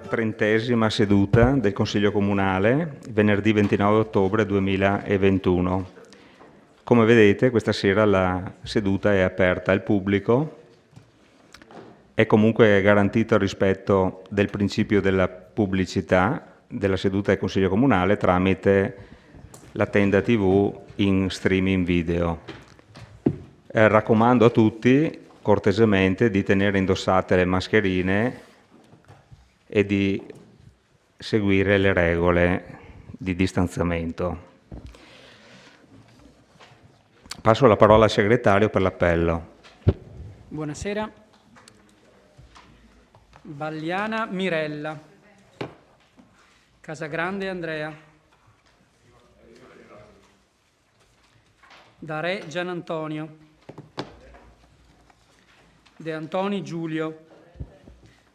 30ª seduta del Consiglio Comunale, venerdì 29 ottobre 2021. Come vedete, questa sera la seduta è aperta al pubblico. È comunque garantito il rispetto del principio della pubblicità della seduta del Consiglio Comunale tramite la tenda TV in streaming video. Raccomando a tutti cortesemente di tenere indossate le mascherine e di seguire le regole di distanziamento. Passo la parola al segretario per l'appello. Buonasera. Bagliana Mirella. Casagrande Andrea. Dare Gianantonio. De Antoni Giulio.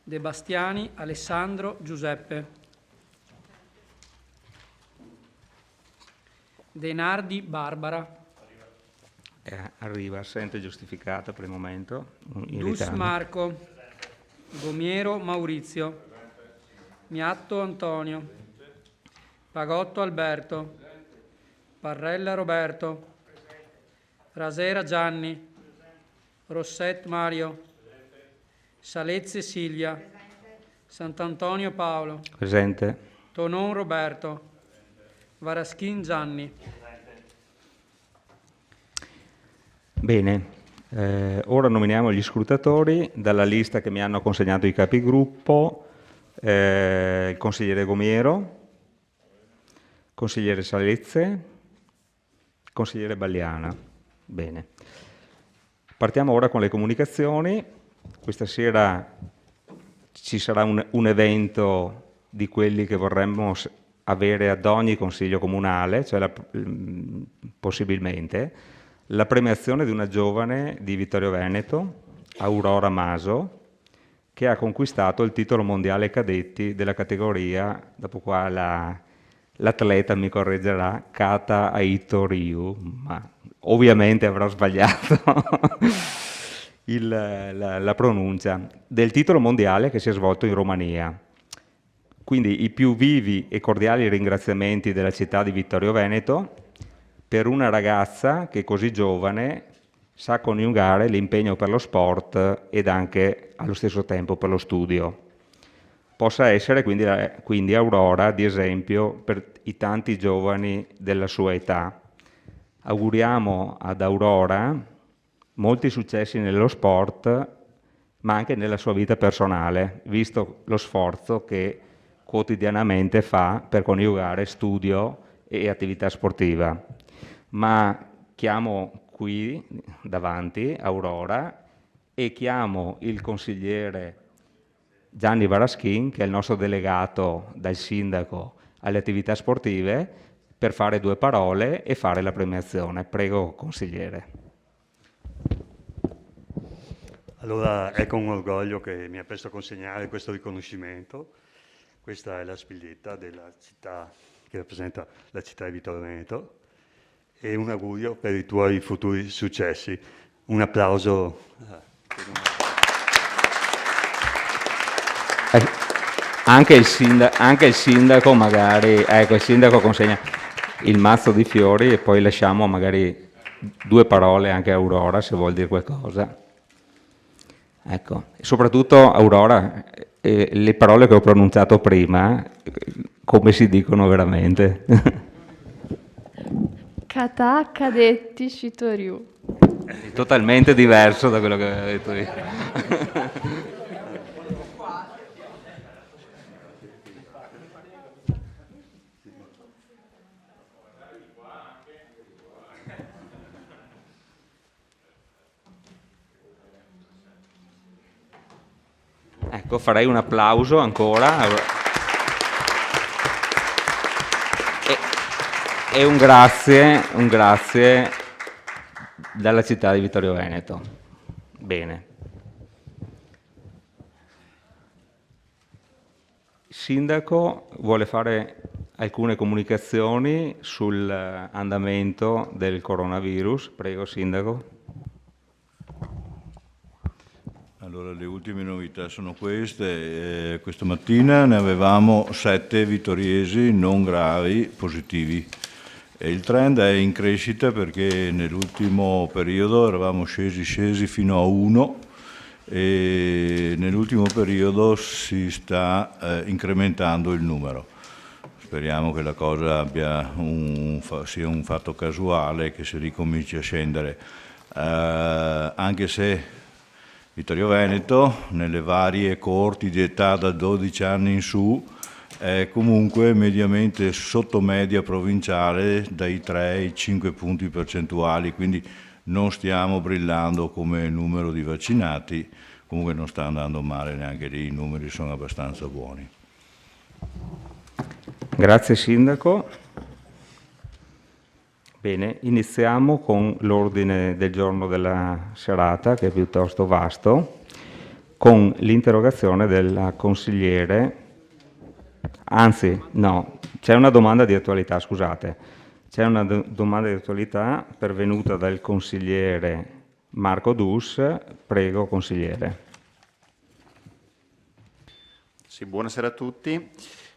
De Bastiani Alessandro Giuseppe. De Nardi Barbara. Arriva, assente giustificata per il momento. Dus Marco. Gomiero Maurizio. Miatto Antonio. Pagotto Alberto. Parrella Roberto. Rasera Gianni. Rosset Mario. Salezze Silvia. Sant'Antonio Paolo. Presente. Tonon Roberto. Varaschin Gianni. Bene, ora nominiamo gli scrutatori dalla lista che mi hanno consegnato i capigruppo, il consigliere Gomiero, consigliere Salezze, consigliere Bagliana. Bene. Partiamo ora con le comunicazioni. Questa sera ci sarà un evento di quelli che vorremmo avere ad ogni consiglio comunale, cioè possibilmente la premiazione di una giovane di Vittorio Veneto, Aurora Maso, che ha conquistato il titolo mondiale cadetti della categoria, dopo qua l'atleta mi correggerà, Kata Aito Ryu, ma ovviamente avrà sbagliato la pronuncia, del titolo mondiale che si è svolto in Romania. Quindi i più vivi e cordiali ringraziamenti della città di Vittorio Veneto per una ragazza che così giovane sa coniugare l'impegno per lo sport ed anche allo stesso tempo per lo studio. Possa essere quindi Aurora di esempio per i tanti giovani della sua età. Auguriamo ad Aurora molti successi nello sport, ma anche nella sua vita personale, visto lo sforzo che quotidianamente fa per coniugare studio e attività sportiva. Ma chiamo qui davanti Aurora e chiamo il consigliere Gianni Varaschin, che è il nostro delegato dal sindaco alle attività sportive, per fare due parole e fare la premiazione. Prego, consigliere. Allora, è con orgoglio che mi appresto a consegnare questo riconoscimento. Questa è la spilletta della città che rappresenta la città di Vittorio Veneto e un augurio per i tuoi futuri successi. Un applauso. Anche il sindaco magari, ecco, il sindaco consegna il mazzo di fiori e poi lasciamo magari due parole anche a Aurora se vuol dire qualcosa. Ecco, e soprattutto Aurora, le parole che ho pronunciato prima, come si dicono veramente? Kata Cadetti Shitoriu. È totalmente diverso da quello che avevo detto io. Ecco, farei un applauso ancora e un grazie dalla città di Vittorio Veneto. Bene. Il sindaco vuole fare alcune comunicazioni sull'andamento del coronavirus. Prego, sindaco. Allora, le ultime novità sono queste. Questa mattina ne avevamo 7 vittoriesi non gravi positivi. E il trend è in crescita perché nell'ultimo periodo eravamo scesi fino a 1 e nell'ultimo periodo si sta incrementando il numero. Speriamo che la cosa sia un fatto casuale, che si ricominci a scendere. Anche se Vittorio Veneto, nelle varie coorti di età da 12 anni in su, è comunque mediamente sotto media provinciale dai 3 ai 5 punti percentuali, quindi non stiamo brillando come numero di vaccinati, comunque non sta andando male neanche lì, i numeri sono abbastanza buoni. Grazie Sindaco. Bene, iniziamo con l'ordine del giorno della serata, che è piuttosto vasto, con l'interrogazione della consigliere, anzi no, c'è una domanda di attualità, scusate, c'è una domanda di attualità pervenuta dal consigliere Marco Dus. Prego consigliere. Sì, buonasera a tutti.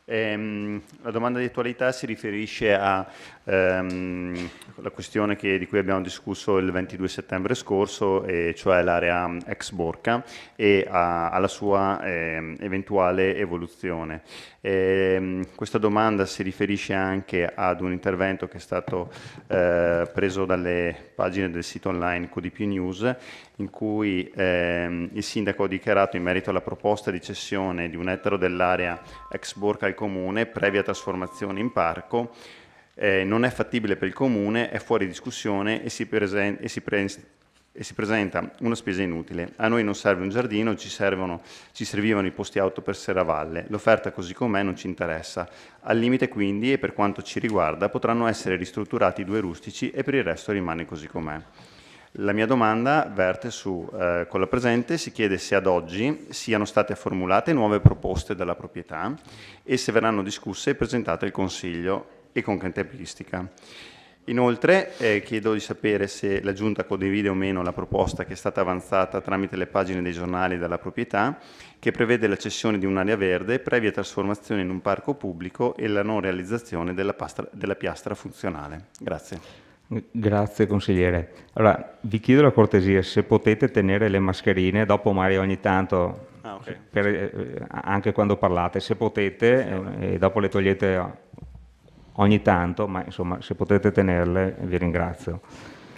La domanda di attualità si riferisce alla questione di cui abbiamo discusso il 22 settembre scorso, cioè l'area ex Borca e alla sua eventuale evoluzione. Questa domanda si riferisce anche ad un intervento che è stato preso dalle pagine del sito online QDP News, in cui il sindaco ha dichiarato in merito alla proposta di cessione di un ettaro dell'area ex Borca al Comune, previa trasformazione in parco, non è fattibile per il Comune, è fuori discussione e si presenta una spesa inutile. A noi non serve un giardino, ci servivano i posti auto per Serravalle. L'offerta così com'è non ci interessa. Al limite quindi, e per quanto ci riguarda, potranno essere ristrutturati i 2 rustici e per il resto rimane così com'è. La mia domanda verte su, con la presente si chiede se ad oggi siano state formulate nuove proposte dalla proprietà e se verranno discusse e presentate al Consiglio e con che tempistica. Inoltre chiedo di sapere se la Giunta condivide o meno la proposta che è stata avanzata tramite le pagine dei giornali dalla proprietà, che prevede la cessione di un'area verde previa trasformazione in un parco pubblico e la non realizzazione della piastra funzionale. Grazie. Grazie consigliere. Allora, vi chiedo la cortesia, se potete tenere le mascherine, dopo magari ogni tanto, anche quando parlate, se potete, e dopo le togliete ogni tanto, ma insomma, se potete tenerle, vi ringrazio.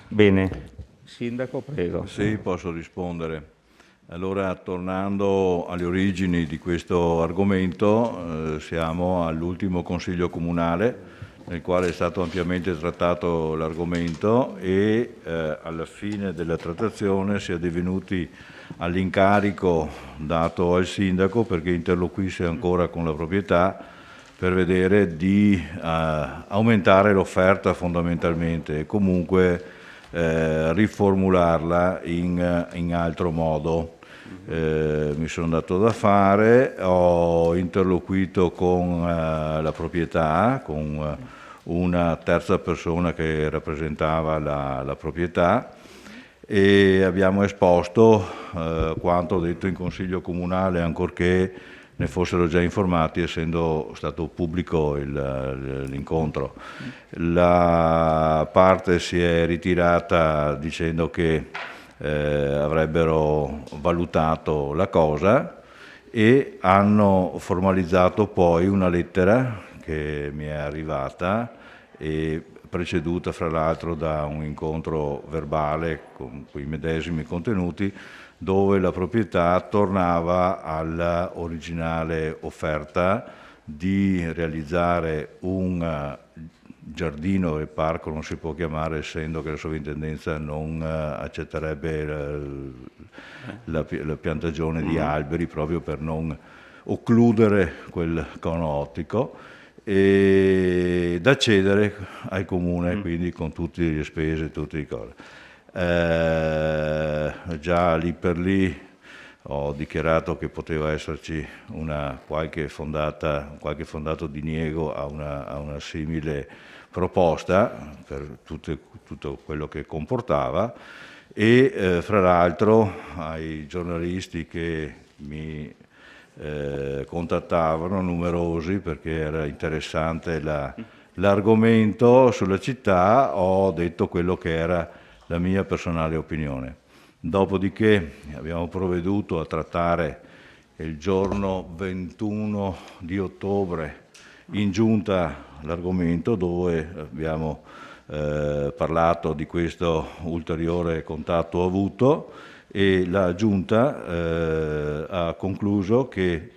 Bene, Sindaco, prego. Sì, posso rispondere. Allora, tornando alle origini di questo argomento, siamo all'ultimo Consiglio Comunale, nel quale è stato ampiamente trattato l'argomento e alla fine della trattazione si è divenuti all'incarico dato al sindaco perché interloquisse ancora con la proprietà per vedere di aumentare l'offerta fondamentalmente e comunque riformularla in altro modo. Mi sono dato da fare, ho interloquito con la proprietà, con una terza persona che rappresentava la proprietà e abbiamo esposto quanto detto in Consiglio Comunale, ancorché ne fossero già informati essendo stato pubblico l'incontro. La parte si è ritirata dicendo che avrebbero valutato la cosa e hanno formalizzato poi una lettera che mi è arrivata e preceduta fra l'altro da un incontro verbale con quei medesimi contenuti dove la proprietà tornava alla originale offerta di realizzare un giardino e parco, non si può chiamare essendo che la sovrintendenza non accetterebbe la piantagione di alberi proprio per non occludere quel cono ottico e da cedere al comune, quindi con tutte le spese, tutte le cose. Già lì per lì ho dichiarato che poteva esserci qualche fondato diniego a una simile proposta per tutto quello che comportava e fra l'altro ai giornalisti che mi contattavano, numerosi, perché era interessante l'argomento sulla città, ho detto quello che era la mia personale opinione. Dopodiché abbiamo provveduto a trattare il giorno 21 di ottobre in giunta l'argomento, dove abbiamo parlato di questo ulteriore contatto avuto, e la giunta ha concluso che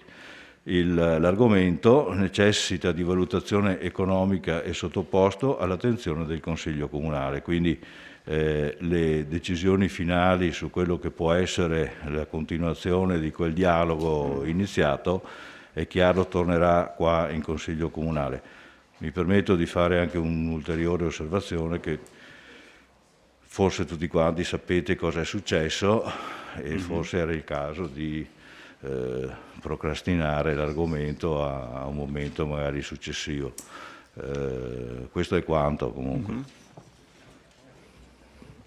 l'argomento necessita di valutazione economica e sottoposto all'attenzione del Consiglio Comunale. Quindi le decisioni finali su quello che può essere la continuazione di quel dialogo iniziato, è chiaro, tornerà qua in Consiglio Comunale. Mi permetto di fare anche un'ulteriore osservazione, che forse tutti quanti sapete cosa è successo e forse era il caso di procrastinare l'argomento a un momento magari successivo. Questo è quanto comunque.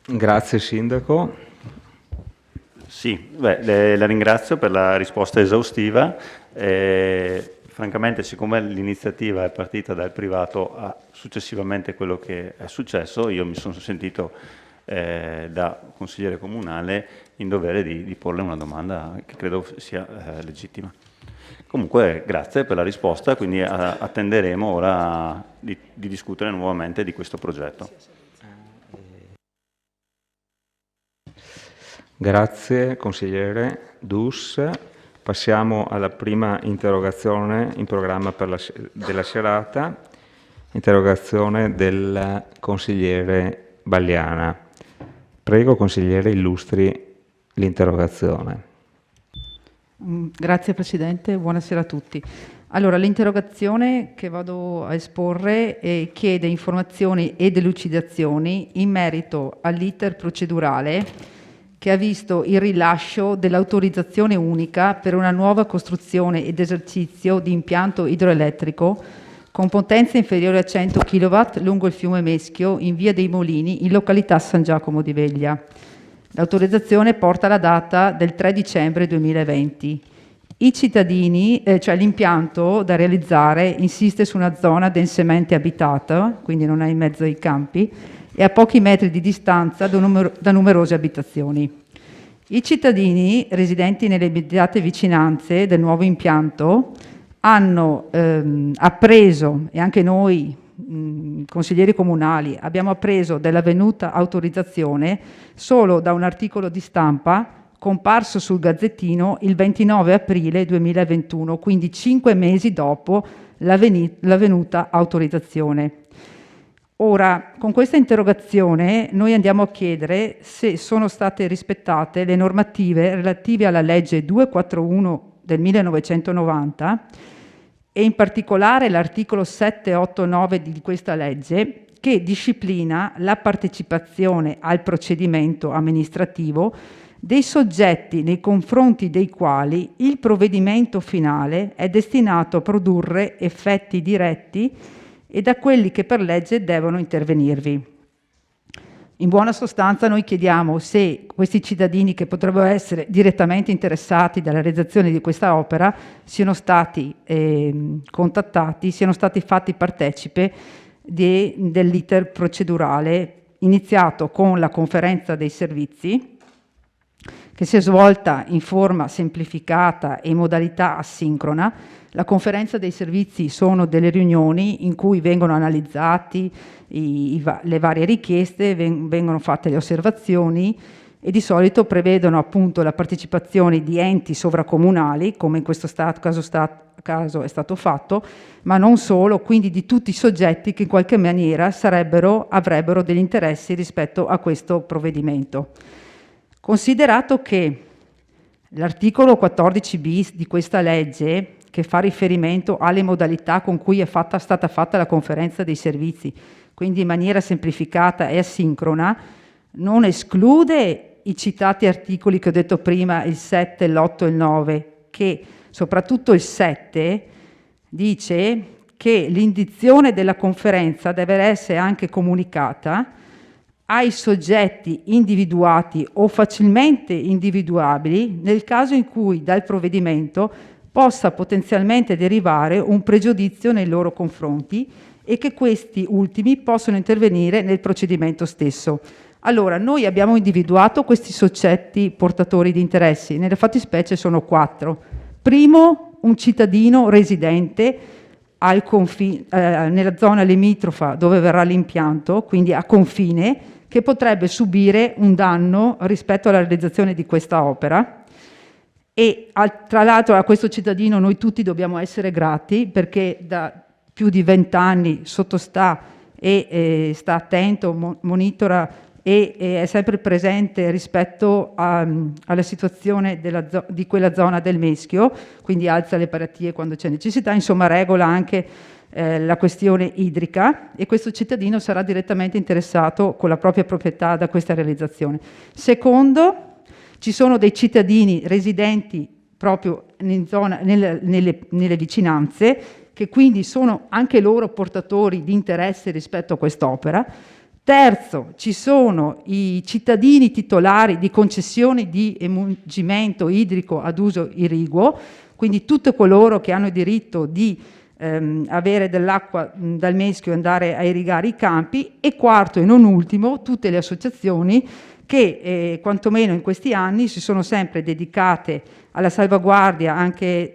Grazie Sindaco. Sì, la ringrazio per la risposta esaustiva. Francamente, siccome l'iniziativa è partita dal privato a successivamente quello che è successo, io mi sono sentito da consigliere comunale in dovere di porle una domanda che credo sia legittima. Comunque grazie per la risposta, quindi attenderemo ora di discutere nuovamente di questo progetto. Grazie consigliere Dus. Passiamo alla prima interrogazione in programma della serata, interrogazione del consigliere Balliana. Prego consigliere, illustri l'interrogazione. Grazie Presidente, buonasera a tutti. Allora, l'interrogazione che vado a esporre chiede informazioni e delucidazioni in merito all'iter procedurale che ha visto il rilascio dell'autorizzazione unica per una nuova costruzione ed esercizio di impianto idroelettrico con potenza inferiore a 100 kW lungo il fiume Meschio in via dei Molini in località San Giacomo di Veglia. L'autorizzazione porta la data del 3 dicembre 2020. I cittadini, cioè l'impianto da realizzare, insiste su una zona densamente abitata, quindi non è in mezzo ai campi, e a pochi metri di distanza da numerose abitazioni. I cittadini residenti nelle immediate vicinanze del nuovo impianto hanno appreso, e anche noi consiglieri comunali abbiamo appreso dell'avvenuta autorizzazione solo da un articolo di stampa comparso sul Gazzettino il 29 aprile 2021, quindi 5 mesi dopo l'avvenuta autorizzazione. Ora, con questa interrogazione noi andiamo a chiedere se sono state rispettate le normative relative alla legge 241 del 1990 e in particolare l'articolo 789 di questa legge, che disciplina la partecipazione al procedimento amministrativo dei soggetti nei confronti dei quali il provvedimento finale è destinato a produrre effetti diretti e da quelli che per legge devono intervenirvi. In buona sostanza noi chiediamo se questi cittadini che potrebbero essere direttamente interessati dalla realizzazione di questa opera siano stati contattati, siano stati fatti partecipe dell'iter procedurale iniziato con la conferenza dei servizi, che si è svolta in forma semplificata e in modalità asincrona. La conferenza dei servizi sono delle riunioni in cui vengono analizzati le varie richieste, vengono fatte le osservazioni e di solito prevedono appunto la partecipazione di enti sovracomunali, come in questo caso è stato fatto, ma non solo, quindi di tutti i soggetti che in qualche maniera avrebbero degli interessi rispetto a questo provvedimento. Considerato che l'articolo 14 bis di questa legge, che fa riferimento alle modalità con cui è stata fatta la conferenza dei servizi, quindi in maniera semplificata e asincrona, non esclude i citati articoli che ho detto prima, il 7, l'8 e il 9, che soprattutto il 7 dice che l'indizione della conferenza deve essere anche comunicata ai soggetti individuati o facilmente individuabili nel caso in cui dal provvedimento possa potenzialmente derivare un pregiudizio nei loro confronti e che questi ultimi possono intervenire nel procedimento stesso. Allora, noi abbiamo individuato questi soggetti portatori di interessi, nelle fattispecie sono 4. Primo, un cittadino residente nella zona limitrofa dove verrà l'impianto, quindi a confine, che potrebbe subire un danno rispetto alla realizzazione di questa opera. E tra l'altro a questo cittadino noi tutti dobbiamo essere grati, perché da più di 20 anni sottostà e sta attento, monitora e è sempre presente rispetto alla situazione di quella zona del Meschio, quindi alza le paratie quando c'è necessità, insomma regola anche la questione idrica, e questo cittadino sarà direttamente interessato con la propria proprietà da questa realizzazione. Secondo, ci sono dei cittadini residenti proprio in zona, nelle vicinanze, che quindi sono anche loro portatori di interesse rispetto a quest'opera. Terzo, ci sono i cittadini titolari di concessioni di emungimento idrico ad uso irriguo, quindi tutti coloro che hanno il diritto di avere dell'acqua dal Meschio e andare a irrigare i campi. E quarto e non ultimo, tutte le associazioni che quantomeno in questi anni si sono sempre dedicate alla salvaguardia anche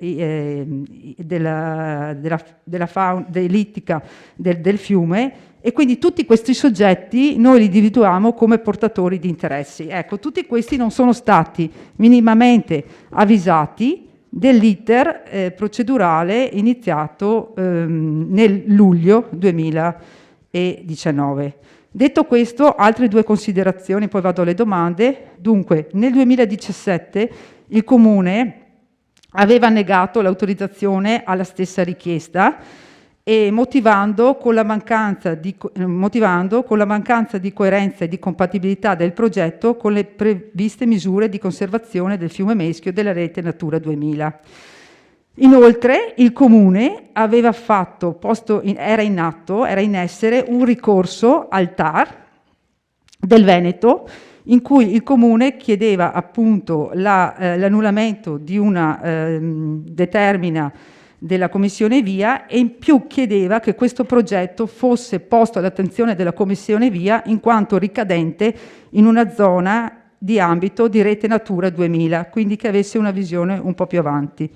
dell'ittica del fiume, e quindi tutti questi soggetti noi li individuiamo come portatori di interessi. Ecco, tutti questi non sono stati minimamente avvisati dell'iter procedurale iniziato nel luglio 2019. Detto questo, altre 2 considerazioni, poi vado alle domande. Dunque, nel 2017 il Comune aveva negato l'autorizzazione alla stessa richiesta, e motivando con la mancanza di coerenza e di compatibilità del progetto con le previste misure di conservazione del fiume Meschio della rete Natura 2000. Inoltre il Comune aveva era in essere un ricorso al TAR del Veneto, in cui il Comune chiedeva appunto l'annullamento di una determina della Commissione VIA, e in più chiedeva che questo progetto fosse posto all'attenzione della Commissione VIA in quanto ricadente in una zona di ambito di rete Natura 2000, quindi che avesse una visione un po' più avanti.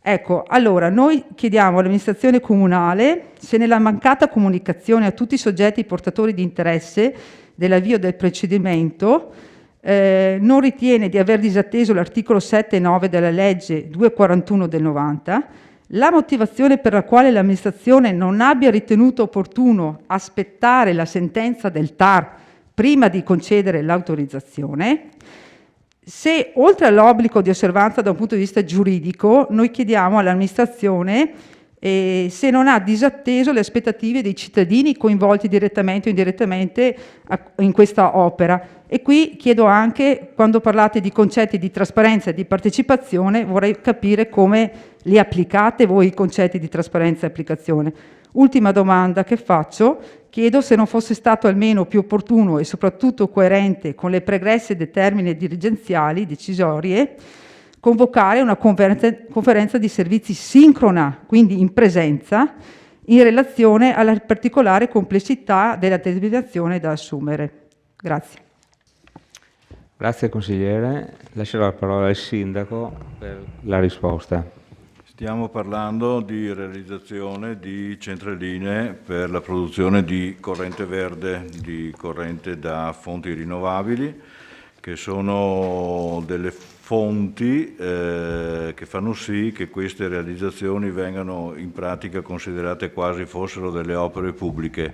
Ecco, allora noi chiediamo all'amministrazione comunale se nella mancata comunicazione a tutti i soggetti portatori di interesse dell'avvio del procedimento non ritiene di aver disatteso l'articolo 7 e 9 della legge 241 del 90, la motivazione per la quale l'amministrazione non abbia ritenuto opportuno aspettare la sentenza del TAR prima di concedere l'autorizzazione. Se oltre all'obbligo di osservanza da un punto di vista giuridico, noi chiediamo all'amministrazione se non ha disatteso le aspettative dei cittadini coinvolti direttamente o indirettamente in questa opera. E qui chiedo anche, quando parlate di concetti di trasparenza e di partecipazione, vorrei capire come li applicate voi i concetti di trasparenza e applicazione. Ultima domanda che faccio, chiedo se non fosse stato almeno più opportuno e soprattutto coerente con le pregresse determine dirigenziali decisorie convocare una conferenza di servizi sincrona, quindi in presenza, in relazione alla particolare complessità della determinazione da assumere. Grazie. Grazie consigliere. Lascerò la parola al sindaco per la risposta. Stiamo parlando di realizzazione di centraline per la produzione di corrente verde, di corrente da fonti rinnovabili, che sono delle fonti che fanno sì che queste realizzazioni vengano in pratica considerate quasi fossero delle opere pubbliche.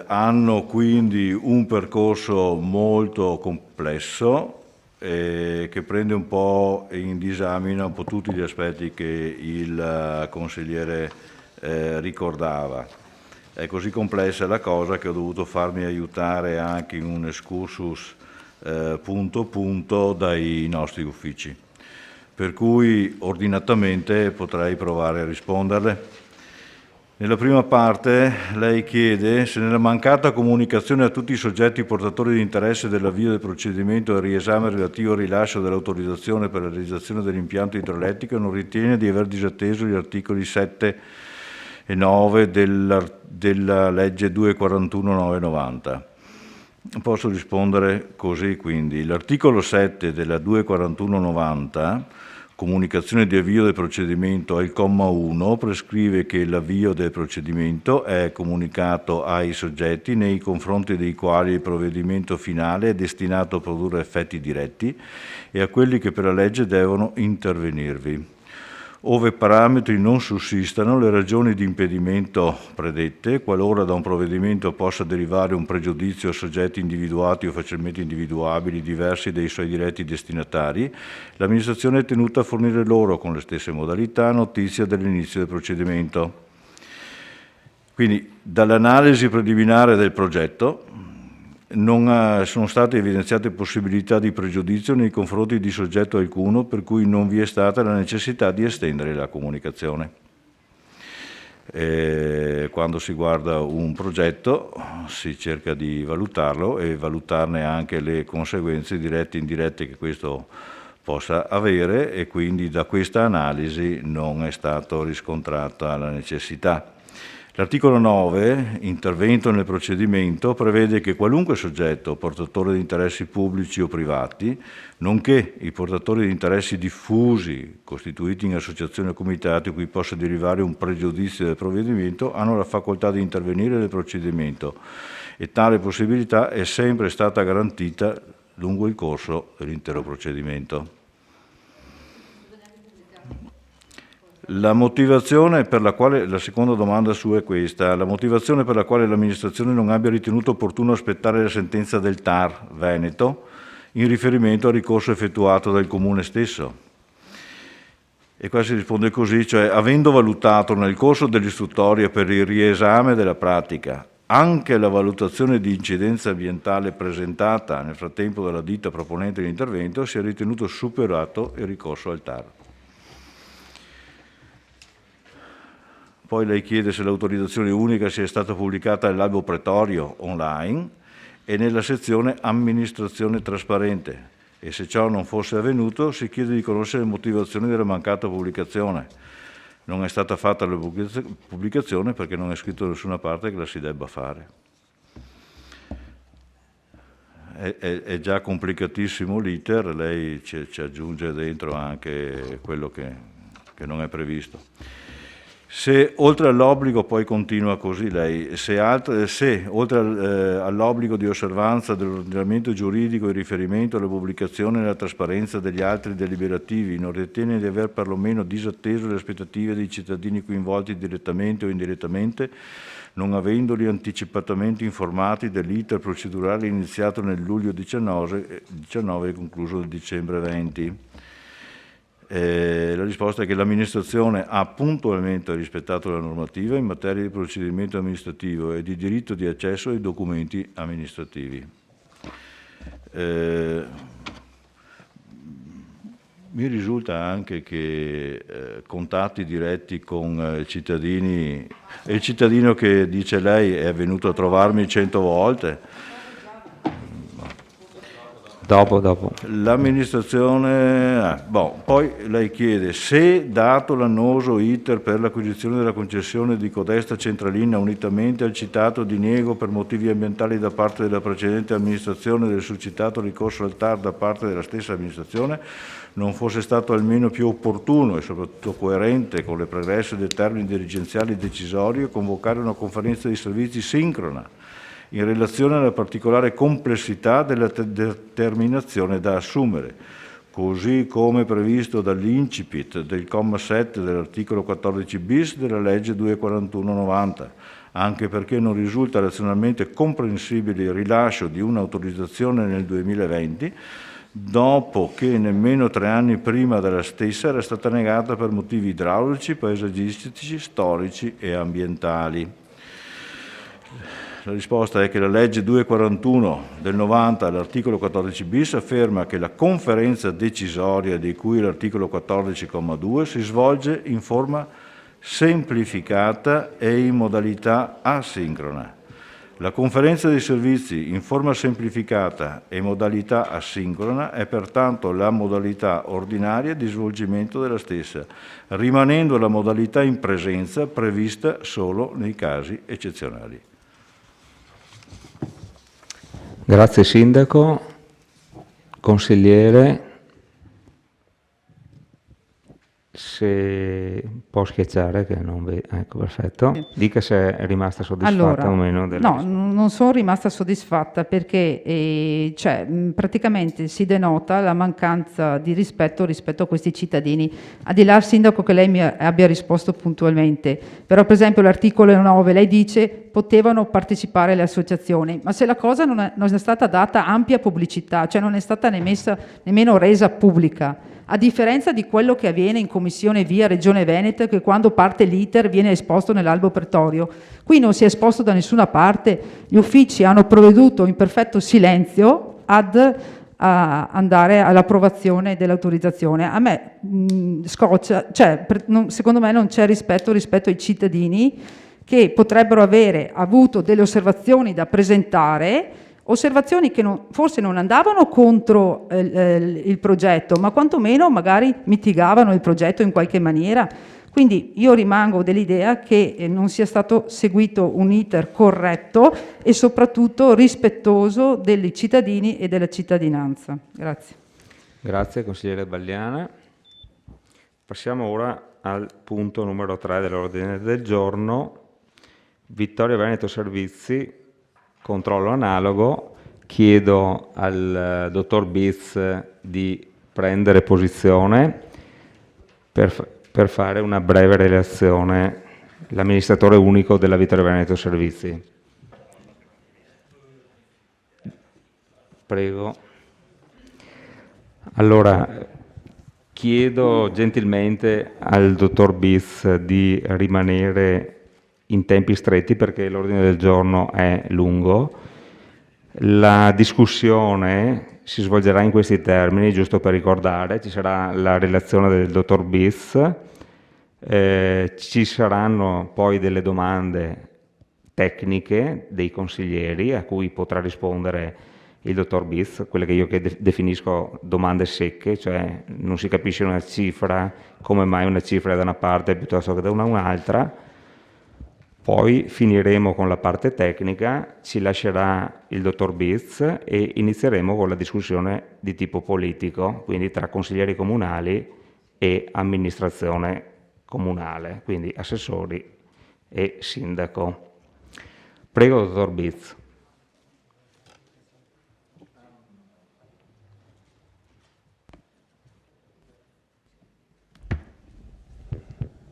Hanno quindi un percorso molto complesso che prende un po' in disamina un po' tutti gli aspetti che il consigliere ricordava. È così complessa la cosa che ho dovuto farmi aiutare anche in un excursus punto punto dai nostri uffici, per cui ordinatamente potrei provare a risponderle. Nella prima parte lei chiede se nella mancata comunicazione a tutti i soggetti portatori di interesse dell'avvio del procedimento e riesame relativo al rilascio dell'autorizzazione per la realizzazione dell'impianto idroelettrico non ritiene di aver disatteso gli articoli 7 e 9 della legge 241/990. Posso rispondere così, quindi. L'articolo 7 della 241/90, comunicazione di avvio del procedimento, al comma 1, prescrive che l'avvio del procedimento è comunicato ai soggetti nei confronti dei quali il provvedimento finale è destinato a produrre effetti diretti e a quelli che per la legge devono intervenirvi. Ove parametri non sussistano, le ragioni di impedimento predette, qualora da un provvedimento possa derivare un pregiudizio a soggetti individuati o facilmente individuabili diversi dai suoi diretti destinatari, l'amministrazione è tenuta a fornire loro, con le stesse modalità, notizia dell'inizio del procedimento. Quindi, dall'analisi preliminare del progetto, non sono state evidenziate possibilità di pregiudizio nei confronti di soggetto alcuno, per cui non vi è stata la necessità di estendere la comunicazione. Quando si guarda un progetto si cerca di valutarlo e valutarne anche le conseguenze dirette e indirette che questo possa avere, e quindi da questa analisi non è stata riscontrata la necessità. L'articolo 9, intervento nel procedimento, prevede che qualunque soggetto portatore di interessi pubblici o privati, nonché i portatori di interessi diffusi costituiti in associazioni o comitati cui possa derivare un pregiudizio del provvedimento, hanno la facoltà di intervenire nel procedimento, e tale possibilità è sempre stata garantita lungo il corso dell'intero procedimento. La motivazione per la quale, la seconda domanda sua è questa, la motivazione per la quale l'amministrazione non abbia ritenuto opportuno aspettare la sentenza del TAR Veneto in riferimento al ricorso effettuato dal Comune stesso. E qua si risponde così, cioè avendo valutato nel corso dell'istruttoria per il riesame della pratica anche la valutazione di incidenza ambientale presentata nel frattempo dalla ditta proponente l'intervento, si è ritenuto superato il ricorso al TAR. Poi lei chiede se l'autorizzazione unica sia stata pubblicata nell'albo pretorio online e nella sezione amministrazione trasparente, e se ciò non fosse avvenuto si chiede di conoscere le motivazioni della mancata pubblicazione. Non è stata fatta la pubblicazione perché non è scritto da nessuna parte che la si debba fare. È già complicatissimo l'iter, lei ci aggiunge dentro anche quello che non è previsto. Se oltre all'obbligo, poi continua così lei, se oltre all'obbligo di osservanza dell'ordinamento giuridico in riferimento alla pubblicazione e alla trasparenza degli altri deliberativi non ritiene di aver perlomeno disatteso le aspettative dei cittadini coinvolti direttamente o indirettamente, non avendoli anticipatamente informati dell'iter procedurale iniziato nel luglio 19 e concluso nel dicembre 20. La risposta è che l'amministrazione ha puntualmente rispettato la normativa in materia di procedimento amministrativo e di diritto di accesso ai documenti amministrativi. Mi risulta anche che contatti diretti con cittadini, e il cittadino che dice lei è venuto a trovarmi 100 volte. Dopo. L'amministrazione, poi lei chiede se dato l'annoso iter per l'acquisizione della concessione di codesta centralina unitamente al citato diniego per motivi ambientali da parte della precedente amministrazione del succitato ricorso al TAR da parte della stessa amministrazione, non fosse stato almeno più opportuno e soprattutto coerente con le pregresse dei termini dirigenziali decisori convocare una conferenza di servizi sincrona in relazione alla particolare complessità della determinazione da assumere, così come previsto dall'incipit del comma 7 dell'articolo 14 bis della legge 241/90, anche perché non risulta razionalmente comprensibile il rilascio di un'autorizzazione nel 2020, dopo che nemmeno 3 anni prima della stessa era stata negata per motivi idraulici, paesaggistici, storici e ambientali. La risposta è che la legge 241 del 90 all'articolo 14 bis afferma che la conferenza decisoria di cui l'articolo 14,2 si svolge in forma semplificata e in modalità asincrona. La conferenza dei servizi in forma semplificata e modalità asincrona è pertanto la modalità ordinaria di svolgimento della stessa, rimanendo la modalità in presenza prevista solo nei casi eccezionali. Grazie Sindaco. Consigliere, se può schiacciare che non vedo, ecco, perfetto. Dica se è rimasta soddisfatta o meno delle No, non sono rimasta soddisfatta perché praticamente si denota la mancanza di rispetto a questi cittadini. A di là, Sindaco, che lei mi abbia risposto puntualmente, però per esempio l'articolo 9 lei dice potevano partecipare le associazioni, ma se la cosa non è stata data ampia pubblicità, cioè non è stata nemmeno resa pubblica, a differenza di quello che avviene in Commissione Via Regione Veneto, che quando parte l'iter viene esposto nell'albo pretorio. Qui non si è esposto da nessuna parte, gli uffici hanno provveduto in perfetto silenzio a andare all'approvazione dell'autorizzazione. A me scoccia, secondo me non c'è rispetto ai cittadini che potrebbero avere avuto delle osservazioni da presentare, osservazioni che forse non andavano contro il progetto, ma quantomeno magari mitigavano il progetto in qualche maniera. Quindi io rimango dell'idea che non sia stato seguito un iter corretto e soprattutto rispettoso dei cittadini e della cittadinanza. Grazie. Grazie consigliere Bagliana. Passiamo ora al punto numero 3 dell'ordine del giorno. Vittorio Veneto Servizi, controllo analogo. Chiedo al dottor Biz di prendere posizione per fare una breve relazione, l'amministratore unico della Vittorio Veneto Servizi. Prego. Allora, chiedo gentilmente al dottor Biz di rimanere in tempi stretti perché l'ordine del giorno è lungo. La discussione si svolgerà in questi termini, giusto per ricordare: ci sarà la relazione del dottor Biz, ci saranno poi delle domande tecniche dei consiglieri a cui potrà rispondere il dottor Biz, quelle che io definisco domande secche, cioè non si capisce una cifra, come mai una cifra è da una parte piuttosto che da un'altra. Poi finiremo con la parte tecnica, ci lascerà il dottor Biz e inizieremo con la discussione di tipo politico, quindi tra consiglieri comunali e amministrazione comunale, quindi assessori e sindaco. Prego, dottor Biz.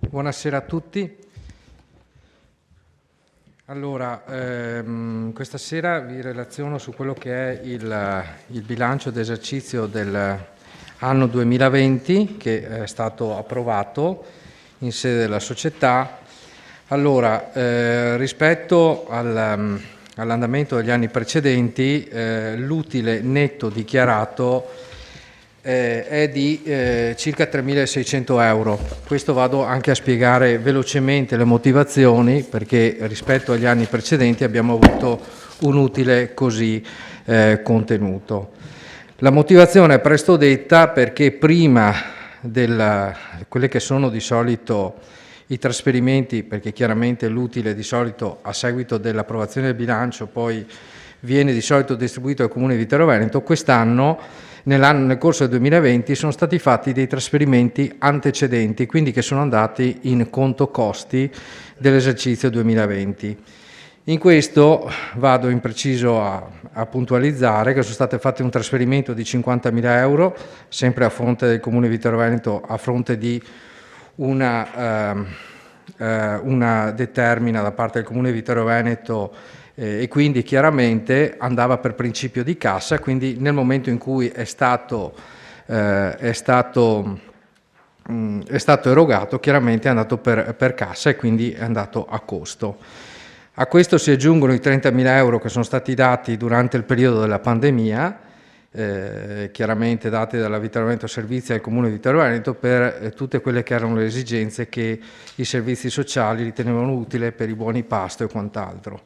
Buonasera a tutti. Allora, questa sera vi relaziono su quello che è il bilancio d'esercizio dell'anno 2020 che è stato approvato in sede della società. Allora, rispetto all'andamento degli anni precedenti, l'utile netto dichiarato è di circa 3.600 euro. Questo vado anche a spiegare velocemente le motivazioni, perché rispetto agli anni precedenti abbiamo avuto un utile così contenuto. La motivazione è presto detta, perché prima quelli che sono di solito i trasferimenti, perché chiaramente l'utile di solito a seguito dell'approvazione del bilancio poi viene di solito distribuito al Comune di Vittorio Veneto, quest'anno nel corso del 2020 sono stati fatti dei trasferimenti antecedenti, quindi che sono andati in conto costi dell'esercizio 2020. In questo vado in preciso a puntualizzare che sono state fatte un trasferimento di 50.000 euro, sempre a fronte del Comune di Vittorio Veneto, a fronte di una determina da parte del Comune di Vittorio Veneto, e quindi chiaramente andava per principio di cassa, quindi nel momento in cui è stato erogato chiaramente è andato per cassa e quindi è andato a costo. A questo si aggiungono i 30.000 euro che sono stati dati durante il periodo della pandemia, chiaramente date dalla Vittorio Veneto Servizi al Comune di Vittorio Veneto per tutte quelle che erano le esigenze che i servizi sociali ritenevano utile per i buoni pasto e quant'altro.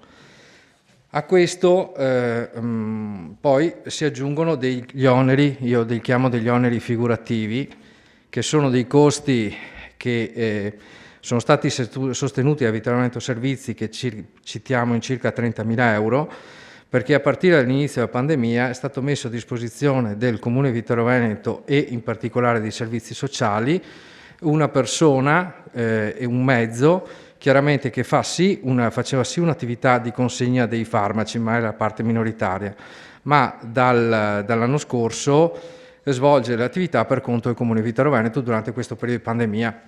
A questo poi si aggiungono degli oneri, io li chiamo degli oneri figurativi, che sono dei costi che sono stati sostenuti da Vittorio Veneto Servizi, che citiamo in circa 30.000 euro, perché a partire dall'inizio della pandemia è stato messo a disposizione del Comune di Vittorio Veneto e in particolare dei servizi sociali una persona e un mezzo, chiaramente che faceva sì un'attività di consegna dei farmaci, ma è la parte minoritaria, ma dall'anno scorso svolge l'attività per conto del Comune di Vittorio Veneto durante questo periodo di pandemia.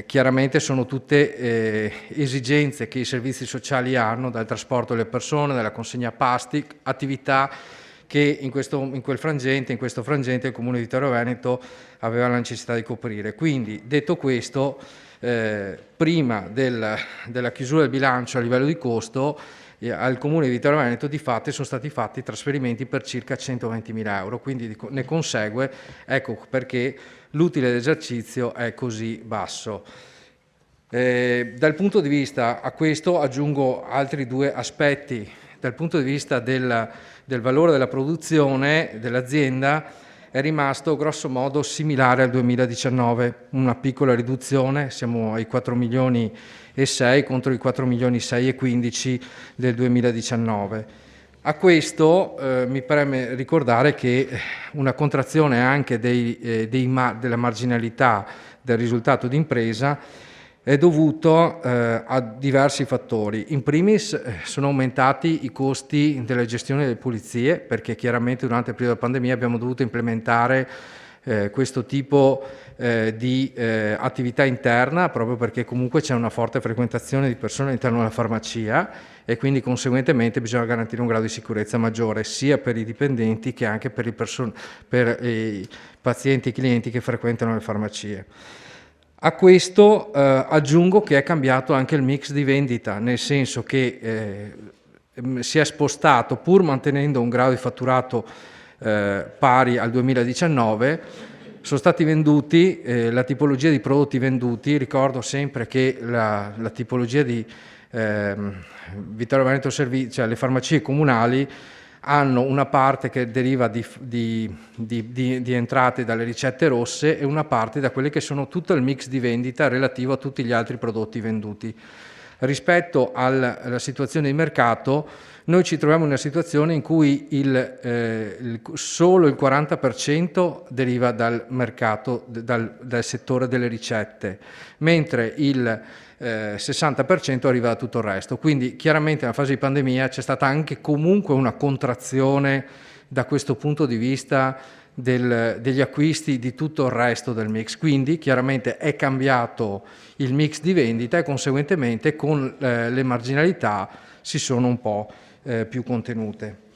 Chiaramente sono tutte esigenze che i servizi sociali hanno, dal trasporto delle persone, dalla consegna pasti, attività che in questo frangente il Comune di Vittorio Veneto aveva la necessità di coprire. Quindi, detto questo, prima della chiusura del bilancio a livello di costo, al Comune di Vittorio Veneto di fatto sono stati fatti trasferimenti per circa 120.000 euro, quindi ne consegue, ecco perché l'utile d'esercizio è così basso. Dal punto di vista, a questo aggiungo altri due aspetti. Dal punto di vista del valore della produzione dell'azienda è rimasto grosso modo similare al 2019, una piccola riduzione, siamo ai 4 milioni e 6 contro i 4 milioni 6 e 15 del 2019. A questo mi preme ricordare che una contrazione anche della marginalità del risultato d'impresa è dovuto a diversi fattori. In primis sono aumentati i costi della gestione delle pulizie, perché chiaramente durante il periodo della pandemia abbiamo dovuto implementare questo tipo di attività interna, proprio perché comunque c'è una forte frequentazione di persone all'interno della farmacia e quindi conseguentemente bisogna garantire un grado di sicurezza maggiore sia per i dipendenti che anche per i pazienti e clienti che frequentano le farmacie. A questo aggiungo che è cambiato anche il mix di vendita, nel senso che si è spostato, pur mantenendo un grado di fatturato pari al 2019, sono stati venduti, la tipologia di prodotti venduti, ricordo sempre che la tipologia di Vittorio Veneto Servizi, cioè le farmacie comunali, hanno una parte che deriva di entrate dalle ricette rosse e una parte da quelle che sono tutto il mix di vendita relativo a tutti gli altri prodotti venduti. Rispetto alla situazione di mercato, noi ci troviamo in una situazione in cui solo il 40% deriva dal mercato, dal settore delle ricette, mentre il 60% arriva da tutto il resto. Quindi chiaramente nella fase di pandemia c'è stata anche comunque una contrazione da questo punto di vista degli acquisti di tutto il resto del mix, quindi chiaramente è cambiato il mix di vendita e conseguentemente con le marginalità si sono un po' più contenute.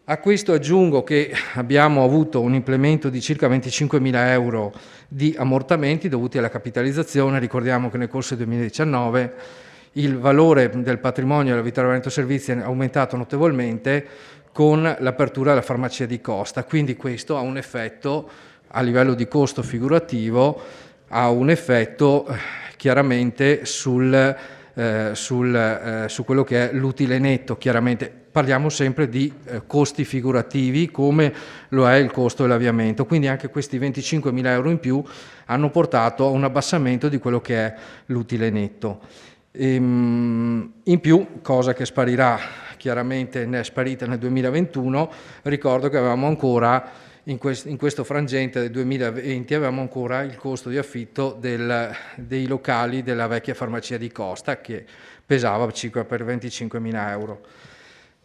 A questo aggiungo che abbiamo avuto un implemento di circa 25.000 euro di ammortamenti dovuti alla capitalizzazione. Ricordiamo che nel corso del 2019 il valore del patrimonio della Vittorio Veneto Servizi è aumentato notevolmente con l'apertura della farmacia di Costa, quindi questo ha un effetto a livello di costo figurativo, ha un effetto chiaramente su quello che è l'utile netto. Chiaramente parliamo sempre di costi figurativi come lo è il costo dell'avviamento, quindi anche questi 25.000 euro in più hanno portato a un abbassamento di quello che è l'utile netto. In più, cosa che sparirà, chiaramente ne è sparita nel 2021, ricordo che avevamo ancora in questo frangente del 2020 avevamo ancora il costo di affitto dei locali della vecchia farmacia di Costa, che pesava circa per 25.000 euro.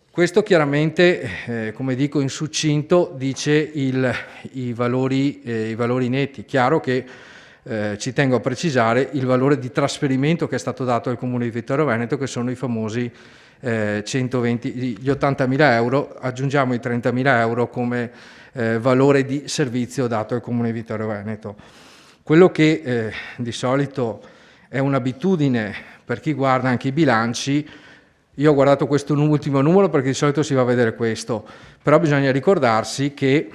Questo chiaramente, come dico in succinto, dice i valori netti. Chiaro che ci tengo a precisare il valore di trasferimento che è stato dato al Comune di Vittorio Veneto, che sono i famosi gli 80.000 euro, aggiungiamo i 30.000 euro come valore di servizio dato al Comune di Vittorio Veneto. Quello che di solito è un'abitudine per chi guarda anche i bilanci, Io ho guardato questo ultimo numero perché di solito si va a vedere questo, però bisogna ricordarsi che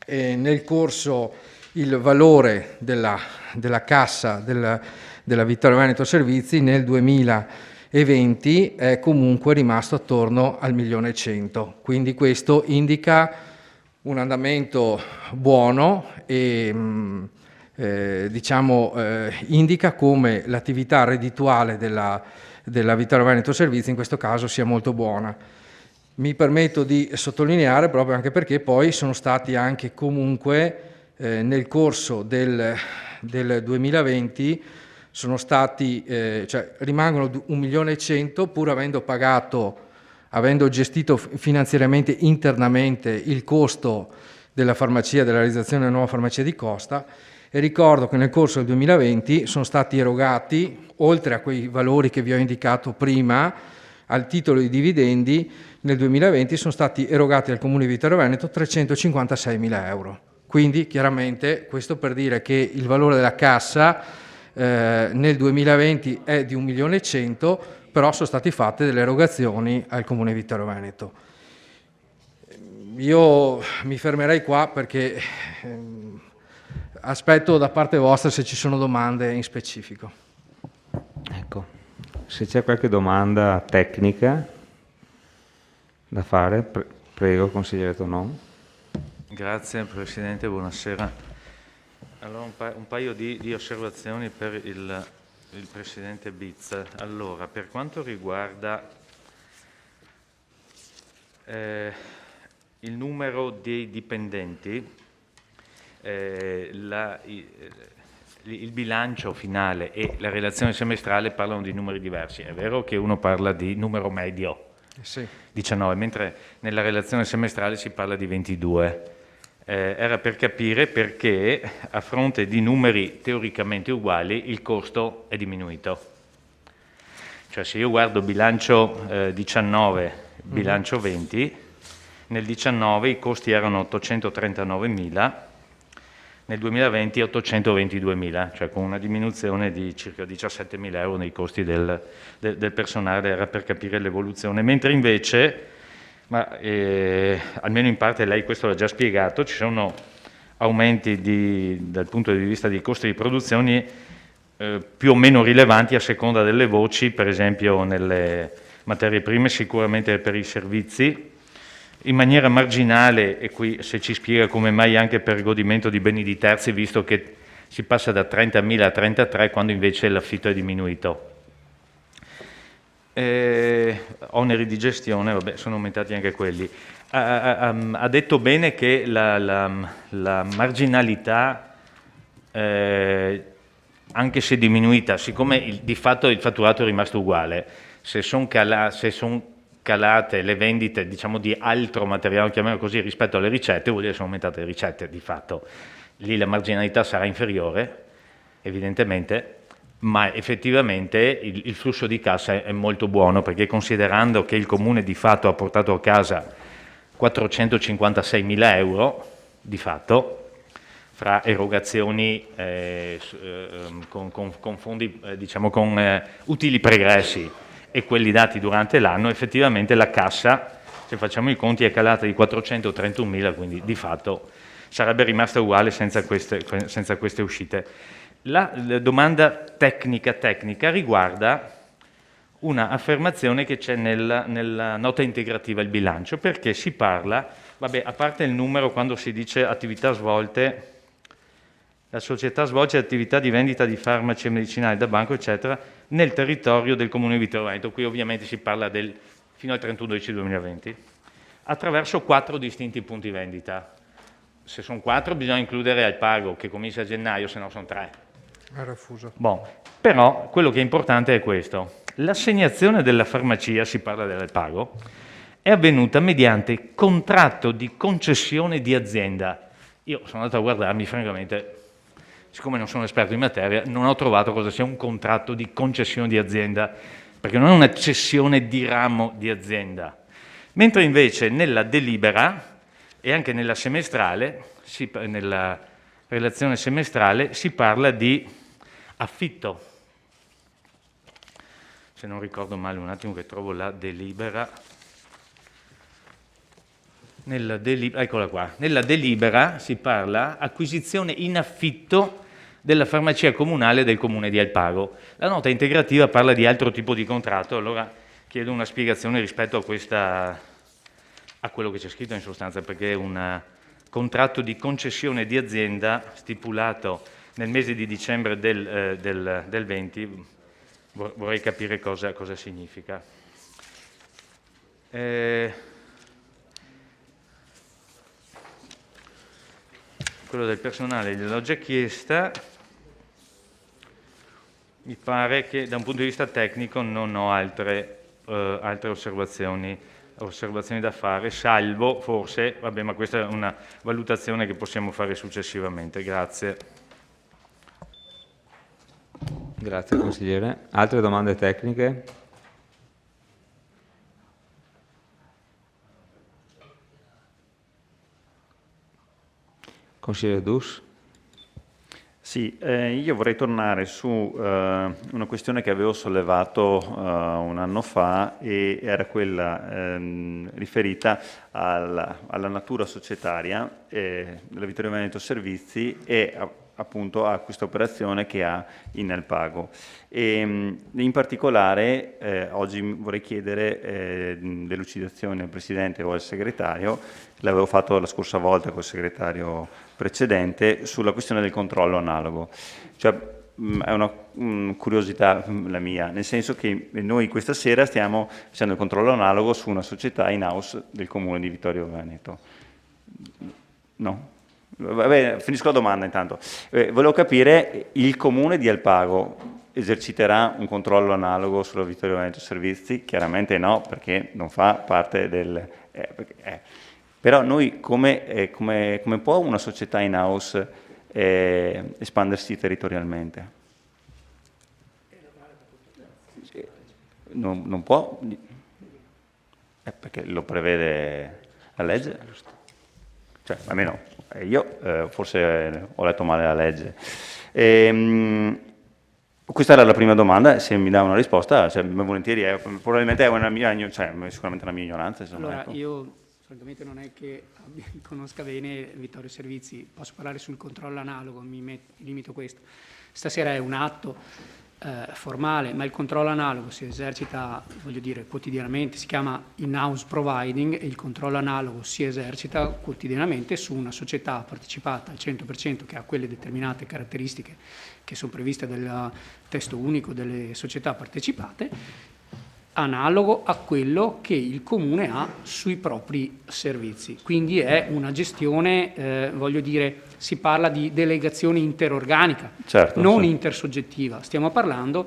nel corso il valore della cassa della Vittorio Veneto Servizi nel 2020 è comunque rimasto attorno al 1.100.000, quindi questo indica un andamento buono e indica come l'attività reddituale della Vittorio Veneto Servizi in questo caso sia molto buona. Mi permetto di sottolineare, proprio anche perché poi sono stati anche comunque nel corso del 2020 sono stati, rimangono 1.100.000 pur avendo gestito finanziariamente internamente il costo della farmacia, della realizzazione della nuova farmacia di Costa, e ricordo che nel corso del 2020 sono stati erogati, oltre a quei valori che vi ho indicato prima, al titolo di dividendi, nel 2020 sono stati erogati al Comune di Vittorio Veneto 356.000 euro. Quindi chiaramente questo per dire che il valore della cassa nel 2020 è di 1.100.000, però sono state fatte delle erogazioni al Comune di Vittorio Veneto. Io mi fermerei qua perché aspetto da parte vostra se ci sono domande in specifico. Ecco, se c'è qualche domanda tecnica da fare, prego, consigliere Tonon. Grazie Presidente, buonasera. Allora, un paio di osservazioni per il Presidente Bizz. Allora, per quanto riguarda il numero dei dipendenti, il bilancio finale e la relazione semestrale parlano di numeri diversi. È vero che uno parla di numero medio, Sì. 19, mentre nella relazione semestrale si parla di 22. Era per capire perché a fronte di numeri teoricamente uguali il costo è diminuito. Cioè se io guardo bilancio 19, bilancio 20, nel 19 i costi erano 839.000, nel 2020 822.000, cioè con una diminuzione di circa 17.000 euro nei costi del personale, era per capire l'evoluzione. Mentre invece, almeno in parte lei questo l'ha già spiegato, ci sono aumenti dal punto di vista dei costi di produzione più o meno rilevanti a seconda delle voci, per esempio nelle materie prime, sicuramente per i servizi, in maniera marginale, e qui se ci spiega come mai anche per godimento di beni di terzi, visto che si passa da 30.000 a 33 quando invece l'affitto è diminuito. Oneri di gestione, vabbè, sono aumentati anche quelli. Ha detto bene che la marginalità, anche se diminuita, siccome di fatto il fatturato è rimasto uguale, se sono calate le vendite, diciamo, di altro materiale, chiamiamolo così, rispetto alle ricette, vuol dire che sono aumentate le ricette di fatto. Lì la marginalità sarà inferiore, evidentemente, ma effettivamente il flusso di cassa è molto buono, perché considerando che il Comune di fatto ha portato a casa 456.000 euro, di fatto, fra erogazioni con fondi, diciamo, con utili pregressi e quelli dati durante l'anno, effettivamente la cassa, se facciamo i conti, è calata di 431.000, quindi di fatto sarebbe rimasta uguale senza queste uscite. La domanda tecnica riguarda una affermazione che c'è nella nota integrativa al bilancio, perché si parla, vabbè, a parte il numero quando si dice attività svolte, la società svolge attività di vendita di farmaci e medicinali da banco, eccetera, nel territorio del Comune di Vittorio Veneto. Qui ovviamente si parla fino al 31/12/2020, attraverso 4 distinti punti vendita. Se sono 4 bisogna includere Alpago, che comincia a gennaio, se no sono 3. È refuso. Bon, però quello che è importante è questo. L'assegnazione della farmacia, si parla dell'Alpago, è avvenuta mediante contratto di concessione di azienda. Io sono andato a guardarmi, francamente, siccome non sono esperto in materia, non ho trovato cosa sia un contratto di concessione di azienda, perché non è una cessione di ramo di azienda. Mentre invece nella delibera e anche nella semestrale, nella relazione semestrale, si parla di affitto. se non ricordo male, un attimo che trovo la delibera. Eccola qua. Nella delibera si parla acquisizione in affitto della farmacia comunale del comune di Alpago. La nota integrativa parla di altro tipo di contratto, allora chiedo una spiegazione rispetto a quello che c'è scritto in sostanza, perché è un contratto di concessione di azienda stipulato nel mese di dicembre del 20, vorrei capire cosa significa. Quello del personale gliel'ho già chiesta, mi pare che da un punto di vista tecnico non ho altre osservazioni da fare, salvo forse, vabbè, ma questa è una valutazione che possiamo fare successivamente. Grazie. Grazie consigliere. Altre domande tecniche? Consigliere Dus? Sì, io vorrei tornare su una questione che avevo sollevato un anno fa e era quella riferita alla natura societaria della Vittorio Veneto Servizi e appunto a questa operazione che ha in Alpago. E, in particolare oggi vorrei chiedere delucidazione al Presidente o al Segretario, l'avevo fatto la scorsa volta col Segretario precedente, sulla questione del controllo analogo. Cioè, è una curiosità la mia, nel senso che noi questa sera stiamo facendo il controllo analogo su una società in-house del Comune di Vittorio Veneto. No? Vabbè, finisco la domanda intanto. Volevo capire, il Comune di Alpago eserciterà un controllo analogo sulla Vittorio Veneto Servizi? Chiaramente no, perché non fa parte del... Però noi come può una società in-house espandersi territorialmente? Non può, perché lo prevede la legge? Cioè, almeno io forse ho letto male la legge. Questa era la prima domanda, se mi dà una risposta, cioè, volentieri, probabilmente è sicuramente una mia ignoranza. Insomma, allora, ecco. io francamente non è che conosca bene Vittorio Servizi, posso parlare sul controllo analogo, mi limito a questo. Stasera è un atto formale, ma il controllo analogo si esercita, voglio dire, quotidianamente, si chiama in-house providing e il controllo analogo si esercita quotidianamente su una società partecipata al 100% che ha quelle determinate caratteristiche che sono previste dal testo unico delle società partecipate, analogo a quello che il Comune ha sui propri servizi. Quindi è una gestione, voglio dire, si parla di delegazione interorganica, certo, non sì, intersoggettiva. Stiamo parlando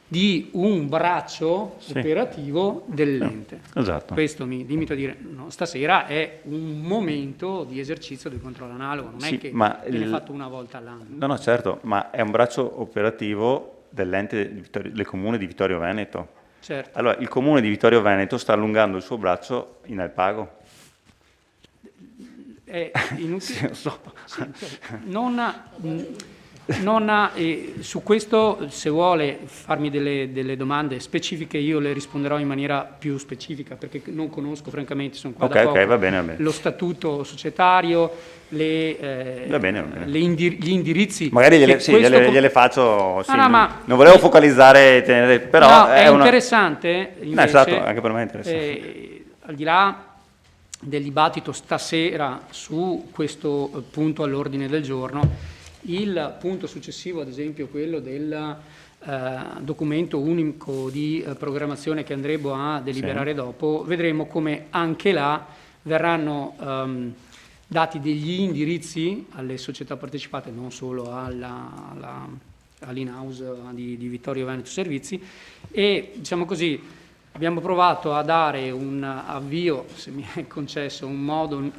di un braccio operativo dell'ente. Esatto. Questo mi limito a dire, no, stasera è un momento di esercizio del controllo analogo, non è che viene fatto una volta all'anno. No, certo, ma è un braccio operativo dell'ente del Comune di Vittorio Veneto. Certo. Allora, il Comune di Vittorio Veneto sta allungando il suo braccio in Alpago? È inutile. Sì, lo so. Su questo, se vuole farmi delle domande specifiche, io le risponderò in maniera più specifica, perché non conosco francamente, sono qua da poco, va bene. lo statuto societario, gli indirizzi. Magari gliele faccio, sì, no, non volevo focalizzare, però... No, è interessante, invece, esatto, anche per me è interessante. Al di là del dibattito stasera su questo punto all'ordine del giorno, il punto successivo, ad esempio quello del documento unico di programmazione che andremo a deliberare dopo, vedremo come anche là verranno dati degli indirizzi alle società partecipate, non solo all'in-house di Vittorio Veneto Servizi, e diciamo così abbiamo provato a dare un avvio, se mi è concesso, un modo un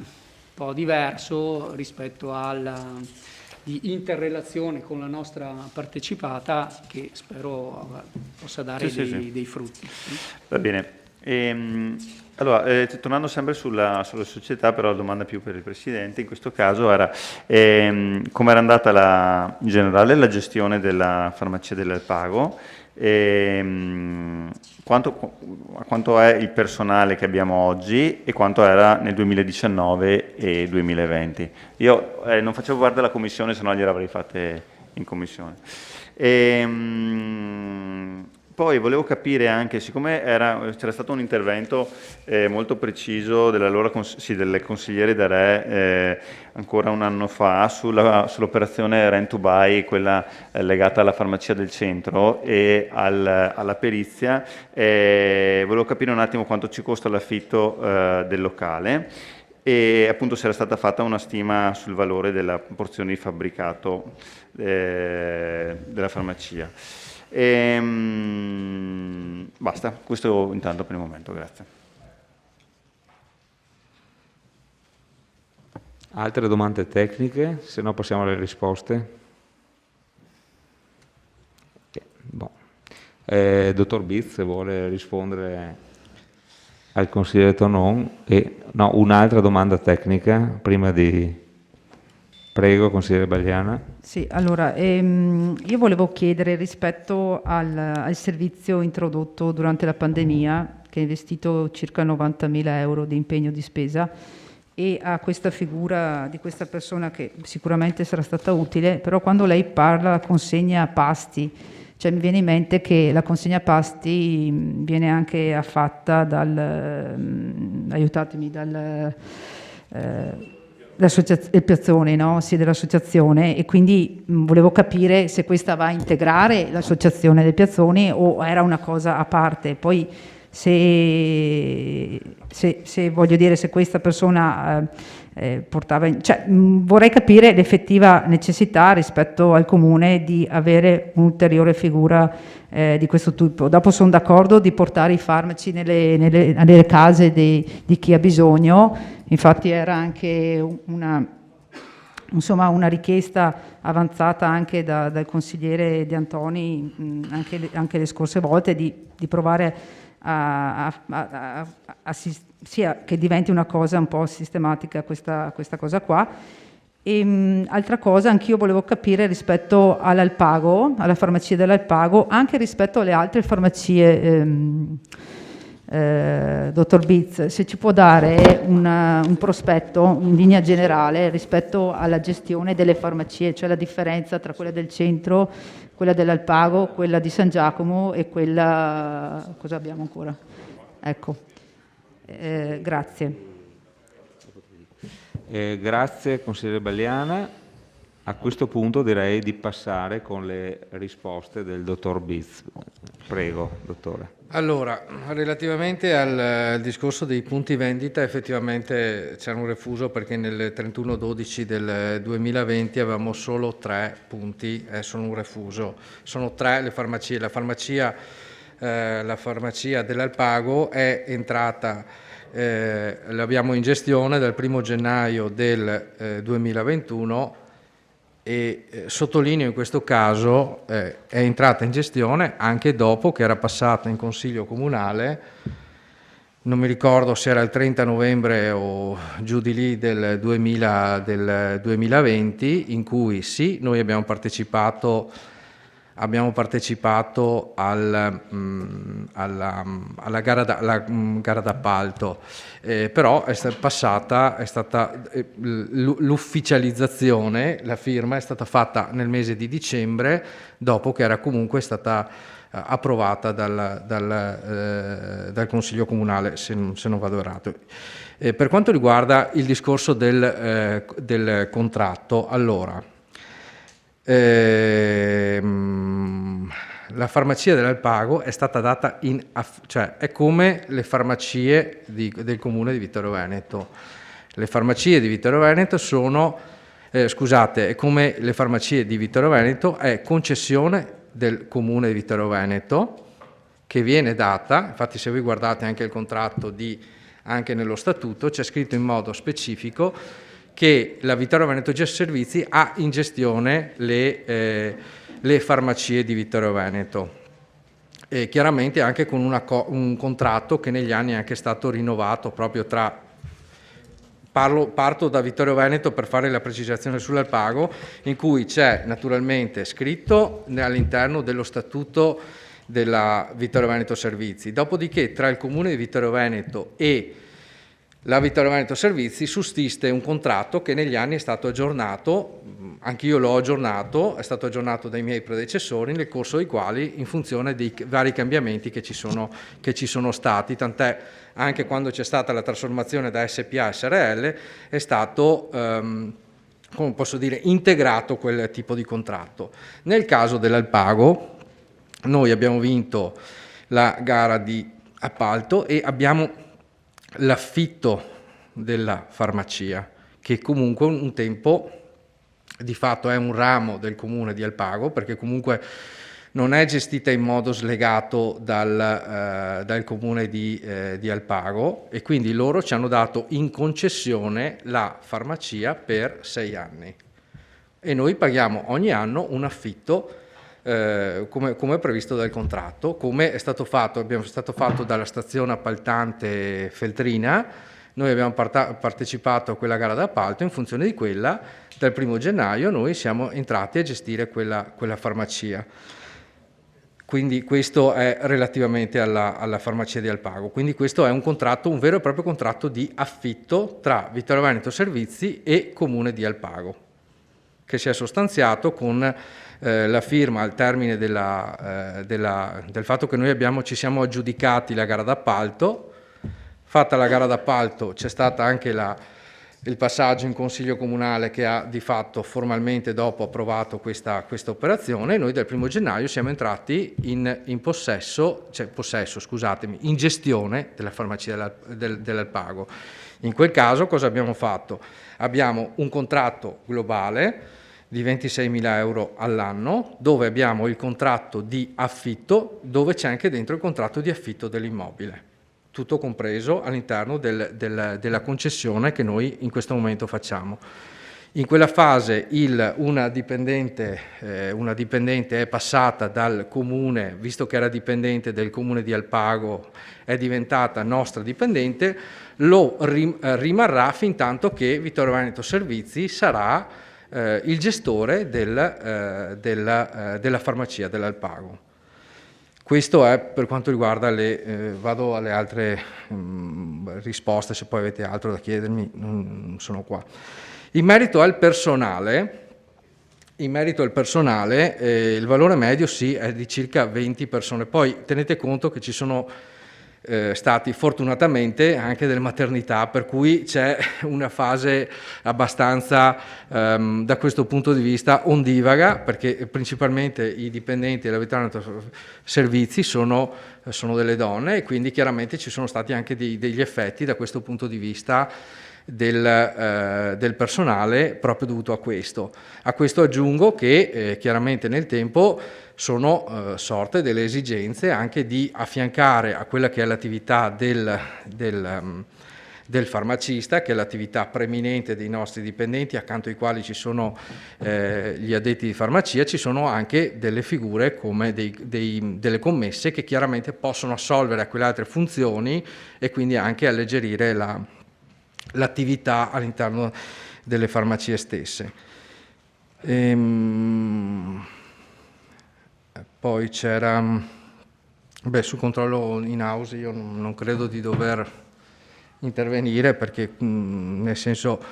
po' diverso rispetto di interrelazione con la nostra partecipata, che spero possa dare dei frutti. Va bene. Allora, tornando sempre sulla società, però la domanda più per il Presidente, in questo caso era come era andata in generale la gestione della farmacia dell'Alpago, Quanto è il personale che abbiamo oggi e quanto era nel 2019 e 2020. Io non facevo parte della commissione, se no gliele avrei fatte in commissione. Poi volevo capire anche, siccome c'era stato un intervento molto preciso delle consigliere da Re ancora un anno fa sull'operazione Rent to Buy, quella legata alla farmacia del centro e alla perizia, volevo capire un attimo quanto ci costa l'affitto del locale e appunto se era stata fatta una stima sul valore della porzione di fabbricato della farmacia. Basta, questo intanto per il momento, grazie. Altre domande tecniche? Se no passiamo alle risposte. Dottor Biz vuole rispondere al consigliere Tonon no, un'altra domanda tecnica prima di... Prego, consigliere Bagliana. Sì, allora, io volevo chiedere rispetto al servizio introdotto durante la pandemia, che ha investito circa 90.000 euro di impegno di spesa, e a questa figura di questa persona che sicuramente sarà stata utile, però quando lei parla consegna pasti, cioè mi viene in mente che la consegna pasti viene anche fatta aiutatemi, il Piazzone, no? Sì, dell'associazione, e quindi volevo capire se questa va a integrare l'associazione dei Piazzoni o era una cosa a parte. Poi se voglio dire, se questa persona portava vorrei capire l'effettiva necessità rispetto al comune di avere un'ulteriore figura di questo tipo. Dopo sono d'accordo di portare i farmaci nelle case di chi ha bisogno, infatti era anche una richiesta avanzata anche dal consigliere De Antoni anche le scorse volte di provare sia che diventi una cosa un po' sistematica questa cosa qua. Altra cosa, anch'io volevo capire rispetto all'Alpago, alla farmacia dell'Alpago, anche rispetto alle altre farmacie, dottor Biz, se ci può dare un prospetto in linea generale rispetto alla gestione delle farmacie, cioè la differenza tra quella del centro, quella dell'Alpago, quella di San Giacomo e quella... cosa abbiamo ancora? Ecco, grazie. Grazie consigliere Bagliana. A questo punto direi di passare con le risposte del dottor Biz. Prego, dottore. Allora, relativamente al discorso dei punti vendita, effettivamente c'era un refuso perché nel 31/12 del 2020 avevamo solo 3 punti, sono un refuso. Sono 3 le farmacie. La farmacia dell'Alpago è entrata, l'abbiamo in gestione dal 1° gennaio del 2021 e sottolineo in questo caso è entrata in gestione anche dopo che era passata in consiglio comunale, non mi ricordo se era il 30 novembre o giù di lì del 2020, in cui sì, noi abbiamo partecipato alla gara d'appalto, però è stata l'ufficializzazione, la firma è stata fatta nel mese di dicembre, dopo che era comunque stata approvata dal Consiglio Comunale, se non vado errato. Per quanto riguarda il discorso del contratto, allora, la farmacia dell'Alpago è stata data cioè è come le farmacie del comune di Vittorio Veneto. Le farmacie di Vittorio Veneto sono, è come le farmacie di Vittorio Veneto, è concessione del comune di Vittorio Veneto che viene data, infatti se voi guardate anche il contratto anche nello statuto c'è scritto in modo specifico che la Vittorio Veneto Servizi ha in gestione le farmacie di Vittorio Veneto, e chiaramente anche con un contratto che negli anni è anche stato rinnovato proprio parto da Vittorio Veneto per fare la precisazione sull'Alpago, in cui c'è naturalmente scritto all'interno dello statuto della Vittorio Veneto Servizi. Dopodiché tra il Comune di Vittorio Veneto e la Vittorio Veneto Servizi sussiste un contratto che negli anni è stato aggiornato, anch'io l'ho aggiornato, è stato aggiornato dai miei predecessori, nel corso dei quali, in funzione dei vari cambiamenti che ci sono stati, tant'è anche quando c'è stata la trasformazione da SPA a SRL, è stato, come posso dire, integrato quel tipo di contratto. Nel caso dell'Alpago, noi abbiamo vinto la gara di appalto e abbiamo l'affitto della farmacia, che comunque un tempo di fatto è un ramo del comune di Alpago, perché comunque non è gestita in modo slegato dal comune di Alpago, e quindi loro ci hanno dato in concessione la farmacia per 6 anni e noi paghiamo ogni anno un affitto come previsto dal contratto, come è stato fatto dalla stazione appaltante Feltrina. Noi abbiamo partecipato a quella gara d'appalto, in funzione di quella dal 1° gennaio noi siamo entrati a gestire quella farmacia. Quindi questo è relativamente alla farmacia di Alpago. Quindi questo è un vero e proprio contratto di affitto tra Vittorio Veneto Servizi e Comune di Alpago, che si è sostanziato con la firma al termine del fatto che noi ci siamo aggiudicati la gara d'appalto. Fatta la gara d'appalto c'è stato anche il passaggio in Consiglio Comunale, che ha di fatto formalmente dopo approvato questa operazione, e noi dal 1° gennaio siamo entrati in gestione della farmacia dell'Alpago. In quel caso cosa abbiamo fatto? Abbiamo un contratto globale di 26.000 euro all'anno, dove abbiamo il contratto di affitto, dove c'è anche dentro il contratto di affitto dell'immobile, tutto compreso all'interno della concessione che noi in questo momento facciamo. In quella fase una dipendente è passata dal comune, visto che era dipendente del comune di Alpago, è diventata nostra dipendente, lo rimarrà fin tanto che Vittorio Veneto Servizi sarà il gestore della farmacia dell'Alpago. Questo è per quanto riguarda vado alle altre risposte, se poi avete altro da chiedermi non sono qua. In merito al personale, il valore medio sì è di circa 20 persone, poi tenete conto che ci sono stati fortunatamente anche delle maternità, per cui c'è una fase abbastanza da questo punto di vista ondivaga, perché principalmente i dipendenti della Vittorio Veneto Servizi sono delle donne, e quindi chiaramente ci sono stati anche degli effetti da questo punto di vista del personale proprio dovuto a questo. A questo aggiungo che chiaramente nel tempo sono sorte delle esigenze anche di affiancare a quella che è l'attività del farmacista, che è l'attività preminente dei nostri dipendenti, accanto ai quali ci sono gli addetti di farmacia. Ci sono anche delle figure come delle commesse che chiaramente possono assolvere a quelle altre funzioni e quindi anche alleggerire l'attività all'interno delle farmacie stesse. Poi c'era, sul controllo in house io non credo di dover intervenire, perché nel senso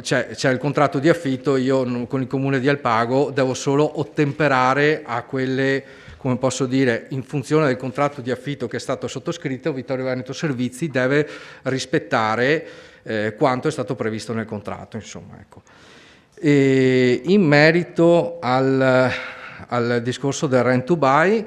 c'è il contratto di affitto, io con il comune di Alpago devo solo ottemperare a quelle, come posso dire, in funzione del contratto di affitto che è stato sottoscritto. Vittorio Veneto Servizi deve rispettare quanto è stato previsto nel contratto, insomma, ecco. E in merito al discorso del rent to buy,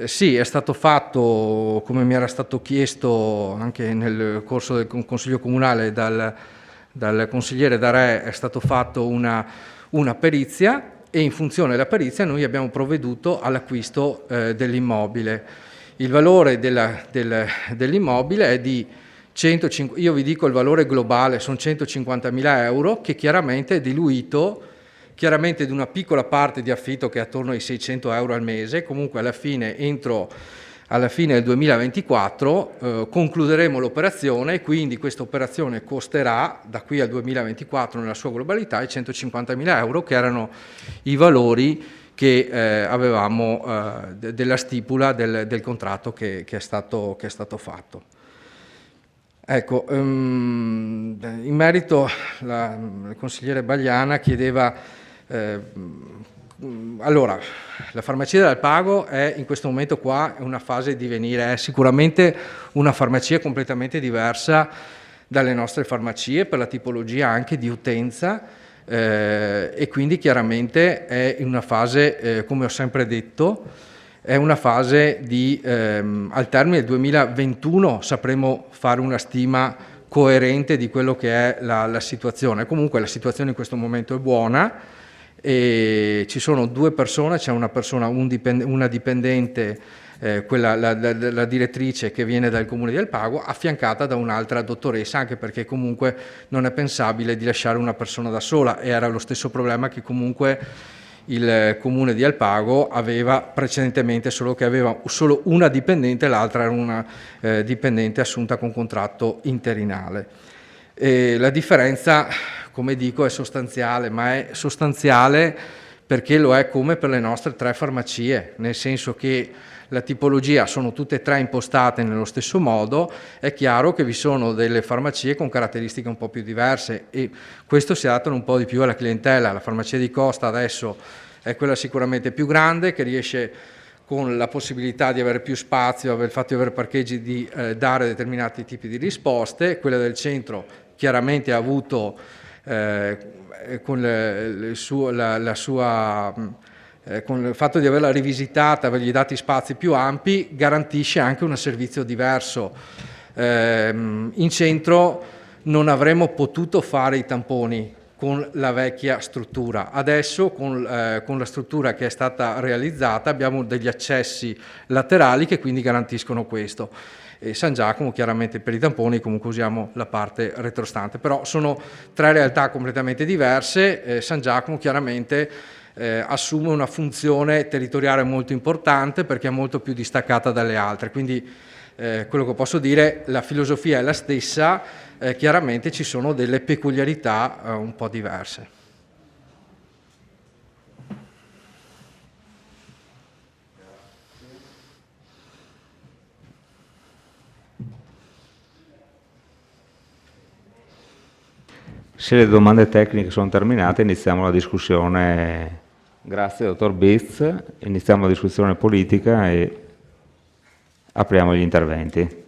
sì, è stato fatto, come mi era stato chiesto anche nel corso del Consiglio Comunale dal consigliere D'Arè, è stato fatto una perizia, e in funzione della perizia noi abbiamo provveduto all'acquisto dell'immobile. Il valore dell'immobile è di io vi dico il valore globale, sono 150.000 euro, che chiaramente è diluito chiaramente di una piccola parte di affitto che è attorno ai 600 euro al mese. Comunque alla fine del 2024 concluderemo l'operazione, e quindi questa operazione costerà da qui al 2024 nella sua globalità i 150.000 euro, che erano i valori che avevamo della stipula del contratto che è stato fatto. Ecco, in merito il consigliere Bagliana chiedeva, allora, la farmacia del pago è in questo momento qua una fase di divenire, è sicuramente una farmacia completamente diversa dalle nostre farmacie per la tipologia anche di utenza, e quindi chiaramente è in una fase, come ho sempre detto, è una fase di, al termine del 2021 sapremo fare una stima coerente di quello che è la situazione. Comunque la situazione in questo momento è buona e ci sono due persone, c'è una dipendente, la direttrice che viene dal Comune del Pago, affiancata da un'altra dottoressa, anche perché comunque non è pensabile di lasciare una persona da sola, e era lo stesso problema che comunque il Comune di Alpago aveva precedentemente, solo che aveva solo una dipendente, l'altra era una dipendente assunta con contratto interinale. La differenza, come dico, è sostanziale, ma è sostanziale perché lo è come per le nostre 3 farmacie, nel senso che la tipologia sono tutte e 3 impostate nello stesso modo. È chiaro che vi sono delle farmacie con caratteristiche un po' più diverse e questo si adatta un po' di più alla clientela. La farmacia di Costa adesso è quella sicuramente più grande, che riesce, con la possibilità di avere più spazio, il fatto di avere parcheggi, di dare determinati tipi di risposte. Quella del centro chiaramente ha avuto con con il fatto di averla rivisitata, avergli dati spazi più ampi, garantisce anche un servizio diverso. In centro non avremmo potuto fare i tamponi con la vecchia struttura. Adesso con la struttura che è stata realizzata abbiamo degli accessi laterali che quindi garantiscono questo. E San Giacomo chiaramente per i tamponi comunque usiamo la parte retrostante, però sono 3 realtà completamente diverse. San Giacomo chiaramente assume una funzione territoriale molto importante perché è molto più distaccata dalle altre, quindi quello che posso dire, la filosofia è la stessa, chiaramente ci sono delle peculiarità un po' diverse. Se le domande tecniche sono terminate, iniziamo la discussione. Grazie, dottor Biz. Iniziamo la discussione politica e apriamo gli interventi.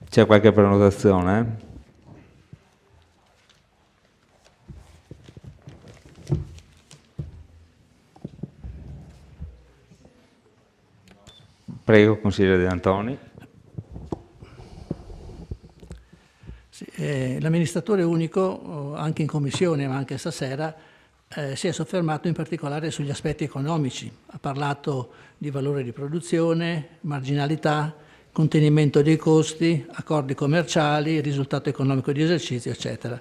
C'è qualche prenotazione? Prego, consigliere De Antoni. L'amministratore unico, anche in commissione ma anche stasera, si è soffermato in particolare sugli aspetti economici. Ha parlato di valore di produzione, marginalità, contenimento dei costi, accordi commerciali, risultato economico di esercizio, eccetera.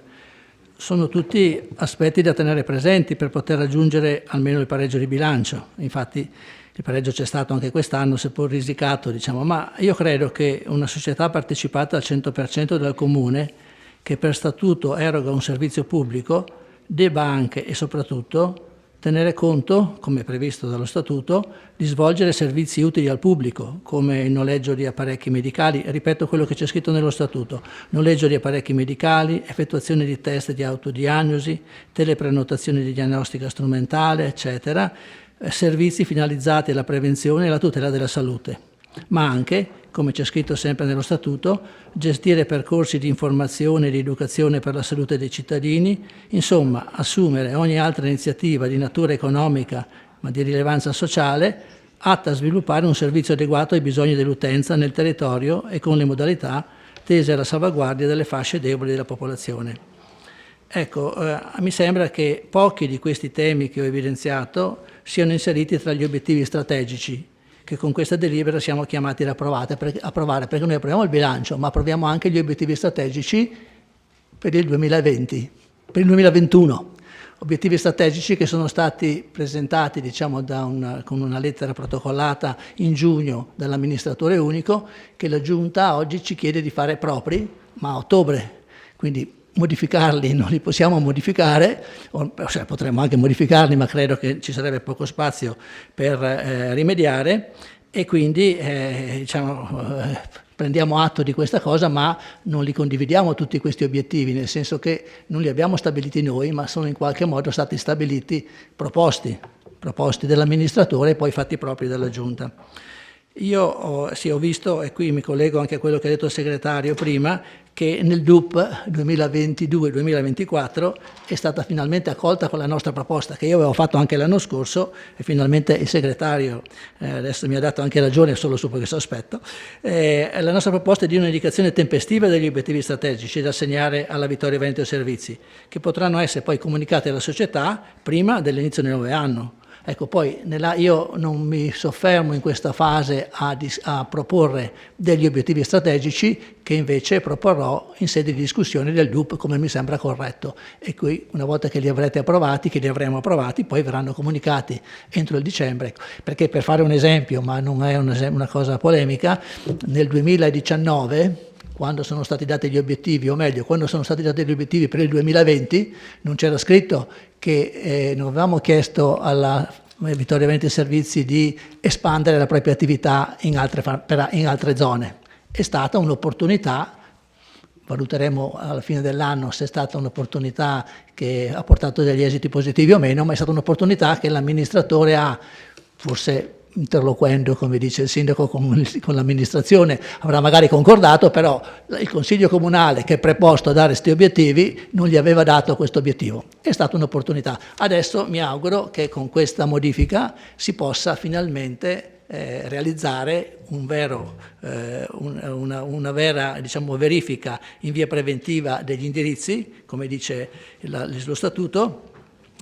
Sono tutti aspetti da tenere presenti per poter raggiungere almeno il pareggio di bilancio. Infatti il pareggio c'è stato anche quest'anno, seppur risicato, diciamo, ma io credo che una società partecipata al 100% dal Comune, che per statuto eroga un servizio pubblico, debba anche e soprattutto tenere conto, come previsto dallo statuto, di svolgere servizi utili al pubblico, come il noleggio di apparecchi medicali, ripeto quello che c'è scritto nello statuto, noleggio di apparecchi medicali, effettuazione di test di autodiagnosi, teleprenotazione di diagnostica strumentale, eccetera, servizi finalizzati alla prevenzione e alla tutela della salute, ma anche, come c'è scritto sempre nello statuto, gestire percorsi di informazione e di educazione per la salute dei cittadini, insomma assumere ogni altra iniziativa di natura economica ma di rilevanza sociale atta a sviluppare un servizio adeguato ai bisogni dell'utenza nel territorio e con le modalità tese alla salvaguardia delle fasce deboli della popolazione. Ecco, mi sembra che pochi di questi temi che ho evidenziato siano inseriti tra gli obiettivi strategici che con questa delibera siamo chiamati ad approvare, perché noi approviamo il bilancio, ma approviamo anche gli obiettivi strategici per il 2020, per il 2021. Obiettivi strategici che sono stati presentati, diciamo, con una lettera protocollata in giugno dall'amministratore unico, che la Giunta oggi ci chiede di fare propri, ma a ottobre. Quindi modificarli non li possiamo modificare, cioè potremmo anche modificarli, ma credo che ci sarebbe poco spazio per rimediare, e quindi prendiamo atto di questa cosa, ma non li condividiamo tutti questi obiettivi, nel senso che non li abbiamo stabiliti noi, ma sono in qualche modo stati stabiliti, proposti dall'amministratore e poi fatti propri dalla Giunta. Io ho visto, e qui mi collego anche a quello che ha detto il segretario prima, che nel DUP 2022-2024 è stata finalmente accolta con la nostra proposta, che io avevo fatto anche l'anno scorso, e finalmente il segretario adesso mi ha dato anche ragione, solo su perché sospetto. La nostra proposta è di un'indicazione tempestiva degli obiettivi strategici da assegnare alla Vittorio Veneto Servizi, che potranno essere poi comunicati alla società prima dell'inizio del nuovo anno. Ecco, poi io non mi soffermo in questa fase a proporre degli obiettivi strategici, che invece proporrò in sede di discussione del DUP, come mi sembra corretto. E qui, una volta che li avrete approvati, che li avremo approvati, poi verranno comunicati entro il dicembre. Ecco, perché, per fare un esempio, ma non è una cosa polemica, nel 2019... quando sono stati dati gli obiettivi, o meglio, quando sono stati dati gli obiettivi per il 2020, non c'era scritto che non avevamo chiesto alla Vittorio Veneto Servizi di espandere la propria attività in altre zone. È stata un'opportunità, valuteremo alla fine dell'anno se è stata un'opportunità che ha portato degli esiti positivi o meno, ma è stata un'opportunità che l'amministratore ha, forse interloquendo, come dice il sindaco, con l'amministrazione, avrà magari concordato, però il Consiglio Comunale, che è preposto a dare questi obiettivi, non gli aveva dato questo obiettivo. È stata un'opportunità. Adesso mi auguro che con questa modifica si possa finalmente realizzare una vera, diciamo, verifica in via preventiva degli indirizzi, come dice lo statuto,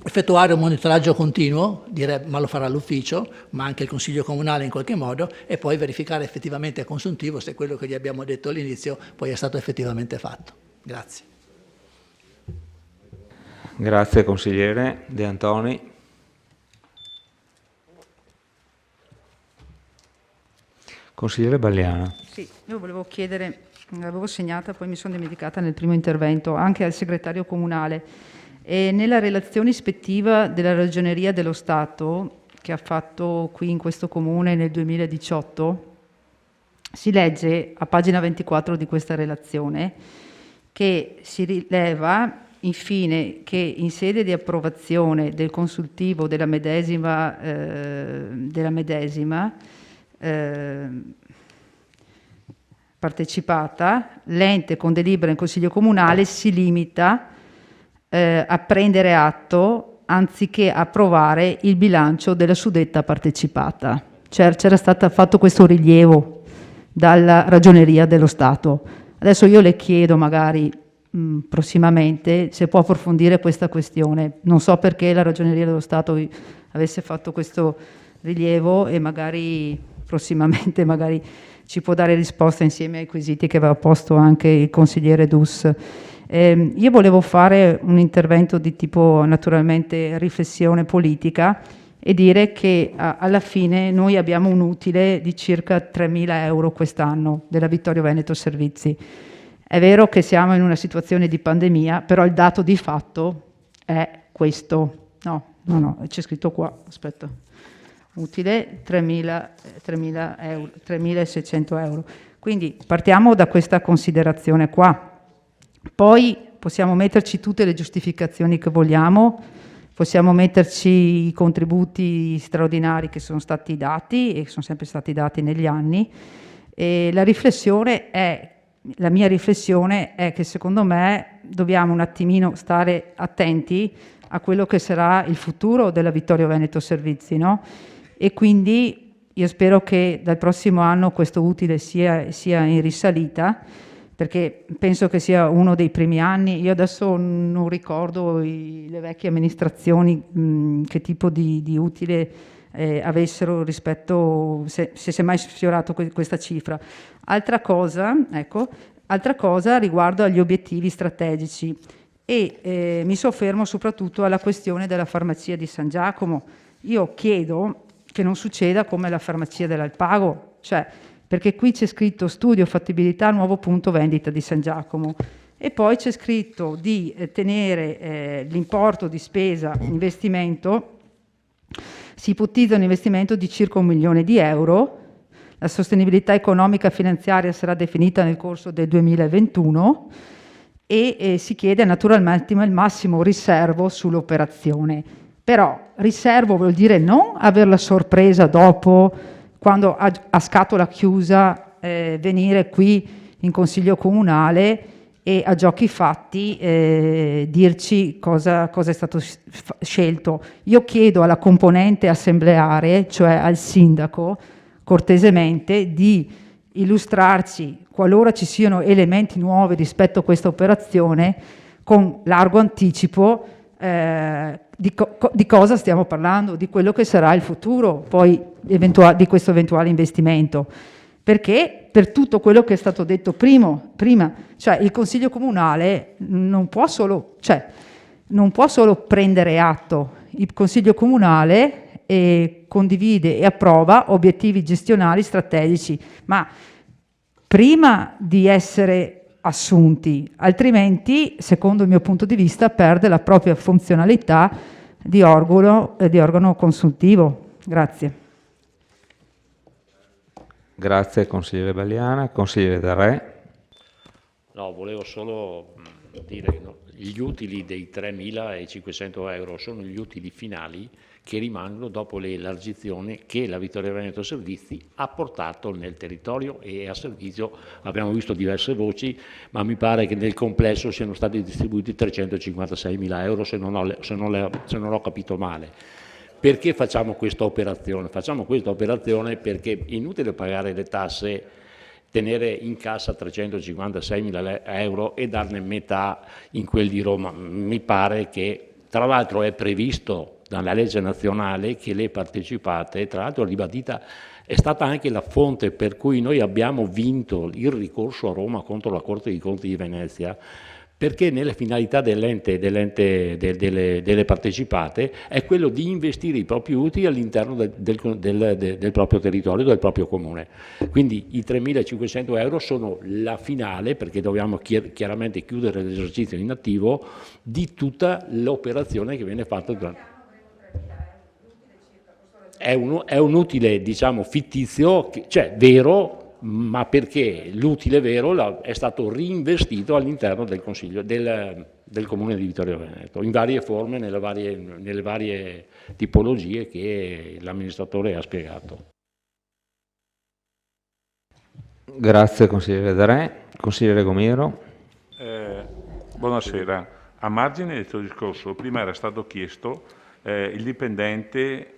effettuare un monitoraggio continuo, ma lo farà l'ufficio, ma anche il Consiglio Comunale in qualche modo, e poi verificare effettivamente a consuntivo se quello che gli abbiamo detto all'inizio poi è stato effettivamente fatto. Grazie. Grazie consigliere De Antoni. Consigliere Balliana. Sì, io volevo chiedere, l'avevo segnata, poi mi sono dimenticata nel primo intervento, anche al segretario comunale. E nella relazione ispettiva della Ragioneria dello Stato, che ha fatto qui in questo comune nel 2018, si legge a pagina 24 di questa relazione che si rileva infine che in sede di approvazione del consultivo della medesima partecipata, l'ente con delibera in Consiglio Comunale si limita a prendere atto anziché approvare il bilancio della suddetta partecipata. C'era stato fatto questo rilievo dalla Ragioneria dello Stato. Adesso io le chiedo magari prossimamente se può approfondire questa questione. Non so perché la Ragioneria dello Stato avesse fatto questo rilievo e magari prossimamente magari ci può dare risposta insieme ai quesiti che aveva posto anche il consigliere Dus. Io volevo fare un intervento di tipo naturalmente riflessione politica e dire che alla fine noi abbiamo un utile di circa 3.000 euro quest'anno della Vittorio Veneto Servizi. È vero che siamo in una situazione di pandemia, però il dato di fatto è questo. No, c'è scritto qua, aspetta. Utile 3.000 euro, 3.600 euro. Quindi partiamo da questa considerazione qua. Poi possiamo metterci tutte le giustificazioni che vogliamo, possiamo metterci i contributi straordinari che sono stati dati e che sono sempre stati dati negli anni. E la mia riflessione è che secondo me dobbiamo un attimino stare attenti a quello che sarà il futuro della Vittorio Veneto Servizi, no? E quindi io spero che dal prossimo anno questo utile sia in risalita, perché penso che sia uno dei primi anni. Io adesso non ricordo le vecchie amministrazioni che tipo di utile avessero rispetto, se si è mai sfiorato questa cifra. Altra cosa riguardo agli obiettivi strategici e mi soffermo soprattutto alla questione della farmacia di San Giacomo. Io chiedo che non succeda come la farmacia dell'Alpago, cioè perché qui c'è scritto studio fattibilità nuovo punto vendita di San Giacomo e poi c'è scritto di tenere l'importo di spesa investimento, si ipotizza un investimento di circa 1 milione di euro. La sostenibilità economica e finanziaria sarà definita nel corso del 2021 e si chiede naturalmente il massimo riservo sull'operazione. Però riservo vuol dire non avere la sorpresa dopo, quando a scatola chiusa venire qui in Consiglio Comunale e a giochi fatti dirci cosa è stato scelto. Io chiedo alla componente assembleare, cioè al sindaco, cortesemente di illustrarci, qualora ci siano elementi nuovi rispetto a questa operazione, con largo anticipo di cosa stiamo parlando, di quello che sarà il futuro poi di questo eventuale investimento. Perché per tutto quello che è stato detto prima, cioè il Consiglio Comunale non può solo prendere atto, il Consiglio Comunale condivide e approva obiettivi gestionali strategici, ma prima di essere assunti, altrimenti, secondo il mio punto di vista, perde la propria funzionalità di organo consultivo. Grazie. Grazie consigliere Belliana. Consigliere Del Re. No, volevo solo dire che gli utili dei 3.500 euro sono gli utili finali che rimangono dopo le elargizioni che la Vittorio Veneto Servizi ha portato nel territorio e a servizio. Abbiamo visto diverse voci, ma mi pare che nel complesso siano stati distribuiti 356.000 euro, se non ho capito male. Perché facciamo questa operazione? Facciamo questa operazione perché è inutile pagare le tasse, tenere in cassa 356.000 euro e darne metà in quel di Roma. Mi pare che, tra l'altro, è previsto dalla legge nazionale che le partecipate, tra l'altro ribadita, è stata anche la fonte per cui noi abbiamo vinto il ricorso a Roma contro la Corte dei Conti di Venezia, perché nelle finalità delle partecipate è quello di investire i propri utili all'interno del proprio territorio, del proprio comune. Quindi i 3.500 euro sono la finale, perché dobbiamo chiaramente chiudere l'esercizio in attivo di tutta l'operazione che viene fatta durante. È un utile, diciamo, fittizio, cioè vero, ma perché l'utile vero è stato reinvestito all'interno del Consiglio del Comune di Vittorio Veneto, in varie forme, nelle varie tipologie che l'amministratore ha spiegato. Grazie consigliere Del Re. Consigliere Gomiro. Buonasera. A margine del tuo discorso, prima era stato chiesto il dipendente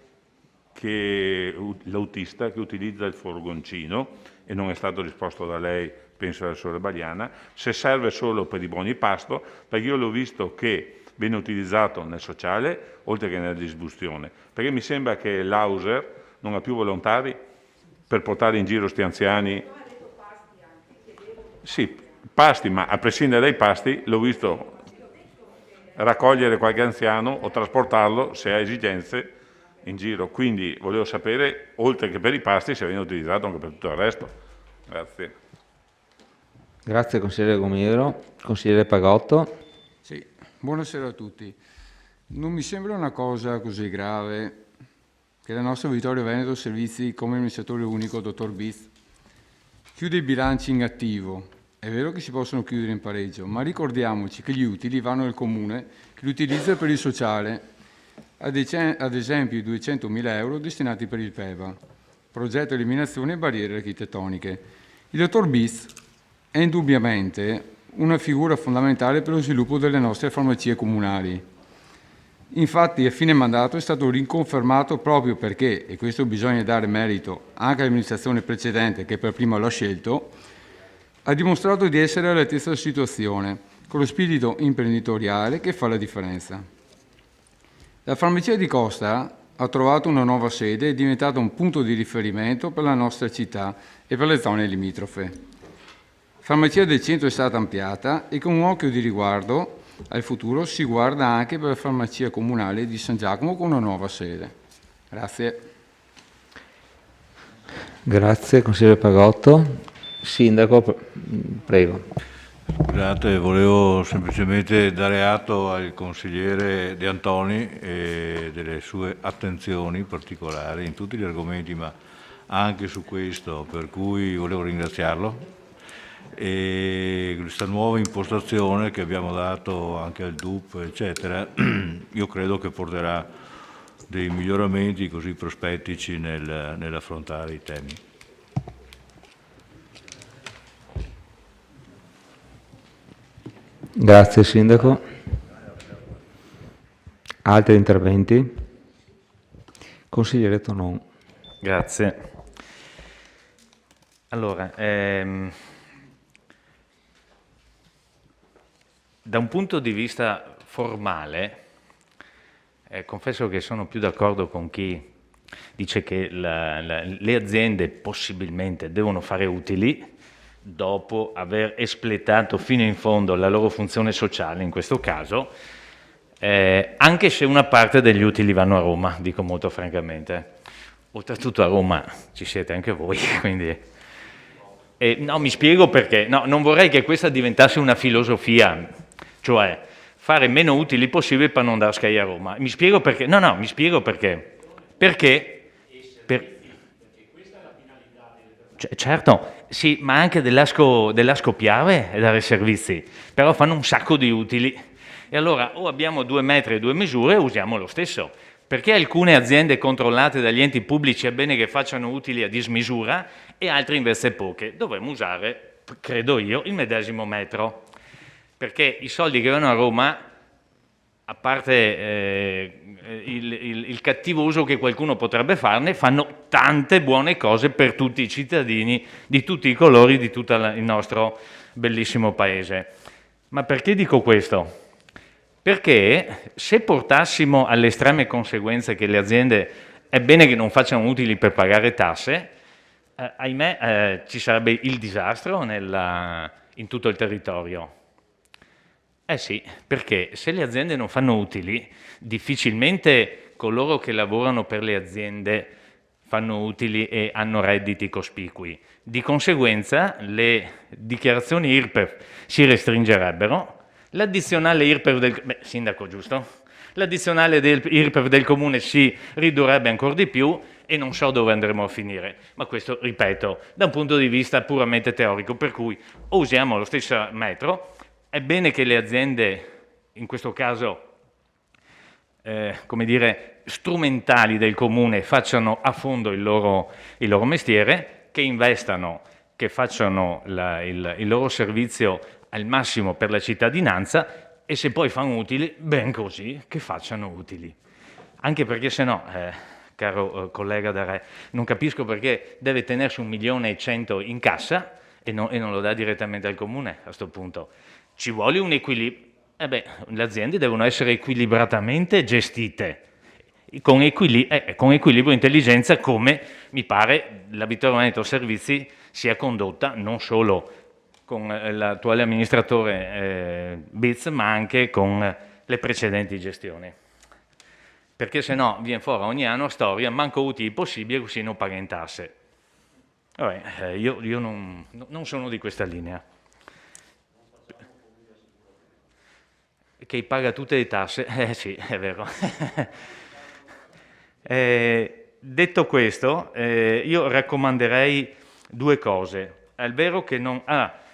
l'autista che utilizza il furgoncino, e non è stato risposto da lei, penso alla sorella Bagliana, se serve solo per i buoni pasto, perché io l'ho visto che viene utilizzato nel sociale oltre che nella distribuzione, perché mi sembra che l'Auser non ha più volontari per portare in giro sti anziani. Sì, pasti, ma a prescindere dai pasti l'ho visto raccogliere qualche anziano o trasportarlo, se ha esigenze, in giro. Quindi volevo sapere, oltre che per i pasti, se viene utilizzato anche per tutto il resto. Grazie. Grazie consigliere Gomiro. Consigliere Pagotto. Sì, buonasera a tutti. Non mi sembra una cosa così grave che la nostra Vittorio Veneto Servizi, come amministratore unico, dottor Biz, chiude i bilanci in attivo. È vero che si possono chiudere in pareggio, ma ricordiamoci che gli utili vanno al comune che li utilizza per il sociale, ad esempio i 200.000 euro destinati per il PEVA, progetto eliminazione barriere architettoniche. Il dottor Biz è indubbiamente una figura fondamentale per lo sviluppo delle nostre farmacie comunali. Infatti a fine mandato è stato riconfermato proprio perché, e questo bisogna dare merito anche all'amministrazione precedente che per prima l'ha scelto, ha dimostrato di essere all'altezza della situazione, con lo spirito imprenditoriale che fa la differenza. La farmacia di Costa ha trovato una nuova sede e è diventata un punto di riferimento per la nostra città e per le zone limitrofe. La farmacia del centro è stata ampliata e con un occhio di riguardo al futuro si guarda anche per la farmacia comunale di San Giacomo con una nuova sede. Grazie. Grazie consigliere Pagotto. Sindaco, prego. Scusate, volevo semplicemente dare atto al consigliere De Antoni e delle sue attenzioni particolari in tutti gli argomenti, ma anche su questo, per cui volevo ringraziarlo. E questa nuova impostazione che abbiamo dato anche al DUP, eccetera, io credo che porterà dei miglioramenti così prospettici nell'affrontare i temi. Grazie Sindaco. Altri interventi? Consigliere Tonon. Grazie. Allora, da un punto di vista formale, confesso che sono più d'accordo con chi dice che le aziende possibilmente devono fare utili dopo aver espletato fino in fondo la loro funzione sociale, in questo caso, anche se una parte degli utili vanno a Roma, dico molto francamente. Oltretutto a Roma ci siete anche voi, quindi... no, mi spiego perché. No, non vorrei che questa diventasse una filosofia, cioè fare meno utili possibile per non dar Sky a Roma. Mi spiego perché. No, mi spiego perché. Perché certo, sì, ma anche dell'Asco Piave e dare servizi, però fanno un sacco di utili. E allora o abbiamo 2 metri e 2 misure o usiamo lo stesso. Perché alcune aziende controllate dagli enti pubblici è bene che facciano utili a dismisura e altre invece poche? Dovremmo usare, credo io, il medesimo metro. Perché i soldi che vanno a Roma, a parte il cattivo uso che qualcuno potrebbe farne, fanno tante buone cose per tutti i cittadini di tutti i colori di tutto il nostro bellissimo paese. Ma perché dico questo? Perché se portassimo alle estreme conseguenze che le aziende è bene che non facciano utili per pagare tasse, ahimè ci sarebbe il disastro in tutto il territorio. Eh sì, perché se le aziende non fanno utili, difficilmente coloro che lavorano per le aziende fanno utili e hanno redditi cospicui. Di conseguenza le dichiarazioni IRPEF si restringerebbero, l'addizionale IRPEF sindaco, giusto? L'addizionale IRPEF del comune si ridurrebbe ancora di più e non so dove andremo a finire. Ma questo, ripeto, da un punto di vista puramente teorico, per cui o usiamo lo stesso metro. È bene che le aziende, in questo caso, come dire, strumentali del comune, facciano a fondo il loro mestiere, che investano, che facciano il loro servizio al massimo per la cittadinanza e se poi fanno utili, ben così, che facciano utili. Anche perché se no, caro collega D'Arè, non capisco perché deve tenersi 1.100.000 in cassa e non lo dà direttamente al comune a questo punto. Ci vuole un equilibrio. Le aziende devono essere equilibratamente gestite, con equilibrio e intelligenza, come mi pare la Vittorio Veneto Servizi sia condotta non solo con l'attuale amministratore Biz, ma anche con le precedenti gestioni. Perché se no viene fuori ogni anno storia, manco utili possibili così non paga in tasse. Vabbè, io non sono di questa linea. Che paga tutte le tasse? Sì, è vero. Detto questo, io raccomanderei 2 cose. È vero che non...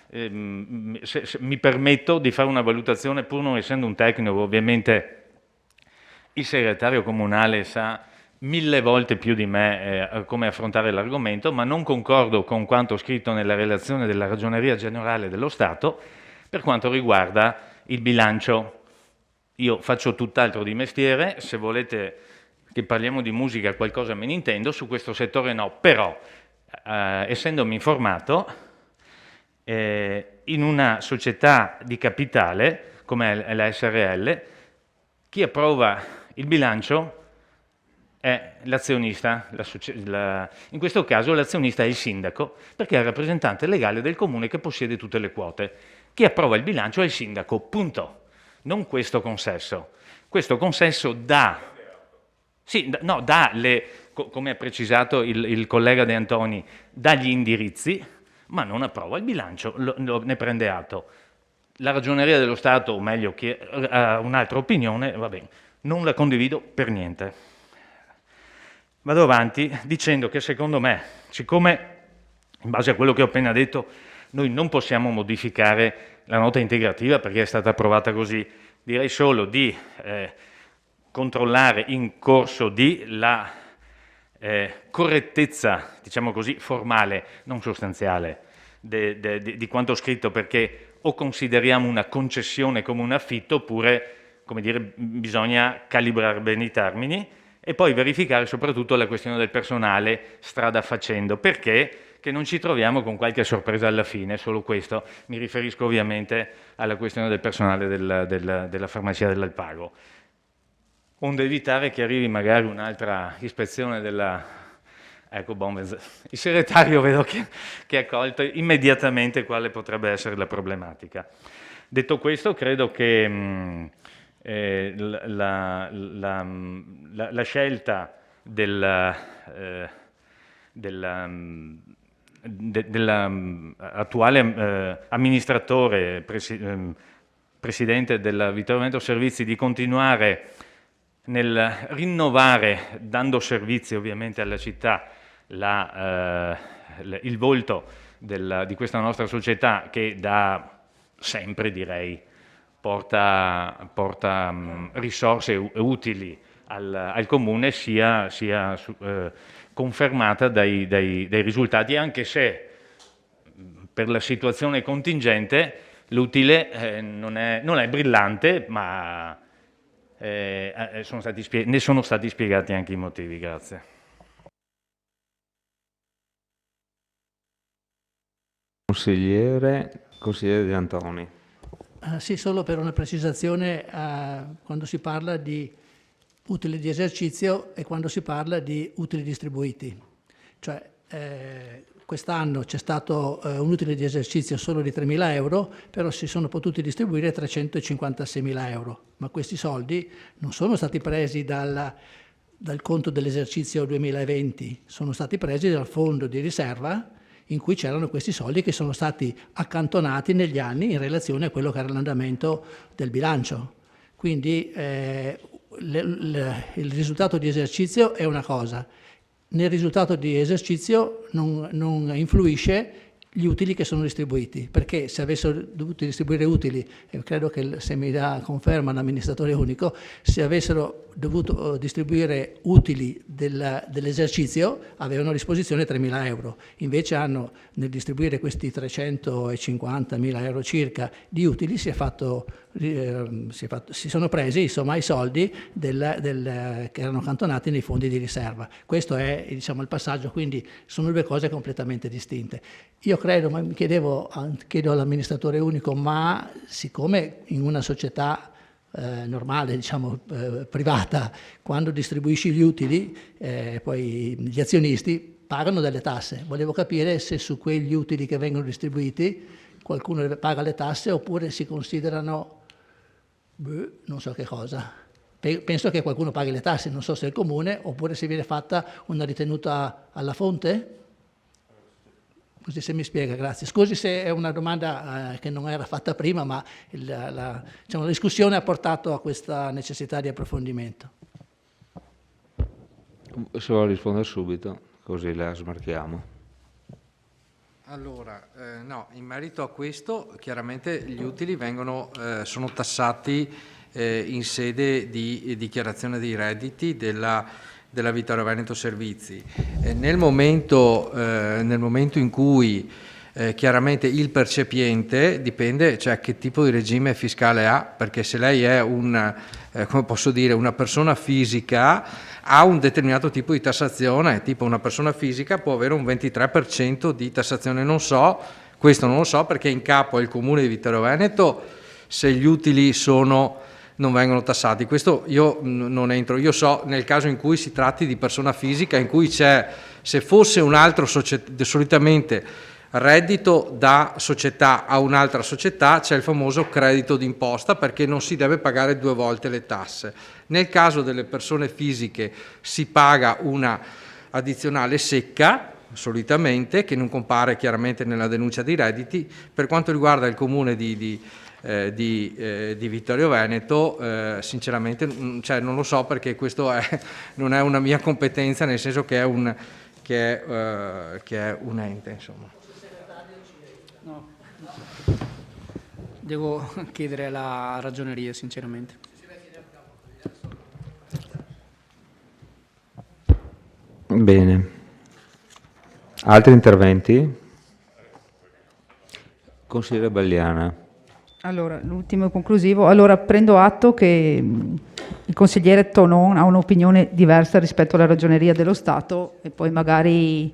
mi permetto di fare una valutazione, pur non essendo un tecnico, ovviamente il segretario comunale sa 1000 volte più di me come affrontare l'argomento, ma non concordo con quanto scritto nella relazione della Ragioneria Generale dello Stato per quanto riguarda il bilancio. Io faccio tutt'altro di mestiere, se volete che parliamo di musica qualcosa me ne intendo, su questo settore no, però essendomi informato, in una società di capitale come la SRL, chi approva il bilancio è l'azionista, in questo caso l'azionista è il sindaco, perché è il rappresentante legale del comune che possiede tutte le quote. Chi approva il bilancio è il sindaco, punto. Non questo consesso. Questo consesso dà, come ha precisato il collega De Antoni, dà gli indirizzi, ma non approva il bilancio, ne prende atto. la Ragioneria dello Stato, o meglio chi ha un'altra opinione, va bene, non la condivido per niente. Vado avanti dicendo che secondo me, siccome in base a quello che ho appena detto noi non possiamo modificare la nota integrativa perché è stata approvata così, direi solo di controllare in corso di la correttezza, diciamo così, formale, non sostanziale, di quanto scritto, perché o consideriamo una concessione come un affitto oppure, come dire, bisogna calibrare bene i termini e poi verificare soprattutto la questione del personale strada facendo, perché che non ci troviamo con qualche sorpresa alla fine, solo questo. Mi riferisco ovviamente alla questione del personale della farmacia dell'Alpago, onde evitare che arrivi magari un'altra ispezione della... Ecco, il segretario vedo che ha colto immediatamente quale potrebbe essere la problematica. Detto questo, credo che la scelta dell'attuale amministratore, presidente della Vittorio Veneto Servizi, di continuare nel rinnovare, dando servizi ovviamente alla città, il volto di questa nostra società che da sempre, direi, porta risorse utili al Comune, sia confermata dai risultati, anche se per la situazione contingente l'utile non è brillante, ma ne sono stati spiegati anche i motivi. Grazie. Consigliere De Antoni. Sì, solo per una precisazione, quando si parla di utili di esercizio e quando si parla di utili distribuiti. Cioè, quest'anno c'è stato un utile di esercizio solo di 3.000 euro, però si sono potuti distribuire 356.000 euro. Ma questi soldi non sono stati presi dal conto dell'esercizio 2020, sono stati presi dal fondo di riserva in cui c'erano questi soldi che sono stati accantonati negli anni in relazione a quello che era l'andamento del bilancio. Quindi il risultato di esercizio è una cosa, nel risultato di esercizio non influisce gli utili che sono distribuiti, perché se avessero dovuto distribuire utili, e credo che se mi dà conferma l'amministratore unico, se avessero dovuto distribuire utili dell'esercizio avevano a disposizione 3.000 euro, invece hanno, nel distribuire questi 350.000 euro circa di utili, si sono presi insomma i soldi che erano accantonati nei fondi di riserva. Questo è, diciamo, il passaggio, quindi sono due cose completamente distinte. Io credo, ma chiedo all'amministratore unico, ma siccome in una società normale, diciamo privata, quando distribuisci gli utili, poi gli azionisti pagano delle tasse. Volevo capire se su quegli utili che vengono distribuiti qualcuno paga le tasse oppure si considerano non so che cosa. Penso che qualcuno paghi le tasse, non so se è il comune oppure se viene fatta una ritenuta alla fonte. Così se mi spiega, grazie. Scusi se è una domanda che non era fatta prima, ma la discussione ha portato a questa necessità di approfondimento. Se vuole rispondere subito, così la smarchiamo. Allora, no, in merito a questo, chiaramente gli utili sono tassati in sede di dichiarazione dei redditi della Vittorio Veneto Servizi. Nel momento in cui chiaramente il percepiente dipende, cioè che tipo di regime fiscale ha, perché se lei è una persona fisica ha un determinato tipo di tassazione, tipo una persona fisica può avere un 23% di tassazione, questo non lo so perché è in capo al comune di Vittorio Veneto se gli utili non vengono tassati. Questo io non entro. Io so nel caso in cui si tratti di persona fisica, in cui c'è, se fosse un altro solitamente reddito da società a un'altra società, c'è il famoso credito d'imposta perché non si deve pagare due volte le tasse. Nel caso delle persone fisiche si paga una addizionale secca, solitamente, che non compare chiaramente nella denuncia dei redditi. Per quanto riguarda il comune di di Vittorio Veneto, sinceramente non lo so, perché questo non è una mia competenza, nel senso che è un ente, insomma. No. Devo chiedere alla ragioneria, sinceramente. Bene. Altri interventi? Consigliere Balliana. Allora, l'ultimo conclusivo. Allora, prendo atto che il consigliere Tonon ha un'opinione diversa rispetto alla Ragioneria dello Stato, e poi magari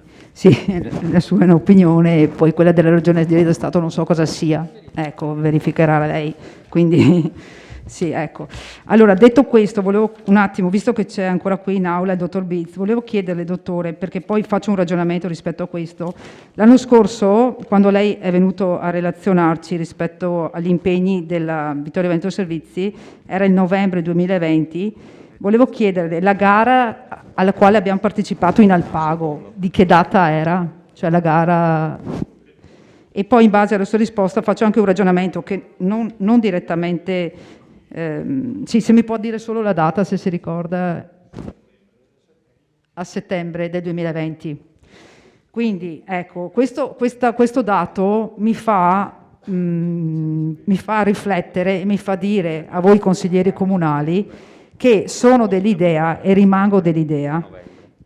la sua è un'opinione e poi quella della Ragioneria dello Stato non so cosa sia. Ecco, verificherà lei. Quindi sì, ecco. Allora, detto questo, volevo un attimo, visto che c'è ancora qui in aula il dottor Biz, volevo chiederle, dottore, perché poi faccio un ragionamento rispetto a questo. L'anno scorso, quando lei è venuto a relazionarci rispetto agli impegni della Vittorio Veneto Servizi, era il novembre 2020, volevo chiederle la gara alla quale abbiamo partecipato in Alpago, di che data era? Cioè la gara... E poi in base alla sua risposta faccio anche un ragionamento che non direttamente... sì, se mi può dire solo la data, se si ricorda, a settembre del 2020. Quindi ecco, questo dato mi fa riflettere e mi fa dire a voi consiglieri comunali che sono dell'idea e rimango dell'idea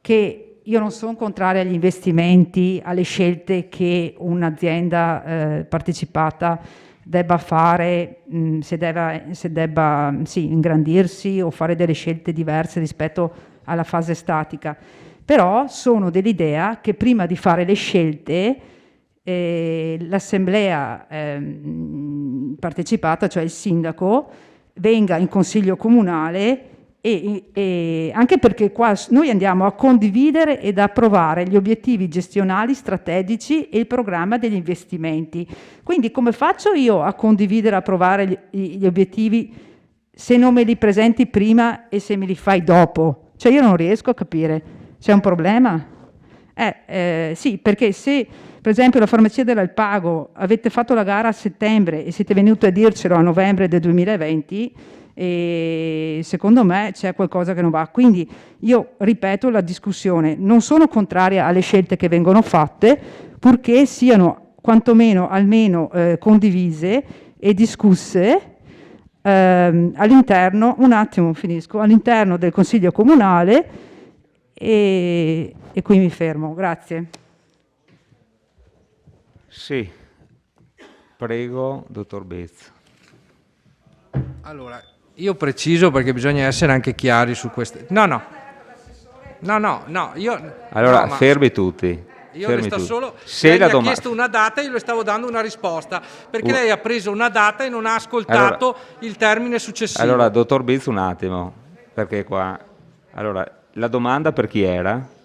che io non sono contraria agli investimenti, alle scelte che un'azienda partecipata debba fare, se debba ingrandirsi o fare delle scelte diverse rispetto alla fase statica. Però sono dell'idea che prima di fare le scelte l'assemblea partecipata, cioè il sindaco, venga in consiglio comunale e anche perché qua noi andiamo a condividere ed approvare gli obiettivi gestionali strategici e il programma degli investimenti. Quindi come faccio io a condividere e approvare gli obiettivi se non me li presenti prima e se me li fai dopo? Cioè io non riesco a capire, c'è un problema? Sì, perché se per esempio la farmacia dell'Alpago avete fatto la gara a settembre e siete venuti a dircelo a novembre del 2020, e secondo me c'è qualcosa che non va. Quindi io ripeto la discussione, non sono contraria alle scelte che vengono fatte, purché siano quantomeno almeno condivise e discusse all'interno, all'interno del Consiglio Comunale, e qui mi fermo. Grazie. Sì, prego, dottor Bez. Allora, io preciso perché bisogna essere anche chiari su queste... No, io... Allora, no, fermi tutti. Io fermi le sto tutti. solo... Se lei la mi ha chiesto una data e io le stavo dando una risposta, perché lei ha preso una data e non ha ascoltato il termine successivo. Allora, dottor Biz, un attimo, perché qua... Allora, la domanda per chi era?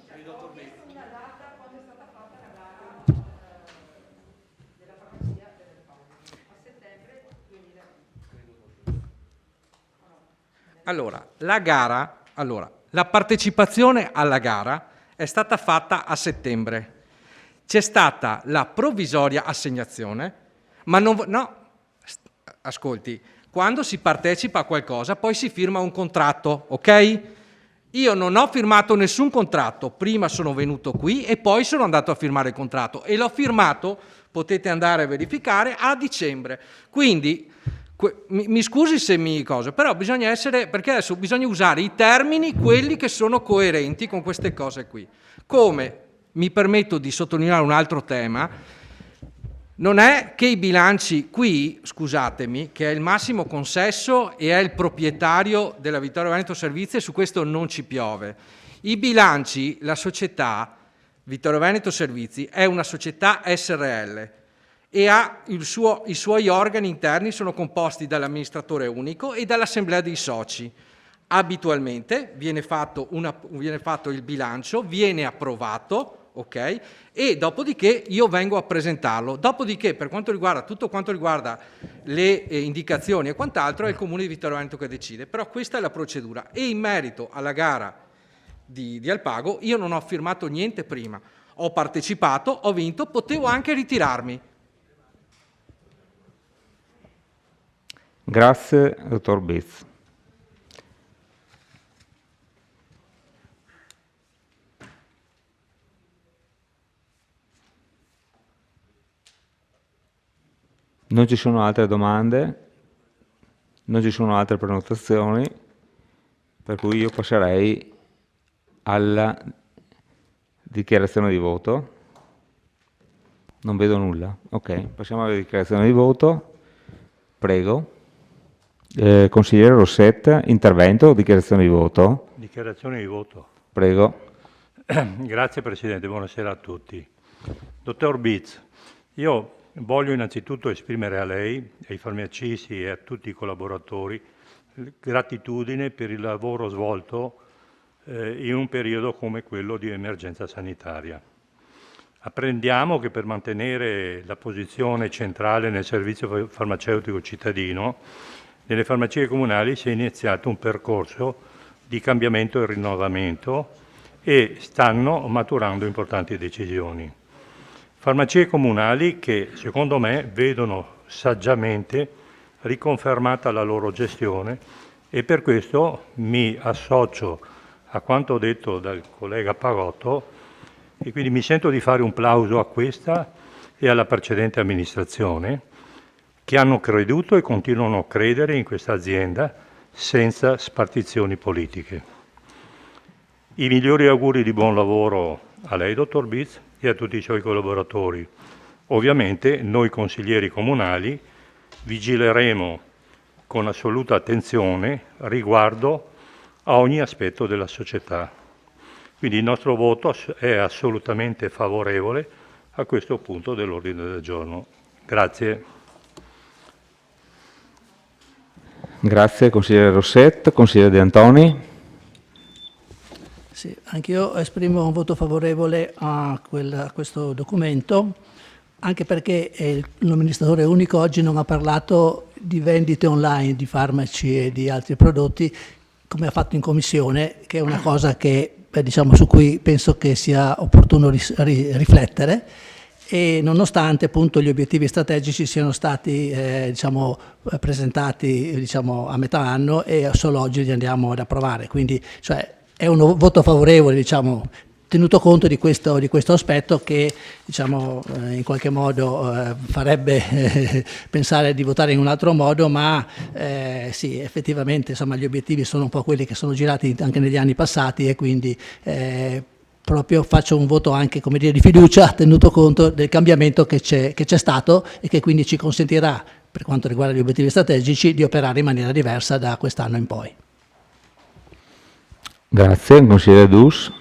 Allora, la partecipazione alla gara è stata fatta a settembre. C'è stata la provvisoria assegnazione, ma ascolti, quando si partecipa a qualcosa poi si firma un contratto, ok? Io non ho firmato nessun contratto, prima sono venuto qui e poi sono andato a firmare il contratto e l'ho firmato, potete andare a verificare, a dicembre. Quindi... mi scusi se però bisogna essere, perché adesso bisogna usare i termini, quelli che sono coerenti con queste cose qui. Come mi permetto di sottolineare un altro tema, non è che i bilanci qui, scusatemi, che è il massimo consesso e è il proprietario della Vittorio Veneto Servizi, e su questo non ci piove. I bilanci, la società Vittorio Veneto Servizi è una società SRL, e ha i suoi organi interni sono composti dall'amministratore unico e dall'assemblea dei soci. Abitualmente viene fatto il bilancio, viene approvato, ok? E dopodiché io vengo a presentarlo. Dopodiché, per quanto riguarda tutto quanto riguarda le indicazioni e quant'altro, è il Comune di Vittorio Veneto che decide. Però questa è la procedura. E in merito alla gara di Alpago, io non ho firmato niente prima. Ho partecipato, ho vinto, potevo anche ritirarmi. Grazie, dottor Biz. Non ci sono altre domande, non ci sono altre prenotazioni, per cui io passerei alla dichiarazione di voto. Non vedo nulla. Ok, passiamo alla dichiarazione di voto. Prego. Consigliere Rosset, intervento o dichiarazione di voto? Dichiarazione di voto. Prego. Grazie Presidente, buonasera a tutti. Dottor Biz, io voglio innanzitutto esprimere a lei, ai farmacisti e a tutti i collaboratori gratitudine per il lavoro svolto in un periodo come quello di emergenza sanitaria. Apprendiamo che per mantenere la posizione centrale nel servizio farmaceutico cittadino, nelle farmacie comunali si è iniziato un percorso di cambiamento e rinnovamento e stanno maturando importanti decisioni. Farmacie comunali che, secondo me, vedono saggiamente riconfermata la loro gestione e per questo mi associo a quanto detto dal collega Pagotto e quindi mi sento di fare un plauso a questa e alla precedente amministrazione che hanno creduto e continuano a credere in questa azienda senza spartizioni politiche. I migliori auguri di buon lavoro a lei, dottor Biz, e a tutti i suoi collaboratori. Ovviamente noi consiglieri comunali vigileremo con assoluta attenzione riguardo a ogni aspetto della società. Quindi il nostro voto è assolutamente favorevole a questo punto dell'ordine del giorno. Grazie. Grazie consigliere Rosset. Consigliere De Antoni. Sì, anch'io esprimo un voto favorevole a questo documento, anche perché l'amministratore unico oggi non ha parlato di vendite online di farmaci e di altri prodotti, come ha fatto in commissione, che è una cosa che, diciamo, su cui penso che sia opportuno riflettere. E nonostante appunto gli obiettivi strategici siano stati presentati a metà anno e solo oggi li andiamo ad approvare, quindi è un voto favorevole, tenuto conto di questo aspetto che in qualche modo farebbe pensare di votare in un altro modo, ma sì, effettivamente gli obiettivi sono un po' quelli che sono girati anche negli anni passati e quindi proprio faccio un voto anche, come dire, di fiducia, tenuto conto del cambiamento che c'è stato e che quindi ci consentirà, per quanto riguarda gli obiettivi strategici, di operare in maniera diversa da quest'anno in poi. Grazie, consigliere Dus.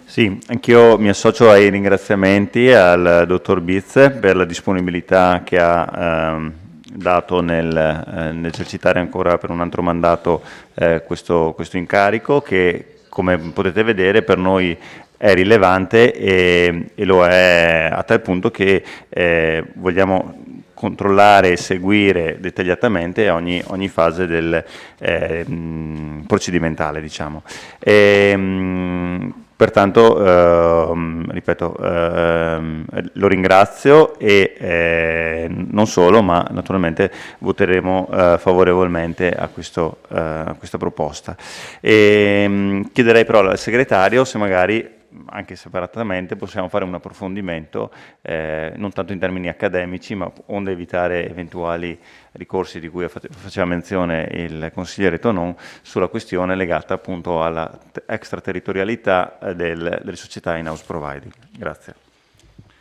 Sì, anch'io mi associo ai ringraziamenti al dottor Biz per la disponibilità che ha dato nell'esercitare ancora per un altro mandato questo incarico che, come potete vedere, per noi è rilevante e lo è a tal punto che vogliamo controllare e seguire dettagliatamente ogni fase del procedimentale, diciamo. Pertanto, ripeto, lo ringrazio e non solo, ma naturalmente voteremo favorevolmente a questa proposta. Chiederei però al segretario se magari, anche separatamente, possiamo fare un approfondimento, non tanto in termini accademici, ma onde evitare eventuali ricorsi di cui faceva menzione il consigliere Tonon sulla questione legata appunto alla extraterritorialità delle società in house providing. Grazie.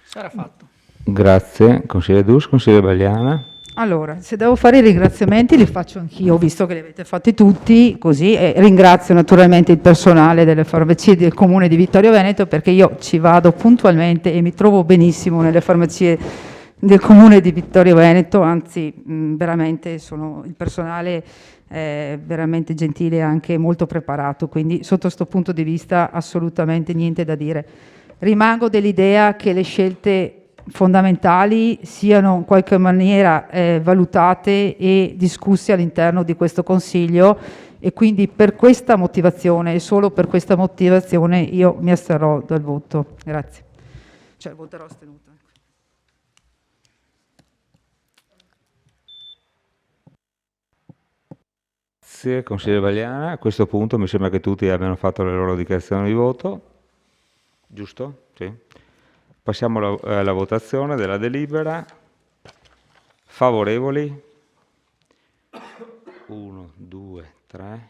Sarà fatto. Grazie, consigliere Dus. Consigliere Bagliana. Allora, se devo fare i ringraziamenti li faccio anch'io, visto che li avete fatti tutti, così, e ringrazio naturalmente il personale delle farmacie del Comune di Vittorio Veneto, perché io ci vado puntualmente e mi trovo benissimo nelle farmacie del Comune di Vittorio Veneto, anzi veramente il personale è veramente gentile e anche molto preparato, quindi sotto questo punto di vista assolutamente niente da dire. Rimango dell'idea che le scelte fondamentali siano in qualche maniera valutate e discusse all'interno di questo Consiglio e quindi per questa motivazione e solo per questa motivazione io mi asterrò dal voto. Grazie. Voterò astenuta. Grazie, consigliere Bagliana. A questo punto mi sembra che tutti abbiano fatto le loro dichiarazioni di voto. Giusto? Sì. Passiamo alla votazione della delibera. Favorevoli? 1, 2, 3,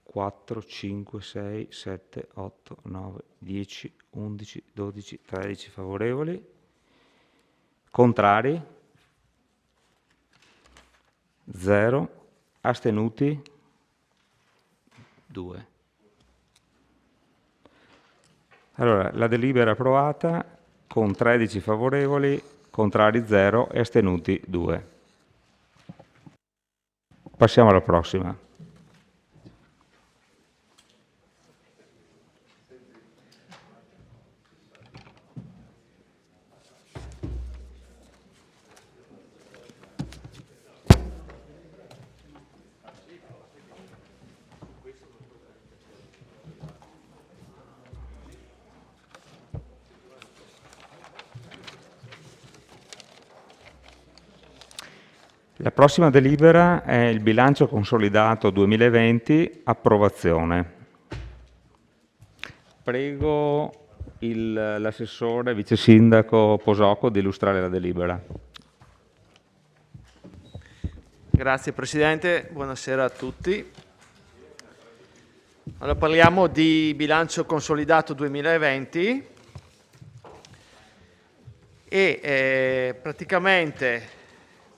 4, 5, 6, 7, 8, 9, 10, 11, 12, 13 favorevoli. Contrari? 0. Astenuti? 2. Allora, la delibera è approvata con 13 favorevoli, contrari 0 e astenuti 2. Passiamo alla prossima. La prossima delibera è il bilancio consolidato 2020, approvazione. Prego l'assessore vice sindaco Posocco di illustrare la delibera. Grazie Presidente, buonasera a tutti. Allora, parliamo di bilancio consolidato 2020 e praticamente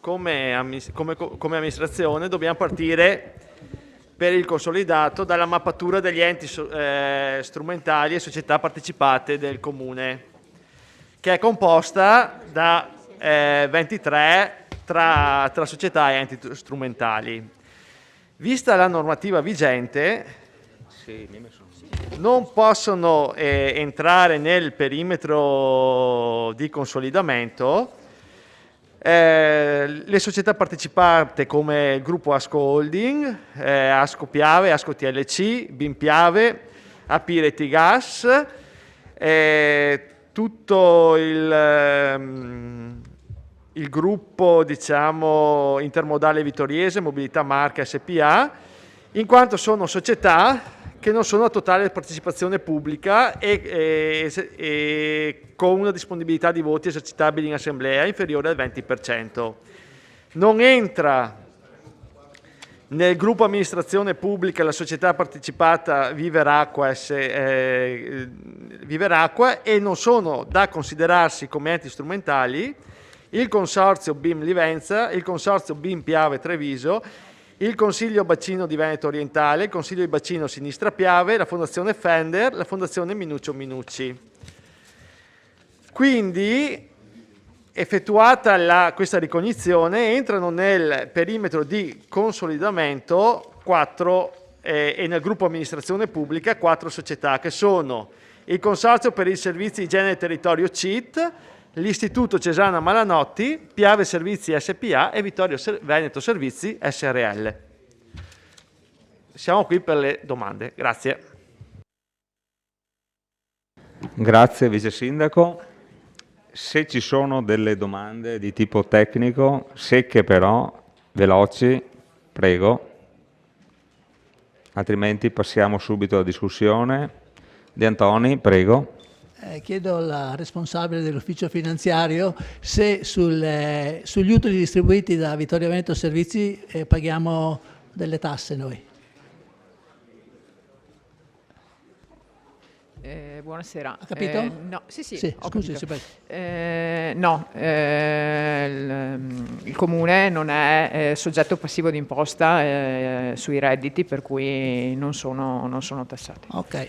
come amministrazione dobbiamo partire per il consolidato dalla mappatura degli enti strumentali e società partecipate del Comune, che è composta da 23 tra società e enti strumentali. Vista la normativa vigente, non possono entrare nel perimetro di consolidamento le società partecipate come il gruppo Asco Holding, Asco Piave, Asco TLC, BIM Piave, AP Reti Gas, tutto il gruppo diciamo intermodale vittoriese, Mobilità Marche SPA, in quanto sono società che non sono a totale partecipazione pubblica e con una disponibilità di voti esercitabili in assemblea inferiore al 20%. Non entra nel gruppo amministrazione pubblica la società partecipata Viveracqua e non sono da considerarsi come enti strumentali il consorzio BIM Livenza, il consorzio BIM Piave Treviso, il Consiglio Bacino di Veneto Orientale, il Consiglio di Bacino Sinistra Piave, la Fondazione Fender, la Fondazione Minuccio Minucci. Quindi, effettuata questa ricognizione, entrano nel perimetro di consolidamento 4 e nel gruppo amministrazione pubblica 4 società, che sono il Consorzio per i Servizi Igiene e Territorio CIT, l'Istituto Cesana Malanotti, Piave Servizi SPA e Vittorio Veneto Servizi SRL. Siamo qui per le domande. Grazie. Grazie Vice Sindaco. Se ci sono delle domande di tipo tecnico, secche però, veloci, prego. Altrimenti passiamo subito alla discussione. De Antoni, prego. Chiedo alla responsabile dell'ufficio finanziario se sugli utili distribuiti da Vittorio Veneto Servizi paghiamo delle tasse noi. Buonasera. Ha capito? No, sì, ho scusi, capito. Il Comune non è soggetto passivo di imposta sui redditi, per cui non sono tassati. Ok.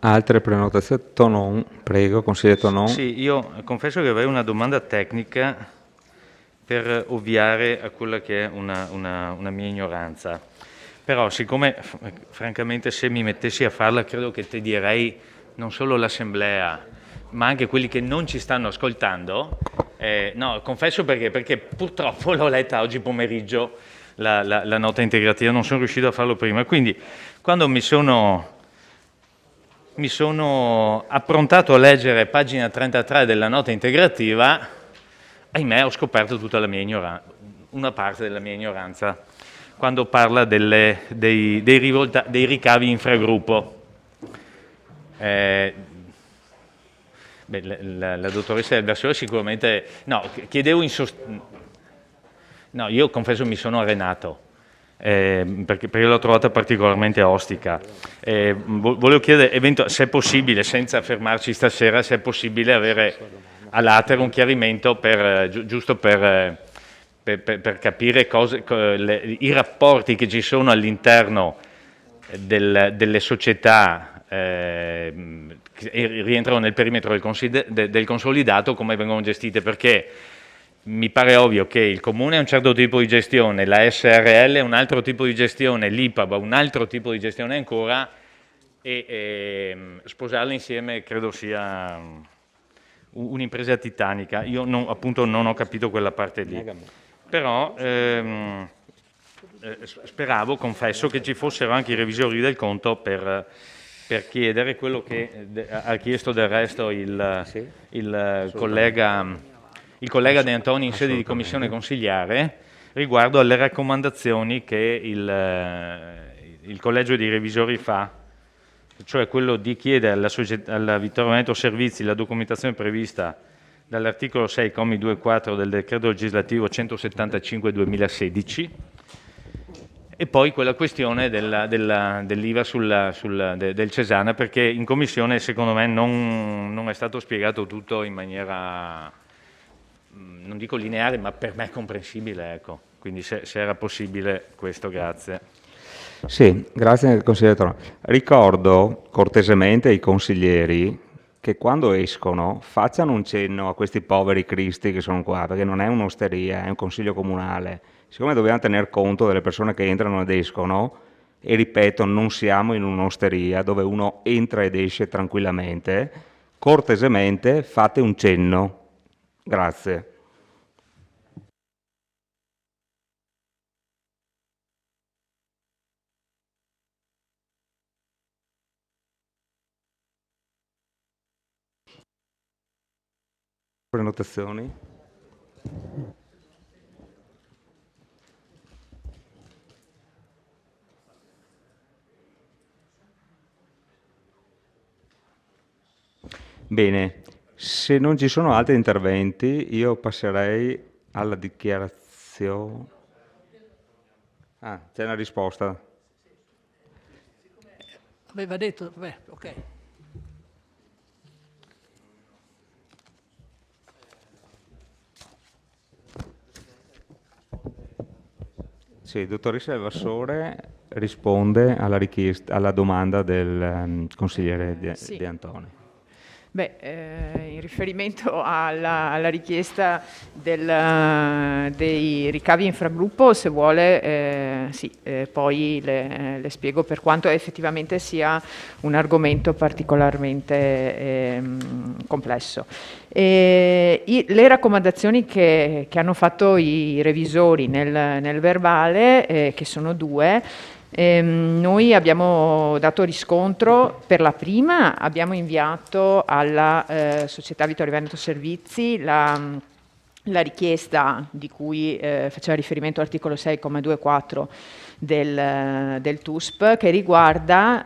Altre prenotazioni? Tonon, prego, consigliere Tonon. Sì, io confesso che avrei una domanda tecnica per ovviare a quella che è una mia ignoranza. Però siccome francamente se mi mettessi a farla credo che tedierei non solo l'assemblea ma anche quelli che non ci stanno ascoltando. No, confesso perché purtroppo l'ho letta oggi pomeriggio la nota integrativa, non sono riuscito a farlo prima. Quindi quando mi sono approntato a leggere pagina 33 della nota integrativa, ahimè ho scoperto tutta la mia una parte della mia ignoranza quando parla dei ricavi infragruppo. La dottoressa Del Versore sicuramente... No, chiedevo no, io confesso mi sono arenato, perché l'ho trovata particolarmente ostica. Volevo chiedere, se è possibile, senza fermarci stasera, se è possibile avere all'Ater un chiarimento giusto per capire i rapporti che ci sono all'interno delle società che rientrano nel perimetro del consolidato, come vengono gestite, perché mi pare ovvio che il Comune è un certo tipo di gestione, la SRL è un altro tipo di gestione, l'IPAB è un altro tipo di gestione ancora, e sposarle insieme credo sia un'impresa titanica. Io appunto non ho capito quella parte lì, però speravo, confesso, che ci fossero anche i revisori del conto per chiedere quello che ha chiesto del resto il collega De Antoni in sede di commissione consigliare riguardo alle raccomandazioni che il collegio di revisori fa, cioè quello di chiedere alla Vittorio Veneto Servizi la documentazione prevista dall'articolo 6, commi 2 e 4 del decreto legislativo 175/2016, e poi quella questione dell'IVA del Cesana, perché in commissione secondo me non è stato spiegato tutto in maniera, non dico lineare, ma per me comprensibile, ecco. Quindi se era possibile questo, grazie. Sì, grazie consigliere Tronà. Ricordo cortesemente ai consiglieri che quando escono facciano un cenno a questi poveri cristi che sono qua, perché non è un'osteria, è un consiglio comunale. Siccome dobbiamo tener conto delle persone che entrano ed escono, e ripeto, non siamo in un'osteria dove uno entra ed esce tranquillamente, cortesemente fate un cenno. Grazie. Prenotazioni? Bene, se non ci sono altri interventi, io passerei alla dichiarazione. Ah, c'è una risposta. Aveva detto, beh, ok. Sì, dottoressa Del Vassore risponde alla domanda del consigliere De Antoni. Beh, in riferimento alla richiesta dei ricavi infragruppo, se vuole, poi le spiego per quanto effettivamente sia un argomento particolarmente complesso. Le raccomandazioni che hanno fatto i revisori nel verbale, che sono due, noi abbiamo dato riscontro. Per la prima abbiamo inviato alla società Vittorio Veneto Servizi la richiesta di cui faceva riferimento l'articolo 6,2,4 del TUSP, che riguarda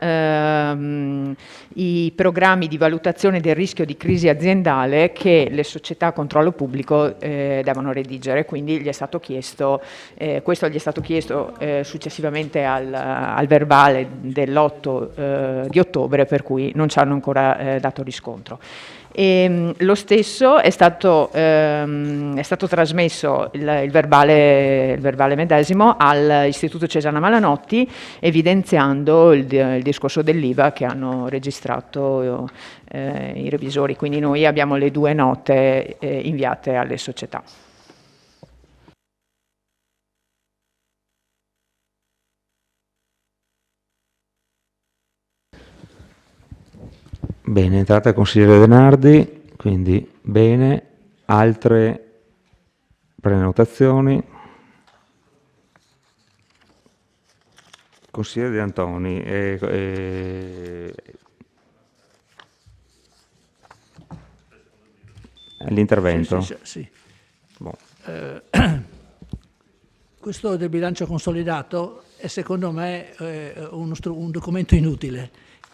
i programmi di valutazione del rischio di crisi aziendale che le società a controllo pubblico devono redigere. Quindi gli è stato chiesto, questo gli è stato chiesto successivamente al verbale dell'8 di ottobre, per cui non ci hanno ancora dato riscontro. Lo stesso è stato trasmesso il verbale medesimo all'Istituto Cesana Malanotti, evidenziando il discorso dell'IVA che hanno registrato i revisori. Quindi noi abbiamo le due note inviate alle società. Bene, entrata il consigliere Denardi, quindi bene. Altre prenotazioni? Consigliere De Antoni, l'intervento. Sì. Questo del bilancio consolidato è secondo me un documento inutile,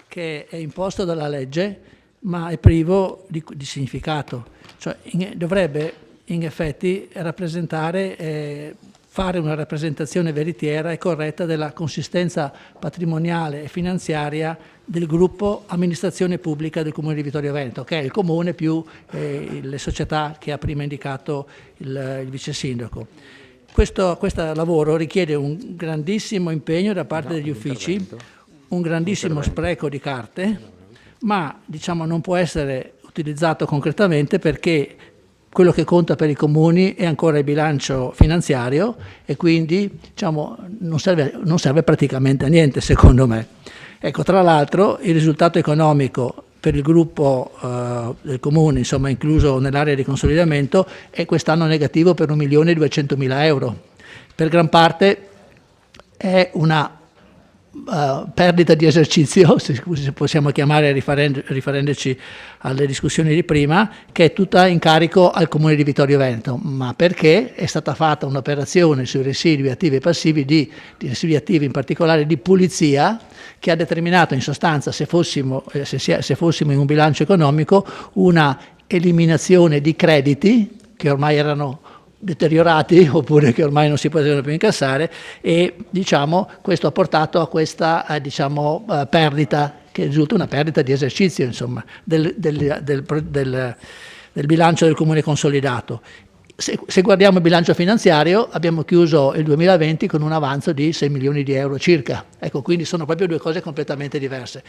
che è imposto dalla legge ma è privo di significato. Cioè, dovrebbe in effetti rappresentare, fare una rappresentazione veritiera e corretta della consistenza patrimoniale e finanziaria del gruppo amministrazione pubblica del Comune di Vittorio Veneto, che è il Comune più le società che ha prima indicato il vice sindaco. Questo lavoro richiede un grandissimo impegno da parte degli uffici, un grandissimo spreco di carte, ma diciamo non può essere utilizzato concretamente perché quello che conta per i comuni è ancora il bilancio finanziario e quindi diciamo, non serve praticamente a niente secondo me. Ecco, tra l'altro il risultato economico per il gruppo del comune, insomma incluso nell'area di consolidamento, è quest'anno negativo per 1.200.000 euro. Per gran parte è una perdita di esercizio, se possiamo chiamare riferendoci alle discussioni di prima, che è tutta in carico al Comune di Vittorio Veneto, ma perché è stata fatta un'operazione sui residui attivi e passivi, di residui attivi in particolare di pulizia, che ha determinato in sostanza, se fossimo in un bilancio economico, una eliminazione di crediti che ormai erano deteriorati oppure che ormai non si potevano più incassare e diciamo questo ha portato a questa perdita che risulta una perdita di esercizio insomma del bilancio del comune consolidato. Se guardiamo il bilancio finanziario abbiamo chiuso il 2020 con un avanzo di 6 milioni di euro circa, ecco, quindi sono proprio due cose completamente diverse.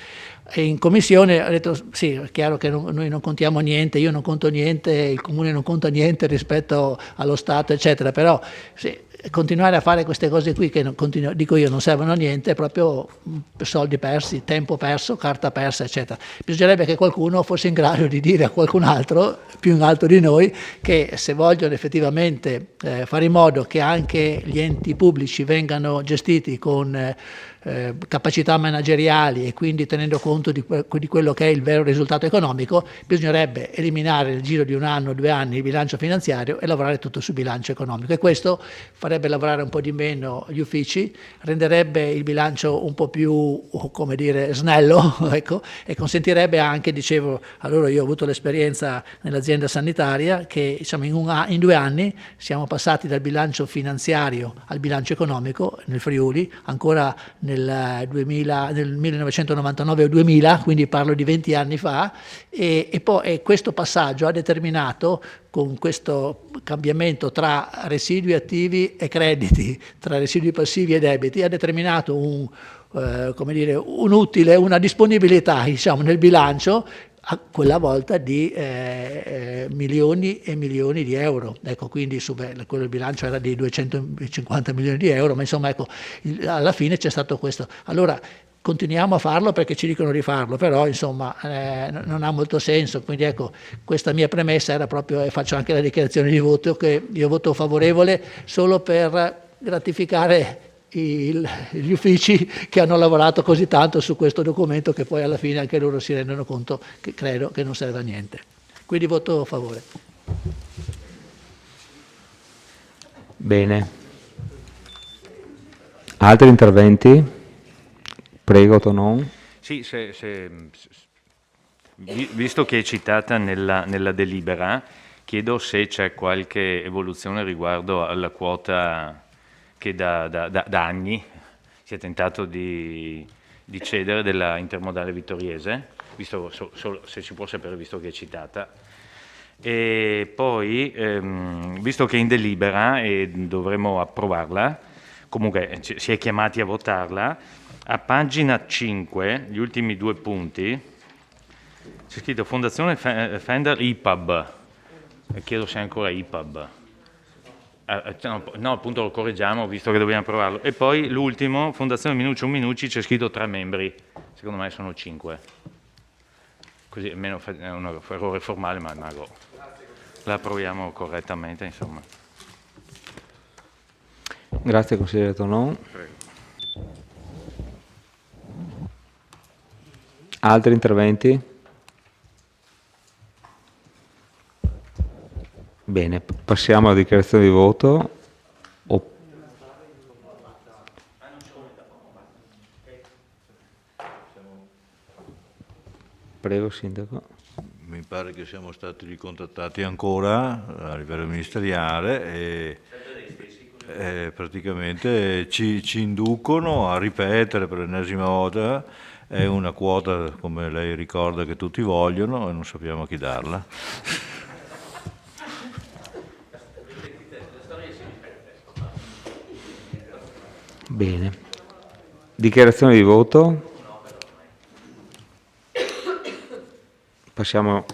E in commissione ha detto sì, è chiaro che noi non contiamo niente, io non conto niente, il comune non conta niente rispetto allo Stato eccetera, però sì, continuare a fare queste cose qui che dico io non servono a niente, è proprio soldi persi, tempo perso, carta persa eccetera. Bisognerebbe che qualcuno fosse in grado di dire a qualcun altro più in alto di noi che se vogliono effettivamente fare in modo che anche gli enti pubblici vengano gestiti con capacità manageriali e quindi tenendo conto di quello che è il vero risultato economico, bisognerebbe eliminare nel giro di 1 anno o 2 anni il bilancio finanziario e lavorare tutto sul bilancio economico, e questo farebbe lavorare un po' di meno gli uffici, renderebbe il bilancio un po' più, come dire, snello, ecco, e consentirebbe anche, dicevo, allora io ho avuto l'esperienza nell'azienda sanitaria che diciamo in 2 anni siamo passati dal bilancio finanziario al bilancio economico nel Friuli, ancora nel 1999 o 2000, quindi parlo di 20 anni fa, e poi questo passaggio ha determinato, con questo cambiamento tra residui attivi e crediti, tra residui passivi e debiti, ha determinato un utile, una disponibilità diciamo, nel bilancio a quella volta di milioni e milioni di euro. Ecco, quindi quello bilancio era di 250 milioni di euro, ma insomma ecco, alla fine c'è stato questo. Allora continuiamo a farlo perché ci dicono di farlo, però insomma non ha molto senso, quindi ecco, questa mia premessa era proprio, e faccio anche la dichiarazione di voto, che io voto favorevole solo per gratificare gli uffici che hanno lavorato così tanto su questo documento, che poi alla fine anche loro si rendono conto che credo che non serve a niente. Quindi voto a favore. Bene. Altri interventi? Prego, Tonon. Sì, visto che è citata nella delibera, chiedo se c'è qualche evoluzione riguardo alla quota che da anni si è tentato di cedere della intermodale vittoriese, visto se si può sapere, visto che è citata. E poi, visto che è in delibera e dovremo approvarla, comunque si è chiamati a votarla, a pagina 5, gli ultimi 2 punti, c'è scritto Fondazione Fender IPAB, chiedo se è ancora IPAB. No, appunto lo correggiamo visto che dobbiamo approvarlo. E poi l'ultimo, Fondazione Minucci, c'è scritto 3 membri, secondo me sono 5. Così almeno è un errore formale, ma la approviamo correttamente, insomma. Grazie consigliere Tonon. Altri interventi? Bene, passiamo alla dichiarazione di voto. Prego, Sindaco. Mi pare che siamo stati ricontattati ancora a livello ministeriale e praticamente ci inducono a ripetere per l'ennesima volta. È una quota, come lei ricorda, che tutti vogliono e non sappiamo a chi darla. Bene. Dichiarazione di voto. Passiamo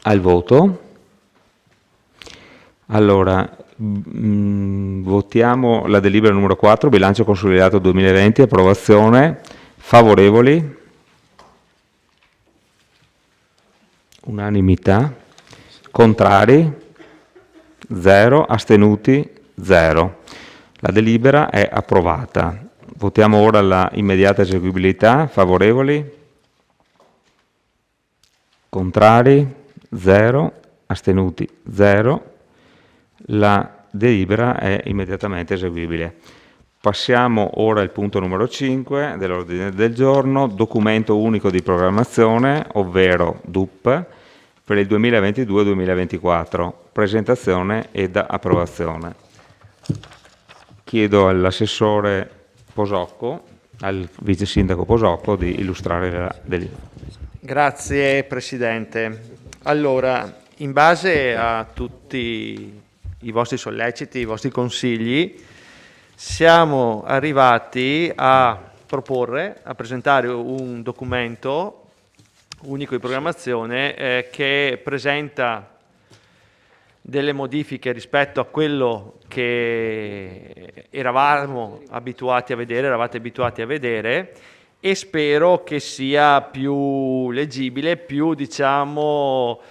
al voto. Allora, votiamo la delibera numero 4, bilancio consolidato 2020, approvazione. Favorevoli? Unanimità. Contrari? 0. Astenuti? 0. La delibera è approvata. Votiamo ora la immediata eseguibilità. Favorevoli? Contrari? 0. Astenuti? 0. La delibera è immediatamente eseguibile. Passiamo ora al punto numero 5 dell'ordine del giorno, documento unico di programmazione, ovvero DUP, per il 2022-2024, presentazione ed approvazione. Chiedo all'assessore Posocco, al vice sindaco Posocco, di illustrare la delibera. Grazie Presidente. Allora, in base a tutti i vostri solleciti, i vostri consigli, siamo arrivati a proporre, a presentare un documento unico di programmazione che presenta delle modifiche rispetto a quello che eravate abituati a vedere e spero che sia più leggibile, più diciamo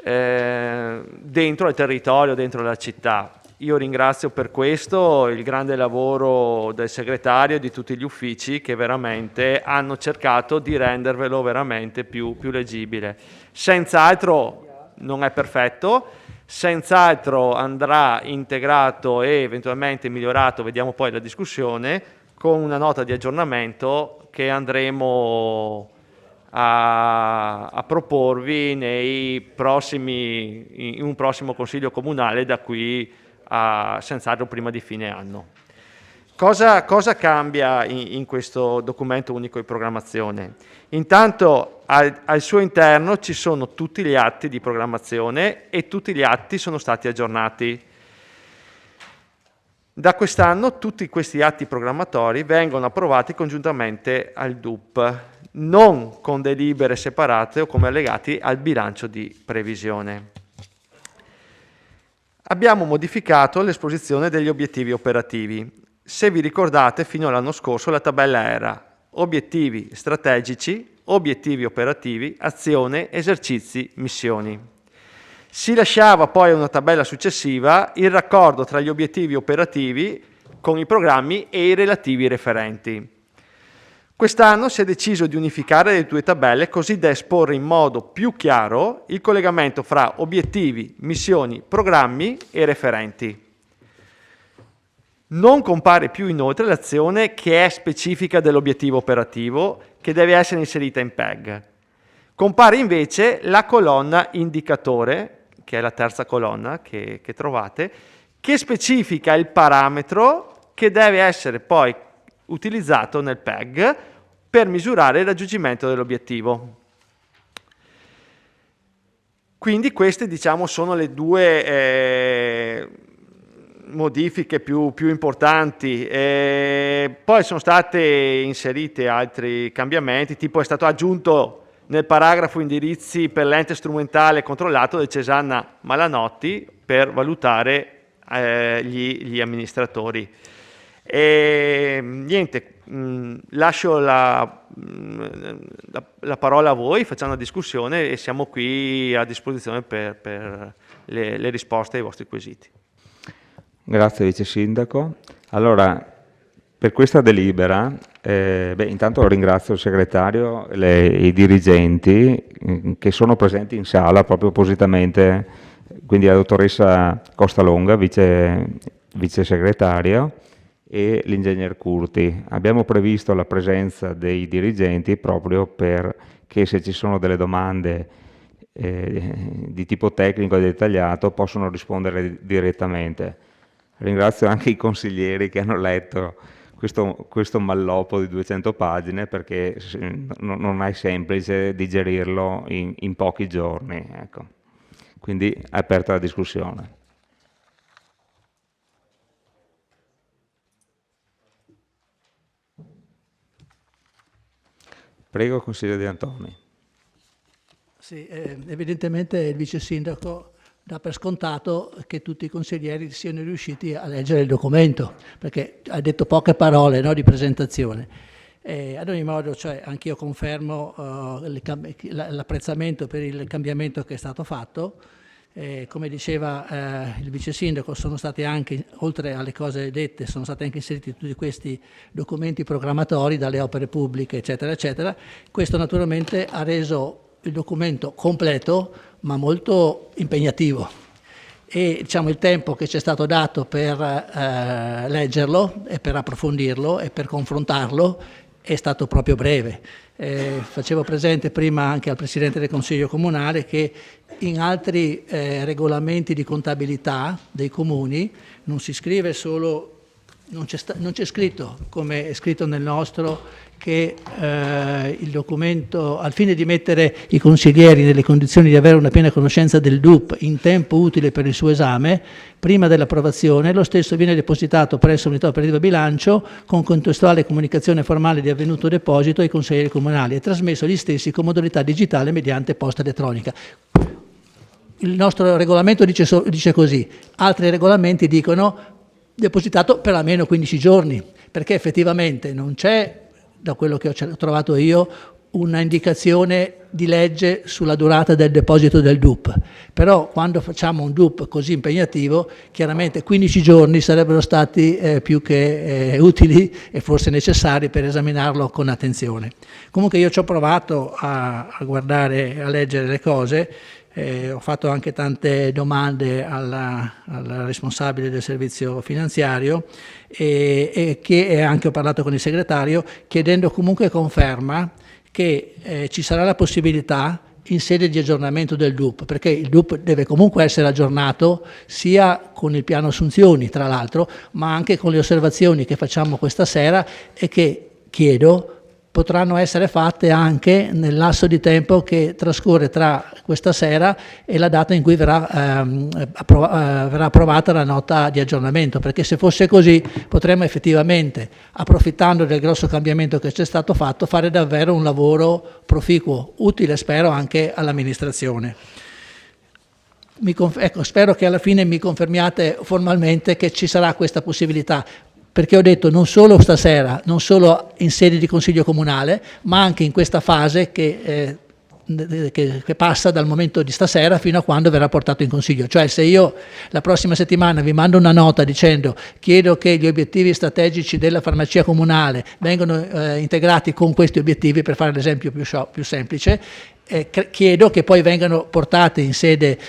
dentro il territorio, dentro la città. Io ringrazio per questo il grande lavoro del segretario e di tutti gli uffici che veramente hanno cercato di rendervelo veramente più leggibile. Senz'altro non è perfetto, senz'altro andrà integrato e eventualmente migliorato, vediamo poi la discussione, con una nota di aggiornamento che andremo a proporvi in un prossimo consiglio comunale da qui a senz'altro prima di fine anno. Cosa cambia in questo documento unico di programmazione? Intanto al suo interno ci sono tutti gli atti di programmazione e tutti gli atti sono stati aggiornati. Da quest'anno tutti questi atti programmatori vengono approvati congiuntamente al DUP, non con delibere separate o come allegati al bilancio di previsione. Abbiamo modificato l'esposizione degli obiettivi operativi. Se vi ricordate, fino all'anno scorso la tabella era obiettivi strategici, obiettivi operativi, azione, esercizi, missioni. Si lasciava poi una tabella successiva il raccordo tra gli obiettivi operativi con i programmi e i relativi referenti. Quest'anno si è deciso di unificare le due tabelle così da esporre in modo più chiaro il collegamento fra obiettivi, missioni, programmi e referenti. Non compare più inoltre l'azione che è specifica dell'obiettivo operativo che deve essere inserita in PEG. Compare invece la colonna indicatore, che è la terza colonna che trovate, che specifica il parametro che deve essere poi utilizzato nel PEG per misurare il raggiungimento dell'obiettivo. Quindi queste diciamo sono le due modifiche più importanti. Poi sono state inserite altri cambiamenti, tipo è stato aggiunto nel paragrafo indirizzi per l'ente strumentale controllato del Cesanna Malanotti per valutare gli amministratori. Niente, lascio la parola a voi, facciamo una discussione e siamo qui a disposizione per le risposte ai vostri quesiti. Grazie Vice Sindaco. Allora, per questa delibera, intanto ringrazio il segretario e i dirigenti che sono presenti in sala proprio appositamente quindi la dottoressa Costalonga, vice segretario, e l'ingegner Curti. Abbiamo previsto la presenza dei dirigenti proprio perché se ci sono delle domande di tipo tecnico e dettagliato possono rispondere direttamente. Ringrazio anche i consiglieri che hanno letto questo mallopo di 200 pagine, perché non è semplice digerirlo in pochi giorni. Ecco. Quindi è aperta la discussione. Prego, consigliere Di Antoni. Sì, evidentemente il vice sindaco dà per scontato che tutti i consiglieri siano riusciti a leggere il documento, perché ha detto poche parole, no, di presentazione. Ad ogni modo, cioè, anch'io confermo l'apprezzamento per il cambiamento che è stato fatto. Come diceva il vice sindaco, sono stati anche, oltre alle cose dette, sono stati anche inseriti tutti questi documenti programmatori dalle opere pubbliche, eccetera, eccetera. Questo naturalmente ha reso il documento completo, ma molto impegnativo. E diciamo, il tempo che ci è stato dato per leggerlo e per approfondirlo e per confrontarlo è stato proprio breve. Facevo presente prima anche al Presidente del Consiglio Comunale che in altri regolamenti di contabilità dei comuni non si scrive solo, non c'è scritto, come è scritto nel nostro, che il documento, al fine di mettere i consiglieri nelle condizioni di avere una piena conoscenza del DUP in tempo utile per il suo esame, prima dell'approvazione, lo stesso viene depositato presso l'unità operativa bilancio con contestuale comunicazione formale di avvenuto deposito ai consiglieri comunali e trasmesso agli stessi con modalità digitale mediante posta elettronica. Il nostro regolamento dice così, altri regolamenti dicono depositato per almeno 15 giorni, perché effettivamente non c'è, da quello che ho trovato io, una indicazione di legge sulla durata del deposito del DUP. Però quando facciamo un DUP così impegnativo, chiaramente 15 giorni sarebbero stati più che utili e forse necessari per esaminarlo con attenzione. Comunque io ci ho provato a guardare, a leggere le cose. Ho fatto anche tante domande alla responsabile del servizio finanziario e anche ho parlato con il segretario chiedendo comunque conferma che ci sarà la possibilità in sede di aggiornamento del DUP, perché il DUP deve comunque essere aggiornato sia con il piano assunzioni tra l'altro, ma anche con le osservazioni che facciamo questa sera e che chiedo potranno essere fatte anche nel lasso di tempo che trascorre tra questa sera e la data in cui verrà approvata la nota di aggiornamento, perché se fosse così potremmo effettivamente, approfittando del grosso cambiamento che c'è stato fatto, fare davvero un lavoro proficuo, utile spero anche all'amministrazione. Ecco, spero che alla fine mi confermiate formalmente che ci sarà questa possibilità, perché ho detto non solo stasera, non solo in sede di Consiglio Comunale, ma anche in questa fase che passa dal momento di stasera fino a quando verrà portato in Consiglio. Cioè se io la prossima settimana vi mando una nota dicendo chiedo che gli obiettivi strategici della farmacia comunale vengano integrati con questi obiettivi, per fare l'esempio più semplice, chiedo che poi vengano portate in sede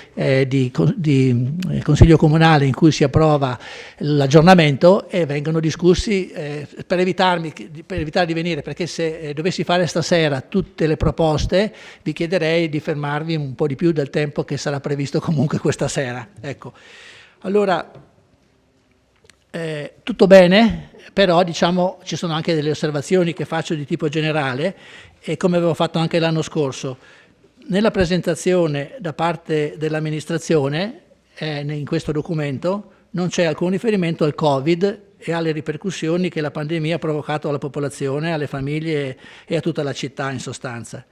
di Consiglio Comunale in cui si approva l'aggiornamento e vengano discussi per evitare di venire, perché se dovessi fare stasera tutte le proposte vi chiederei di fermarvi un po' di più del tempo che sarà previsto comunque questa sera. Ecco. Allora, tutto bene, però diciamo ci sono anche delle osservazioni che faccio di tipo generale e come avevo fatto anche l'anno scorso. Nella presentazione da parte dell'amministrazione in questo documento non c'è alcun riferimento al Covid e alle ripercussioni che la pandemia ha provocato alla popolazione, alle famiglie e a tutta la città in sostanza.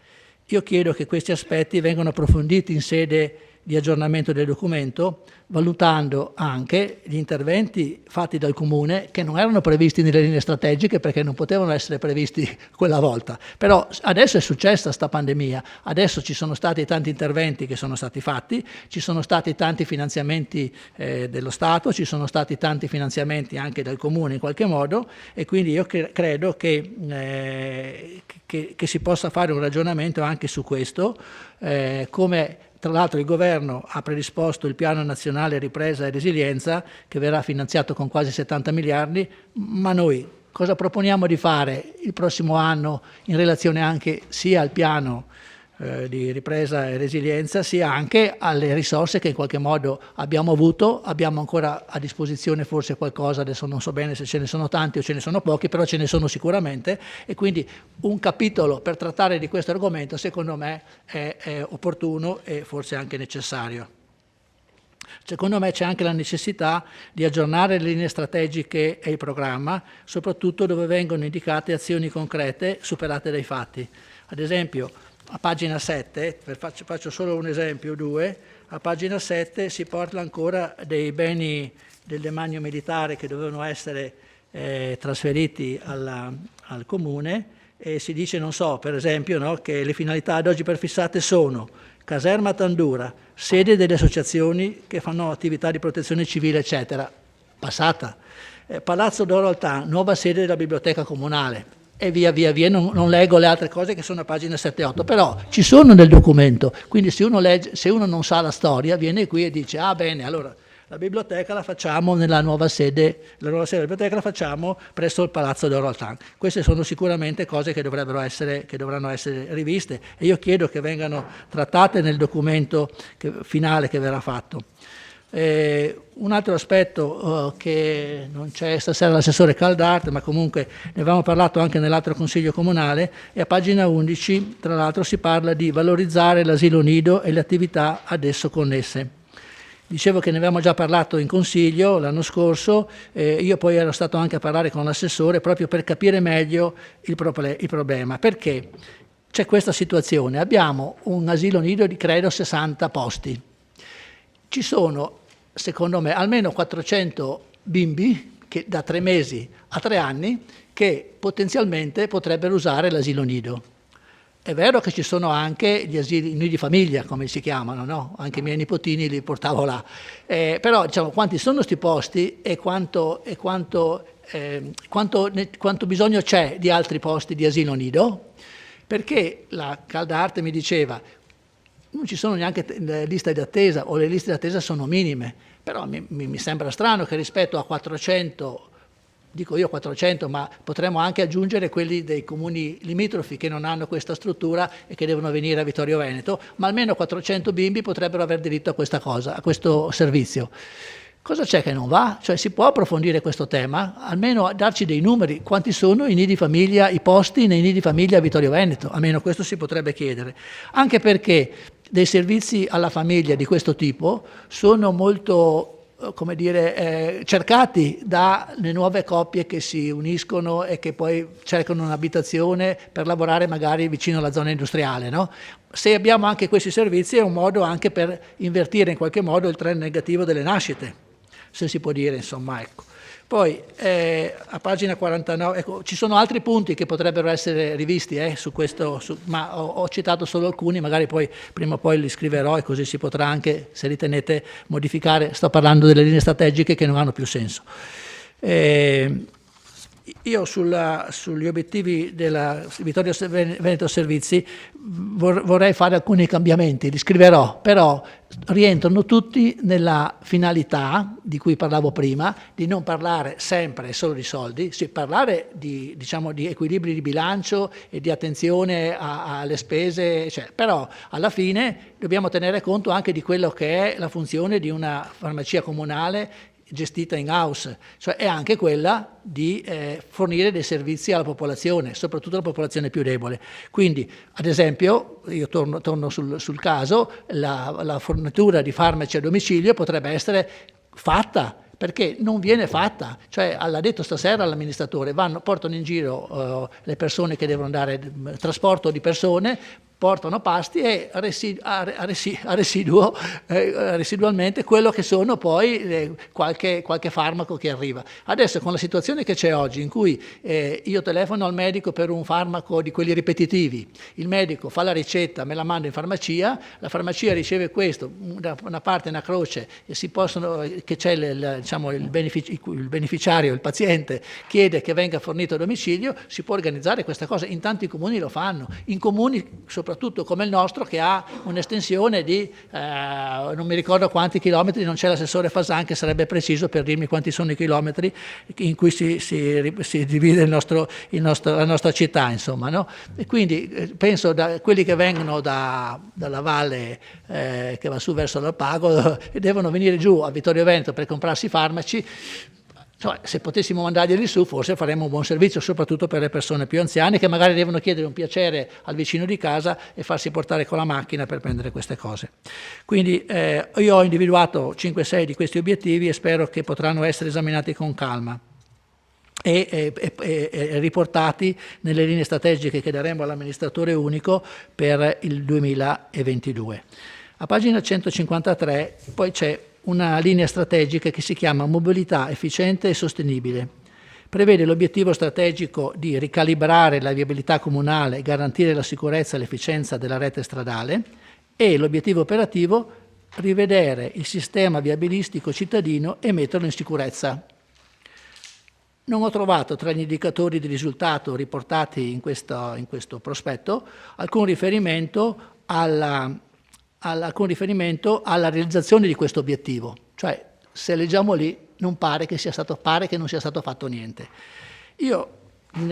Io chiedo che questi aspetti vengano approfonditi in sede di aggiornamento del documento, valutando anche gli interventi fatti dal Comune che non erano previsti nelle linee strategiche perché non potevano essere previsti quella volta. Però adesso è successa sta pandemia, adesso ci sono stati tanti interventi che sono stati fatti, ci sono stati tanti finanziamenti dello Stato, ci sono stati tanti finanziamenti anche dal Comune in qualche modo e quindi io credo che si possa fare un ragionamento anche su questo, come Tra l'altro il governo ha predisposto il piano nazionale ripresa e resilienza che verrà finanziato con quasi 70 miliardi, ma noi cosa proponiamo di fare il prossimo anno in relazione anche sia al piano di ripresa e resilienza, sia anche alle risorse che in qualche modo abbiamo avuto, abbiamo ancora a disposizione forse qualcosa, adesso non so bene se ce ne sono tanti o ce ne sono pochi, però ce ne sono sicuramente, e quindi un capitolo per trattare di questo argomento secondo me è opportuno e forse anche necessario. Secondo me c'è anche la necessità di aggiornare le linee strategiche e il programma, soprattutto dove vengono indicate azioni concrete superate dai fatti. Ad esempio, a pagina 7, faccio solo un esempio, 2, a pagina 7 si parla ancora dei beni del demanio militare che dovevano essere trasferiti al comune, e si dice, non so, per esempio, no, che le finalità ad oggi prefissate sono caserma Tandura, sede delle associazioni che fanno attività di protezione civile, eccetera, passata. Palazzo d'Oro Altan, nuova sede della biblioteca comunale, e via, non leggo le altre cose che sono a pagina 7 e 8, però ci sono nel documento, quindi se uno non sa la storia, viene qui e dice, ah bene, allora la biblioteca la facciamo nella nuova sede, la nuova sede della biblioteca la facciamo presso il Palazzo d'Oro Altan. Queste sono sicuramente cose che dovranno essere riviste, e io chiedo che vengano trattate nel documento finale che verrà fatto. Un altro aspetto che non c'è stasera l'assessore Caldart, ma comunque ne avevamo parlato anche nell'altro consiglio comunale, e a pagina 11 tra l'altro si parla di valorizzare l'asilo nido e le attività ad esso connesse. Dicevo che ne avevamo già parlato in consiglio l'anno scorso, io poi ero stato anche a parlare con l'assessore proprio per capire meglio il problema. Perché c'è questa situazione? Abbiamo un asilo nido di credo 60 posti. Ci sono, secondo me, almeno 400 bimbi che da 3 mesi a 3 anni che potenzialmente potrebbero usare l'asilo nido. È vero che ci sono anche gli asili nidi famiglia, come si chiamano, no? Anche i miei nipotini li portavo là. Però diciamo, quanti sono sti posti e quanto bisogno c'è di altri posti di asilo nido? Perché la Caldarte mi diceva non ci sono neanche le liste di attesa, o le liste di attesa sono minime, però mi sembra strano che rispetto a 400, dico io 400, ma potremmo anche aggiungere quelli dei comuni limitrofi che non hanno questa struttura e che devono venire a Vittorio Veneto, ma almeno 400 bimbi potrebbero aver diritto a questa cosa, a questo servizio. Cosa c'è che non va? Cioè si può approfondire questo tema? Almeno darci dei numeri, quanti sono i nidi famiglia, i posti nei nidi famiglia a Vittorio Veneto? Almeno questo si potrebbe chiedere. Anche perché dei servizi alla famiglia di questo tipo sono molto, come dire, cercati dalle nuove coppie che si uniscono e che poi cercano un'abitazione per lavorare magari vicino alla zona industriale, no? Se abbiamo anche questi servizi è un modo anche per invertire in qualche modo il trend negativo delle nascite, se si può dire, insomma, ecco. Poi a pagina 49, ecco, ci sono altri punti che potrebbero essere rivisti su questo, ma ho citato solo alcuni, magari poi prima o poi li scriverò e così si potrà anche, se ritenete, modificare. Sto parlando delle linee strategiche che non hanno più senso. Io sugli obiettivi della Vittorio Veneto Servizi vorrei fare alcuni cambiamenti, li scriverò, però rientrano tutti nella finalità di cui parlavo prima, di non parlare sempre solo di soldi, sì, parlare di equilibri di bilancio e di attenzione alle spese, cioè, però alla fine dobbiamo tenere conto anche di quello che è la funzione di una farmacia comunale gestita in house, cioè è anche quella di fornire dei servizi alla popolazione, soprattutto alla popolazione più debole. Quindi, ad esempio, io torno sul caso, la fornitura di farmaci a domicilio potrebbe essere fatta, perché non viene fatta, cioè l'ha detto stasera l'amministratore, portano in giro le persone che devono dare trasporto di persone, portano pasti e residualmente quello che sono poi qualche farmaco che arriva. Adesso con la situazione che c'è oggi, in cui io telefono al medico per un farmaco di quelli ripetitivi, il medico fa la ricetta, me la manda in farmacia, la farmacia riceve questo, una parte, una croce, e che c'è il beneficiario, il paziente chiede che venga fornito a domicilio, si può organizzare questa cosa. In tanti comuni lo fanno, in comuni soprattutto soprattutto come il nostro, che ha un'estensione di non mi ricordo quanti chilometri, non c'è l'assessore Fasan che sarebbe preciso per dirmi quanti sono i chilometri in cui si divide la nostra città, insomma, no? E quindi penso quelli che vengono dalla valle che va su verso l'Alpago e devono venire giù a Vittorio Veneto per comprarsi i farmaci. Cioè, se potessimo mandarli su forse faremmo un buon servizio, soprattutto per le persone più anziane che magari devono chiedere un piacere al vicino di casa e farsi portare con la macchina per prendere queste cose. Quindi io ho individuato 5-6 di questi obiettivi e spero che potranno essere esaminati con calma e riportati nelle linee strategiche che daremo all'amministratore unico per il 2022. A pagina 153 poi c'è una linea strategica che si chiama mobilità efficiente e sostenibile. Prevede l'obiettivo strategico di ricalibrare la viabilità comunale, garantire la sicurezza e l'efficienza della rete stradale e l'obiettivo operativo rivedere il sistema viabilistico cittadino e metterlo in sicurezza. Non ho trovato tra gli indicatori di risultato riportati in questo prospetto alcun riferimento alla realizzazione di questo obiettivo, cioè se leggiamo lì pare che non sia stato fatto niente.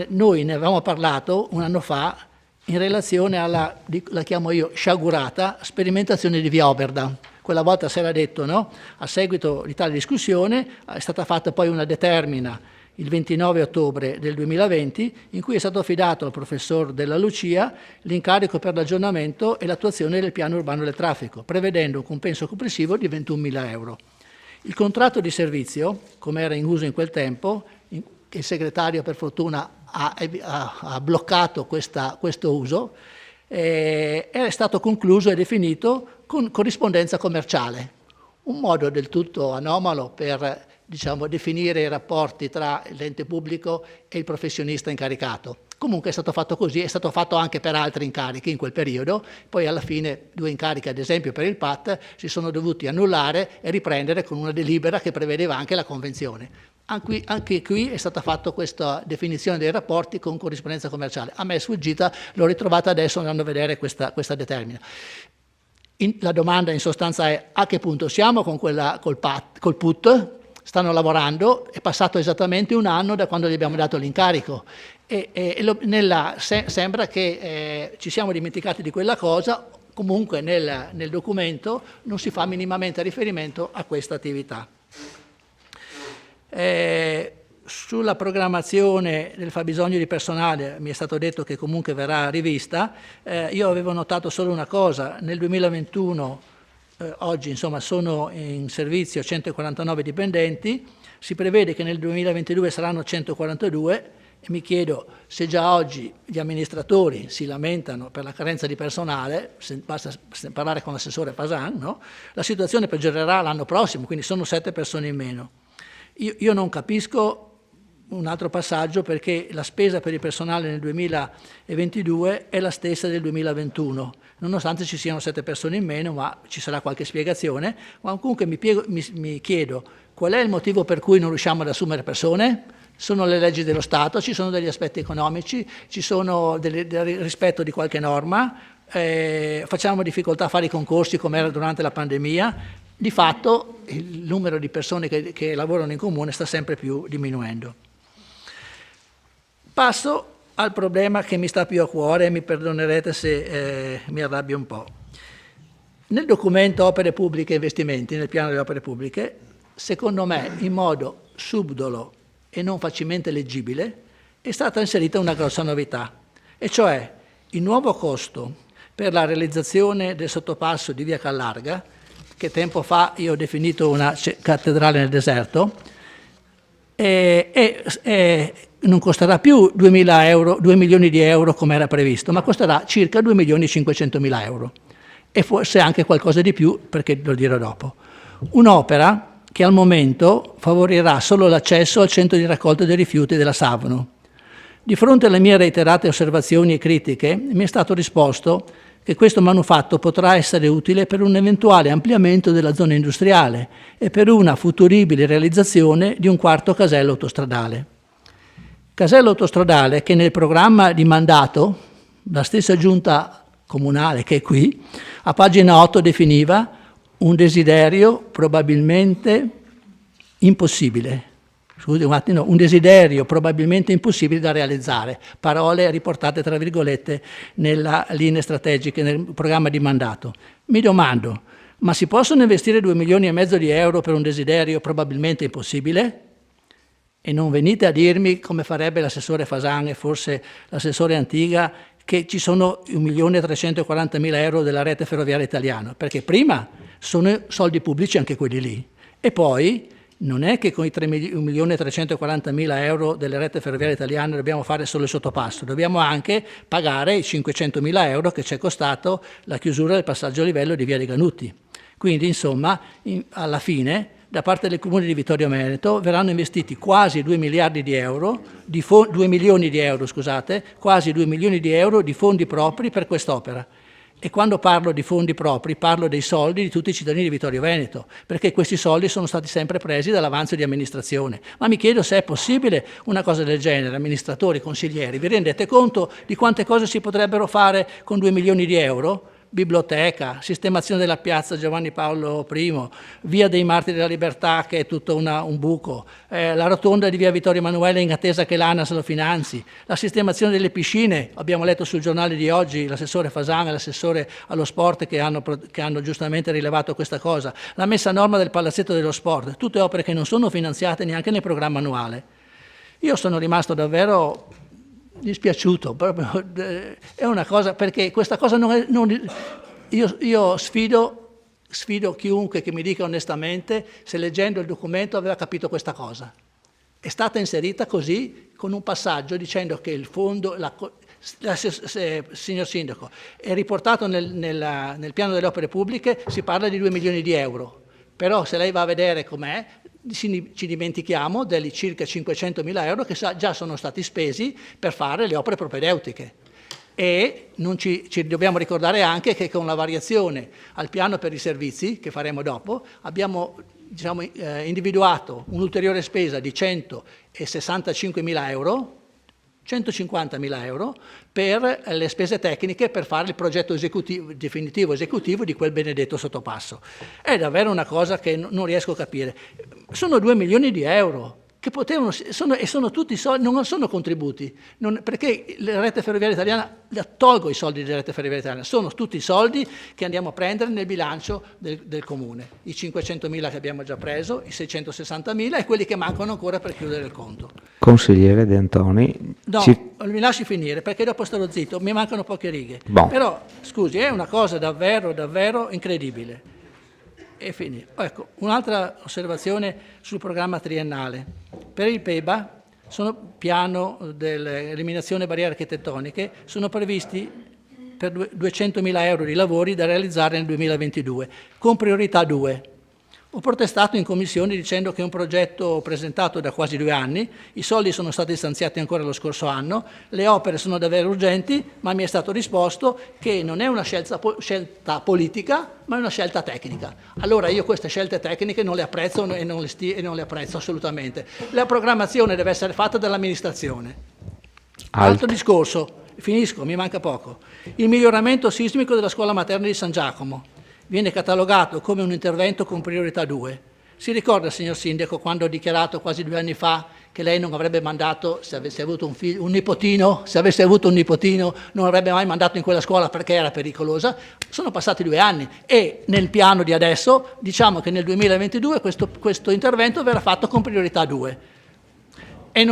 Noi ne avevamo parlato un anno fa in relazione alla, la chiamo io, sciagurata sperimentazione di via Oberda. Quella volta si era detto, no? A seguito di tale discussione è stata fatta poi una determina il 29 ottobre del 2020, in cui è stato affidato al professor Della Lucia l'incarico per l'aggiornamento e l'attuazione del piano urbano del traffico, prevedendo un compenso complessivo di 21.000 euro. Il contratto di servizio, come era in uso in quel tempo, che il segretario per fortuna ha bloccato questo uso, è stato concluso e definito con corrispondenza commerciale, un modo del tutto anomalo per definire i rapporti tra l'ente pubblico e il professionista incaricato. Comunque è stato fatto così, è stato fatto anche per altri incarichi in quel periodo, poi alla fine 2 incarichi, ad esempio per il PAT, si sono dovuti annullare e riprendere con una delibera che prevedeva anche la convenzione. Anche qui è stata fatta questa definizione dei rapporti con corrispondenza commerciale. A me è sfuggita, l'ho ritrovata adesso andando a vedere questa determina. La domanda in sostanza è: a che punto siamo con col PUT? Stanno lavorando, è passato esattamente un anno da quando gli abbiamo dato l'incarico sembra che ci siamo dimenticati di quella cosa. Comunque nel documento non si fa minimamente riferimento a questa attività. Sulla programmazione del fabbisogno di personale mi è stato detto che comunque verrà rivista. Io avevo notato solo una cosa: nel 2021 oggi insomma sono in servizio 149 dipendenti, si prevede che nel 2022 saranno 142 e mi chiedo se già oggi gli amministratori si lamentano per la carenza di personale, basta parlare con l'assessore Fasan, no? La situazione peggiorerà l'anno prossimo, quindi sono 7 persone in meno. Io non capisco un altro passaggio, perché la spesa per il personale nel 2022 è la stessa del 2021, nonostante ci siano 7 persone in meno, ma ci sarà qualche spiegazione. Ma comunque mi chiedo qual è il motivo per cui non riusciamo ad assumere persone. Sono le leggi dello Stato, ci sono degli aspetti economici, ci sono del rispetto di qualche norma, facciamo difficoltà a fare i concorsi come era durante la pandemia. Di fatto il numero di persone che lavorano in comune sta sempre più diminuendo. Passo al problema che mi sta più a cuore, e mi perdonerete se mi arrabbio un po'. Nel documento opere pubbliche e investimenti, nel piano delle opere pubbliche, secondo me in modo subdolo e non facilmente leggibile è stata inserita una grossa novità, e cioè il nuovo costo per la realizzazione del sottopasso di via Callarga, che tempo fa io ho definito una cattedrale nel deserto, non costerà più 2 milioni di euro come era previsto, ma costerà circa 2.500.000 euro, e forse anche qualcosa di più, perché lo dirò dopo. Un'opera che al momento favorirà solo l'accesso al centro di raccolta dei rifiuti della Savno. Di fronte alle mie reiterate osservazioni e critiche, mi è stato risposto che questo manufatto potrà essere utile per un eventuale ampliamento della zona industriale e per una futuribile realizzazione di un 4° casello autostradale. Casello autostradale che nel programma di mandato la stessa Giunta comunale che è qui, a pagina 8 definiva un desiderio probabilmente impossibile. Scusi un attimo, un desiderio probabilmente impossibile da realizzare, parole riportate tra virgolette nella linee strategiche, nel programma di mandato. Mi domando, ma si possono investire 2,5 milioni di euro per un desiderio probabilmente impossibile? E non venite a dirmi, come farebbe l'assessore Fasan e forse l'assessore Antiga, che ci sono 1.340.000 euro della rete ferroviaria italiana, perché prima sono soldi pubblici anche quelli lì, e poi non è che con i 1.340.000 euro delle rete ferroviarie italiane dobbiamo fare solo il sottopasso, dobbiamo anche pagare i 500.000 euro che ci è costato la chiusura del passaggio a livello di Via dei Ganuti. Quindi, insomma, alla fine, da parte del Comune di Vittorio Veneto verranno investiti quasi 2 milioni di euro, quasi 2 milioni di euro di fondi propri per quest'opera. E quando parlo di fondi propri parlo dei soldi di tutti i cittadini di Vittorio Veneto, perché questi soldi sono stati sempre presi dall'avanzo di amministrazione. Ma mi chiedo se è possibile una cosa del genere, amministratori, consiglieri, vi rendete conto di quante cose si potrebbero fare con 2 milioni di euro? Biblioteca, sistemazione della piazza Giovanni Paolo I, via dei Martiri della Libertà che è tutto un buco, la rotonda di via Vittorio Emanuele in attesa che l'ANAS lo finanzi, la sistemazione delle piscine, abbiamo letto sul giornale di oggi l'assessore Fasan e l'assessore allo sport che hanno giustamente rilevato questa cosa, la messa a norma del palazzetto dello sport, tutte opere che non sono finanziate neanche nel programma annuale. Io sono rimasto davvero dispiaciuto, proprio, è una cosa, perché questa cosa io sfido chiunque che mi dica onestamente se leggendo il documento aveva capito questa cosa. È stata inserita così, con un passaggio dicendo che il fondo, signor Sindaco, è riportato nel piano delle opere pubbliche, si parla di 2 milioni di euro, però se lei va a vedere com'è, ci dimentichiamo degli circa 500.000 euro che già sono stati spesi per fare le opere propedeutiche. E ci dobbiamo ricordare anche che con la variazione al piano per i servizi, che faremo dopo, abbiamo individuato un'ulteriore spesa di 165.000 euro, 150.000 euro per le spese tecniche per fare il progetto definitivo esecutivo di quel benedetto sottopasso. È davvero una cosa che non riesco a capire. Sono 2 milioni di euro che potevano, sono tutti soldi, non sono contributi, perché la rete ferroviaria italiana, tolgo i soldi della rete ferroviaria italiana, sono tutti i soldi che andiamo a prendere nel bilancio del Comune, i 500.000 che abbiamo già preso, i 660.000 e quelli che mancano ancora per chiudere il conto. Consigliere De Antoni. No, mi lasci finire perché dopo starò zitto, mi mancano poche righe. Bon. Però, scusi, è una cosa davvero, davvero incredibile. E finì. Ecco, un'altra osservazione sul programma triennale. Per il PEBA, piano dell'eliminazione barriere architettoniche, sono previsti per 200.000 euro di lavori da realizzare nel 2022, con priorità 2. Ho protestato in commissione dicendo che è un progetto presentato da quasi 2 anni, i soldi sono stati stanziati ancora lo scorso anno, le opere sono davvero urgenti, ma mi è stato risposto che non è una scelta politica, ma è una scelta tecnica. Allora io queste scelte tecniche non le apprezzo e non le apprezzo assolutamente. La programmazione deve essere fatta dall'amministrazione. Altro discorso, finisco, mi manca poco. Il miglioramento sismico della scuola materna di San Giacomo viene catalogato come un intervento con priorità 2. Si ricorda, signor Sindaco, quando ho dichiarato quasi 2 anni fa che lei non avrebbe mandato, se avesse avuto un nipotino, non avrebbe mai mandato in quella scuola perché era pericolosa? Sono passati 2 anni e nel piano di adesso diciamo che nel 2022 questo intervento verrà fatto con priorità 2. E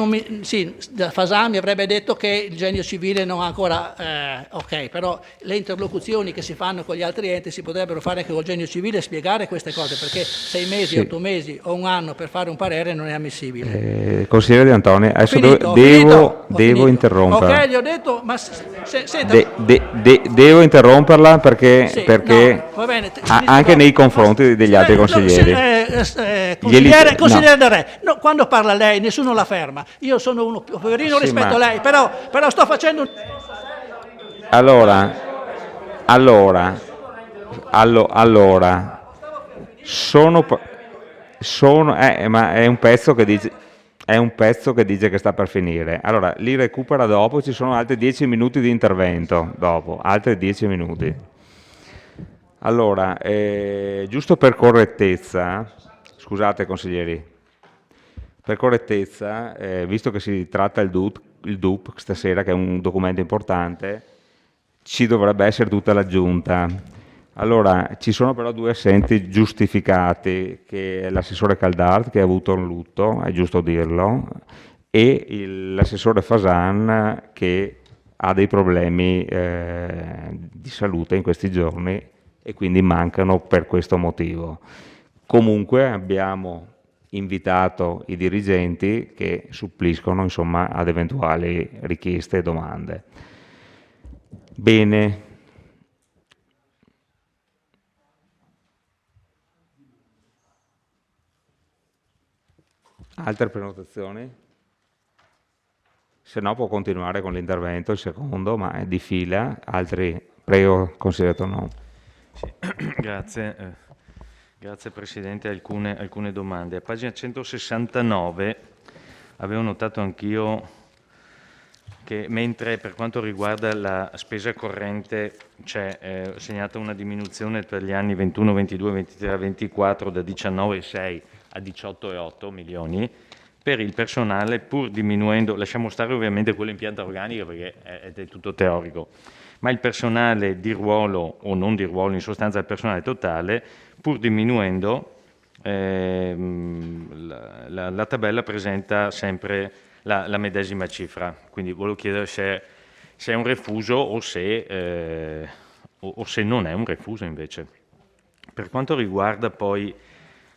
Fasan mi avrebbe detto che il genio civile non ha ancora, ok, però le interlocuzioni che si fanno con gli altri enti si potrebbero fare anche col genio civile e spiegare queste cose, perché 6 mesi, 8 mesi o 1 anno per fare un parere non è ammissibile. Consigliere De Antoni, adesso devo interromperla. Ok, gli ho detto, ma senta. Devo interromperla perché no, va bene, anche nei confronti degli altri consiglieri. Consigliere Del Re, quando parla lei nessuno la ferma. Io sono uno poverino rispetto a lei, però sto facendo un... Allora, ma è un pezzo che dice... è un pezzo che dice che sta per finire. Allora, li recupera dopo, ci sono altri 10 minuti di intervento dopo, altri 10 minuti. Allora, giusto per correttezza, scusate consiglieri, per correttezza, visto che si tratta il DUP stasera, che è un documento importante, ci dovrebbe essere tutta la giunta. Allora, ci sono però 2 assenti giustificati, che è l'assessore Caldart, che ha avuto un lutto, è giusto dirlo, e l'assessore Fasan, che ha dei problemi di salute in questi giorni e quindi mancano per questo motivo. Comunque abbiamo invitato i dirigenti che suppliscono, insomma, ad eventuali richieste e domande. Bene. Altre prenotazioni? Se no può continuare con l'intervento, il secondo, ma è di fila. Altri, prego, consigliere Tonò. Sì, grazie. Grazie Presidente, alcune domande. A pagina 169 avevo notato anch'io che mentre per quanto riguarda la spesa corrente c'è segnata una diminuzione per gli anni 21, 22, 23, 24 da 19,6 a 18,8 milioni, per il personale pur diminuendo, lasciamo stare ovviamente quello in pianta organica perché è tutto teorico, ma il personale di ruolo o non di ruolo, in sostanza il personale totale, pur diminuendo, la tabella presenta sempre la medesima cifra. Quindi volevo chiedere se è un refuso o se non è un refuso invece. Per quanto riguarda poi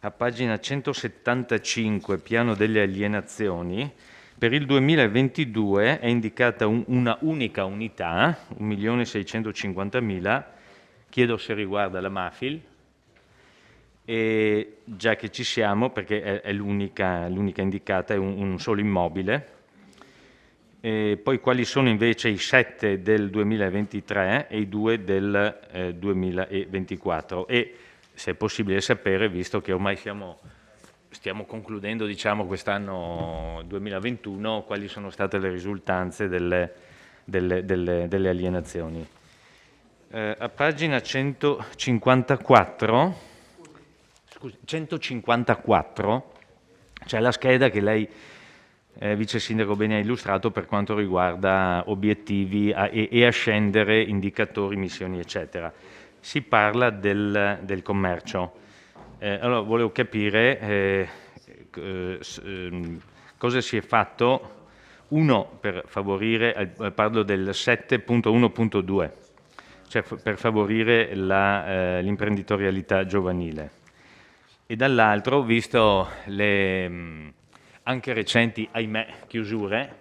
a pagina 175, piano delle alienazioni, per il 2022 è indicata una unica unità, 1.650.000, chiedo se riguarda la Mafil, e già che ci siamo, perché è l'unica indicata, è un solo immobile. E poi quali sono invece i 7 del 2023 e i 2 del 2024? E se è possibile sapere, visto che ormai stiamo concludendo, diciamo, quest'anno 2021, quali sono state le risultanze delle alienazioni. A pagina 154 c'è la scheda che lei, Vice Sindaco, bene ha illustrato per quanto riguarda obiettivi e ascendere, indicatori, missioni, eccetera. Si parla del commercio. Allora volevo capire cosa si è fatto, uno, per favorire, parlo del 7.1.2, cioè per favorire l'imprenditorialità giovanile, e dall'altro, visto le anche recenti, ahimè, chiusure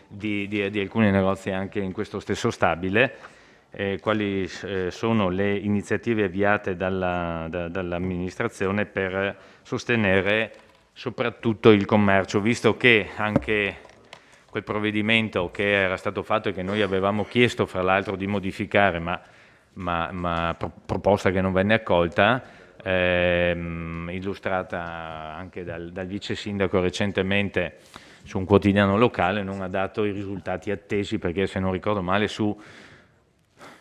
di alcuni negozi anche in questo stesso stabile, quali sono le iniziative avviate dall'amministrazione per sostenere soprattutto il commercio, visto che anche quel provvedimento che era stato fatto e che noi avevamo chiesto fra l'altro di modificare, ma proposta che non venne accolta, illustrata anche dal vice sindaco recentemente su un quotidiano locale, non ha dato i risultati attesi, perché se non ricordo male su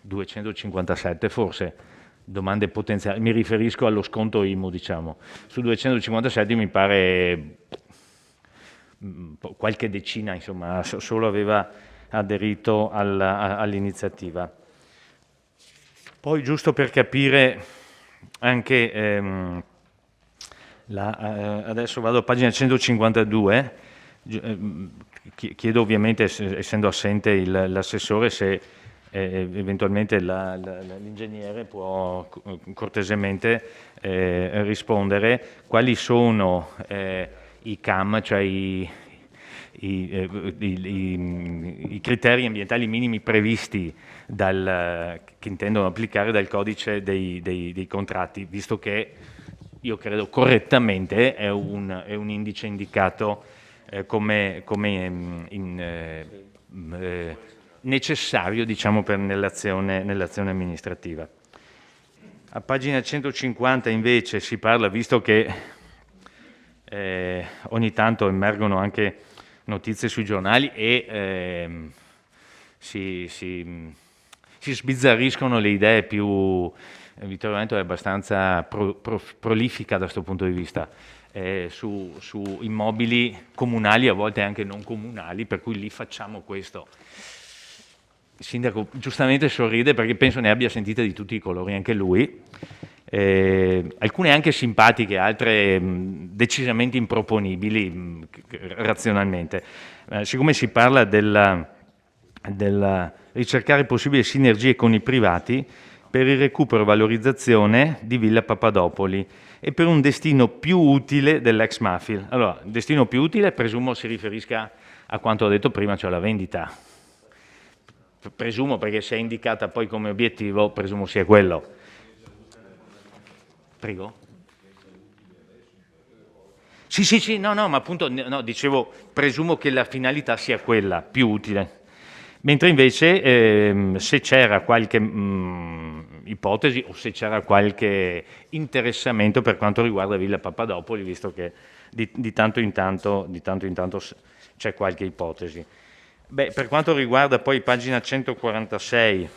257 forse domande potenziali, mi riferisco allo sconto IMU, diciamo, su 257 mi pare qualche decina, insomma, solo aveva aderito all'iniziativa. Poi, giusto per capire anche, adesso vado a pagina 152, chiedo ovviamente, essendo assente l'assessore, se eventualmente l'ingegnere può cortesemente rispondere quali sono i CAM, cioè i criteri ambientali minimi previsti che intendono applicare dal codice dei contratti, visto che io credo correttamente è un indice indicato come necessario, diciamo, nell'azione amministrativa. A pagina 150 invece si parla, visto che ogni tanto emergono anche notizie sui giornali e si sbizzarriscono le idee più... Vittorio Veneto è abbastanza prolifica da questo punto di vista, su immobili comunali, a volte anche non comunali, per cui lì facciamo questo. Il sindaco giustamente sorride perché penso ne abbia sentite di tutti i colori anche lui, alcune anche simpatiche, altre decisamente improponibili razionalmente. Siccome si parla del ricercare possibili sinergie con i privati per il recupero e valorizzazione di Villa Papadopoli e per un destino più utile dell'ex Mafil. Allora, destino più utile presumo si riferisca a quanto ho detto prima, cioè la vendita. Presumo, perché se è indicata poi come obiettivo, presumo sia quello. Prego? Sì, no, ma appunto, no, dicevo, presumo che la finalità sia quella, più utile. Mentre invece se c'era qualche ipotesi o se c'era qualche interessamento per quanto riguarda Villa Papadopoli, visto che di tanto in tanto c'è qualche ipotesi. Beh, per quanto riguarda poi pagina 146,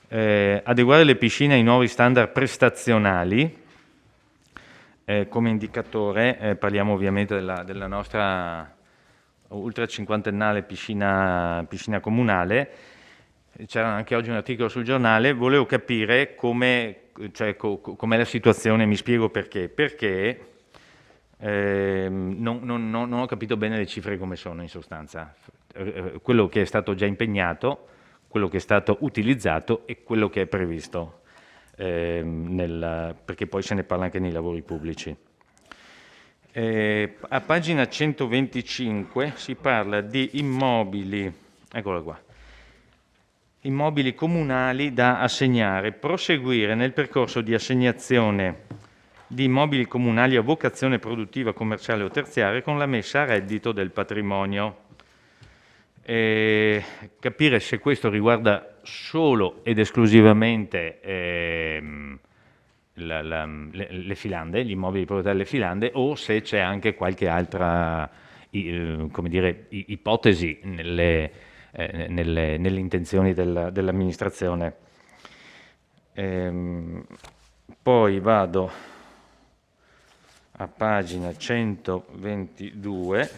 adeguare le piscine ai nuovi standard prestazionali, come indicatore parliamo ovviamente della nostra ultra cinquantennale piscina comunale. C'era anche oggi un articolo sul giornale, volevo capire com'è la situazione, mi spiego perché. Perché non ho capito bene le cifre come sono in sostanza, quello che è stato già impegnato, quello che è stato utilizzato e quello che è previsto, perché poi se ne parla anche nei lavori pubblici. A pagina 125 si parla di immobili, eccola qua, immobili comunali da assegnare, proseguire nel percorso di assegnazione di immobili comunali a vocazione produttiva, commerciale o terziaria con la messa a reddito del patrimonio. Capire se questo riguarda solo ed esclusivamente le filande, gli immobili di proprietà delle filande, o se c'è anche qualche altra ipotesi nelle intenzioni dell'amministrazione. Poi vado a pagina 122,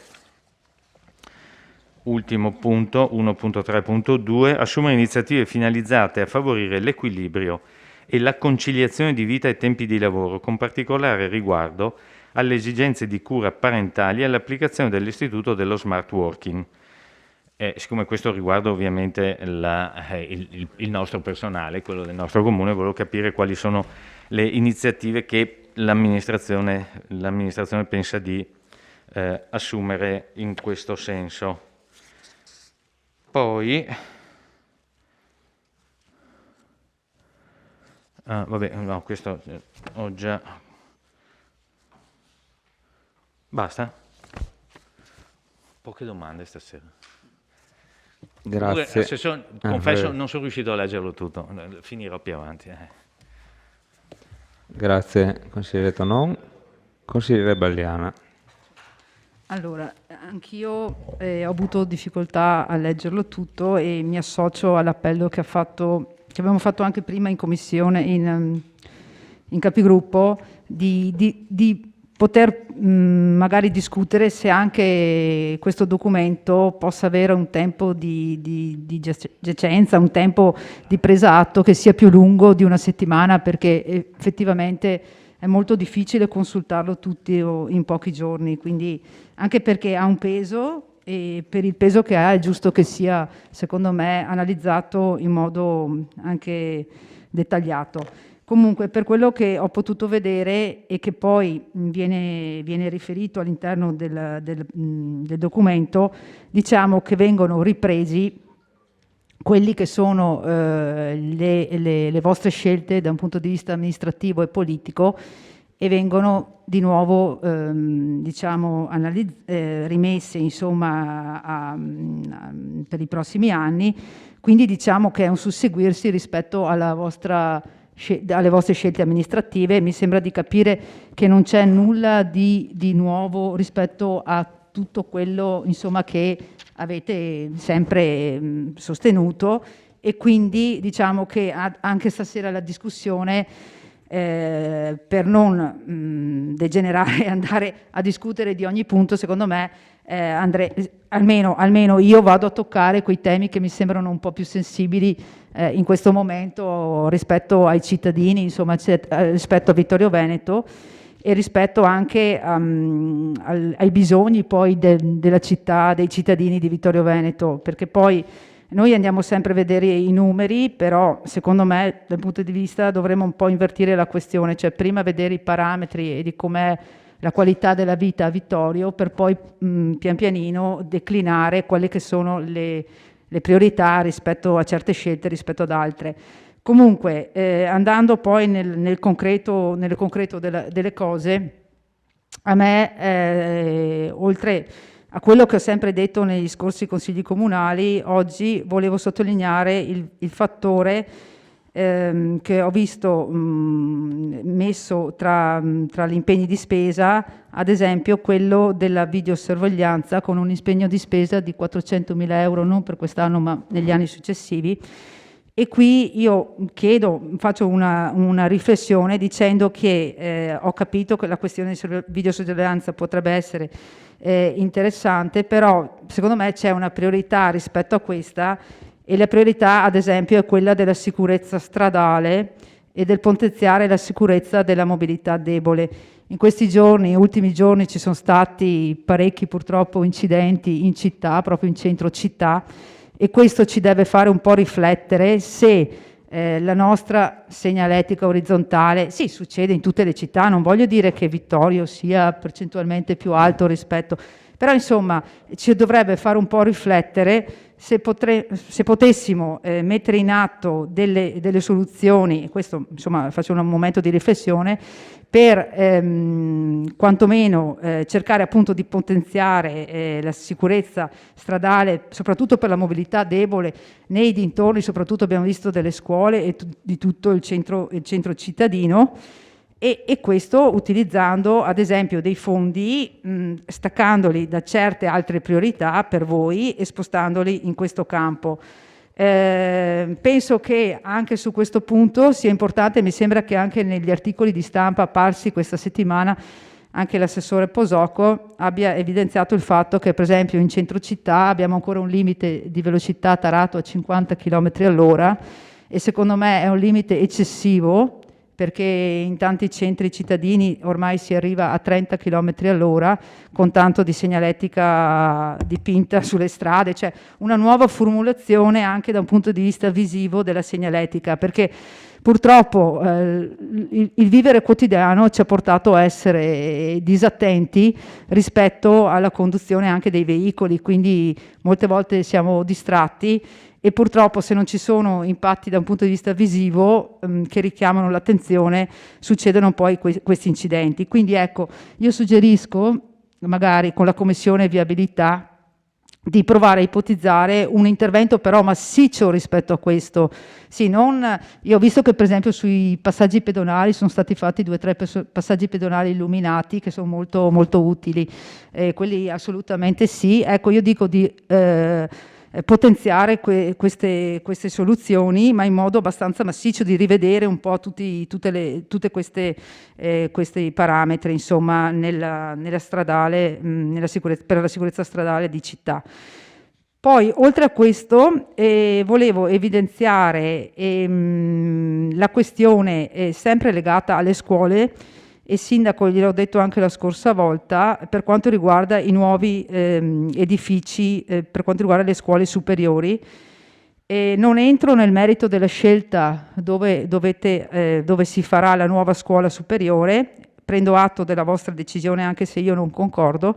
ultimo punto, 1.3.2, assumere iniziative finalizzate a favorire l'equilibrio e la conciliazione di vita e tempi di lavoro, con particolare riguardo alle esigenze di cura parentali e all'applicazione dell'istituto dello smart working. Siccome questo riguarda ovviamente il nostro personale, quello del nostro comune, volevo capire quali sono le iniziative che l'amministrazione pensa di assumere in questo senso. Poi, vabbè, no, questo ho già... Basta? Poche domande stasera. Grazie. Confesso, non sono riuscito a leggerlo tutto, finirò più avanti. Grazie, consigliere Tonon. Consigliere Balliana. Allora, anch'io ho avuto difficoltà a leggerlo tutto e mi associo all'appello che abbiamo fatto anche prima in commissione, in capigruppo, di poter magari discutere se anche questo documento possa avere un tempo di giacenza, un tempo di presa atto che sia più lungo di una settimana, perché effettivamente è molto difficile consultarlo tutti in pochi giorni, quindi anche perché ha un peso e per il peso che ha è giusto che sia, secondo me, analizzato in modo anche dettagliato. Comunque, per quello che ho potuto vedere e che poi viene riferito all'interno del documento, diciamo che vengono ripresi quelli che sono le vostre scelte da un punto di vista amministrativo e politico e vengono di nuovo rimesse insomma per i prossimi anni, quindi diciamo che è un susseguirsi rispetto alla vostra alle vostre scelte amministrative. Mi sembra di capire che non c'è nulla di nuovo rispetto a tutto quello, insomma, che avete sempre sostenuto, e quindi diciamo che anche stasera la discussione, per non degenerare e andare a discutere di ogni punto, secondo me almeno io vado a toccare quei temi che mi sembrano un po' più sensibili in questo momento rispetto ai cittadini, insomma, rispetto a Vittorio Veneto e rispetto anche ai bisogni poi della città, dei cittadini di Vittorio Veneto, perché poi noi andiamo sempre a vedere i numeri, però secondo me dal punto di vista dovremmo un po' invertire la questione, cioè prima vedere i parametri e di com'è la qualità della vita a Vittorio, per poi pian pianino declinare quelle che sono le priorità rispetto a certe scelte rispetto ad altre. Comunque, andando poi nel concreto delle cose, a me, oltre a quello che ho sempre detto negli scorsi consigli comunali, oggi volevo sottolineare il fattore che ho visto messo tra gli impegni di spesa, ad esempio quello della videosorveglianza, con un impegno di spesa di 400.000 euro, non per quest'anno ma negli anni successivi. E qui io faccio una riflessione dicendo che ho capito che la questione di videosorveglianza potrebbe essere interessante, però secondo me c'è una priorità rispetto a questa, e la priorità ad esempio è quella della sicurezza stradale e del potenziare la sicurezza della mobilità debole. In questi giorni, ultimi giorni, ci sono stati parecchi purtroppo incidenti in città, proprio in centro città, e questo ci deve fare un po' riflettere se la nostra segnaletica orizzontale, sì, succede in tutte le città, non voglio dire che Vittorio sia percentualmente più alto rispetto, però insomma ci dovrebbe fare un po' riflettere se potessimo mettere in atto delle soluzioni, e questo insomma faccio un momento di riflessione, per quantomeno cercare appunto di potenziare la sicurezza stradale, soprattutto per la mobilità debole nei dintorni, soprattutto abbiamo visto delle scuole e di tutto il centro cittadino, e questo utilizzando ad esempio dei fondi, staccandoli da certe altre priorità per voi e spostandoli in questo campo. Penso che anche su questo punto sia importante, mi sembra che anche negli articoli di stampa apparsi questa settimana anche l'assessore Posocco abbia evidenziato il fatto che per esempio in centro città abbiamo ancora un limite di velocità tarato a 50 km all'ora, e secondo me è un limite eccessivo, perché in tanti centri cittadini ormai si arriva a 30 km all'ora con tanto di segnaletica dipinta sulle strade, cioè una nuova formulazione anche da un punto di vista visivo della segnaletica, perché purtroppo il vivere quotidiano ci ha portato a essere disattenti rispetto alla conduzione anche dei veicoli, quindi molte volte siamo distratti, e purtroppo se non ci sono impatti da un punto di vista visivo che richiamano l'attenzione, succedono poi questi incidenti. Quindi ecco, io suggerisco magari con la commissione viabilità di provare a ipotizzare un intervento però massiccio rispetto a questo. Sì, io ho visto che per esempio sui passaggi pedonali sono stati fatti 2 o 3 passaggi pedonali illuminati che sono molto, molto utili, quelli assolutamente sì. Ecco, io dico di potenziare queste soluzioni, ma in modo abbastanza massiccio, di rivedere un po' tutti questi parametri, insomma, nella stradale, per la sicurezza stradale di città. Poi, oltre a questo, volevo evidenziare la questione sempre legata alle scuole, e sindaco gliel'ho detto anche la scorsa volta, per quanto riguarda i nuovi edifici, per quanto riguarda le scuole superiori. Non entro nel merito della scelta dove si farà la nuova scuola superiore, prendo atto della vostra decisione anche se io non concordo,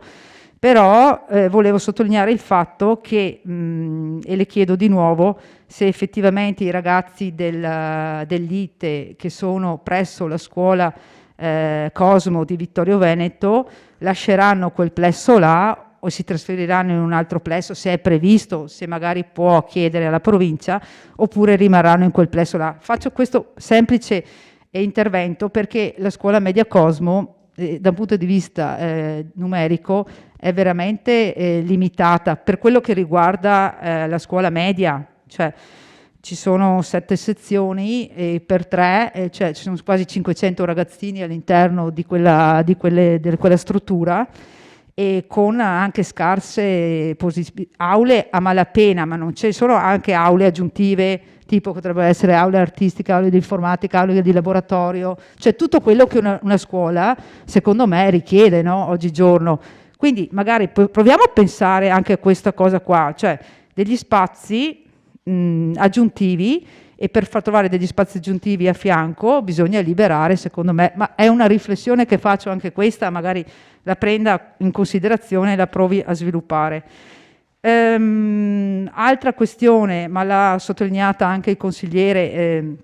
però volevo sottolineare il fatto che, e le chiedo di nuovo, se effettivamente i ragazzi dell'ITE che sono presso la scuola Cosmo di Vittorio Veneto lasceranno quel plesso là, o si trasferiranno in un altro plesso, se è previsto, se magari può chiedere alla provincia, oppure rimarranno in quel plesso là. Faccio questo semplice intervento perché la scuola media Cosmo, da un punto di vista numerico, è veramente limitata per quello che riguarda la scuola media, cioè ci sono 7 sezioni e per 3, cioè ci sono quasi 500 ragazzini all'interno di quella struttura, e con anche scarse aule a malapena, ma non ci sono anche aule aggiuntive, tipo potrebbero essere aule artistiche, aule di informatica, aule di laboratorio, cioè tutto quello che una scuola, secondo me, richiede, no? Oggigiorno. Quindi magari proviamo a pensare anche a questa cosa qua, cioè degli spazi aggiuntivi, e per far trovare degli spazi aggiuntivi a fianco bisogna liberare, secondo me, ma è una riflessione che faccio anche questa, magari la prenda in considerazione e la provi a sviluppare. Altra questione, ma l'ha sottolineata anche il consigliere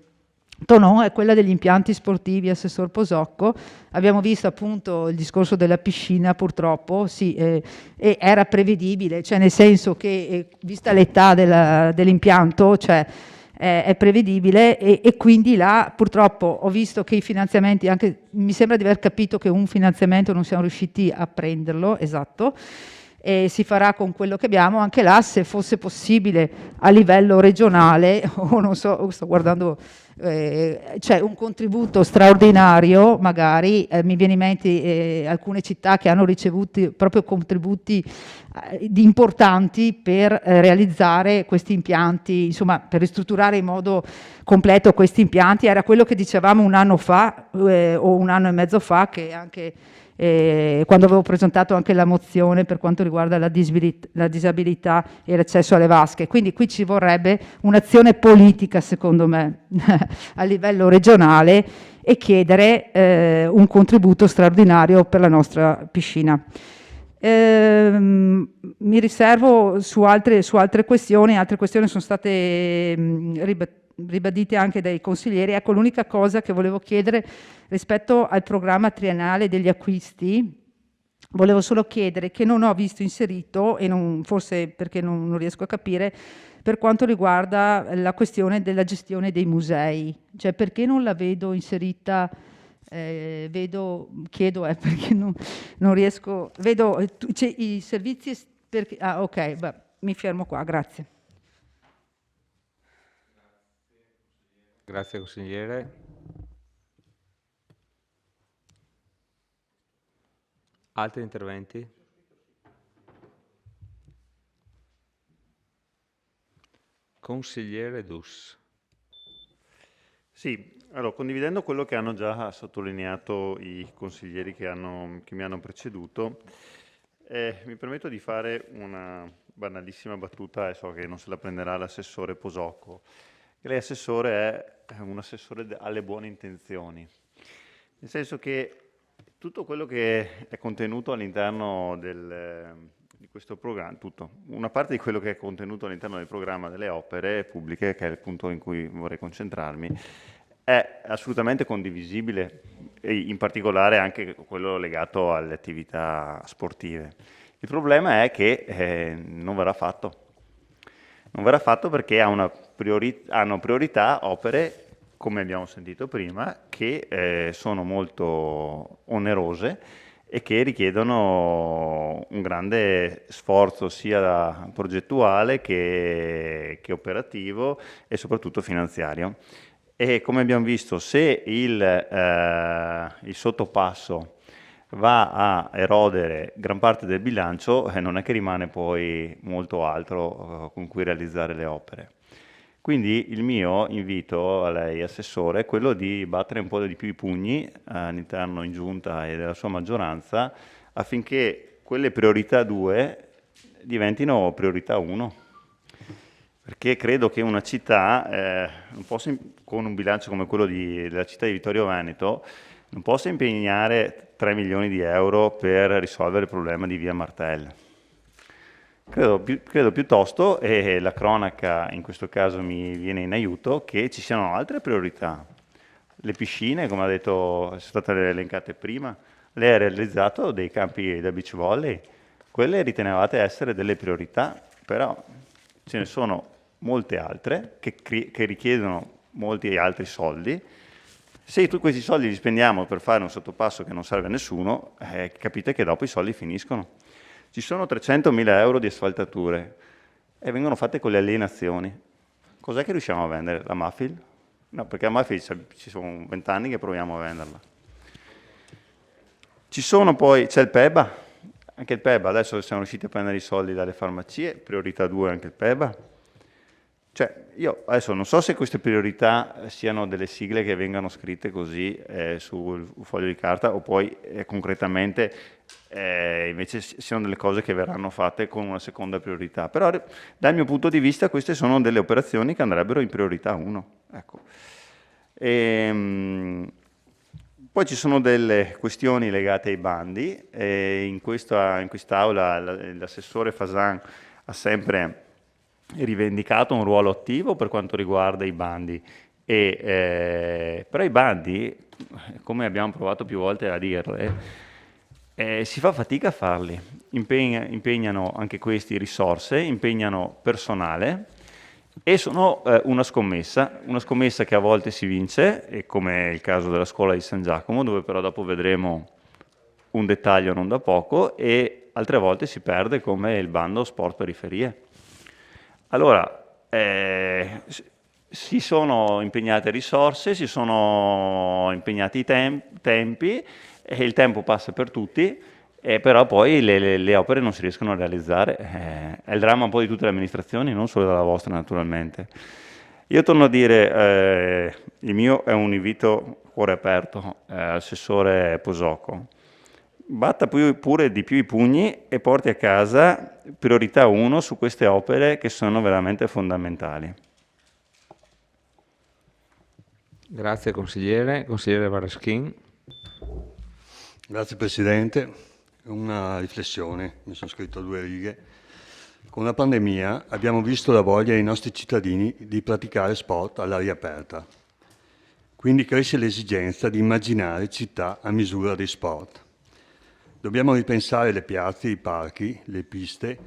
Tonon, è quella degli impianti sportivi, assessor Posocco. Abbiamo visto appunto il discorso della piscina, purtroppo, sì, e era prevedibile, cioè nel senso che vista l'età dell'impianto, cioè è prevedibile, e quindi là purtroppo ho visto che i finanziamenti, anche mi sembra di aver capito che un finanziamento non siamo riusciti a prenderlo, esatto, e si farà con quello che abbiamo. Anche là, se fosse possibile a livello regionale, o non so, sto guardando, c'è un contributo straordinario, magari mi viene in mente alcune città che hanno ricevuto proprio contributi importanti per realizzare questi impianti, insomma per ristrutturare in modo completo questi impianti. Era quello che dicevamo un anno fa o un anno e mezzo fa, che anche quando avevo presentato anche la mozione per quanto riguarda la disabilità e l'accesso alle vasche. Quindi qui ci vorrebbe un'azione politica, secondo me, a livello regionale, e chiedere un contributo straordinario per la nostra piscina. Mi riservo su altre questioni sono state ribadite anche dai consiglieri. Ecco, l'unica cosa che volevo chiedere rispetto al programma triennale degli acquisti, volevo solo chiedere, che non ho visto inserito, e forse perché non riesco a capire, per quanto riguarda la questione della gestione dei musei, cioè perché non la vedo inserita. Chiedo perché non riesco, vedo i servizi perché, ok, mi fermo qua, grazie. Grazie consigliere. Altri interventi? Consigliere Dus. Sì, allora, condividendo quello che hanno già sottolineato i consiglieri che mi hanno preceduto, mi permetto di fare una banalissima battuta, e so che non se la prenderà l'assessore Posocco. Lei, assessore, è un assessore alle buone intenzioni, nel senso che tutto quello che è contenuto all'interno di questo programma, una parte di quello che è contenuto all'interno del programma delle opere pubbliche, che è il punto in cui vorrei concentrarmi, è assolutamente condivisibile, e in particolare anche quello legato alle attività sportive. Il problema è che non verrà fatto. Non verrà fatto perché hanno priorità opere, come abbiamo sentito prima, che sono molto onerose e che richiedono un grande sforzo sia progettuale che operativo e soprattutto finanziario. E come abbiamo visto, se il sottopasso va a erodere gran parte del bilancio, non è che rimane poi molto altro con cui realizzare le opere. Quindi il mio invito a lei, assessore, è quello di battere un po' di più i pugni all'interno in giunta e della sua maggioranza, affinché quelle priorità 2 diventino priorità 1. Perché credo che una città, con un bilancio come quello della città di Vittorio Veneto, non possa impegnare 3 milioni di euro per risolvere il problema di via Martel. Credo piuttosto, e la cronaca in questo caso mi viene in aiuto, che ci siano altre priorità. Le piscine, come ha detto, sono state elencate prima. Lei ha realizzato dei campi da beach volley Quelle ritenevate essere delle priorità, però ce ne sono molte altre che richiedono molti altri soldi. Se questi soldi li spendiamo per fare un sottopasso che non serve a nessuno, capite che dopo i soldi finiscono. Ci sono 300.000 euro di asfaltature e vengono fatte con le alienazioni. Cos'è che riusciamo a vendere? La Mafil? No, perché la Mafil ci sono 20 anni che proviamo a venderla. C'è il PEBA, anche il PEBA, adesso siamo riusciti a prendere i soldi dalle farmacie, priorità 2 anche il PEBA. Cioè, io adesso non so se queste priorità siano delle sigle che vengano scritte così sul foglio di carta o poi concretamente invece siano delle cose che verranno fatte con una seconda priorità. Però dal mio punto di vista queste sono delle operazioni che andrebbero in priorità 1. Ecco. Poi ci sono delle questioni legate ai bandi. In quest'Aula l'assessore Fasan ha sempre rivendicato un ruolo attivo per quanto riguarda i bandi, però i bandi, come abbiamo provato più volte a dirle, si fa fatica a farli, impegnano anche questi risorse, impegnano personale e sono una scommessa che a volte si vince, e come è il caso della scuola di San Giacomo, dove però dopo vedremo un dettaglio non da poco, e altre volte si perde, come il bando Sport Periferie. Allora, si sono impegnate risorse, si sono impegnati i tempi, e il tempo passa per tutti, però poi le opere non si riescono a realizzare. È il dramma un po' di tutte le amministrazioni, non solo della vostra naturalmente. Io torno a dire, il mio è un invito cuore aperto, assessore Posocco. Batta pure di più i pugni e porti a casa priorità 1 su queste opere che sono veramente fondamentali. Grazie consigliere. Consigliere Varaschin. Grazie Presidente. Una riflessione, mi sono scritto 2 righe. Con la pandemia abbiamo visto la voglia dei nostri cittadini di praticare sport all'aria aperta. Quindi cresce l'esigenza di immaginare città a misura di sport. Dobbiamo ripensare le piazze, i parchi, le piste,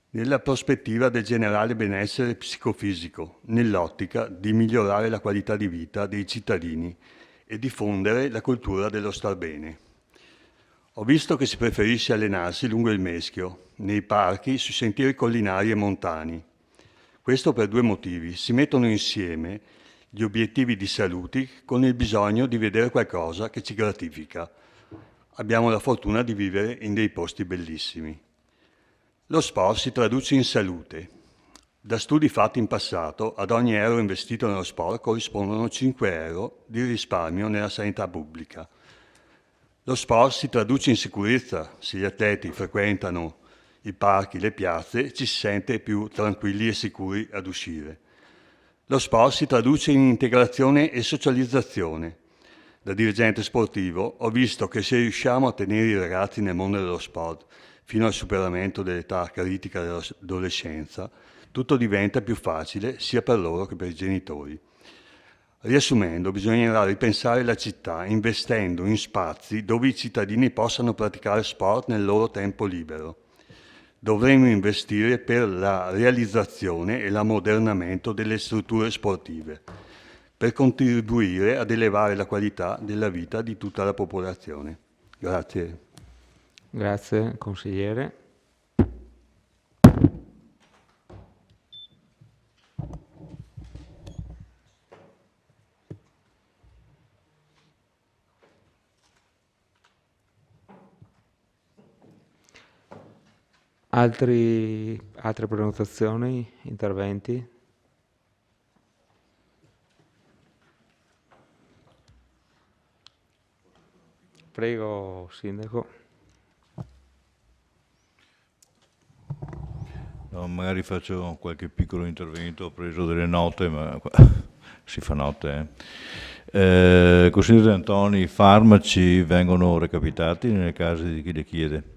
nella prospettiva del generale benessere psicofisico, nell'ottica di migliorare la qualità di vita dei cittadini e diffondere la cultura dello star bene. Ho visto che si preferisce allenarsi lungo il Meschio, nei parchi, sui sentieri collinari e montani. Questo per 2 motivi. Si mettono insieme gli obiettivi di salute con il bisogno di vedere qualcosa che ci gratifica. Abbiamo la fortuna di vivere in dei posti bellissimi. Lo sport si traduce in salute. Da studi fatti in passato, ad ogni euro investito nello sport corrispondono 5 euro di risparmio nella sanità pubblica. Lo sport si traduce in sicurezza. Se gli atleti frequentano i parchi, le piazze, ci si sente più tranquilli e sicuri ad uscire. Lo sport si traduce in integrazione e socializzazione. Da dirigente sportivo ho visto che se riusciamo a tenere i ragazzi nel mondo dello sport fino al superamento dell'età critica dell'adolescenza, tutto diventa più facile sia per loro che per i genitori. Riassumendo, bisognerà ripensare la città investendo in spazi dove i cittadini possano praticare sport nel loro tempo libero. Dovremo investire per la realizzazione e l'ammodernamento delle strutture sportive, per contribuire ad elevare la qualità della vita di tutta la popolazione. Grazie. Grazie consigliere. Altre prenotazioni, interventi? Prego, Sindaco. No, magari faccio qualche piccolo intervento, ho preso delle note, ma si fa notte. Consigliere Antoni, i farmaci vengono recapitati nelle case di chi le chiede?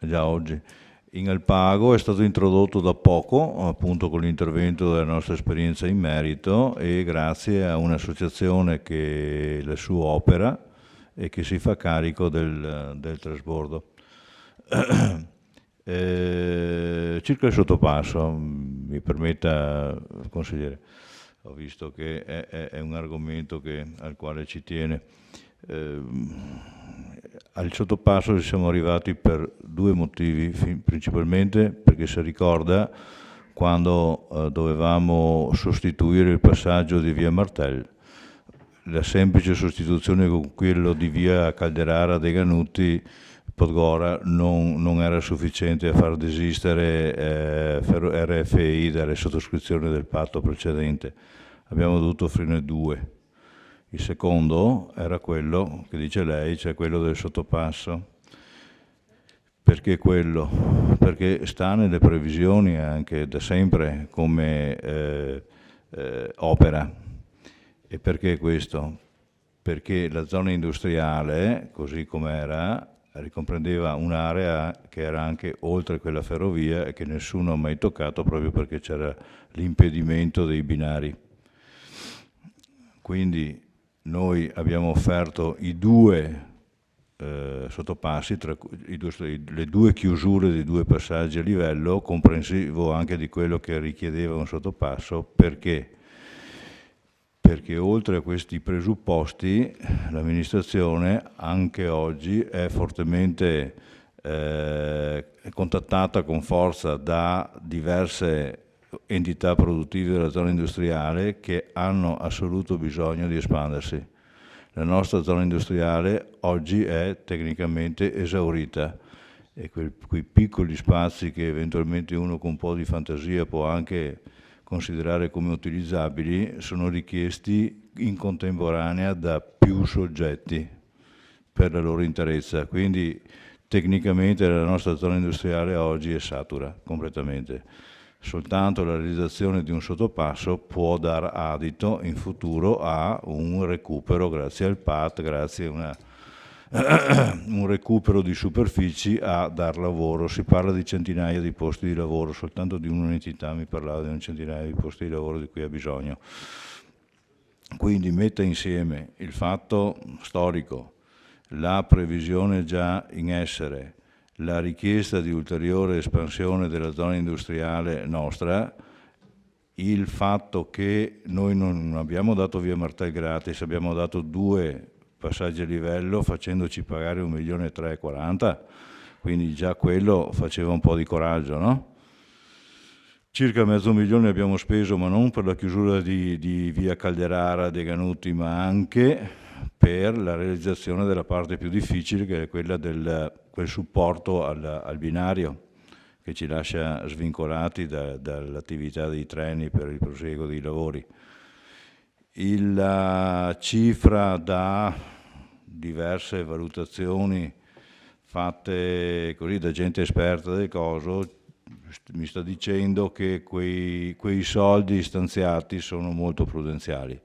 Già oggi. In Alpago è stato introdotto da poco, appunto con l'intervento della nostra esperienza in merito e grazie a un'associazione che la sua opera e che si fa carico del trasbordo. Circa il sottopasso, mi permetta, consigliere, ho visto che è un argomento al quale ci tiene. Al sottopasso ci siamo arrivati per due motivi, principalmente perché si ricorda quando dovevamo sostituire il passaggio di via Martel, la semplice sostituzione con quello di via Calderara dei Ganuti Podgora non era sufficiente a far desistere RFI dalle sottoscrizioni del patto precedente. Abbiamo dovuto offrirne due. Il secondo era quello che dice lei, cioè quello del sottopasso. Perché quello? Perché sta nelle previsioni anche da sempre come opera. E perché questo? Perché la zona industriale, così com'era, ricomprendeva un'area che era anche oltre quella ferrovia e che nessuno ha mai toccato proprio perché c'era l'impedimento dei binari. Quindi noi abbiamo offerto i due sottopassi, le due chiusure dei due passaggi a livello, comprensivo anche di quello che richiedeva un sottopasso. Perché? Perché oltre a questi presupposti l'amministrazione anche oggi è fortemente contattata con forza da diverse entità produttive della zona industriale che hanno assoluto bisogno di espandersi. La nostra zona industriale oggi è tecnicamente esaurita e quei piccoli spazi che eventualmente uno con un po' di fantasia può anche considerare come utilizzabili sono richiesti in contemporanea da più soggetti per la loro interezza. Quindi tecnicamente la nostra zona industriale oggi è satura completamente. Soltanto la realizzazione di un sottopasso può dar adito in futuro a un recupero grazie al PAT, grazie a un recupero di superfici a dar lavoro. Si parla di centinaia di posti di lavoro, soltanto di un'entità mi parlava di un centinaio di posti di lavoro di cui ha bisogno. Quindi metta insieme il fatto storico, la previsione già in essere, la richiesta di ulteriore espansione della zona industriale nostra, il fatto che noi non abbiamo dato via Martel gratis, abbiamo dato due passaggi a livello facendoci pagare 1.340.000, quindi già quello faceva un po' di coraggio, no? Circa $500.000 abbiamo speso, ma non per la chiusura di via Calderara dei Ganuti, ma anche per la realizzazione della parte più difficile, che è quella quel supporto al binario, che ci lascia svincolati dall'attività dei treni per il proseguo dei lavori. La cifra da diverse valutazioni fatte così da gente esperta del coso mi sta dicendo che quei soldi stanziati sono molto prudenziali.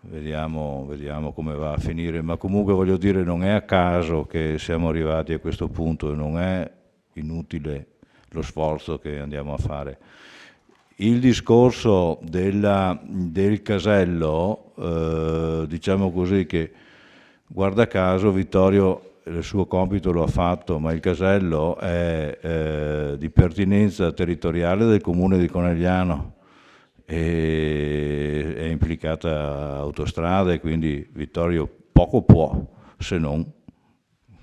Vediamo come va a finire, ma comunque voglio dire, non è a caso che siamo arrivati a questo punto e non è inutile lo sforzo che andiamo a fare. Il discorso del casello, diciamo così che guarda caso Vittorio il suo compito lo ha fatto, ma il casello è di pertinenza territoriale del comune di Conegliano e è implicata autostrade, quindi Vittorio poco può, se non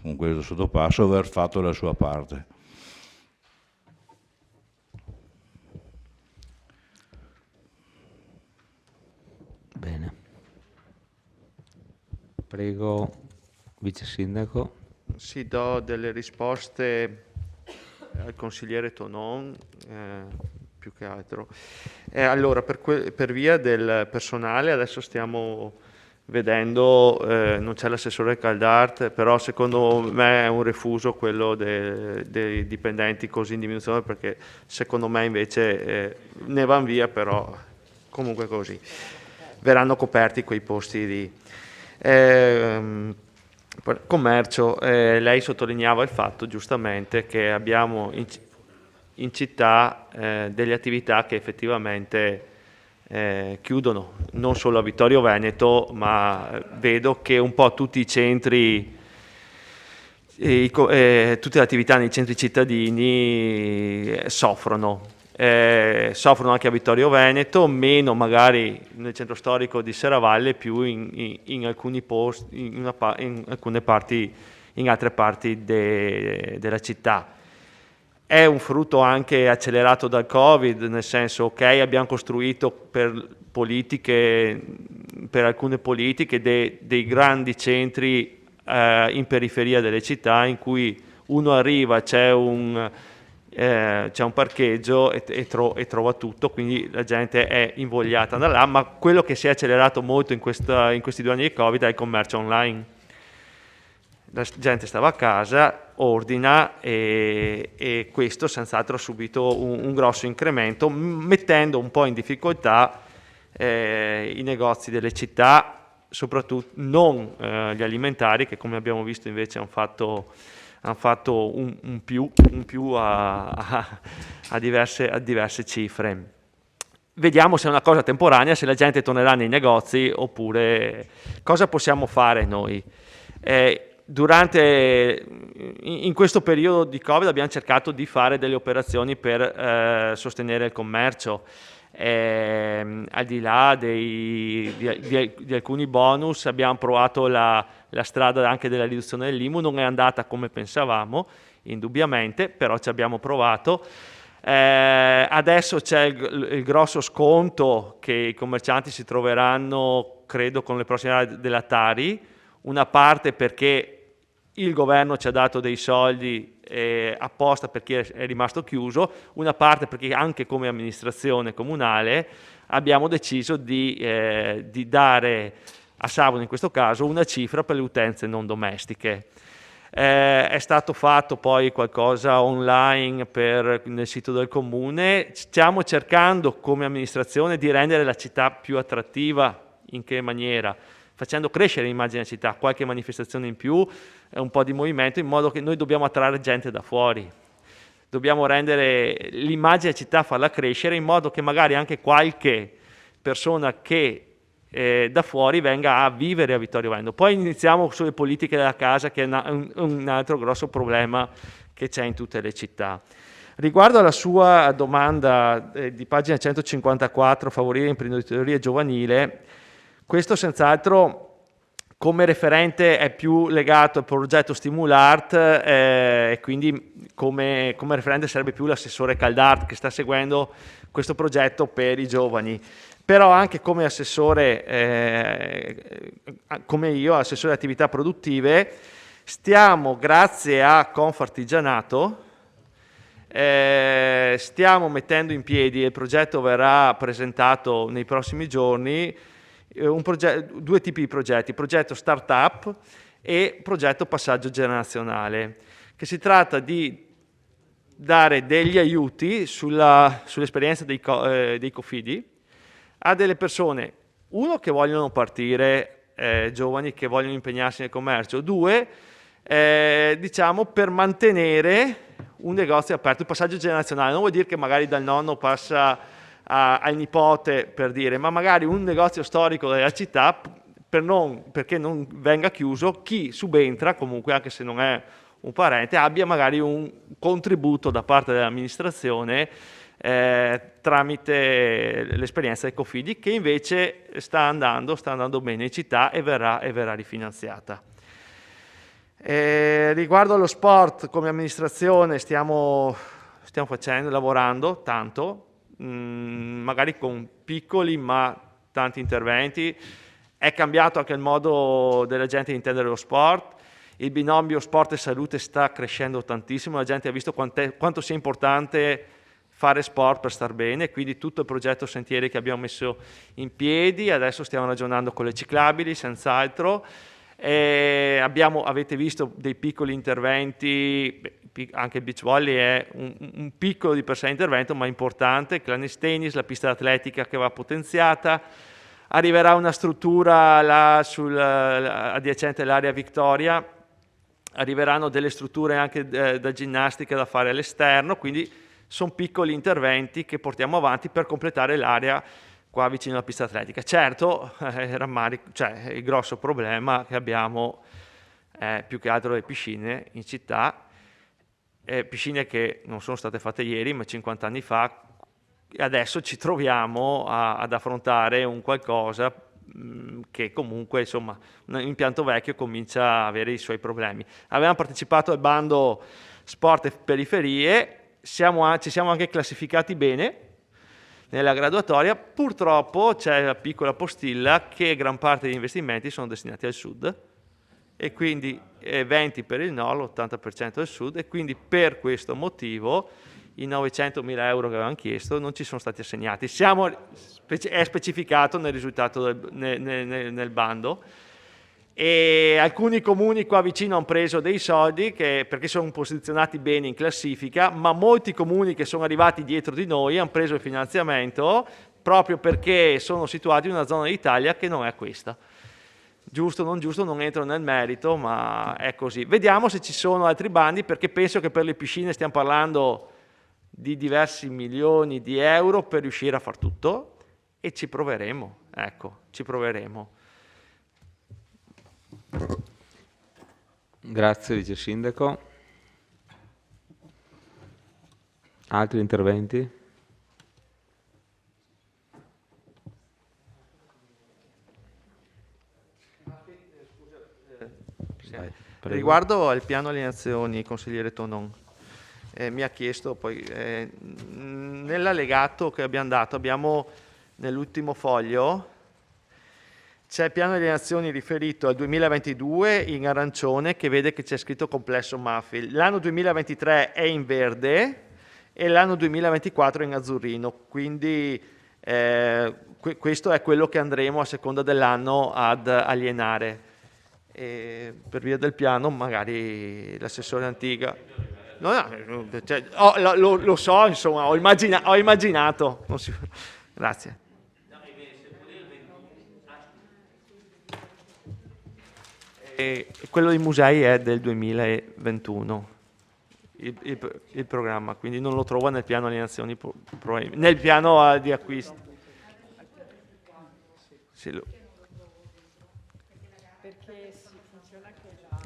con questo sottopasso, aver fatto la sua parte. Bene. Prego, Vice Sindaco. Sì, do delle risposte al consigliere Tonon, più che altro. Allora, per via del personale, adesso stiamo vedendo, non c'è l'assessore Caldart, però secondo me è un refuso quello dei dipendenti così in diminuzione, perché secondo me invece ne vanno via, però comunque così. Verranno coperti quei posti di commercio. Lei sottolineava il fatto giustamente che abbiamo in città delle attività che effettivamente chiudono, non solo a Vittorio Veneto, ma vedo che un po' tutti i centri tutte le attività nei centri cittadini soffrono. Soffrono anche a Vittorio Veneto, meno magari nel centro storico di Serravalle, più in alcuni posti, in alcune parti, in altre parti della città. È un frutto anche accelerato dal Covid, nel senso, ok, abbiamo costruito per alcune politiche dei grandi centri in periferia delle città, in cui uno arriva, c'è un parcheggio e trova tutto, quindi la gente è invogliata da là, ma quello che si è accelerato molto in questi 2 anni di Covid è il commercio online. La gente stava a casa, ordina e questo senz'altro ha subito un grosso incremento, mettendo un po' in difficoltà i negozi delle città, soprattutto non gli alimentari, che come abbiamo visto invece hanno fatto un più a diverse cifre. Vediamo se è una cosa temporanea, se la gente tornerà nei negozi, oppure cosa possiamo fare noi. In questo periodo di Covid abbiamo cercato di fare delle operazioni per sostenere il commercio. Al di là di alcuni bonus, abbiamo provato la strada anche della riduzione dell'IMU, non è andata come pensavamo, indubbiamente, però ci abbiamo provato. Adesso c'è il grosso sconto che i commercianti si troveranno, credo, con le prossime aree della Tari, una parte perché il governo ci ha dato dei soldi apposta per chi è rimasto chiuso, una parte perché anche come amministrazione comunale abbiamo deciso di dare a Savona in questo caso una cifra per le utenze non domestiche. È stato fatto poi qualcosa online nel sito del comune, stiamo cercando come amministrazione di rendere la città più attrattiva. In che maniera? Facendo crescere l'immagine della città, qualche manifestazione in più, un po' di movimento, in modo che noi dobbiamo attrarre gente da fuori. Dobbiamo rendere l'immagine della città, farla crescere, in modo che magari anche qualche persona che da fuori venga a vivere a Vittorio Veneto. Poi iniziamo sulle politiche della casa, che è un altro grosso problema che c'è in tutte le città. Riguardo alla sua domanda di pagina 154, favorire l'imprenditoria giovanile, questo senz'altro come referente è più legato al progetto Stimulart e quindi come referente sarebbe più l'assessore Caldart, che sta seguendo questo progetto per i giovani. Però anche come assessore, come io, assessore attività produttive, stiamo, grazie a Confartigianato, stiamo mettendo in piedi, il progetto verrà presentato nei prossimi giorni, due tipi di progetti, progetto startup e progetto passaggio generazionale, che si tratta di dare degli aiuti sull'esperienza dei Cofidi a delle persone, uno, che vogliono partire, giovani che vogliono impegnarsi nel commercio, due, diciamo, per mantenere un negozio aperto. Il passaggio generazionale non vuol dire che magari dal nonno passa al nipote, per dire, ma magari un negozio storico della città, perché non venga chiuso, chi subentra, comunque anche se non è un parente, abbia magari un contributo da parte dell'amministrazione tramite l'esperienza dei Cofidi, che invece sta andando bene in città e verrà rifinanziata. Riguardo allo sport, come amministrazione stiamo lavorando tanto, magari con piccoli ma tanti interventi. È cambiato anche il modo della gente di intendere lo sport. Il binomio sport e salute sta crescendo tantissimo, la gente ha visto quanto sia importante fare sport per star bene, quindi tutto il progetto Sentieri che abbiamo messo in piedi, adesso stiamo ragionando con le ciclabili, senz'altro. Avete visto dei piccoli interventi, anche il beach volley è un piccolo di per sé intervento, ma importante, il Clanis Tennis, la pista atletica che va potenziata, arriverà una struttura là adiacente all'area Victoria, arriveranno delle strutture anche da ginnastica da fare all'esterno, quindi sono piccoli interventi che portiamo avanti per completare l'area qua vicino alla pista atletica. Certo, il grosso problema che abbiamo più che altro le piscine in città, piscine che non sono state fatte ieri ma 50 anni fa, e adesso ci troviamo ad affrontare un qualcosa che comunque, insomma, un impianto vecchio comincia a avere i suoi problemi. Avevamo partecipato al bando sport e periferie, ci siamo anche classificati bene nella graduatoria. Purtroppo c'è la piccola postilla che gran parte degli investimenti sono destinati al sud, e quindi 20 per il nord, l'80% al sud, e quindi per questo motivo i 900.000 euro che avevamo chiesto non ci sono stati assegnati. È specificato nel risultato nel bando, e alcuni comuni qua vicino hanno preso dei soldi perché sono posizionati bene in classifica, ma molti comuni che sono arrivati dietro di noi hanno preso il finanziamento proprio perché sono situati in una zona d'Italia che non è questa. Giusto o non giusto, non entro nel merito, ma è così. Vediamo se ci sono altri bandi, perché penso che per le piscine stiamo parlando di diversi milioni di euro per riuscire a far tutto, e ci proveremo, ecco, ci proveremo. Grazie Vice Sindaco. Altri interventi? Riguardo al piano alienazioni, consigliere Tonon, mi ha chiesto poi, nell'allegato che abbiamo dato, nell'ultimo foglio, c'è il piano alienazioni riferito al 2022 in arancione, che vede che c'è scritto complesso Maffi. L'anno 2023 è in verde e l'anno 2024 in azzurrino, quindi questo è quello che andremo a seconda dell'anno ad alienare. E per via del piano magari l'assessore Antiga cioè, lo so, insomma, ho immaginato. Grazie. E quello dei musei è del 2021 il programma, quindi non lo trovo nel piano alienazioni, nel piano di acquisto. Sì,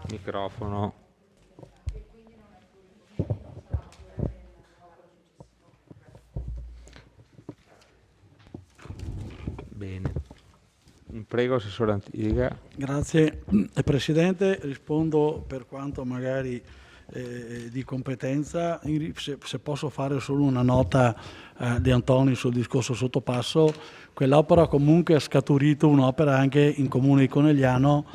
Microfono. Bene. Prego, Assessore Antiga. Grazie Presidente, rispondo per quanto magari di competenza. Se posso fare solo una nota di Antoni sul discorso Sottopasso, quell'opera comunque ha scaturito un'opera anche in Comune di Conegliano,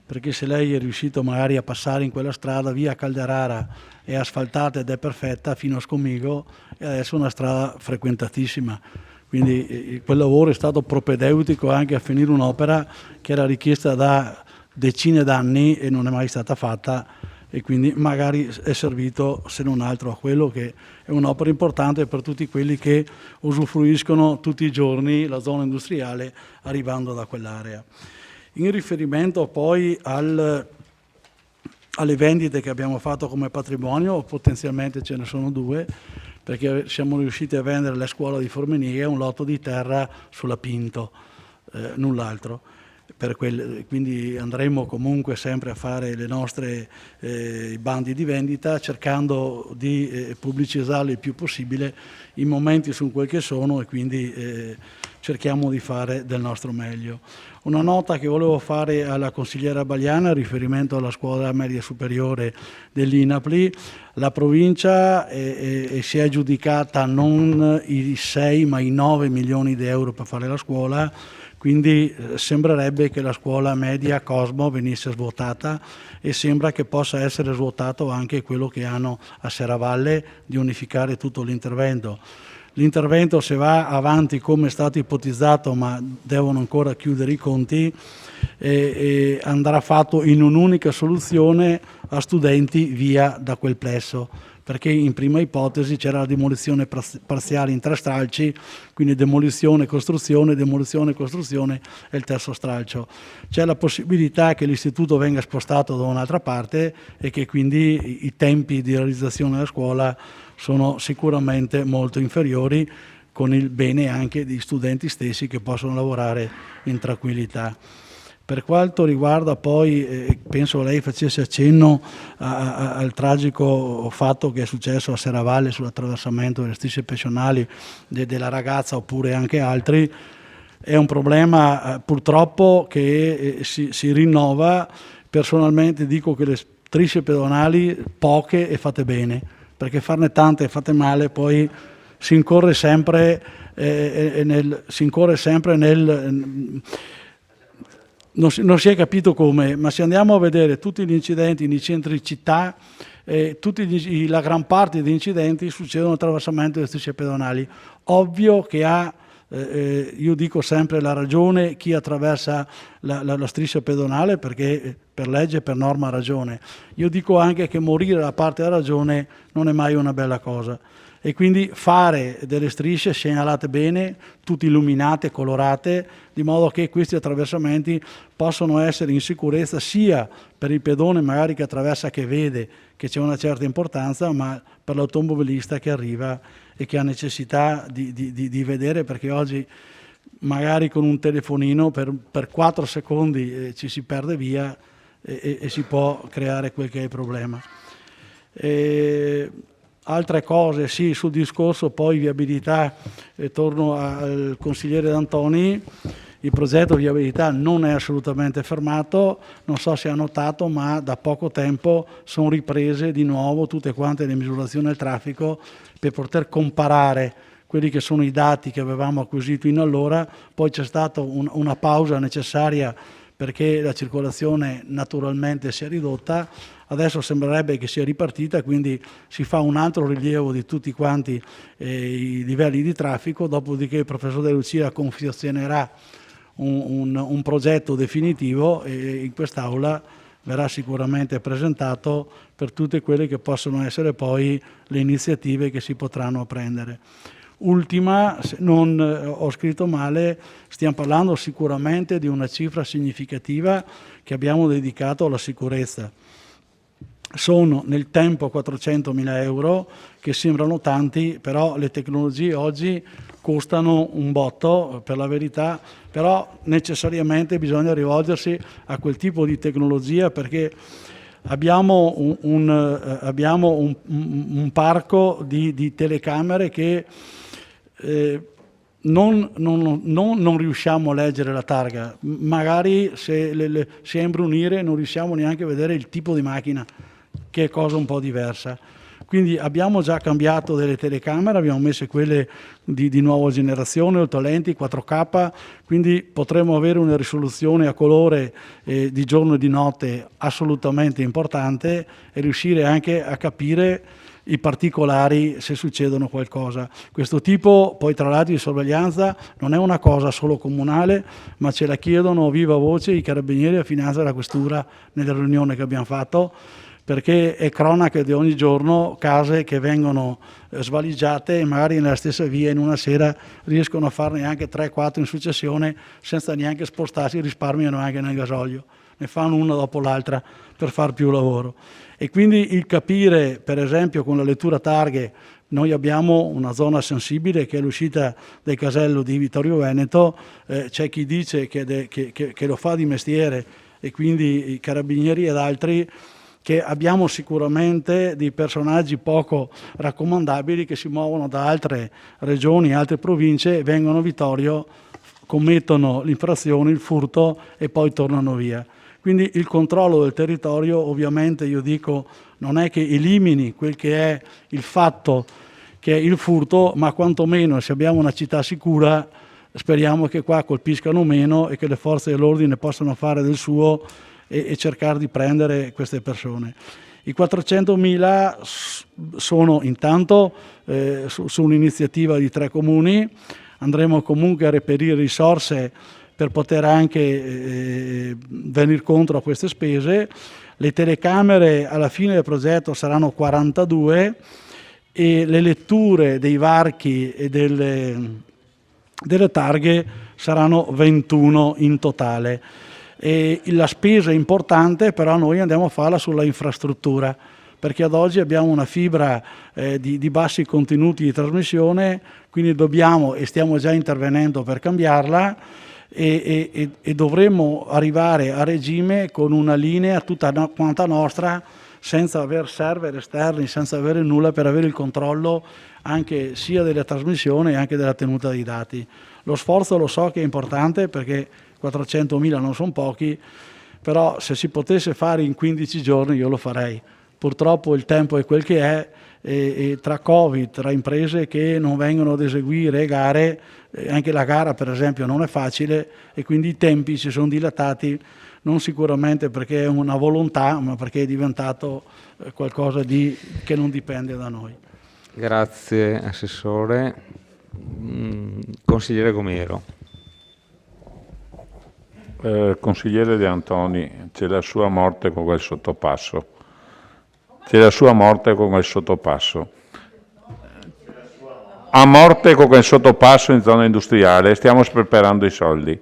perché se lei è riuscito magari a passare in quella strada, via Calderara è asfaltata ed è perfetta fino a Scomigo, e adesso è una strada frequentatissima. Quindi quel lavoro è stato propedeutico anche a finire un'opera che era richiesta da decine d'anni e non è mai stata fatta, e quindi magari è servito, se non altro, a quello che è un'opera importante per tutti quelli che usufruiscono tutti i giorni la zona industriale arrivando da quell'area. In riferimento poi alle vendite che abbiamo fatto come patrimonio, potenzialmente ce ne sono due, perché siamo riusciti a vendere la scuola di Forminiga e un lotto di terra sulla Pinto, null'altro. Quindi andremo comunque sempre a fare le nostre bandi di vendita, cercando di pubblicizzarli il più possibile. I momenti sono quel che sono, e quindi cerchiamo di fare del nostro meglio. Una nota che volevo fare alla consigliera Bagliana in riferimento alla scuola media superiore dell'Inapli. La provincia si è aggiudicata non i 6 ma i 9 milioni di euro per fare la scuola, quindi sembrerebbe che la scuola media Cosmo venisse svuotata, e sembra che possa essere svuotato anche quello che hanno a Serravalle, di unificare tutto l'intervento. L'intervento, se va avanti come è stato ipotizzato, ma devono ancora chiudere i conti, andrà fatto in un'unica soluzione a studenti via da quel plesso, perché in prima ipotesi c'era la demolizione parziale in 3 stralci, quindi demolizione, costruzione e il terzo stralcio. C'è la possibilità che l'istituto venga spostato da un'altra parte, e che quindi i tempi di realizzazione della scuola sono sicuramente molto inferiori, con il bene anche degli studenti stessi che possono lavorare in tranquillità. Per quanto riguarda poi, penso lei facesse accenno al tragico fatto che è successo a Serravalle sull'attraversamento delle strisce pensionali della ragazza oppure anche altri, è un problema purtroppo che si rinnova. Personalmente dico che le strisce pedonali poche e fatte bene, perché farne tante e fatte male poi si incorre sempre non si è capito come, ma se andiamo a vedere tutti gli incidenti nei centri città, la gran parte degli incidenti succedono attraversamento delle strisce pedonali. Ovvio che io dico sempre la ragione chi attraversa la striscia pedonale, perché per legge e per norma ha ragione. Io dico anche che morire da parte della ragione non è mai una bella cosa. E quindi fare delle strisce segnalate bene, tutte illuminate, colorate, di modo che questi attraversamenti possono essere in sicurezza sia per il pedone magari che attraversa, che vede che c'è una certa importanza, ma per l'automobilista che arriva e che ha necessità di vedere, perché oggi magari con un telefonino per 4 secondi ci si perde via e si può creare quel che è il problema. Altre cose, sì, sul discorso poi viabilità, torno al consigliere D'Antoni, il progetto viabilità non è assolutamente fermato, non so se ha notato, ma da poco tempo sono riprese di nuovo tutte quante le misurazioni del traffico per poter comparare quelli che sono i dati che avevamo acquisito in allora. Poi c'è stata una pausa necessaria perché la circolazione naturalmente si è ridotta. Adesso sembrerebbe che sia ripartita, quindi si fa un altro rilievo di tutti quanti i livelli di traffico, dopodiché il professor De Lucia confezionerà un progetto definitivo e in quest'Aula verrà sicuramente presentato per tutte quelle che possono essere poi le iniziative che si potranno prendere. Ultima, se non ho scritto male, stiamo parlando sicuramente di una cifra significativa che abbiamo dedicato alla sicurezza. Sono nel tempo 400.000 euro, che sembrano tanti, però le tecnologie oggi costano un botto, per la verità, però necessariamente bisogna rivolgersi a quel tipo di tecnologia, perché abbiamo un parco di telecamere che non riusciamo a leggere la targa, magari se è imbrunire non riusciamo neanche a vedere il tipo di macchina, che è cosa un po' diversa. Quindi abbiamo già cambiato delle telecamere, abbiamo messo quelle di nuova generazione, ultralenti, 4K, quindi potremo avere una risoluzione a colore di giorno e di notte assolutamente importante e riuscire anche a capire i particolari se succedono qualcosa. Questo tipo poi tra l'altro di sorveglianza non è una cosa solo comunale, ma ce la chiedono a viva voce i carabinieri a finanza della questura nella riunione che abbiamo fatto, perché è cronaca di ogni giorno case che vengono svaligiate e magari nella stessa via in una sera riescono a farne anche 3-4 in successione senza neanche spostarsi, risparmiano anche nel gasolio, ne fanno una dopo l'altra per far più lavoro. E quindi il capire, per esempio con la lettura targhe, noi abbiamo una zona sensibile che è l'uscita del casello di Vittorio Veneto, c'è chi dice che lo fa di mestiere e quindi i carabinieri ed altri, che abbiamo sicuramente dei personaggi poco raccomandabili che si muovono da altre regioni, altre province, vengono a Vittorio, commettono l'infrazione, il furto e poi tornano via. Quindi il controllo del territorio ovviamente io dico non è che elimini quel che è il fatto che è il furto, ma quantomeno se abbiamo una città sicura speriamo che qua colpiscano meno e che le forze dell'ordine possano fare del suo e cercare di prendere queste persone. I 400.000 sono intanto su un'iniziativa di 3 comuni, andremo comunque a reperire risorse per poter anche venire contro a queste spese. Le telecamere alla fine del progetto saranno 42 e le letture dei varchi e delle targhe saranno 21 in totale. E la spesa è importante, però noi andiamo a farla sulla infrastruttura, perché ad oggi abbiamo una fibra di bassi contenuti di trasmissione, quindi dobbiamo e stiamo già intervenendo per cambiarla. e dovremmo arrivare a regime con una linea tutta quanta nostra, senza avere server esterni, senza avere nulla, per avere il controllo anche sia della trasmissione e anche della tenuta dei dati. Lo sforzo lo so che è importante, perché 400.000 non sono pochi, però se si potesse fare in 15 giorni io lo farei. Purtroppo il tempo è quel che è, e tra Covid, tra imprese che non vengono ad eseguire gare, anche la gara per esempio non è facile, e quindi i tempi si sono dilatati, non sicuramente perché è una volontà, ma perché è diventato qualcosa che non dipende da noi. Grazie Assessore. Consigliere Gomero. Consigliere De Antoni, c'è la sua morte con quel sottopasso. C'è la sua morte con quel sottopasso. A morte con quel sottopasso in zona industriale, stiamo spreparando i soldi.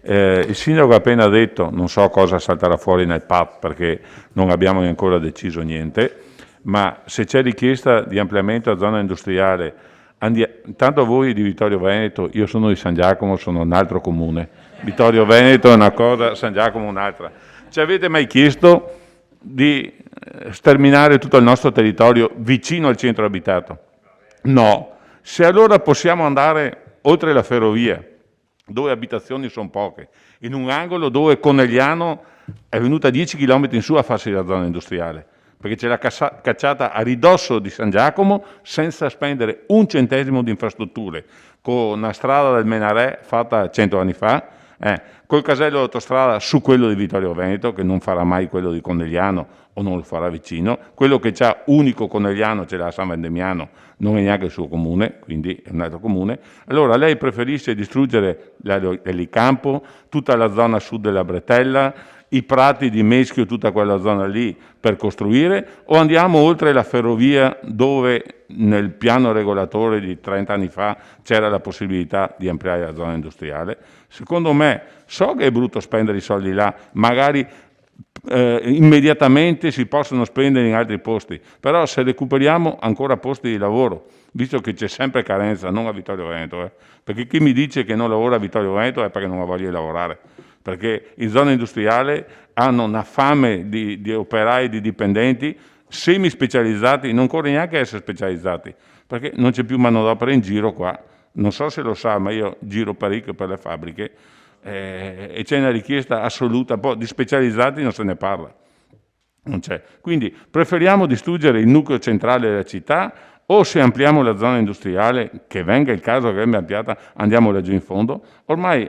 Il sindaco ha appena detto, non so cosa salterà fuori nel PAP perché non abbiamo ancora deciso niente, ma se c'è richiesta di ampliamento a zona industriale, tanto voi di Vittorio Veneto, io sono di San Giacomo, sono un altro comune. Vittorio Veneto è una cosa, San Giacomo un'altra. Ci avete mai chiesto di sterminare tutto il nostro territorio vicino al centro abitato? No. Se allora possiamo andare oltre la ferrovia, dove abitazioni sono poche, in un angolo dove Conegliano è venuta 10 km in su a farsi la zona industriale, perché c'è la cacciata a ridosso di San Giacomo senza spendere un centesimo di infrastrutture, con una strada del Menarè fatta 100 anni fa, col casello d'autostrada su quello di Vittorio Veneto, che non farà mai quello di Conegliano o non lo farà vicino, quello che c'ha unico Conegliano ce l'ha a San Vendemiano, non è neanche il suo comune, quindi è un altro comune. Allora lei preferisce distruggere l'Elicampo, tutta la zona sud della Bretella, i prati di Meschio, tutta quella zona lì per costruire, o andiamo oltre la ferrovia dove nel piano regolatore di 30 anni fa c'era la possibilità di ampliare la zona industriale? Secondo me, so che è brutto spendere i soldi là, magari immediatamente si possono spendere in altri posti, però se recuperiamo ancora posti di lavoro, visto che c'è sempre carenza, non a Vittorio Veneto, perché chi mi dice che non lavora a Vittorio Veneto è perché non ha voglia di lavorare, perché in zona industriale hanno una fame di operai, di dipendenti semi specializzati, non corre neanche a essere specializzati, perché non c'è più manodopera in giro qua. Non so se lo sa, ma io giro parecchio per le fabbriche e c'è una richiesta assoluta, poi di specializzati non se ne parla, non c'è. Quindi preferiamo distruggere il nucleo centrale della città, o se ampliamo la zona industriale, che venga il caso che venga ampliata, andiamo laggiù in fondo. Ormai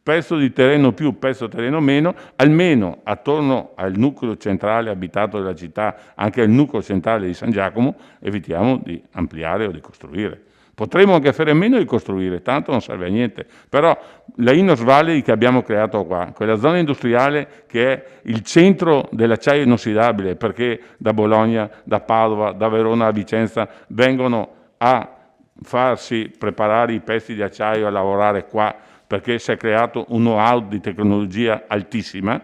pezzo di terreno più, pezzo di terreno meno, almeno attorno al nucleo centrale abitato della città, anche al nucleo centrale di San Giacomo, evitiamo di ampliare o di costruire. Potremmo anche fare meno di costruire, tanto non serve a niente, però la Inos Valley che abbiamo creato qua, quella zona industriale che è il centro dell'acciaio inossidabile, perché da Bologna, da Padova, da Verona a Vicenza vengono a farsi preparare i pezzi di acciaio, a lavorare qua, perché si è creato un know-how di tecnologia altissima,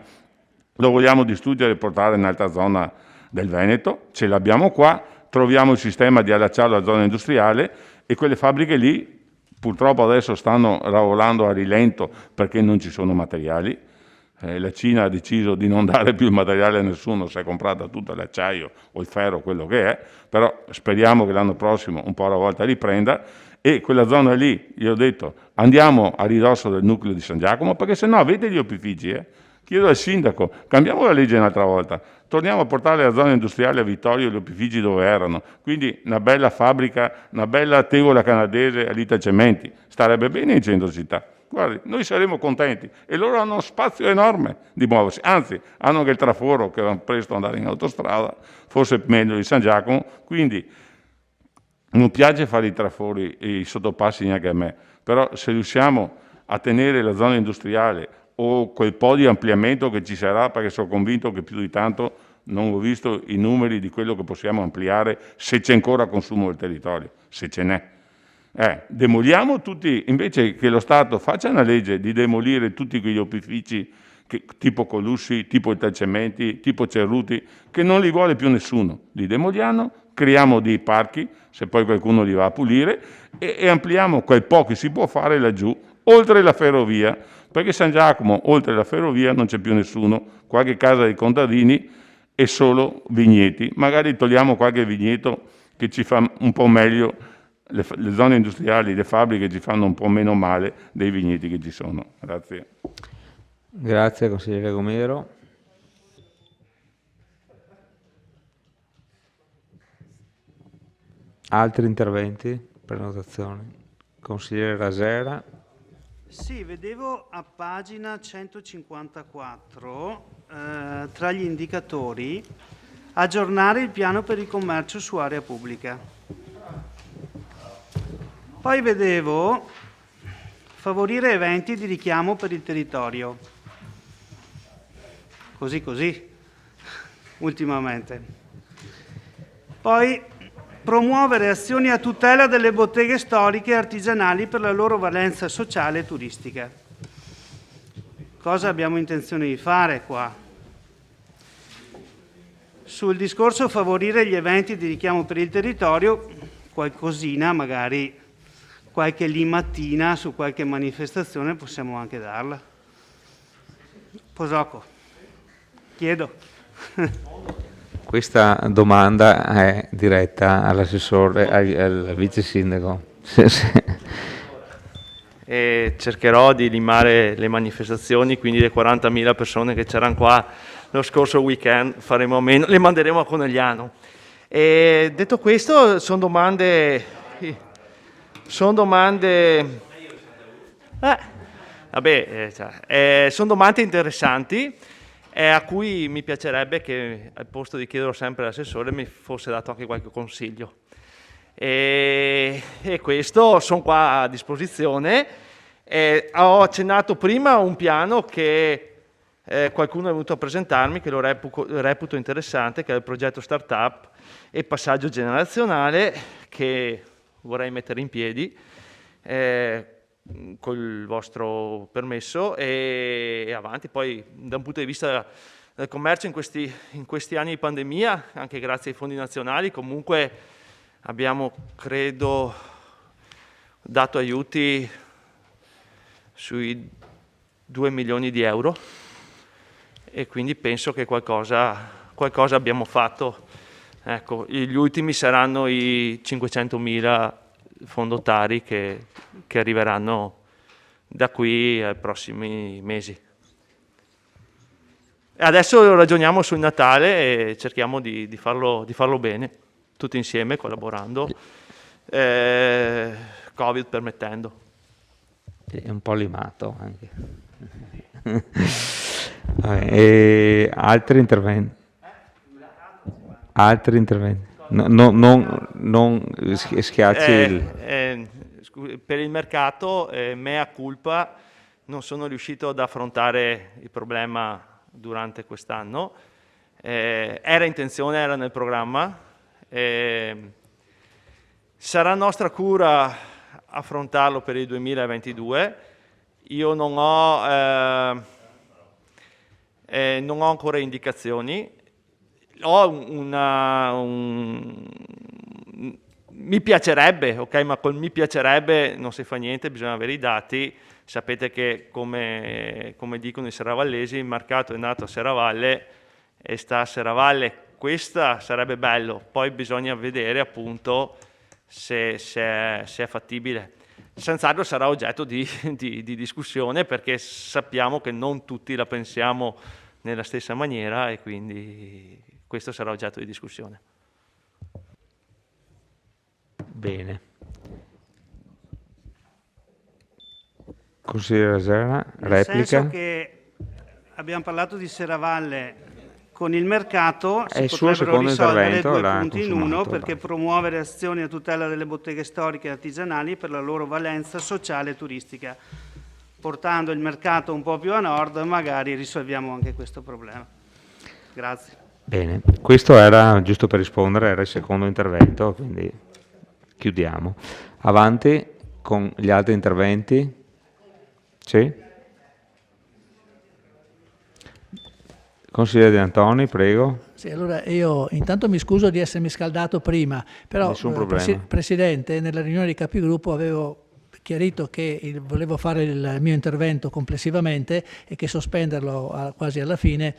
lo vogliamo distruggere e portare in un'altra zona del Veneto, ce l'abbiamo qua, troviamo il sistema di allacciarlo alla zona industriale, e quelle fabbriche lì purtroppo adesso stanno lavorando a rilento perché non ci sono materiali. La Cina ha deciso di non dare più il materiale a nessuno, si è comprata tutto l'acciaio o il ferro, quello che è, però speriamo che l'anno prossimo un po' alla volta riprenda, e quella zona lì, io ho detto, andiamo a ridosso del nucleo di San Giacomo, perché se no avete gli opifici, chiedo al sindaco, cambiamo la legge un'altra volta, torniamo a portare la zona industriale a Vittorio e gli opifici dove erano, quindi una bella fabbrica, una bella tegola canadese all'Italcementi, starebbe bene in centro città. Guardi, noi saremo contenti e loro hanno uno spazio enorme di muoversi, anzi hanno anche il traforo che vanno presto ad andare in autostrada, forse meglio di San Giacomo, quindi non piace fare i trafori e i sottopassi neanche a me, però se riusciamo a tenere la zona industriale o quel po' di ampliamento che ci sarà, perché sono convinto che più di tanto non ho visto i numeri di quello che possiamo ampliare se c'è ancora consumo del territorio, se ce n'è. Demoliamo tutti, invece che lo Stato faccia una legge di demolire tutti quegli opifici tipo Colussi, tipo Italcementi, tipo Cerruti, che non li vuole più nessuno. Li demoliamo, creiamo dei parchi, se poi qualcuno li va a pulire, e ampliamo quel po' che si può fare laggiù, oltre la ferrovia, perché San Giacomo, oltre la ferrovia, non c'è più nessuno, qualche casa dei contadini e solo vigneti. Magari togliamo qualche vigneto che ci fa un po' meglio, le zone industriali, le fabbriche ci fanno un po' meno male dei vigneti che ci sono. Grazie. Grazie consigliere Gomero. Altri interventi? Prenotazioni? Consigliere Rasera. Sì, vedevo a pagina 154, tra gli indicatori, aggiornare il piano per il commercio su area pubblica. Poi vedevo favorire eventi di richiamo per il territorio. Così, ultimamente. Poi promuovere azioni a tutela delle botteghe storiche e artigianali per la loro valenza sociale e turistica. Cosa abbiamo intenzione di fare qua? Sul discorso favorire gli eventi di richiamo per il territorio, qualcosina, magari qualche lì mattina su qualche manifestazione possiamo anche darla. Posocco, chiedo. Questa domanda è diretta all'assessore, al vice sindaco. E cercherò di limare le manifestazioni, quindi le 40.000 persone che c'erano qua lo scorso weekend faremo a meno, le manderemo a Conegliano. E detto questo, sono domande interessanti. A cui mi piacerebbe che, al posto di chiederlo sempre all'assessore, mi fosse dato anche qualche consiglio. E questo, sono qua a disposizione. Ho accennato prima un piano che qualcuno è venuto a presentarmi, che lo reputo interessante, che è il progetto Startup e passaggio generazionale, che vorrei mettere in piedi col vostro permesso e avanti. Poi da un punto di vista del commercio in questi anni di pandemia, anche grazie ai fondi nazionali, comunque abbiamo, credo, dato aiuti sui 2 milioni di euro e quindi penso che qualcosa abbiamo fatto. Ecco, gli ultimi saranno i 500.000 fondotari che arriveranno da qui ai prossimi mesi. E adesso ragioniamo sul Natale e cerchiamo di farlo bene, tutti insieme, collaborando, Covid permettendo. È un po' limato anche. E altri interventi? Altri interventi? Non schiacci per il mercato, mea culpa, non sono riuscito ad affrontare il problema durante quest'anno. Era intenzione, era nel programma. Sarà nostra cura affrontarlo per il 2022. Io non ho ancora indicazioni. Mi piacerebbe, ok, ma col mi piacerebbe non si fa niente, bisogna avere i dati. Sapete che, come dicono i serravallesi, il mercato è nato a Serravalle e sta a Serravalle. Questa sarebbe bello, poi bisogna vedere appunto se è fattibile. Senz'altro sarà oggetto di discussione, perché sappiamo che non tutti la pensiamo nella stessa maniera e quindi questo sarà oggetto di discussione. Bene. Consigliere Rasera, replica. Nel senso che abbiamo parlato di Serravalle, con il mercato si potrebbero risolvere due punti in uno, perché promuovere azioni a tutela delle botteghe storiche e artigianali per la loro valenza sociale e turistica. Portando il mercato un po' più a nord magari risolviamo anche questo problema. Grazie. Bene, questo era, giusto per rispondere, era il secondo intervento, quindi chiudiamo. Avanti con gli altri interventi. Sì? Consigliere De Antoni, prego. Sì, allora io intanto mi scuso di essermi scaldato prima, però Nessun problema. Presidente, nella riunione di capigruppo avevo chiarito che volevo fare il mio intervento complessivamente e che sospenderlo quasi alla fine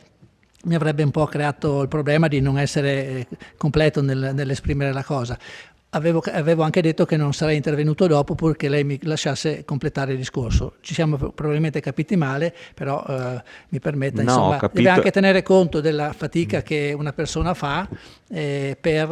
mi avrebbe un po' creato il problema di non essere completo nell'esprimere la cosa. Avevo anche detto che non sarei intervenuto dopo purché lei mi lasciasse completare il discorso. Ci siamo probabilmente capiti male, però mi permetta, insomma, deve anche tenere conto della fatica che una persona fa per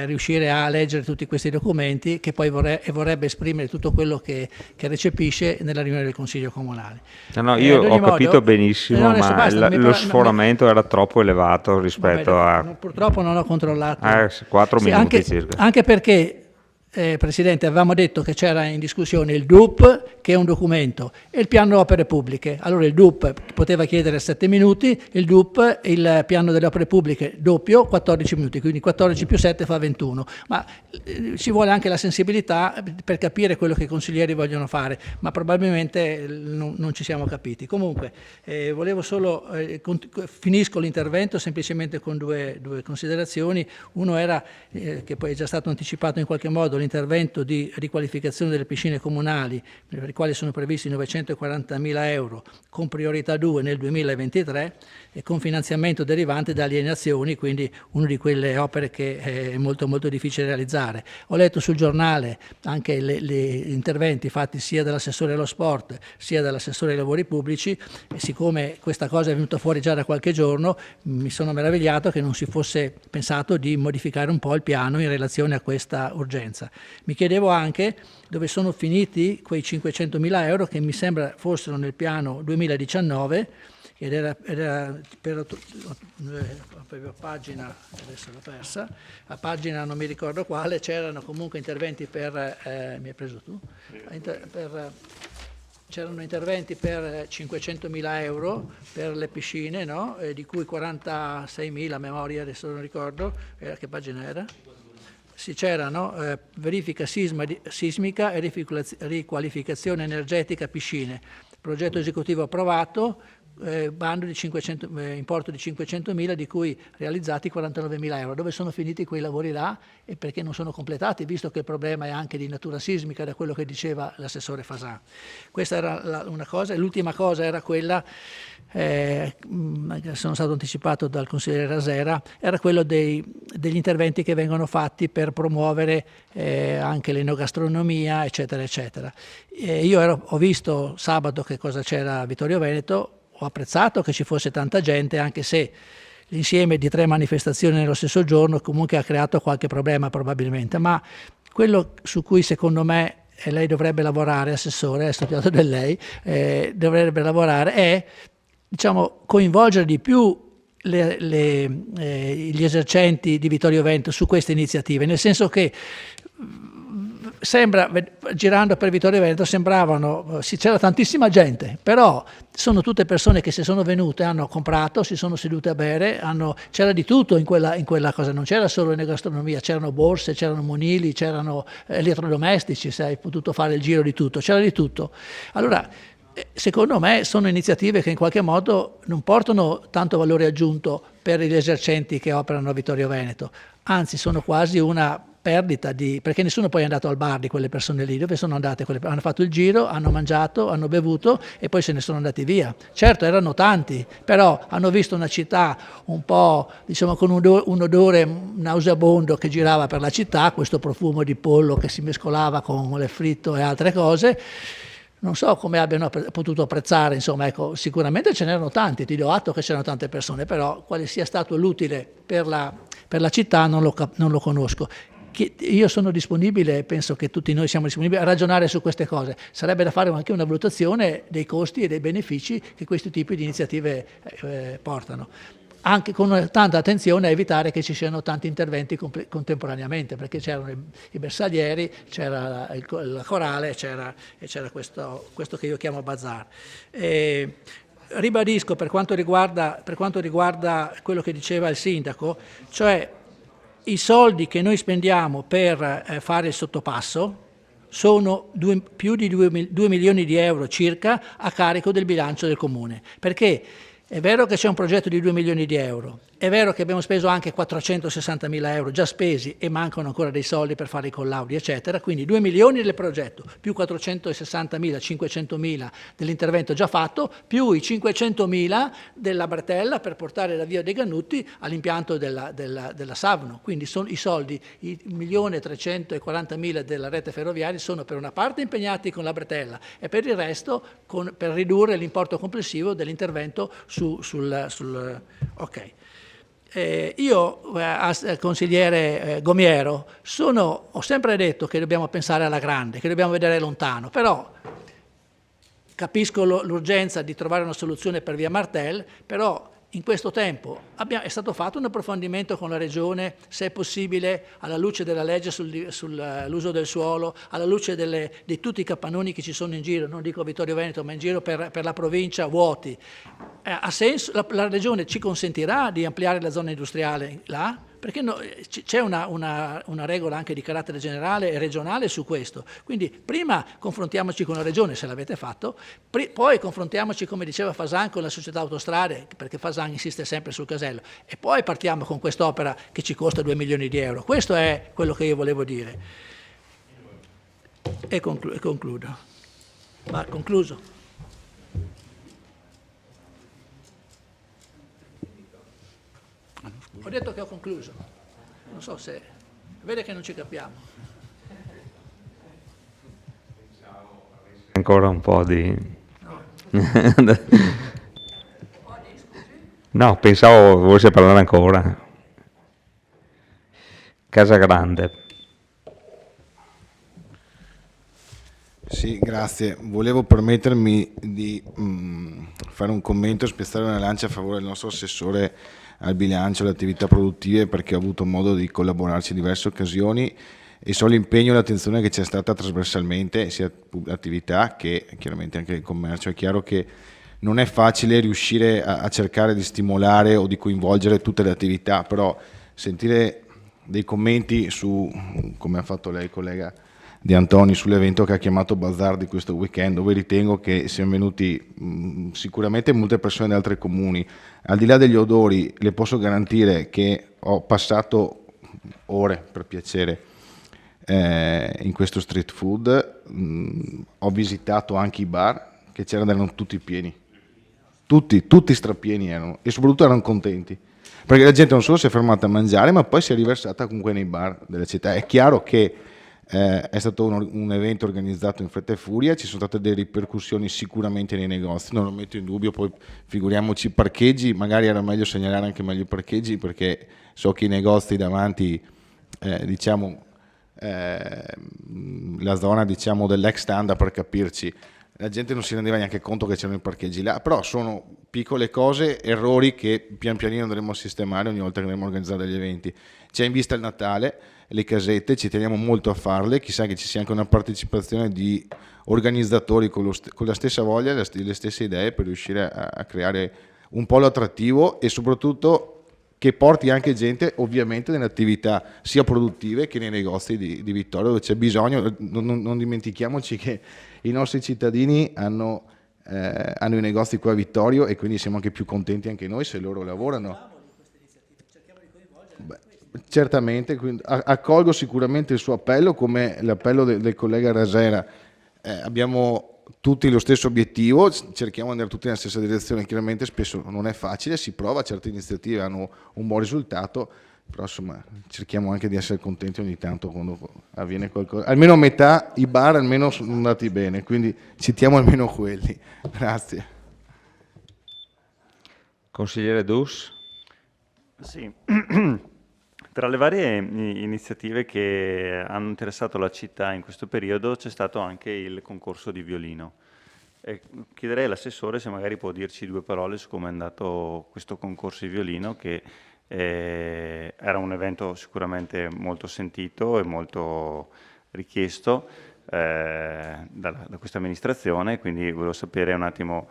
riuscire a leggere tutti questi documenti, che poi vorrebbe esprimere tutto quello che recepisce nella riunione del Consiglio Comunale. No, io ho capito benissimo, ma lo sforamento era troppo elevato rispetto a... Purtroppo non ho controllato. 4 minuti circa. Anche perché, Presidente, avevamo detto che c'era in discussione il DUP, che è un documento, e il piano opere pubbliche. Allora il DUP poteva chiedere 7 minuti, il DUP, il piano delle opere pubbliche doppio, 14 minuti, quindi 14 più 7 fa 21. Ma ci vuole anche la sensibilità per capire quello che i consiglieri vogliono fare, ma probabilmente non ci siamo capiti. Comunque, volevo solo, finisco l'intervento semplicemente con due considerazioni. Uno era, che poi è già stato anticipato in qualche modo, l'intervento di riqualificazione delle piscine comunali, per i quali sono previsti 940.000 euro, con priorità 2 nel 2023 e con finanziamento derivante da alienazioni, quindi una di quelle opere che è molto molto difficile realizzare. Ho letto sul giornale anche gli interventi fatti sia dall'assessore allo sport sia dall'assessore ai lavori pubblici, e siccome questa cosa è venuta fuori già da qualche giorno, mi sono meravigliato che non si fosse pensato di modificare un po' il piano in relazione a questa urgenza. Mi chiedevo anche dove sono finiti quei 500.000 euro che mi sembra fossero nel piano 2019, ed era per pagina, adesso l'ho persa, a pagina non mi ricordo quale, c'erano comunque interventi per, mi hai preso tu? C'erano interventi per 500.000 euro per le piscine, no? Di cui 46.000 a memoria, adesso non ricordo, che pagina era? Sì, c'erano verifica sismica e riqualificazione energetica piscine, progetto esecutivo approvato, bando di importo di 500.000, di cui realizzati 49.000 euro. Dove sono finiti quei lavori là e perché non sono completati, visto che il problema è anche di natura sismica, da quello che diceva l'assessore Fasan. Questa era una cosa, e l'ultima cosa era quella, sono stato anticipato dal consigliere Rasera, era quello degli interventi che vengono fatti per promuovere anche l'enogastronomia, eccetera, eccetera. Io ho visto sabato che cosa c'era a Vittorio Veneto, ho apprezzato che ci fosse tanta gente, anche se l'insieme di 3 manifestazioni nello stesso giorno comunque ha creato qualche problema probabilmente, ma quello su cui secondo me lei dovrebbe lavorare, assessore, è studiato da lei, dovrebbe lavorare è, diciamo, coinvolgere di più gli esercenti di Vittorio Veneto su queste iniziative, nel senso che sembra, girando per Vittorio Veneto, sì, c'era tantissima gente, però sono tutte persone che se sono venute hanno comprato, si sono sedute a bere, c'era di tutto in quella cosa, non c'era solo enogastronomia, c'erano borse, c'erano monili, c'erano elettrodomestici, se hai potuto fare il giro di tutto, c'era di tutto. Allora, secondo me sono iniziative che in qualche modo non portano tanto valore aggiunto per gli esercenti che operano a Vittorio Veneto, anzi sono quasi una perdita perché nessuno poi è andato al bar di quelle persone lì. Dove sono andate? Hanno fatto il giro, hanno mangiato, hanno bevuto e poi se ne sono andati via. Certo, erano tanti, però hanno visto una città un po', diciamo, con un odore nauseabondo che girava per la città, questo profumo di pollo che si mescolava con le fritto e altre cose. Non so come abbiano potuto apprezzare, insomma, ecco, sicuramente ce n'erano tanti, ti do atto che c'erano tante persone, però quale sia stato l'utile per la città non lo conosco. Io sono disponibile, penso che tutti noi siamo disponibili a ragionare su queste cose. Sarebbe da fare anche una valutazione dei costi e dei benefici che questi tipi di iniziative portano, anche con tanta attenzione a evitare che ci siano tanti interventi contemporaneamente, perché c'erano i bersaglieri, c'era la corale e c'era questo che io chiamo bazar. Ribadisco per quanto riguarda quello che diceva il sindaco, cioè i soldi che noi spendiamo per fare il sottopasso sono più di 2 milioni di euro circa a carico del bilancio del comune, perché È vero che c'è un progetto di 2 milioni di euro, è vero che abbiamo speso anche 460.000 euro già spesi e mancano ancora dei soldi per fare i collaudi, eccetera, quindi 2 milioni del progetto, più 460.000, 500.000 dell'intervento già fatto, più i 500.000 della bretella per portare la via dei Gannutti all'impianto della Savno. Quindi sono i soldi, i 1.340.000 della rete ferroviaria sono per una parte impegnati con la bretella e per il resto per ridurre l'importo complessivo dell'intervento ok. Io, consigliere Gomiero, ho sempre detto che dobbiamo pensare alla grande, che dobbiamo vedere lontano, però capisco l'urgenza di trovare una soluzione per via Martel, però in questo tempo è stato fatto un approfondimento con la Regione, se è possibile, alla luce della legge sull'uso del suolo, alla luce di tutti i capannoni che ci sono in giro, non dico a Vittorio Veneto, ma in giro per la provincia, vuoti. Ha senso? La Regione ci consentirà di ampliare la zona industriale là? Perché c'è una regola anche di carattere generale e regionale su questo. Quindi prima confrontiamoci con la Regione, se l'avete fatto, poi confrontiamoci, come diceva Fasan, con la società Autostrade, perché Fasan insiste sempre sul casello, e poi partiamo con quest'opera che ci costa 2 milioni di euro. Questo è quello che io volevo dire. E concludo. Va concluso. Ho detto che ho concluso, non so se... vede che non ci capiamo. Ancora un po' di... No, pensavo volesse parlare ancora. Casa Grande. Sì, grazie. Volevo permettermi di fare un commento, spezzare una lancia a favore del nostro assessore al bilancio e alle attività produttive, perché ho avuto modo di collaborarci in diverse occasioni e so l'impegno e l'attenzione che c'è stata trasversalmente, sia l'attività che chiaramente anche il commercio. È chiaro che non è facile riuscire a cercare di stimolare o di coinvolgere tutte le attività, però sentire dei commenti su, come ha fatto lei collega Di Antoni, sull'evento che ha chiamato Bazar di questo weekend, dove ritengo che siano venuti sicuramente molte persone da altri comuni. Al di là degli odori, le posso garantire che ho passato ore, per piacere, in questo street food. Ho visitato anche i bar, che erano tutti pieni, tutti strapieni erano, e soprattutto erano contenti, perché la gente non solo si è fermata a mangiare, ma poi si è riversata comunque nei bar della città. È chiaro che è stato un evento organizzato in fretta e furia, ci sono state delle ripercussioni sicuramente nei negozi, non lo metto in dubbio, poi figuriamoci i parcheggi, magari era meglio segnalare anche meglio i parcheggi, perché so che i negozi davanti, la zona dell'ex stand, per capirci, la gente non si rendeva neanche conto che c'erano i parcheggi là, però sono piccole cose, errori che pian pianino andremo a sistemare ogni volta che andremo a organizzare degli eventi. C'è in vista il Natale, le casette, ci teniamo molto a farle, chissà che ci sia anche una partecipazione di organizzatori con la stessa voglia, le stesse idee, per riuscire a creare un polo attrattivo e soprattutto che porti anche gente ovviamente nelle attività sia produttive che nei negozi di Vittorio, dove c'è bisogno. Non dimentichiamoci che i nostri cittadini hanno i negozi qua a Vittorio e quindi siamo anche più contenti anche noi se loro lavorano. Certamente, accolgo sicuramente il suo appello, come l'appello del collega Rasera. Abbiamo tutti lo stesso obiettivo, cerchiamo di andare tutti nella stessa direzione. Chiaramente spesso non è facile, si prova, certe iniziative hanno un buon risultato, però insomma cerchiamo anche di essere contenti ogni tanto quando avviene qualcosa. Almeno metà i bar almeno sono andati bene, quindi citiamo almeno quelli. Grazie. Consigliere Dus? Sì. Tra le varie iniziative che hanno interessato la città in questo periodo c'è stato anche il concorso di violino. Chiederei all'assessore se magari può dirci 2 parole su come è andato questo concorso di violino, che era un evento sicuramente molto sentito e molto richiesto da questa amministrazione, quindi volevo sapere un attimo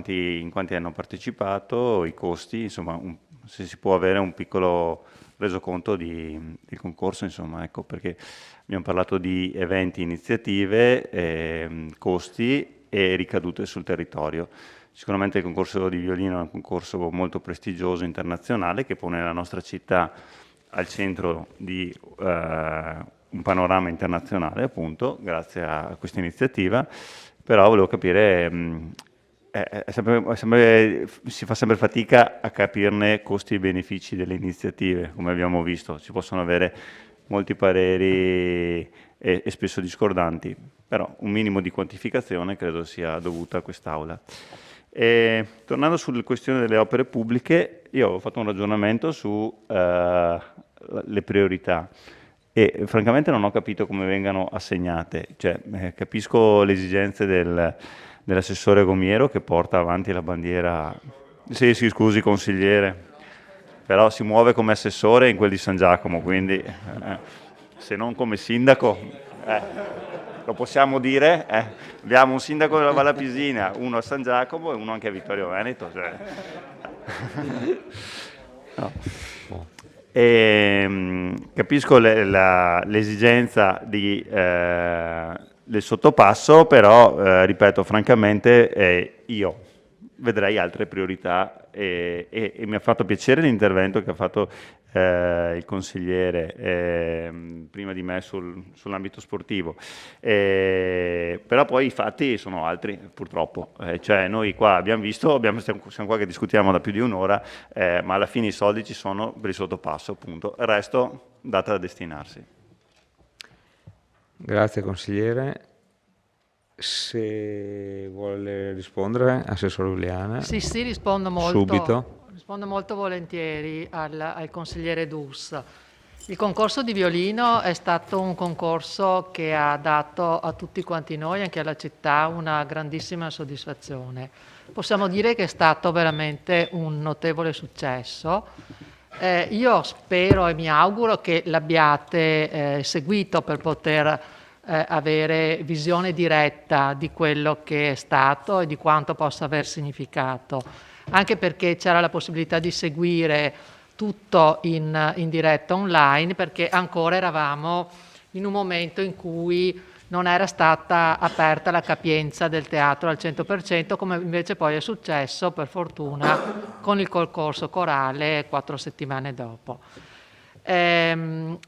in quanti hanno partecipato, i costi, insomma se si può avere un piccolo resoconto del concorso, insomma, ecco, perché abbiamo parlato di eventi, iniziative, costi e ricadute sul territorio. Sicuramente il concorso di violino è un concorso molto prestigioso internazionale che pone la nostra città al centro di un panorama internazionale, appunto, grazie a questa iniziativa. Però volevo capire, si fa sempre fatica a capirne costi e benefici delle iniziative, come abbiamo visto. Si possono avere molti pareri e spesso discordanti, però un minimo di quantificazione credo sia dovuta a quest'Aula. Tornando sulla questione delle opere pubbliche, io ho fatto un ragionamento su le priorità e francamente non ho capito come vengano assegnate. Cioè, capisco le esigenze dell'assessore Gomiero che porta avanti la bandiera. Sì, scusi consigliere, però si muove come assessore in quel di San Giacomo, quindi se non come sindaco, lo possiamo dire, abbiamo un sindaco della Valle Pisina, uno a San Giacomo e uno anche a Vittorio Veneto. Cioè. No. Capisco l'esigenza del sottopasso, però ripeto francamente io vedrei altre priorità e mi ha fatto piacere l'intervento che ha fatto il consigliere prima di me sull'ambito sportivo, però poi i fatti sono altri purtroppo, cioè noi qua abbiamo visto, siamo qua che discutiamo da più di un'ora, ma alla fine i soldi ci sono per il sottopasso, appunto, il resto data da destinarsi. Grazie consigliere. Se vuole rispondere, Assessore Uliana. Sì, rispondo molto. Subito. Rispondo molto volentieri al consigliere Dus. Il concorso di violino è stato un concorso che ha dato a tutti quanti noi, anche alla città, una grandissima soddisfazione. Possiamo dire che è stato veramente un notevole successo. Io spero e mi auguro che l'abbiate seguito per poter avere visione diretta di quello che è stato e di quanto possa aver significato, anche perché c'era la possibilità di seguire tutto in diretta online, perché ancora eravamo in un momento in cui non era stata aperta la capienza del teatro al 100%, come invece poi è successo per fortuna con il concorso corale 4 settimane dopo.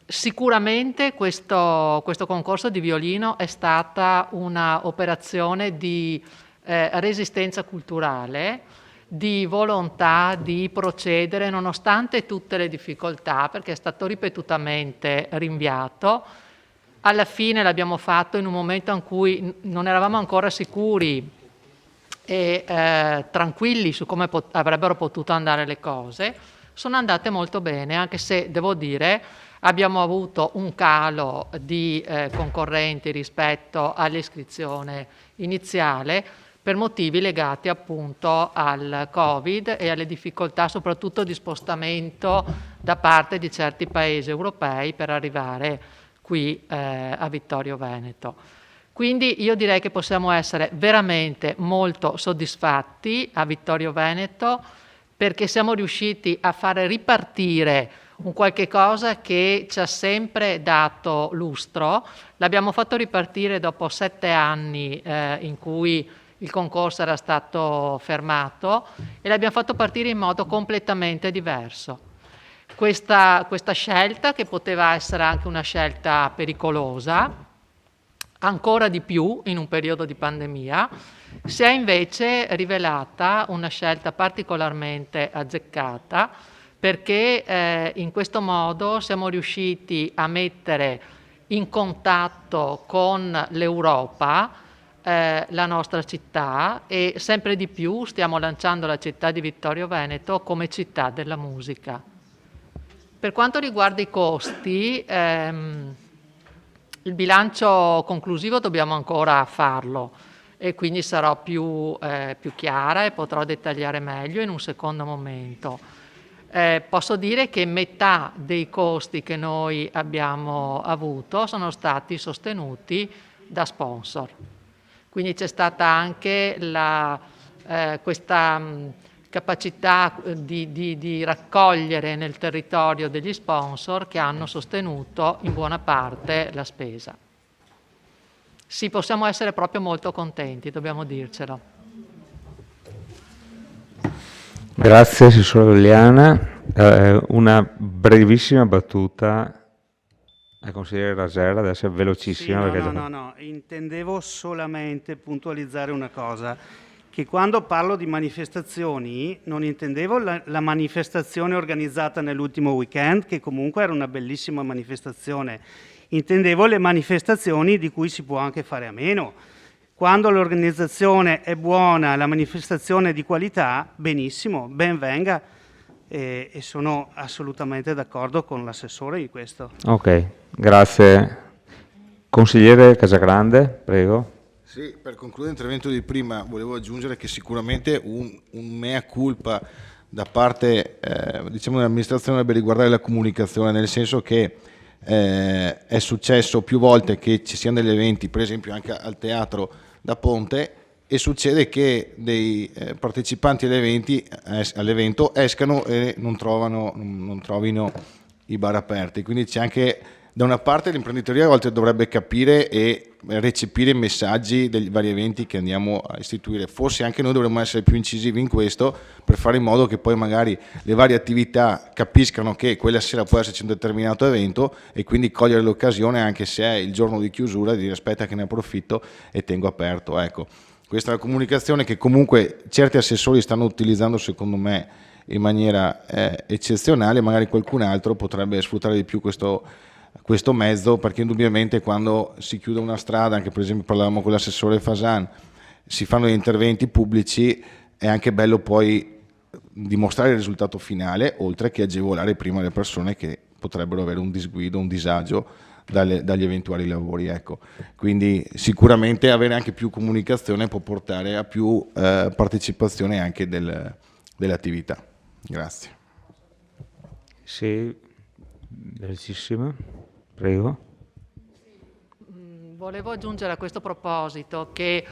Sicuramente questo concorso di violino è stata una operazione di resistenza culturale, di volontà di procedere nonostante tutte le difficoltà, perché è stato ripetutamente rinviato. Alla fine l'abbiamo fatto in un momento in cui non eravamo ancora sicuri e tranquilli su come avrebbero potuto andare le cose. Sono andate molto bene, anche se devo dire abbiamo avuto un calo di concorrenti rispetto all'iscrizione iniziale per motivi legati appunto al Covid e alle difficoltà soprattutto di spostamento da parte di certi paesi europei per arrivare qui a Vittorio Veneto. Quindi io direi che possiamo essere veramente molto soddisfatti a Vittorio Veneto, perché siamo riusciti a fare ripartire un qualche cosa che ci ha sempre dato lustro. L'abbiamo fatto ripartire dopo 7 anni in cui il concorso era stato fermato e l'abbiamo fatto partire in modo completamente diverso. Questa scelta, che poteva essere anche una scelta pericolosa, ancora di più in un periodo di pandemia, si è invece rivelata una scelta particolarmente azzeccata, perché in questo modo siamo riusciti a mettere in contatto con l'Europa la nostra città e sempre di più stiamo lanciando la città di Vittorio Veneto come città della musica. Per quanto riguarda i costi, il bilancio conclusivo dobbiamo ancora farlo e quindi sarò più chiara e potrò dettagliare meglio in un secondo momento. Posso dire che metà dei costi che noi abbiamo avuto sono stati sostenuti da sponsor. Quindi c'è stata anche questa capacità di raccogliere nel territorio degli sponsor che hanno sostenuto in buona parte la spesa. Sì, possiamo essere proprio molto contenti, dobbiamo dircelo. Grazie, Assessore Veliana. Una brevissima battuta al consigliere Rasera, deve essere velocissima. Sì, perché no, intendevo solamente puntualizzare una cosa, che quando parlo di manifestazioni non intendevo la manifestazione organizzata nell'ultimo weekend, che comunque era una bellissima manifestazione, intendevo le manifestazioni di cui si può anche fare a meno. Quando l'organizzazione è buona, la manifestazione è di qualità, benissimo, ben venga, e sono assolutamente d'accordo con l'assessore di questo. Ok, grazie. Consigliere Casagrande, prego. Sì, per concludere l'intervento di prima volevo aggiungere che sicuramente un mea culpa da parte dell'amministrazione dovrebbe riguardare la comunicazione, nel senso che è successo più volte che ci siano degli eventi, per esempio anche al teatro da Ponte, e succede che dei partecipanti all'evento escano e non trovino i bar aperti, quindi c'è anche da una parte l'imprenditoria a volte dovrebbe capire e recepire i messaggi degli vari eventi che andiamo a istituire. Forse anche noi dovremmo essere più incisivi in questo, per fare in modo che poi magari le varie attività capiscano che quella sera può esserci un determinato evento e quindi cogliere l'occasione, anche se è il giorno di chiusura, di dire aspetta che ne approfitto e tengo aperto. Ecco, questa è una comunicazione che comunque certi assessori stanno utilizzando, secondo me, in maniera eccezionale. Magari qualcun altro potrebbe sfruttare di più questo mezzo, perché indubbiamente quando si chiude una strada, anche per esempio parlavamo con l'assessore Fasan, si fanno gli interventi pubblici, è anche bello poi dimostrare il risultato finale, oltre che agevolare prima le persone che potrebbero avere un disguido, un disagio dagli eventuali lavori. Ecco. Quindi sicuramente avere anche più comunicazione può portare a più partecipazione anche delle attività. Grazie. Sì, velocissima, prego. Volevo aggiungere a questo proposito che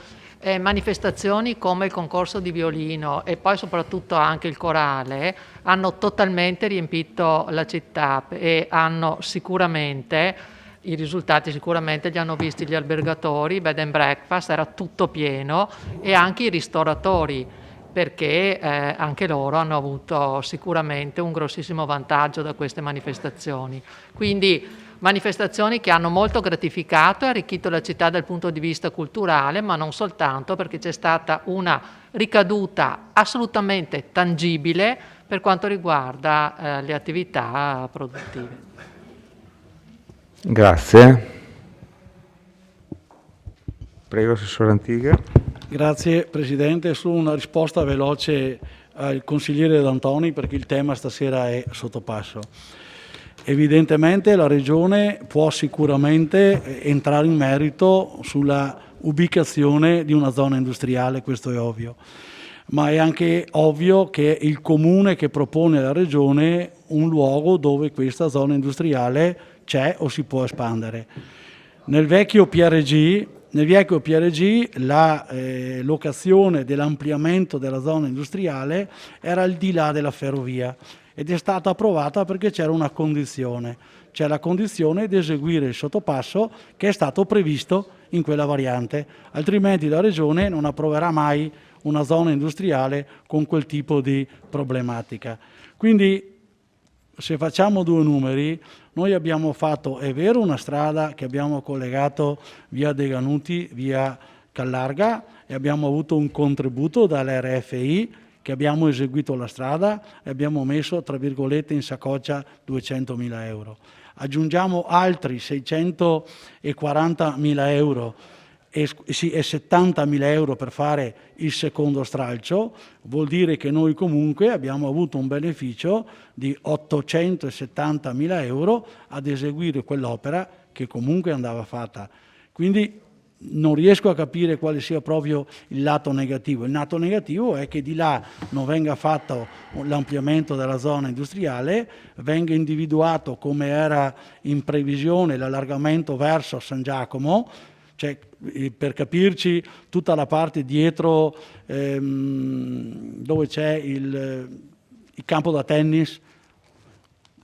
manifestazioni come il concorso di violino e poi soprattutto anche il corale hanno totalmente riempito la città e hanno sicuramente, i risultati sicuramente li hanno visti gli albergatori, bed and breakfast, era tutto pieno, e anche i ristoratori, perché anche loro hanno avuto sicuramente un grossissimo vantaggio da queste manifestazioni. Quindi manifestazioni che hanno molto gratificato e arricchito la città dal punto di vista culturale, ma non soltanto, perché c'è stata una ricaduta assolutamente tangibile per quanto riguarda le attività produttive. Grazie. Prego, Assessore Antiga. Grazie Presidente, solo una risposta veloce al consigliere D'Antoni, perché il tema stasera è sottopasso. Evidentemente la Regione può sicuramente entrare in merito sulla ubicazione di una zona industriale, questo è ovvio, ma è anche ovvio che è il Comune che propone alla Regione un luogo dove questa zona industriale c'è o si può espandere. Nel vecchio PRG la locazione dell'ampliamento della zona industriale era al di là della ferrovia ed è stata approvata perché c'era una condizione, c'è la condizione di eseguire il sottopasso che è stato previsto in quella variante, altrimenti la Regione non approverà mai una zona industriale con quel tipo di problematica. Quindi se facciamo due numeri, noi abbiamo fatto, è vero, una strada che abbiamo collegato via De Ganuti, via Callarga, e abbiamo avuto un contributo dall'RFI che abbiamo eseguito la strada e abbiamo messo, tra virgolette, in saccoccia 200.000 euro. Aggiungiamo altri 640.000 euro e 70.000 euro per fare il secondo stralcio, vuol dire che noi comunque abbiamo avuto un beneficio di 870.000 euro ad eseguire quell'opera che comunque andava fatta. Quindi non riesco a capire quale sia proprio il lato negativo. Il lato negativo è che di là non venga fatto l'ampliamento della zona industriale, venga individuato, come era in previsione, l'allargamento verso San Giacomo, cioè, per capirci, tutta la parte dietro dove c'è il campo da tennis,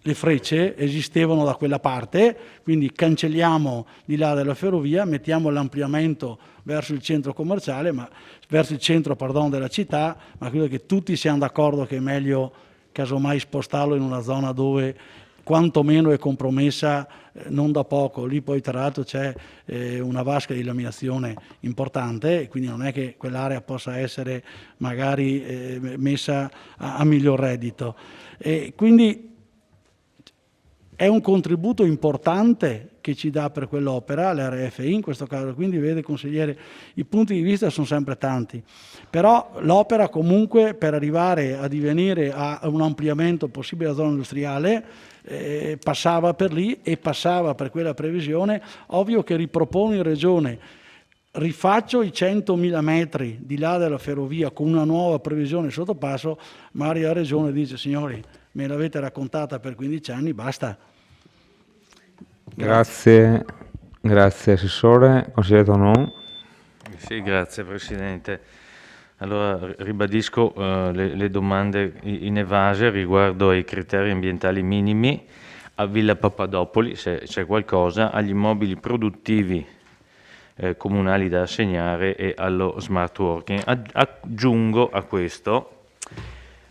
le frecce esistevano da quella parte, quindi cancelliamo di là della ferrovia, mettiamo l'ampliamento verso il centro commerciale, verso il centro della città, ma credo che tutti siamo d'accordo che è meglio casomai spostarlo in una zona dove quantomeno è compromessa non da poco. Lì poi tra l'altro c'è una vasca di laminazione importante, quindi non è che quell'area possa essere magari messa a miglior reddito. Quindi è un contributo importante che ci dà per quell'opera l'RFI in questo caso, quindi vede consigliere, i punti di vista sono sempre tanti, però l'opera comunque per arrivare a divenire a un ampliamento possibile della zona industriale passava per lì e passava per quella previsione. Ovvio che ripropone in regione, rifaccio i 100.000 metri di là della ferrovia con una nuova previsione sottopasso, ma la regione dice signori, me l'avete raccontata per 15 anni, basta. Grazie Assessore. Consigliere Tonon. Sì, grazie Presidente. Allora ribadisco le domande inevase riguardo ai criteri ambientali minimi, a Villa Papadopoli, se c'è qualcosa, agli immobili produttivi comunali da assegnare e allo smart working. Aggiungo a questo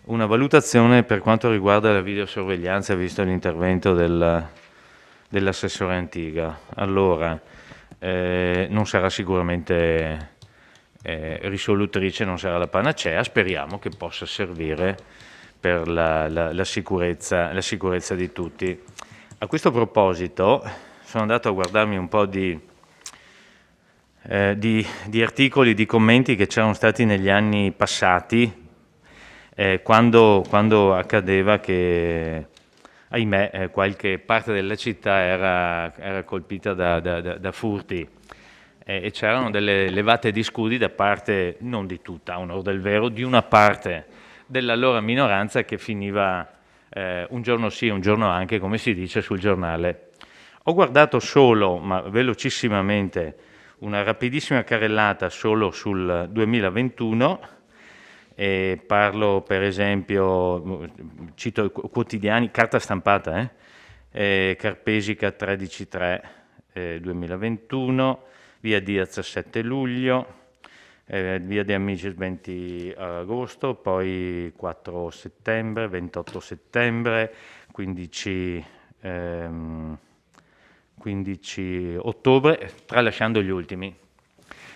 una valutazione per quanto riguarda la videosorveglianza, visto l'intervento dell'assessore Antiga. Allora, non sarà sicuramente risolutrice, non sarà la panacea, speriamo che possa servire per la sicurezza di tutti. A questo proposito sono andato a guardarmi un po' di articoli, di commenti che c'erano stati negli anni passati, quando accadeva che, ahimè, qualche parte della città era colpita da furti e c'erano delle levate di scudi da parte, non di tutta, a onor del vero, di una parte dell'allora minoranza che finiva un giorno sì, un giorno anche, come si dice sul giornale. Ho guardato solo, ma velocissimamente, una rapidissima carrellata solo sul 2021, e parlo per esempio, cito quotidiani, carta stampata, Carpesica 13/3 2021, via Diaz 7 luglio, via De Amicis 20 agosto, poi 4 settembre, 28 settembre, 15 ottobre, tralasciando gli ultimi.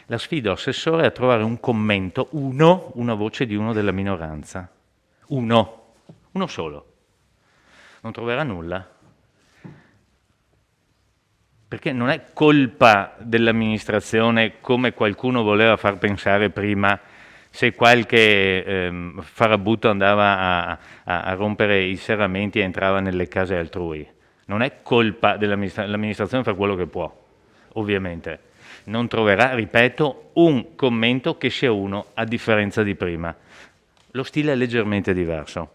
La sfido Assessore a trovare un commento, una voce di uno della minoranza. Uno solo. Non troverà nulla. Perché non è colpa dell'amministrazione, come qualcuno voleva far pensare prima, se qualche farabutto andava a rompere i serramenti e entrava nelle case altrui. Non è colpa dell'amministrazione, l'amministrazione fa quello che può, ovviamente. Non troverà, ripeto, un commento che sia uno, a differenza di prima. Lo stile è leggermente diverso.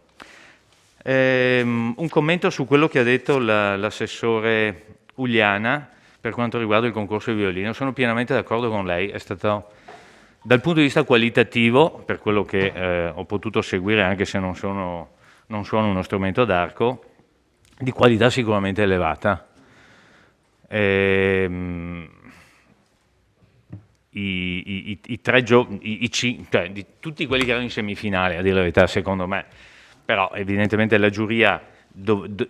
Un commento su quello che ha detto l'assessore Ugliana per quanto riguarda il concorso di violino. Sono pienamente d'accordo con lei, è stato dal punto di vista qualitativo, per quello che ho potuto seguire, anche se non suono uno strumento d'arco, di qualità sicuramente elevata. Cioè, di tutti quelli che erano in semifinale, a dire la verità, secondo me, però evidentemente la giuria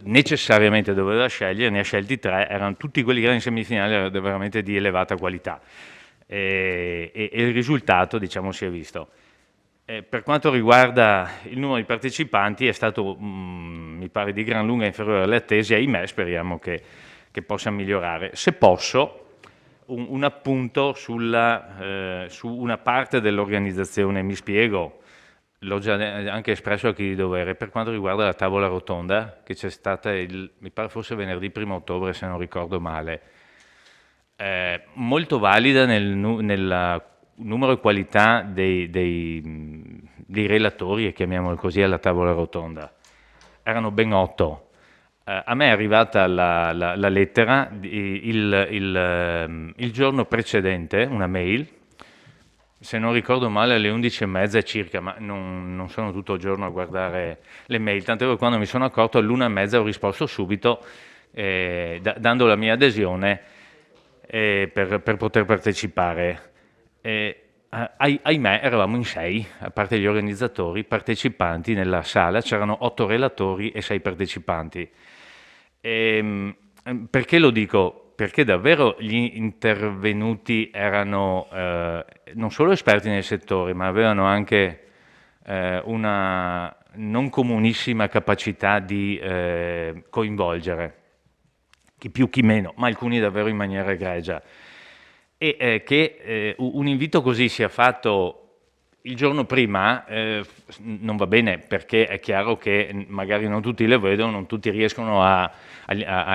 necessariamente doveva scegliere, ne ha scelti 3, erano tutti quelli che erano in semifinale, erano veramente di elevata qualità e il risultato, diciamo, si è visto. Per quanto riguarda il numero di partecipanti è stato, mi pare, di gran lunga inferiore alle attese, ahimè, speriamo che possa migliorare. Se posso, un appunto su una parte dell'organizzazione, mi spiego, l'ho già anche espresso a chi di dovere, per quanto riguarda la tavola rotonda, che c'è stata, mi pare forse venerdì 1 ottobre, se non ricordo male, molto valida nella numero e qualità dei relatori, chiamiamolo così, alla tavola rotonda. Erano ben 8. A me è arrivata la lettera il giorno precedente, una mail, se non ricordo male, alle 11:30 circa, ma non sono tutto il giorno a guardare le mail, tanto che quando mi sono accorto all'1:30 ho risposto subito dando la mia adesione per poter partecipare. Ahimè, eravamo in 6, a parte gli organizzatori, partecipanti nella sala, c'erano 8 relatori e 6 partecipanti. Perché lo dico? Perché davvero gli intervenuti erano non solo esperti nel settore, ma avevano anche una non comunissima capacità di coinvolgere, chi più chi meno, ma alcuni davvero in maniera egregia. E che un invito così sia fatto il giorno prima non va bene, perché è chiaro che magari non tutti le vedono, non tutti riescono a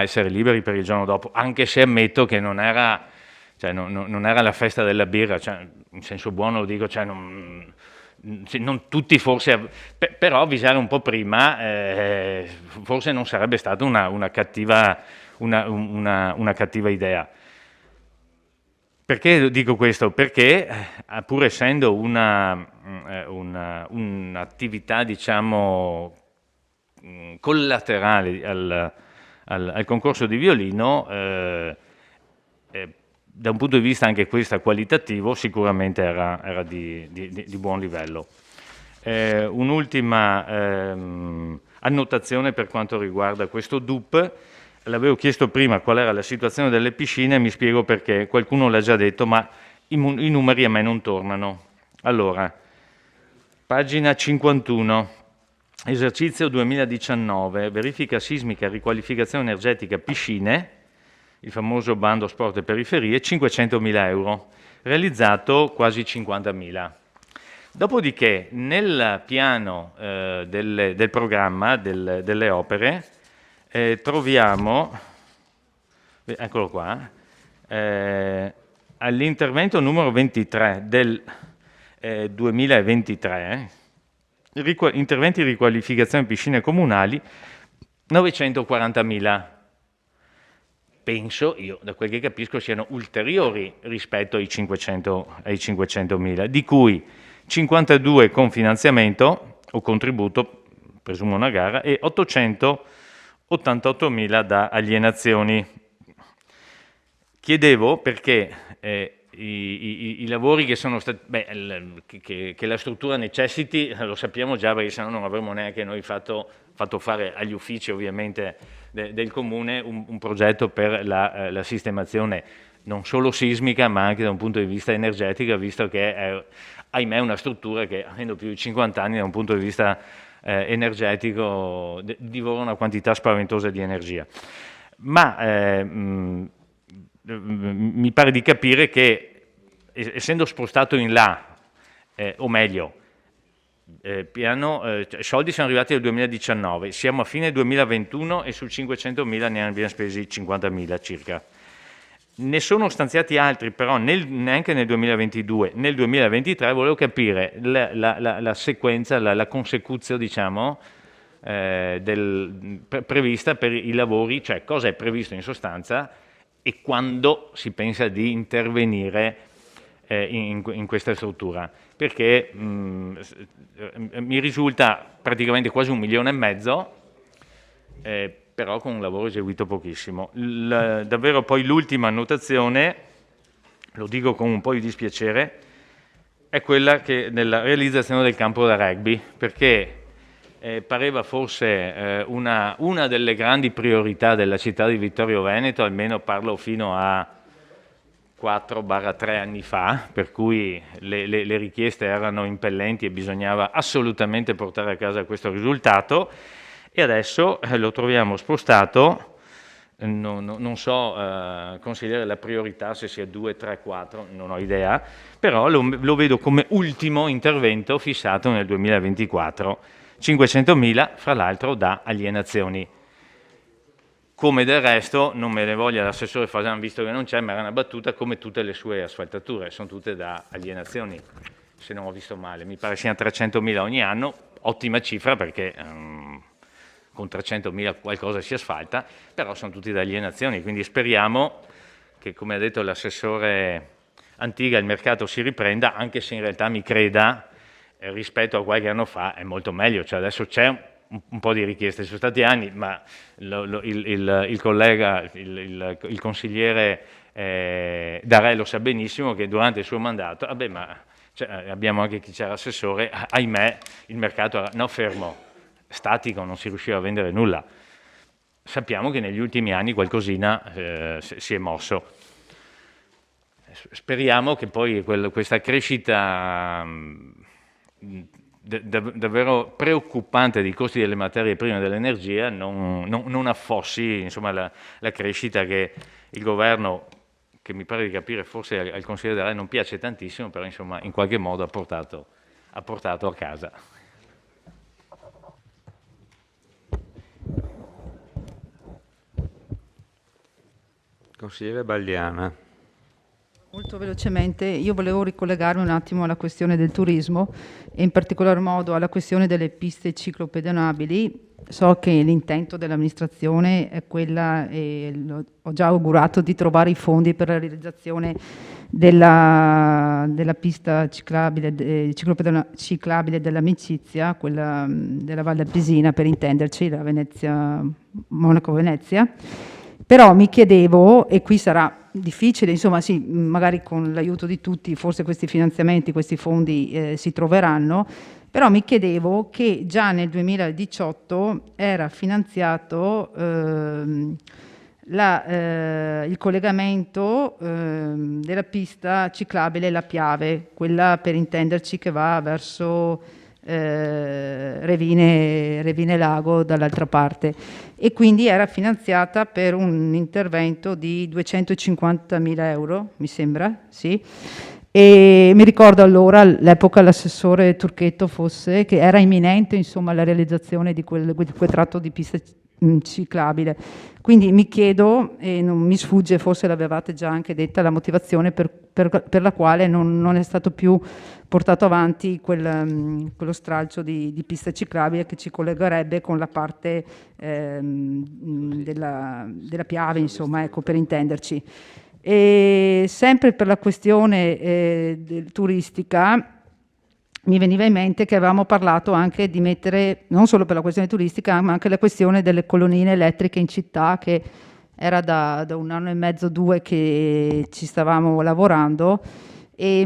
essere liberi per il giorno dopo, anche se ammetto che non era la festa della birra, cioè, in senso buono lo dico, cioè non tutti forse, però avvisare un po' prima forse non sarebbe stata una cattiva idea. Perché dico questo? Perché pur essendo un'attività, diciamo, collaterale al concorso di violino, da un punto di vista anche questo qualitativo, sicuramente era di buon livello. Un'ultima annotazione per quanto riguarda questo DUP. L'avevo chiesto prima qual era la situazione delle piscine, mi spiego perché, qualcuno l'ha già detto, ma i numeri a me non tornano. Allora, pagina 51, esercizio 2019, verifica sismica, riqualificazione energetica piscine, il famoso bando sport e periferie, 500.000 euro, realizzato quasi 50.000. Dopodiché, nel piano del programma delle opere, troviamo, eccolo qua, all'intervento numero 23 del 2023, interventi di riqualificazione piscine comunali, 940.000. Penso, io da quel che capisco, siano ulteriori rispetto ai 500.000, di cui 52 con finanziamento o contributo, presumo una gara, e 888.000 da alienazioni. Chiedevo perché i lavori che sono stati, che la struttura necessiti, lo sappiamo già, perché sennò non avremmo neanche noi fatto fare agli uffici ovviamente del comune un progetto per la sistemazione non solo sismica ma anche da un punto di vista energetico, visto che è, ahimè, una struttura che, avendo più di 50 anni, da un punto di vista energetico divora una quantità spaventosa di energia. Ma mi pare di capire che, essendo spostato in là, o meglio, soldi sono arrivati nel 2019, siamo a fine 2021 e su 500.000 ne abbiamo spesi 50.000 circa. Ne sono stanziati altri però neanche nel 2022, nel 2023. Volevo capire la sequenza, la consecuzione, diciamo, prevista per i lavori, cioè cosa è previsto in sostanza e quando si pensa di intervenire in questa struttura, perché mi risulta praticamente quasi 1,5 milioni, però con un lavoro eseguito pochissimo. Davvero poi l'ultima annotazione, lo dico con un po' di dispiacere, è quella che nella realizzazione del campo da rugby, perché pareva forse una delle grandi priorità della città di Vittorio Veneto, almeno parlo fino a 4-3 anni fa, per cui le richieste erano impellenti e bisognava assolutamente portare a casa questo risultato, e adesso lo troviamo spostato, non so consigliare la priorità se sia 2, 3, 4, non ho idea, però lo vedo come ultimo intervento fissato nel 2024, 500.000 fra l'altro da alienazioni. Come del resto, non me ne voglia l'assessore Fasan, visto che non c'è, ma era una battuta, come tutte le sue asfaltature, sono tutte da alienazioni, se non ho visto male. Mi pare siano 300.000 ogni anno, ottima cifra perché con 300.000 qualcosa si asfalta, però sono tutti da alienazioni, quindi speriamo che, come ha detto l'assessore Antiga il mercato si riprenda, anche se in realtà mi creda, rispetto a qualche anno fa è molto meglio, cioè adesso c'è un po' di richieste, sono stati anni, ma il collega, il consigliere Darè lo sa benissimo che durante il suo mandato, abbiamo anche chi c'era assessore, ahimè il mercato era fermo, statico, non si riusciva a vendere nulla. Sappiamo che negli ultimi anni qualcosina si è mosso. Speriamo che poi questa crescita davvero preoccupante dei costi delle materie prime e dell'energia non affossi, insomma, la crescita che il governo, che mi pare di capire forse al consigliere D'Alè non piace tantissimo, però insomma in qualche modo ha portato a casa. Consigliere Bagliana. Molto velocemente, io volevo ricollegarmi un attimo alla questione del turismo e in particolar modo alla questione delle piste ciclopedonabili. So che l'intento dell'amministrazione è quella, e ho già augurato, di trovare i fondi per la realizzazione della pista ciclabile dell'amicizia, quella della Valle Alpesina, per intenderci, la Monaco-Venezia. Però mi chiedevo, e qui sarà difficile, insomma sì, magari con l'aiuto di tutti, forse questi finanziamenti, questi fondi si troveranno, però mi chiedevo che già nel 2018 era finanziato il collegamento della pista ciclabile La Piave, quella per intenderci che va verso Revine Lago dall'altra parte, e quindi era finanziata per un intervento di 250.000 euro, mi sembra, sì. E mi ricordo allora, all'epoca l'assessore Turchetto fosse, che era imminente insomma la realizzazione di quel tratto di pista ciclabile. Quindi mi chiedo, e non mi sfugge, forse l'avevate già anche detta, la motivazione per la quale non è stato più portato avanti quello stralcio di pista ciclabile che ci collegherebbe con la parte della Piave, insomma, ecco, per intenderci. E sempre per la questione turistica, mi veniva in mente che avevamo parlato anche di mettere, non solo per la questione turistica, ma anche la questione delle colonnine elettriche in città, che era da 1 anno e mezzo, 2 che ci stavamo lavorando, e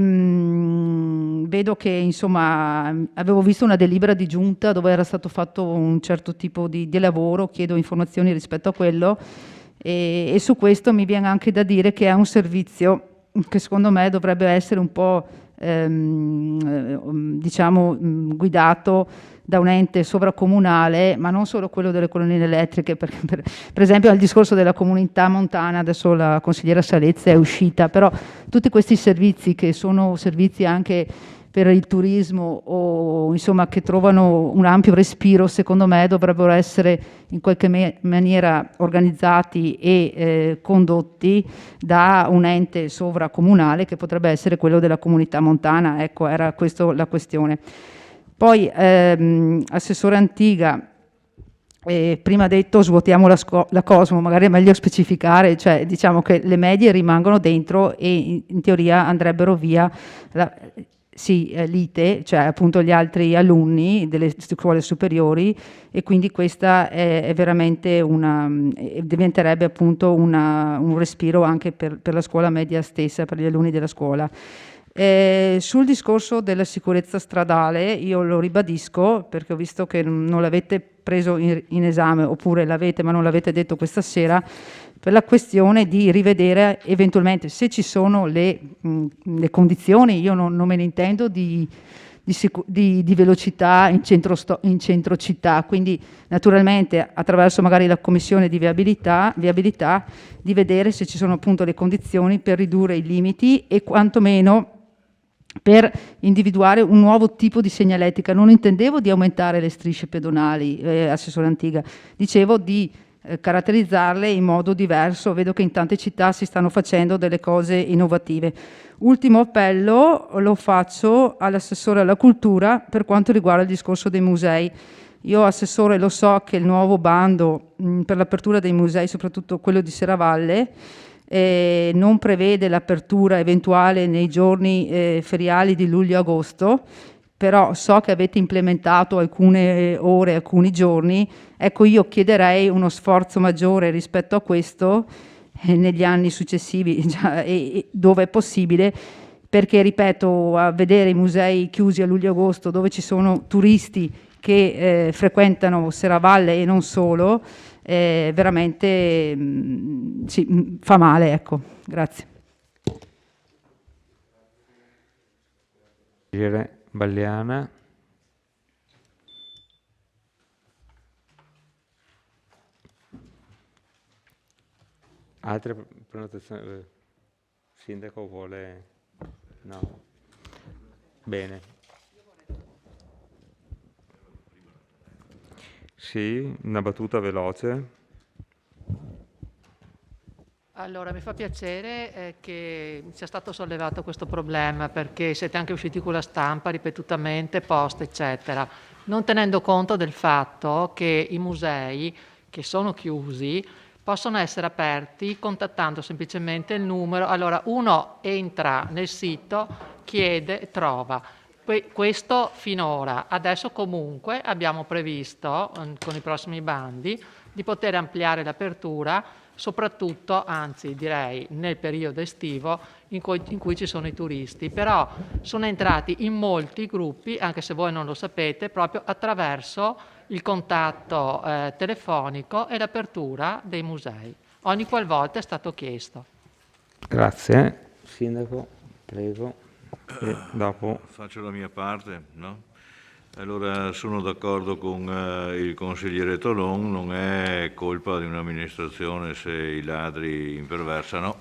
vedo che insomma avevo visto una delibera di giunta dove era stato fatto un certo tipo di lavoro, chiedo informazioni rispetto a quello, e su questo mi viene anche da dire che è un servizio che secondo me dovrebbe essere un po' diciamo guidato da un ente sovracomunale, ma non solo quello delle colonnine elettriche, perché per esempio al discorso della comunità montana, adesso la consigliera Salezza è uscita, però tutti questi servizi che sono servizi anche per il turismo o insomma che trovano un ampio respiro, secondo me dovrebbero essere in qualche maniera organizzati e condotti da un ente sovracomunale che potrebbe essere quello della comunità montana. Ecco, era questa la questione. Poi assessore Antiga, prima detto svuotiamo la Cosmo, magari è meglio specificare, cioè diciamo che le medie rimangono dentro e in teoria andrebbero via l'ITE, cioè appunto gli altri alunni delle scuole superiori, e quindi questa è veramente diventerebbe appunto un respiro anche per la scuola media stessa, per gli alunni della scuola. Sul discorso della sicurezza stradale io lo ribadisco, perché ho visto che non l'avete preso in esame, oppure l'avete ma non l'avete detto questa sera, per la questione di rivedere eventualmente, se ci sono le condizioni, io non me ne intendo, di velocità in centro città, quindi naturalmente attraverso magari la commissione di viabilità, di vedere se ci sono appunto le condizioni per ridurre i limiti e quantomeno per individuare un nuovo tipo di segnaletica. Non intendevo di aumentare le strisce pedonali, assessore Antiga, dicevo di caratterizzarle in modo diverso. Vedo che in tante città si stanno facendo delle cose innovative. Ultimo appello lo faccio all'assessore alla cultura per quanto riguarda il discorso dei musei. Io, assessore, lo so che il nuovo bando per l'apertura dei musei, soprattutto quello di Serravalle, non prevede l'apertura eventuale nei giorni feriali di luglio e agosto, però so che avete implementato alcune ore, alcuni giorni. Ecco, io chiederei uno sforzo maggiore rispetto a questo negli anni successivi, dove è possibile, perché, ripeto, a vedere i musei chiusi a luglio-agosto, dove ci sono turisti che frequentano Serravalle e non solo, veramente sì, fa male, ecco. Grazie. Balliana. Altre prenotazioni? Sindaco vuole? No. Bene. Sì, una battuta veloce. Allora, mi fa piacere che sia stato sollevato questo problema, perché siete anche usciti con la stampa ripetutamente, post, eccetera, non tenendo conto del fatto che i musei che sono chiusi possono essere aperti contattando semplicemente il numero. Allora, uno entra nel sito, chiede, trova. Questo finora. Adesso comunque abbiamo previsto, con i prossimi bandi, di poter ampliare l'apertura, soprattutto, anzi direi nel periodo estivo in cui ci sono i turisti. Però sono entrati in molti gruppi, anche se voi non lo sapete, proprio attraverso il contatto telefonico e l'apertura dei musei, ogni qualvolta è stato chiesto. Grazie. Sindaco, prego. E dopo faccio la mia parte, no? Allora, sono d'accordo con il consigliere Tolon, non è colpa di un'amministrazione se i ladri imperversano,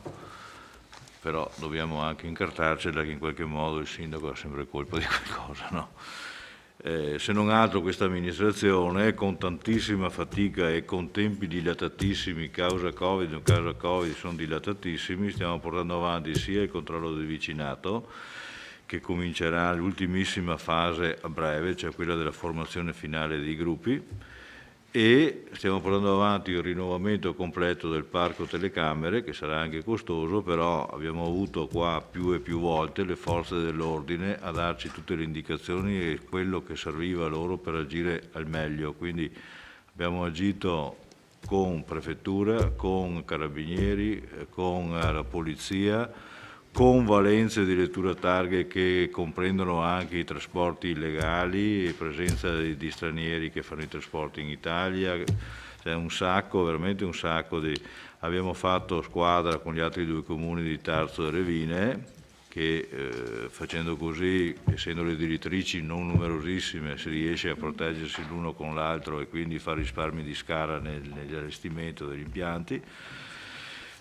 però dobbiamo anche incartarcela che in qualche modo il sindaco ha sempre colpa di qualcosa, no? Se non altro questa amministrazione, con tantissima fatica e con tempi dilatatissimi, causa Covid sono dilatatissimi, stiamo portando avanti sia il controllo del vicinato, che comincerà l'ultimissima fase a breve, cioè quella della formazione finale dei gruppi, e stiamo portando avanti il rinnovamento completo del parco telecamere, che sarà anche costoso, però abbiamo avuto qua più e più volte le forze dell'ordine a darci tutte le indicazioni e quello che serviva loro per agire al meglio. Quindi abbiamo agito con prefettura, con carabinieri, con la polizia, con valenze di lettura targhe che comprendono anche i trasporti illegali e presenza di stranieri che fanno i trasporti in Italia. C'è un sacco, veramente un sacco Abbiamo fatto squadra con gli altri due comuni di Tarzo e Revine, che facendo così, essendo le direttrici non numerosissime, si riesce a proteggersi l'uno con l'altro e quindi fare risparmi di scala nell'allestimento degli impianti.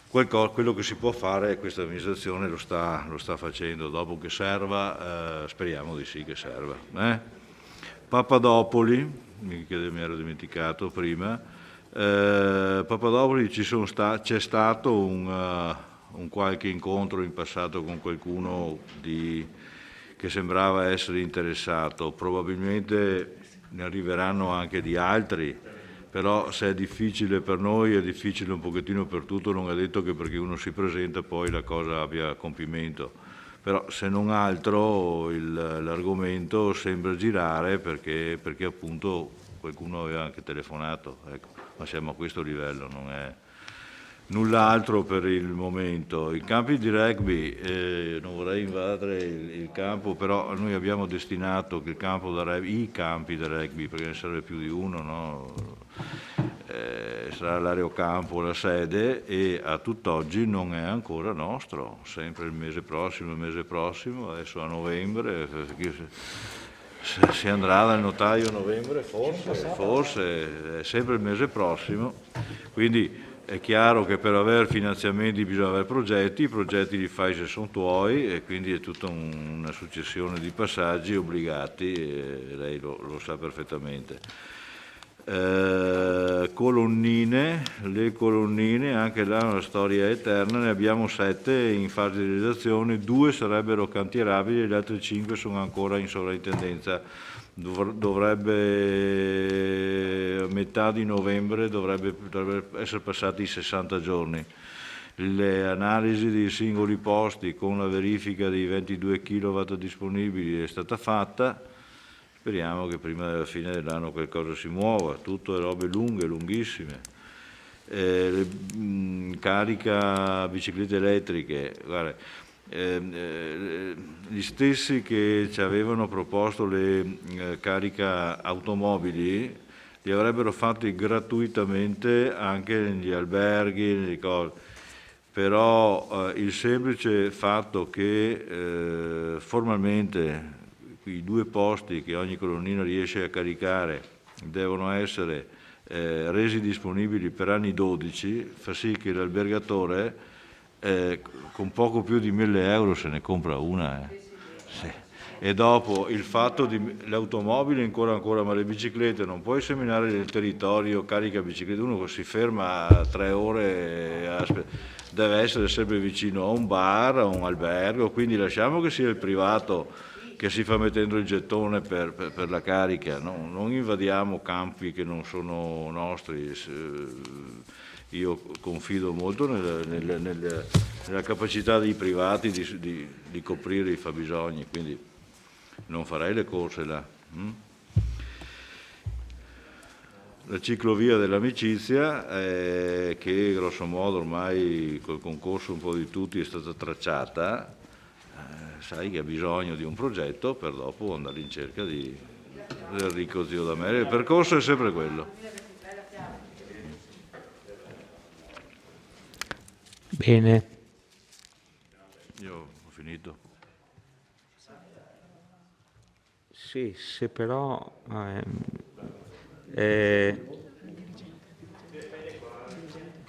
Quello che si può fare, questa amministrazione lo sta facendo. Dopo che serva, speriamo di sì che serva. Papadopoli, mi ero dimenticato prima, Papadopoli c'è stato un qualche incontro in passato con qualcuno che sembrava essere interessato, probabilmente ne arriveranno anche di altri. Però se è difficile per noi, è difficile un pochettino per tutto, non è detto che perché uno si presenta poi la cosa abbia compimento. Però se non altro l'argomento sembra girare perché appunto qualcuno aveva anche telefonato, ecco. Ma siamo a questo livello, non è null'altro per il momento. I campi di rugby, non vorrei invadere il campo, però noi abbiamo destinato i campi da rugby, perché ne serve più di uno, no? Sarà l'aerocampo la sede e a tutt'oggi non è ancora nostro, sempre il mese prossimo, adesso a novembre, se si andrà dal notaio a novembre forse, è sempre il mese prossimo, quindi è chiaro che per avere finanziamenti bisogna avere progetti, i progetti li fai se sono tuoi e quindi è tutta una successione di passaggi obbligati, e lei lo sa perfettamente. Colonnine, le colonnine, anche là è una storia eterna, ne abbiamo 7 in fase di realizzazione, 2 sarebbero cantierabili e le altre 5 sono ancora in sovrintendenza. Dovrebbe a metà di novembre dovrebbe essere passati i 60 giorni. le analisi dei singoli posti con la verifica dei 22 kW disponibili è stata fatta. Speriamo che prima della fine dell'anno qualcosa si muova, tutto è robe lunghe, lunghissime. Carica biciclette elettriche, guarda, gli stessi che ci avevano proposto le carica automobili li avrebbero fatti gratuitamente anche negli alberghi, nelle cose. Però il semplice fatto che formalmente i 2 posti che ogni colonnina riesce a caricare devono essere resi disponibili per anni 12 fa sì che l'albergatore con poco più di 1.000 euro se ne compra una. Sì. E dopo il fatto di l'automobile ancora, ma le biciclette non puoi seminare nel territorio, carica biciclette, uno si ferma 3 ore, deve essere sempre vicino a un bar, a un albergo, quindi lasciamo che sia il privato che si fa mettendo il gettone per la carica, no? Non invadiamo campi che non sono nostri. Io confido molto nella capacità dei privati di coprire i fabbisogni, quindi non farei le corse là. La ciclovia dell'amicizia, che grosso modo ormai col concorso un po' di tutti è stata tracciata, sai che ha bisogno di un progetto per dopo andare in cerca del ricco zio da me. Il percorso è sempre quello. Bene. Io ho finito. Sì, se però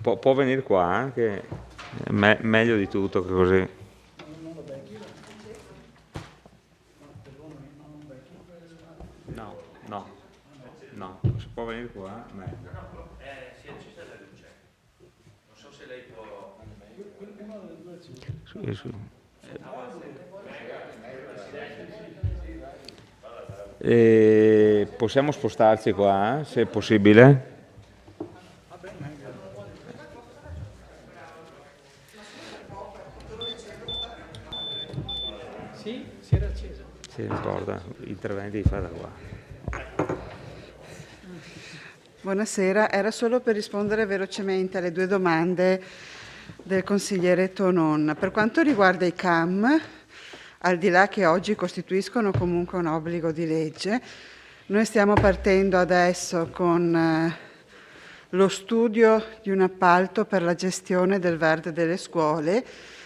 può venire qua, che è meglio di tutto che così. No, se può venire qua, meglio. Si è accesa la luce. Non so se lei può... Possiamo spostarci qua, se è possibile? Sì, si era accesa. Si ricorda, interventi fa da qua. Buonasera, era solo per rispondere velocemente alle 2 domande del consigliere Tonon. Per quanto riguarda i CAM, al di là che oggi costituiscono comunque un obbligo di legge, noi stiamo partendo adesso con lo studio di un appalto per la gestione del verde delle scuole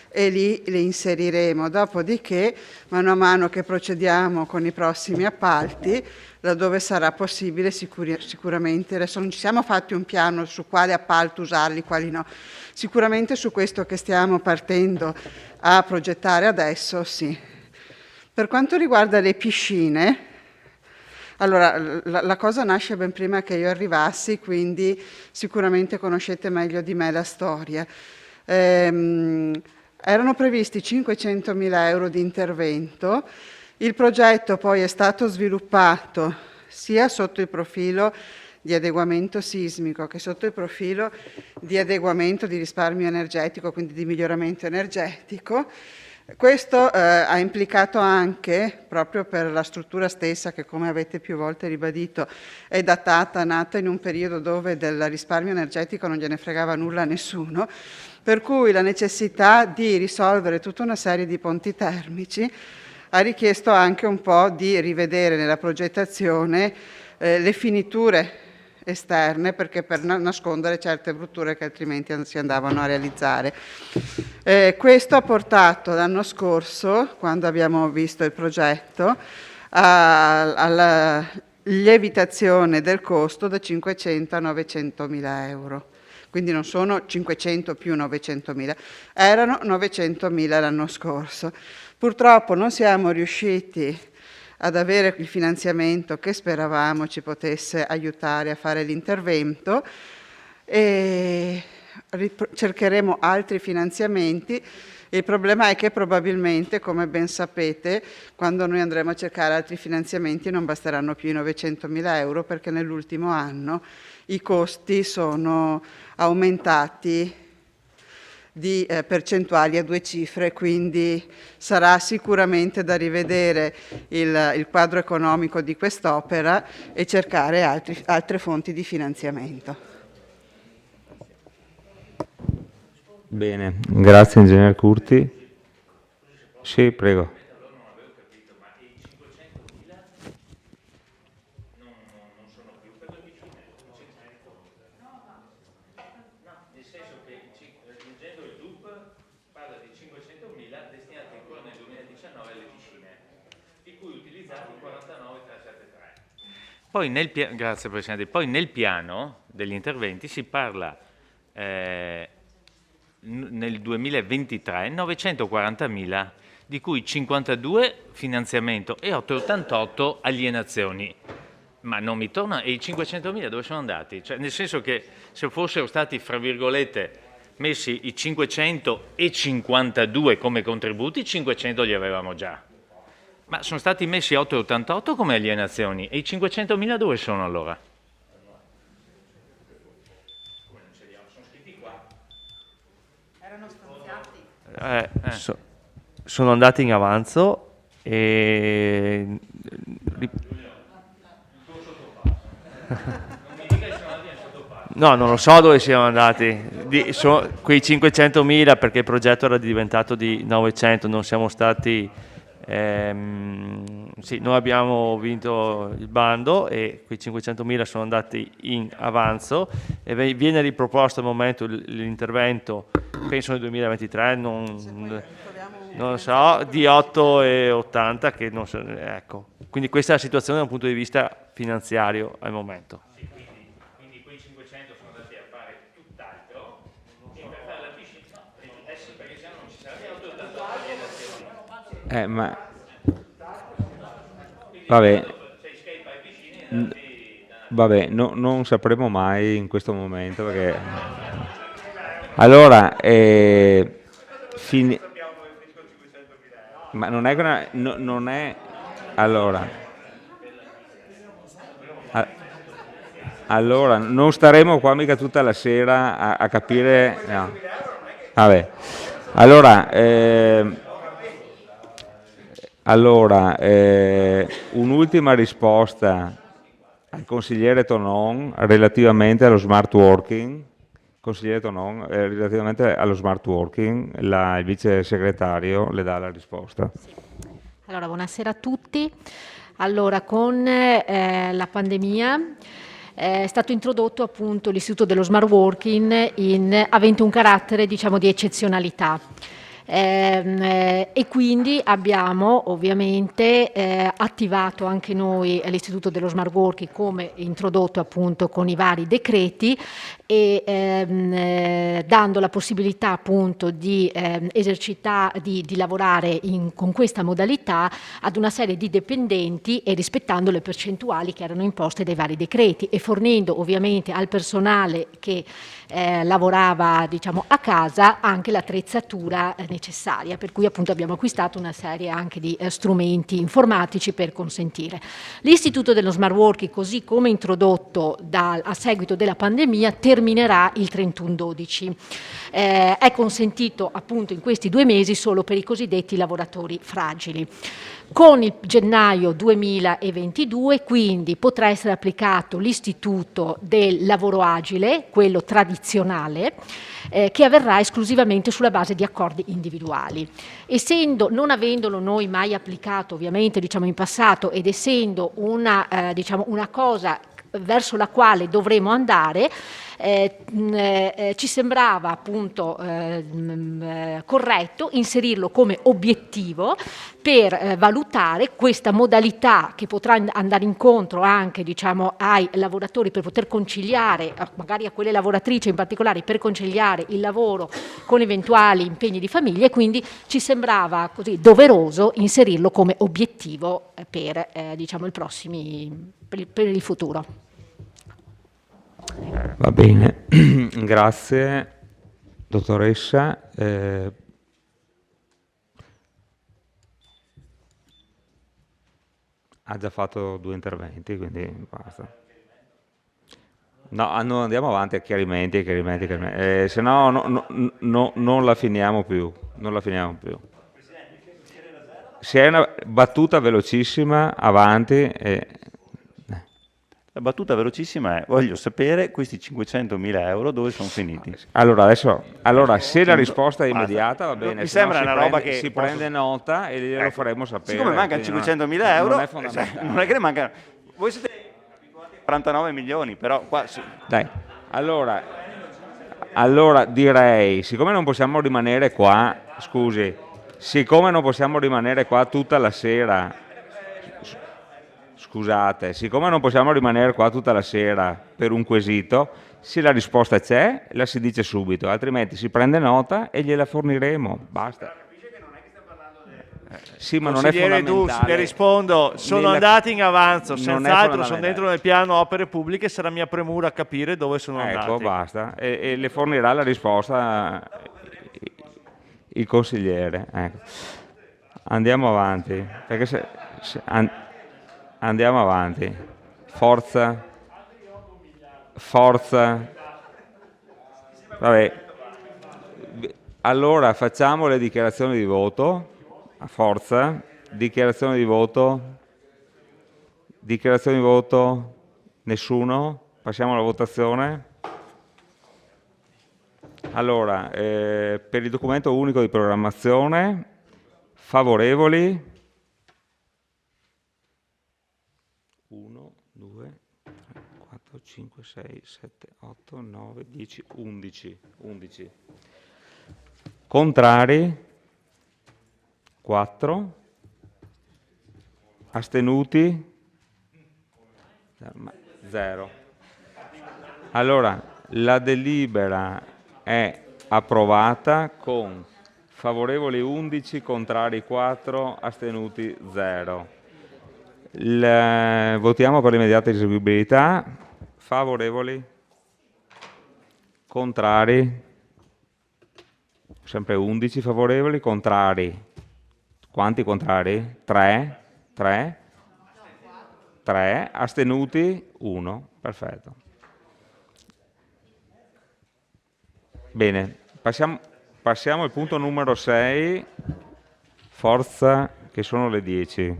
e lì li inseriremo. Dopodiché, mano a mano che procediamo con i prossimi appalti, laddove sarà possibile sicuramente, adesso non ci siamo fatti un piano su quale appalto usarli, quali no, sicuramente su questo che stiamo partendo a progettare adesso, sì. Per quanto riguarda le piscine, allora la cosa nasce ben prima che io arrivassi, quindi sicuramente conoscete meglio di me la storia. Erano previsti 500.000 euro di intervento. Il progetto poi è stato sviluppato sia sotto il profilo di adeguamento sismico che sotto il profilo di adeguamento di risparmio energetico, quindi di miglioramento energetico. Questo ha implicato anche, proprio per la struttura stessa che, come avete più volte ribadito, è datata, nata in un periodo dove del risparmio energetico non gliene fregava nulla a nessuno, per cui la necessità di risolvere tutta una serie di ponti termici ha richiesto anche un po' di rivedere nella progettazione le finiture esterne, perché per nascondere certe brutture che altrimenti si andavano a realizzare. Questo ha portato l'anno scorso, quando abbiamo visto il progetto, alla lievitazione del costo da 500 a 900.000 euro. Quindi non sono 500 più 900.000, erano 900.000 l'anno scorso. Purtroppo non siamo riusciti ad avere il finanziamento che speravamo ci potesse aiutare a fare l'intervento e cercheremo altri finanziamenti. Il problema è che probabilmente, come ben sapete, quando noi andremo a cercare altri finanziamenti non basteranno più i 900.000 euro, perché nell'ultimo anno i costi sono aumentati di percentuali a 2 cifre, quindi sarà sicuramente da rivedere il quadro economico di quest'opera e cercare altre fonti di finanziamento. Bene, grazie Ingegner Curti. Sì, prego. Poi grazie Presidente. Poi nel piano degli interventi si parla nel 2023 940.000, di cui 52 finanziamento e 888 alienazioni. Ma non mi torna, e i 500.000 dove sono andati? Cioè, nel senso che se fossero stati, fra virgolette, messi i 552 come contributi, 500 li avevamo già. Ma sono stati messi 888 come alienazioni, e i 500.000 dove sono allora? Sono scritti qua. Erano stanziati. Sono andati in avanzo e... No, non lo so dove siano andati. Quei 500.000, perché il progetto era diventato di 900, non siamo stati... sì, noi abbiamo vinto il bando e quei 500.000 sono andati in avanzo e viene riproposto al momento l'intervento, penso nel 2023, non lo so, di 8,80 che non so, ecco. Quindi questa è la situazione da un punto di vista finanziario al momento. Sì, quindi quei 500 sono andati a fare tutt'altro e per fare la piscina, sì, perché se no non ci sarebbe 8,80 alienazioni. Ma vabbè, non sapremo mai in questo momento perché allora ma non è che non è allora non staremo qua mica tutta la sera a capire, no. Vabbè, allora, un'ultima risposta al consigliere Tonon relativamente allo smart working. Consigliere Tonon, relativamente allo smart working, il vice segretario le dà la risposta. Sì. Allora, buonasera a tutti. Allora, con la pandemia è stato introdotto appunto l'istituto dello smart working avente un carattere, diciamo, di eccezionalità. E quindi abbiamo ovviamente attivato anche noi l'istituto dello smart working come introdotto appunto con i vari decreti e dando la possibilità appunto di esercitare, di lavorare con questa modalità ad una serie di dipendenti e rispettando le percentuali che erano imposte dai vari decreti e fornendo ovviamente al personale che lavorava, diciamo, a casa anche l'attrezzatura necessaria, per cui appunto abbiamo acquistato una serie anche di strumenti informatici per consentire. L'istituto dello smart working, così come introdotto a seguito della pandemia, terminerà il 31/12. È consentito appunto in questi 2 mesi solo per i cosiddetti lavoratori fragili. Con il gennaio 2022 quindi potrà essere applicato l'istituto del lavoro agile, quello tradizionale, che avverrà esclusivamente sulla base di accordi individuali. Non avendolo noi mai applicato ovviamente, diciamo, in passato, ed essendo una cosa verso la quale dovremo andare, ci sembrava appunto corretto inserirlo come obiettivo per valutare questa modalità che potrà andare incontro anche, diciamo, ai lavoratori per poter conciliare, magari a quelle lavoratrici in particolare, per conciliare il lavoro con eventuali impegni di famiglia, e quindi ci sembrava così doveroso inserirlo come obiettivo per diciamo per il futuro. Va bene, grazie dottoressa. Ha già fatto 2 interventi, quindi basta. No, andiamo avanti a chiarimenti. Se no non la finiamo più. Se è una battuta velocissima, avanti. La battuta velocissima è: voglio sapere questi 500.000 euro dove sono finiti. Allora, se la risposta è immediata va bene, Mi se no sembra una roba che si posso- prende nota e glielo faremo sapere. Siccome mancano quindi 500.000 euro, non è fondamentale. non è che ne mancano. Voi siete abituati a 49 milioni, però qua... Dai, allora direi, siccome non possiamo rimanere qua, tutta la sera, siccome non possiamo rimanere qua tutta la sera per un quesito, se la risposta c'è, la si dice subito, altrimenti si prende nota e gliela forniremo, basta. Sì, ma non è Consigliere fondamentale. le rispondo, sono Nella- andati in avanzo, non è senz'altro sono fondamentale. dentro nel piano opere pubbliche, sarà mia premura capire dove sono andati. Ecco, basta. E le fornirà la risposta il consigliere. Ecco. Andiamo avanti. Andiamo avanti. Forza. Vabbè. Allora facciamo le dichiarazioni di voto. A forza. Dichiarazioni di voto. Nessuno? Passiamo alla votazione. Allora, per il documento unico di programmazione, favorevoli? 1, 2, 3, 4, 5, 6, 7, 8, 9, 10, 11. Contrari? 4. Astenuti? 0. Allora, la delibera è approvata con favorevoli 11, contrari 4, astenuti 0. Votiamo per l'immediata eseguibilità. Favorevoli? Contrari? Sempre 11 favorevoli, contrari? Quanti contrari? 3? 3, astenuti 1, perfetto. Bene, passiamo al punto numero 6, forza che sono le 10.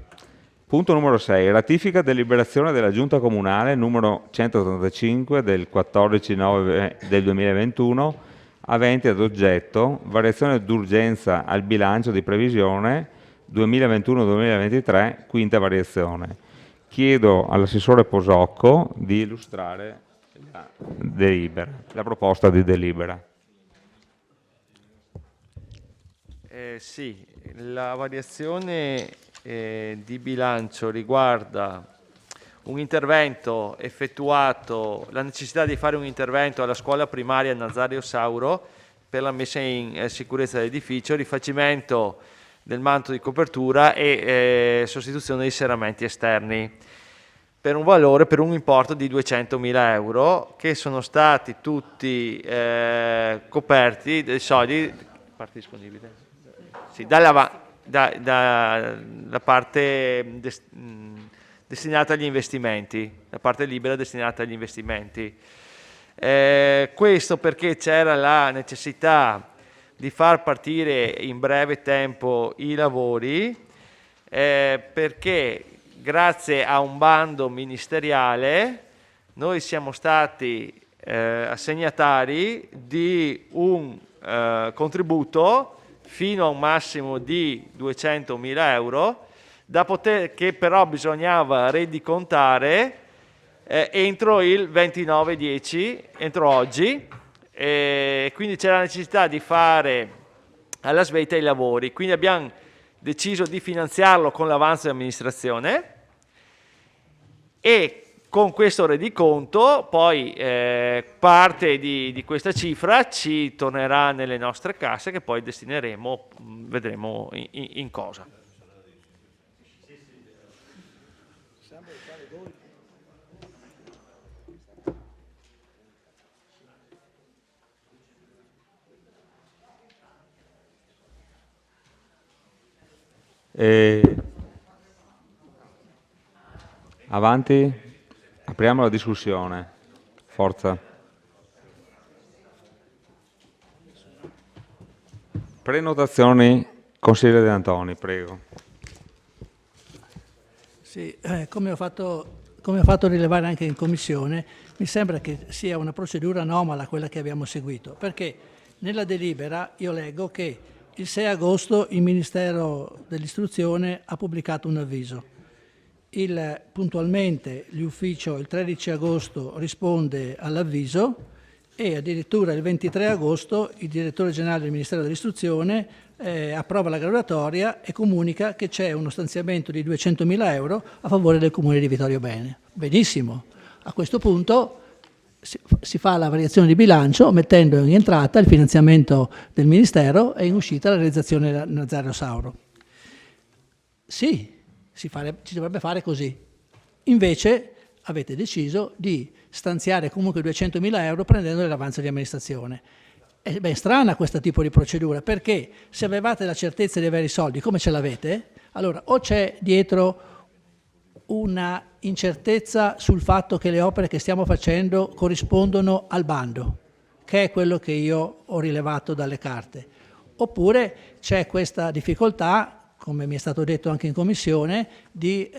Punto numero 6, ratifica deliberazione della Giunta Comunale numero 185 del 14/9 del 2021, avente ad oggetto variazione d'urgenza al bilancio di previsione 2021-2023, quinta variazione. Chiedo all'assessore Posocco di illustrare la proposta di delibera. Sì, la variazione di bilancio riguarda un intervento effettuato, la necessità di fare un intervento alla scuola primaria Nazario Sauro per la messa in sicurezza dell'edificio, rifacimento del manto di copertura e sostituzione dei serramenti esterni per un importo di 200.000 euro che sono stati tutti coperti dai soldi parte disponibile. Sì, dalla parte destinata agli investimenti, la parte libera destinata agli investimenti. Questo perché c'era la necessità di far partire in breve tempo i lavori, perché grazie a un bando ministeriale noi siamo stati assegnatari di un contributo fino a un massimo di 200.000 euro, che però bisognava rendicontare entro il 29/10, entro oggi, quindi c'era la necessità di fare alla svelta i lavori, quindi abbiamo deciso di finanziarlo con l'avanzo di amministrazione e con questo rendiconto poi parte di questa cifra ci tornerà nelle nostre casse che poi destineremo, vedremo in cosa. Avanti, apriamo la discussione. Forza. Prenotazioni, consigliere De Antoni, prego. Sì, come ho fatto rilevare anche in commissione, mi sembra che sia una procedura anomala quella che abbiamo seguito, perché nella delibera io leggo che il 6 agosto il Ministero dell'Istruzione ha pubblicato un avviso. Puntualmente l'ufficio il 13 agosto risponde all'avviso e addirittura il 23 agosto il direttore generale del Ministero dell'Istruzione approva la graduatoria e comunica che c'è uno stanziamento di 200.000 euro a favore del Comune di Vittorio Bene. Benissimo, a questo punto si fa la variazione di bilancio mettendo in entrata il finanziamento del Ministero e in uscita la realizzazione del Nazario Sauro. Sì, si dovrebbe fare così. Invece avete deciso di stanziare comunque 200.000 euro prendendo l'avanzo di amministrazione. È ben strana questo tipo di procedura, perché se avevate la certezza di avere i soldi, come ce l'avete, allora o c'è dietro una incertezza sul fatto che le opere che stiamo facendo corrispondono al bando, che è quello che io ho rilevato dalle carte, oppure c'è questa difficoltà, come mi è stato detto anche in commissione, di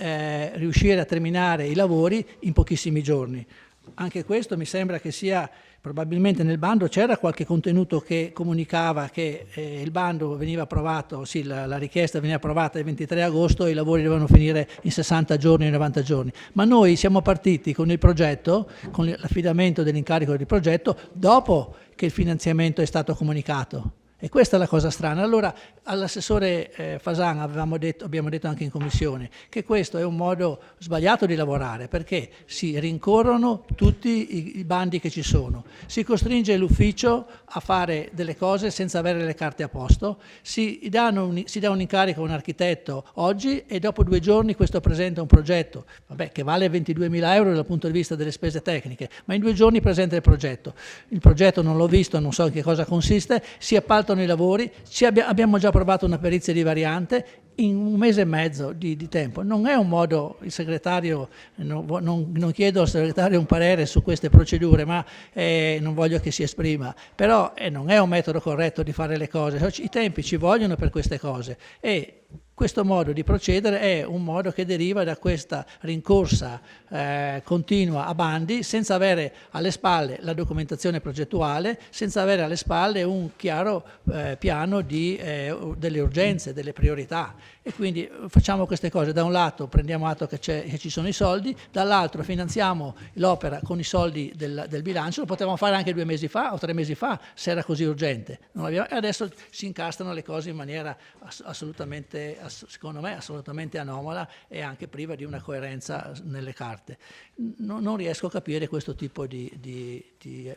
riuscire a terminare i lavori in pochissimi giorni. Anche questo mi sembra che sia, probabilmente nel bando c'era qualche contenuto che comunicava che il bando veniva approvato, sì, la richiesta veniva approvata il 23 agosto e i lavori dovevano finire in 60 giorni o 90 giorni. Ma noi siamo partiti con il progetto, con l'affidamento dell'incarico di progetto, dopo che il finanziamento è stato comunicato. E questa è la cosa strana. Allora all'assessore Fasan abbiamo detto anche in commissione che questo è un modo sbagliato di lavorare, perché si rincorrono tutti i bandi che ci sono, si costringe l'ufficio a fare delle cose senza avere le carte a posto, si dà un incarico a un architetto oggi e dopo 2 giorni questo presenta un progetto, che vale 22.000 euro dal punto di vista delle spese tecniche, ma in 2 giorni presenta il progetto non l'ho visto, non so in che cosa consiste, si appaltano i lavori, abbiamo già provato una perizia di variante in 1 mese e mezzo di tempo. Non è un modo, il segretario, non chiedo al segretario un parere su queste procedure, ma non voglio che si esprima, però non è un metodo corretto di fare le cose, i tempi ci vogliono per queste cose e questo modo di procedere è un modo che deriva da questa rincorsa continua a bandi senza avere alle spalle la documentazione progettuale, senza avere alle spalle un chiaro piano delle urgenze, delle priorità. E quindi facciamo queste cose: da un lato prendiamo atto che ci sono i soldi, dall'altro finanziamo l'opera con i soldi del bilancio. Lo potevamo fare anche 2 mesi fa o 3 mesi fa se era così urgente, e adesso si incastrano le cose in maniera assolutamente, secondo me, assolutamente anomala e anche priva di una coerenza nelle carte. Non riesco a capire questo tipo di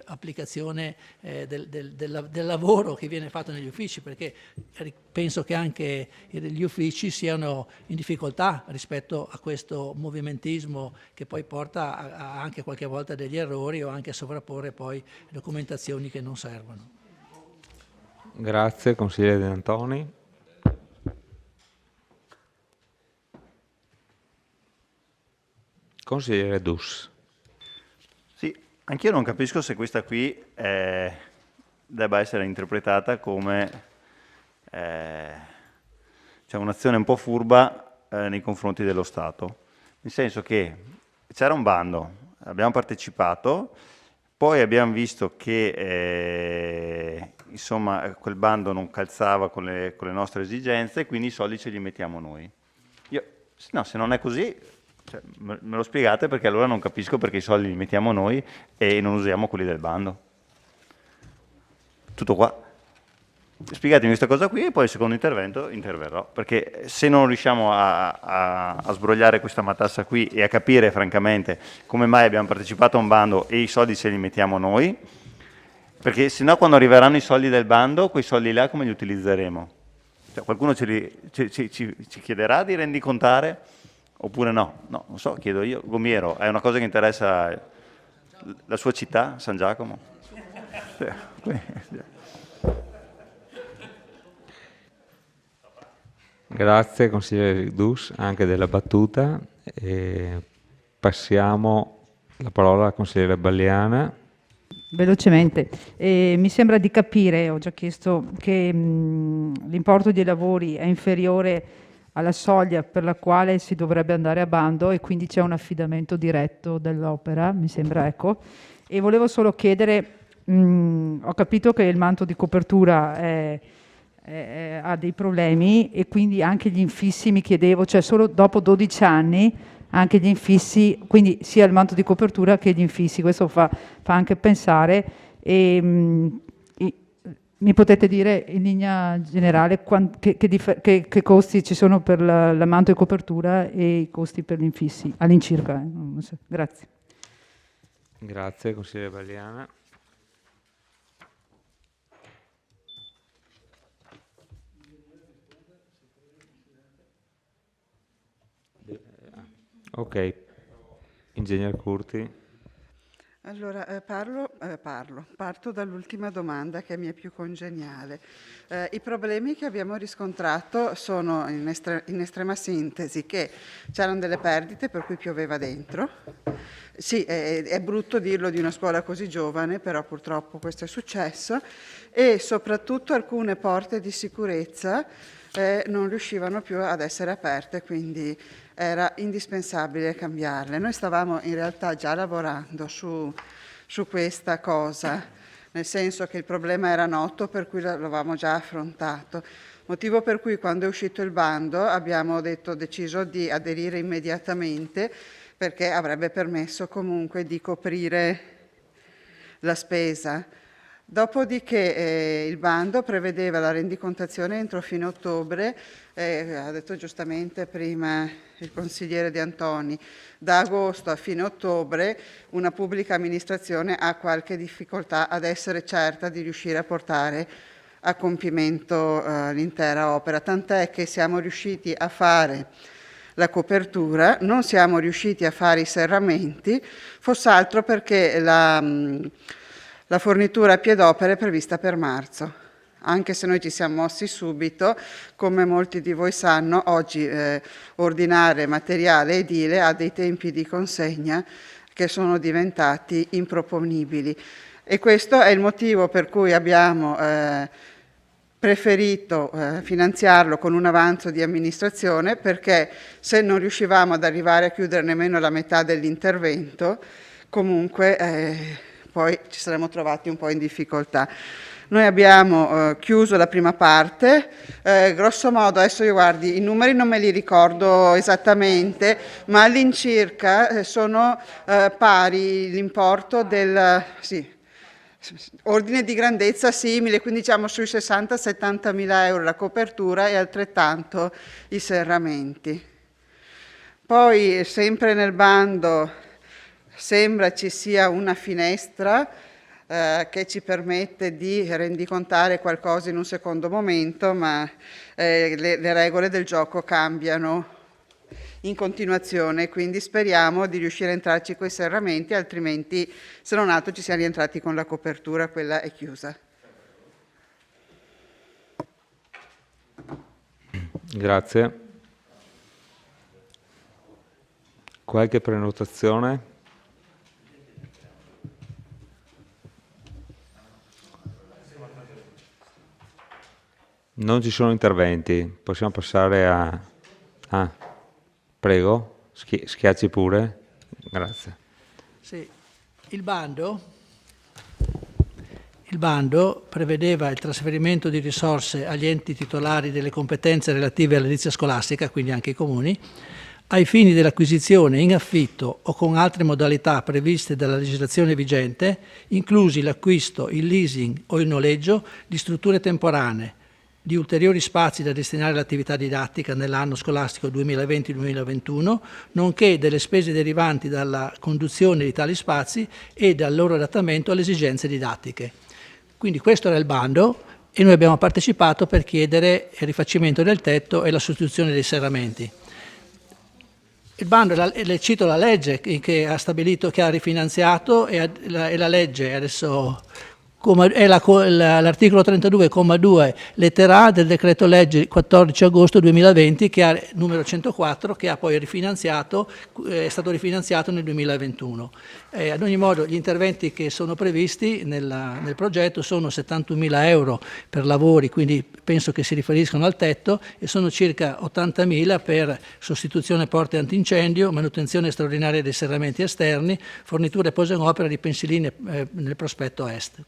applicazione del lavoro che viene fatto negli uffici, perché penso che anche gli uffici siano in difficoltà rispetto a questo movimentismo che poi porta anche qualche volta degli errori o anche a sovrapporre poi documentazioni che non servono. Grazie, consigliere De Antoni. Consigliere Dus. Sì, anch'io non capisco se questa qui debba essere interpretata come un'azione un po' furba nei confronti dello Stato, nel senso che c'era un bando, abbiamo partecipato, poi abbiamo visto che insomma quel bando non calzava con le nostre esigenze, quindi i soldi ce li mettiamo noi. No, se non è così, me lo spiegate, perché allora non capisco perché i soldi li mettiamo noi e non usiamo quelli del bando. Tutto qua. Spiegatemi questa cosa qui e poi il secondo intervento interverrò, perché se non riusciamo a sbrogliare questa matassa qui e a capire francamente come mai abbiamo partecipato a un bando e i soldi ce li mettiamo noi, perché sennò quando arriveranno i soldi del bando, quei soldi là come li utilizzeremo? Qualcuno ci chiederà di rendicontare oppure no? No, non so, chiedo io. Gomiero, è una cosa che interessa la sua città, San Giacomo? Grazie consigliere Dus anche della battuta. Passiamo La parola alla consigliere Balliana. Velocemente, mi sembra di capire, ho già chiesto, che l'importo dei lavori è inferiore alla soglia per la quale si dovrebbe andare a bando e quindi c'è un affidamento diretto dell'opera, mi sembra, ecco. E volevo solo chiedere, ho capito che il manto di copertura ha dei problemi e quindi anche gli infissi, mi chiedevo, cioè solo dopo 12 anni anche gli infissi, quindi sia il manto di copertura che gli infissi, questo fa anche pensare. E mi potete dire in linea generale che costi ci sono per la manto di copertura e i costi per gli infissi all'incirca? Non so. Grazie. Grazie, consigliere Balliana. Ok, ingegner Curti. Allora, parto dall'ultima domanda che mi è più congeniale. I problemi che abbiamo riscontrato sono in estrema sintesi che c'erano delle perdite per cui pioveva dentro. Sì, è brutto dirlo di una scuola così giovane, però purtroppo questo è successo, e soprattutto alcune porte di sicurezza non riuscivano più ad essere aperte, quindi era indispensabile cambiarle. Noi stavamo in realtà già lavorando su questa cosa, nel senso che il problema era noto, per cui l'avevamo già affrontato. Motivo per cui quando è uscito il bando abbiamo deciso di aderire immediatamente, perché avrebbe permesso comunque di coprire la spesa. Dopodiché il bando prevedeva la rendicontazione entro fine ottobre, ha detto giustamente prima il consigliere De Antoni, da agosto a fine ottobre una pubblica amministrazione ha qualche difficoltà ad essere certa di riuscire a portare a compimento l'intera opera, tant'è che siamo riusciti a fare la copertura, non siamo riusciti a fare i serramenti, fosse altro perché la fornitura a piedopera è prevista per marzo, anche se noi ci siamo mossi subito. Come molti di voi sanno, oggi ordinare materiale edile ha dei tempi di consegna che sono diventati improponibili, e questo è il motivo per cui abbiamo preferito finanziarlo con un avanzo di amministrazione, perché se non riuscivamo ad arrivare a chiudere nemmeno la metà dell'intervento, comunque poi ci saremmo trovati un po' in difficoltà. Noi abbiamo chiuso la prima parte, grosso modo, adesso io guardi, i numeri non me li ricordo esattamente, ma all'incirca sono pari l'importo del ordine di grandezza simile, quindi diciamo sui 60-70 mila euro la copertura e altrettanto i serramenti. Poi sempre nel bando sembra ci sia una finestra che ci permette di rendicontare qualcosa in un secondo momento, ma le regole del gioco cambiano in continuazione, quindi speriamo di riuscire a entrarci con i serramenti, altrimenti se non altro ci siamo rientrati con la copertura, quella è chiusa. Grazie. Qualche prenotazione? Non ci sono interventi, possiamo passare a... prego, schiacci pure, grazie. Sì, il bando prevedeva il trasferimento di risorse agli enti titolari delle competenze relative all'edilizia scolastica, quindi anche i comuni, ai fini dell'acquisizione in affitto o con altre modalità previste dalla legislazione vigente, inclusi l'acquisto, il leasing o il noleggio di strutture temporanee, di ulteriori spazi da destinare all'attività didattica nell'anno scolastico 2020-2021, nonché delle spese derivanti dalla conduzione di tali spazi e dal loro adattamento alle esigenze didattiche. Quindi questo era il bando e noi abbiamo partecipato per chiedere il rifacimento del tetto e la sostituzione dei serramenti. Il bando, le cito la legge che ha stabilito, che ha rifinanziato, e la legge, adesso è l'articolo 32,2 lettera A del decreto legge 14 agosto 2020 che ha numero 104, che ha poi rifinanziato, è stato rifinanziato nel 2021. Ad ogni modo gli interventi che sono previsti nel progetto sono 71.000 euro per lavori, quindi penso che si riferiscono al tetto, e sono circa 80.000 per sostituzione porte antincendio, manutenzione straordinaria dei serramenti esterni, forniture pose in opera di pensiline nel prospetto est.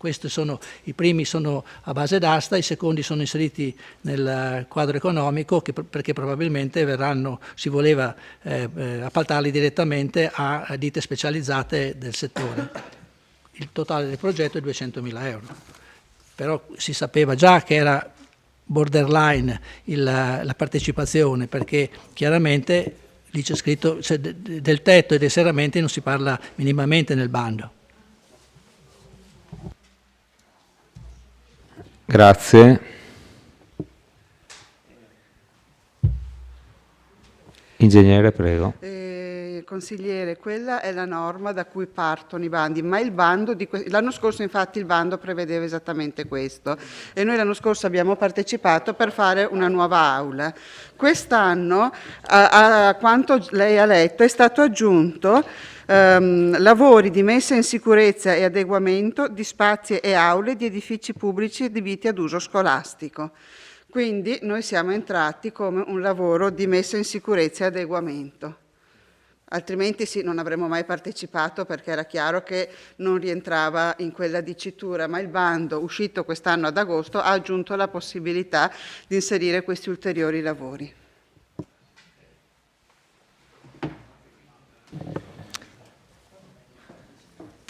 I primi sono a base d'asta, i secondi sono inseriti nel quadro economico perché probabilmente si voleva appaltarli direttamente a ditte specializzate del settore. Il totale del progetto è 200.000 euro. Però si sapeva già che era borderline la partecipazione, perché chiaramente lì c'è scritto del tetto e dei serramenti non si parla minimamente nel bando. Grazie. Ingegnere, prego. Consigliere, quella è la norma da cui partono i bandi, ma il bando l'anno scorso infatti il bando prevedeva esattamente questo e noi l'anno scorso abbiamo partecipato per fare una nuova aula. Quest'anno, a quanto lei ha letto, è stato aggiunto lavori di messa in sicurezza e adeguamento di spazi e aule di edifici pubblici adibiti ad uso scolastico. Quindi noi siamo entrati come un lavoro di messa in sicurezza e adeguamento. Altrimenti sì, non avremmo mai partecipato perché era chiaro che non rientrava in quella dicitura, ma il bando uscito quest'anno ad agosto ha aggiunto la possibilità di inserire questi ulteriori lavori.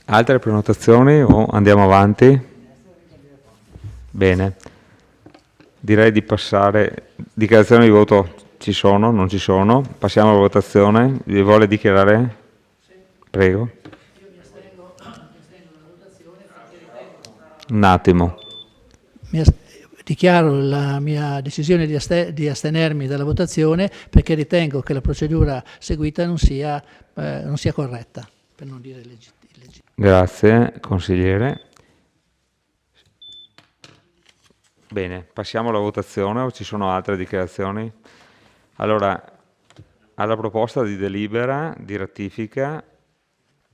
Altre prenotazioni o andiamo avanti? Bene. Direi di passare. Dichiarazioni di voto ci sono? Non ci sono? Passiamo alla votazione. Vi vuole dichiarare? Prego. Un attimo. Dichiaro la mia decisione di astenermi dalla votazione perché ritengo che la procedura seguita non sia corretta, per non dire legittima. Grazie, consigliere. Bene, passiamo alla votazione o ci sono altre dichiarazioni? Allora, alla proposta di delibera di ratifica,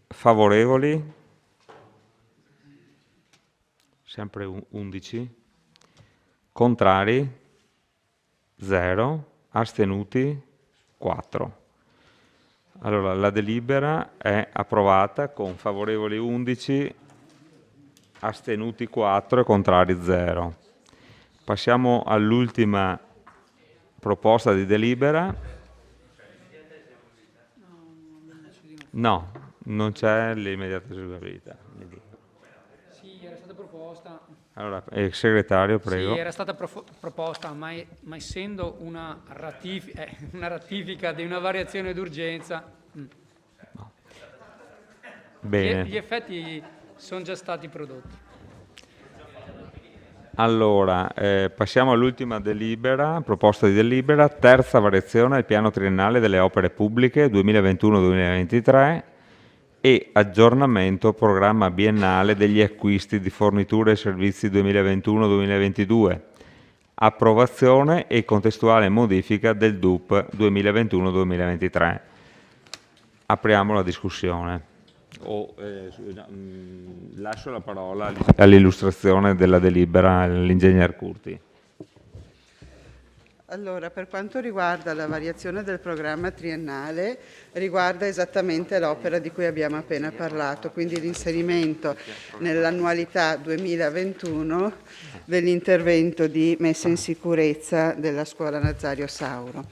favorevoli? Sempre 11. Contrari? 0. Astenuti? 4. Allora, la delibera è approvata con favorevoli 11, astenuti 4 e contrari 0. Passiamo all'ultima proposta di delibera. No, non c'è l'immediata eseguibilità. Sì, era stata proposta. Allora, il segretario, prego. Sì, era stata proposta, ma essendo una ratifica di una variazione d'urgenza, No. Bene. Gli effetti sono già stati prodotti. Allora, passiamo all'ultima delibera, proposta di delibera, terza variazione al piano triennale delle opere pubbliche 2021-2023 e aggiornamento programma biennale degli acquisti di forniture e servizi 2021-2022, approvazione e contestuale modifica del DUP 2021-2023. Apriamo la discussione. Lascio la parola all'illustrazione della delibera all'ingegner Curti. Allora, per quanto riguarda la variazione del programma triennale, riguarda esattamente l'opera di cui abbiamo appena parlato, quindi l'inserimento nell'annualità 2021 dell'intervento di messa in sicurezza della scuola Nazario Sauro.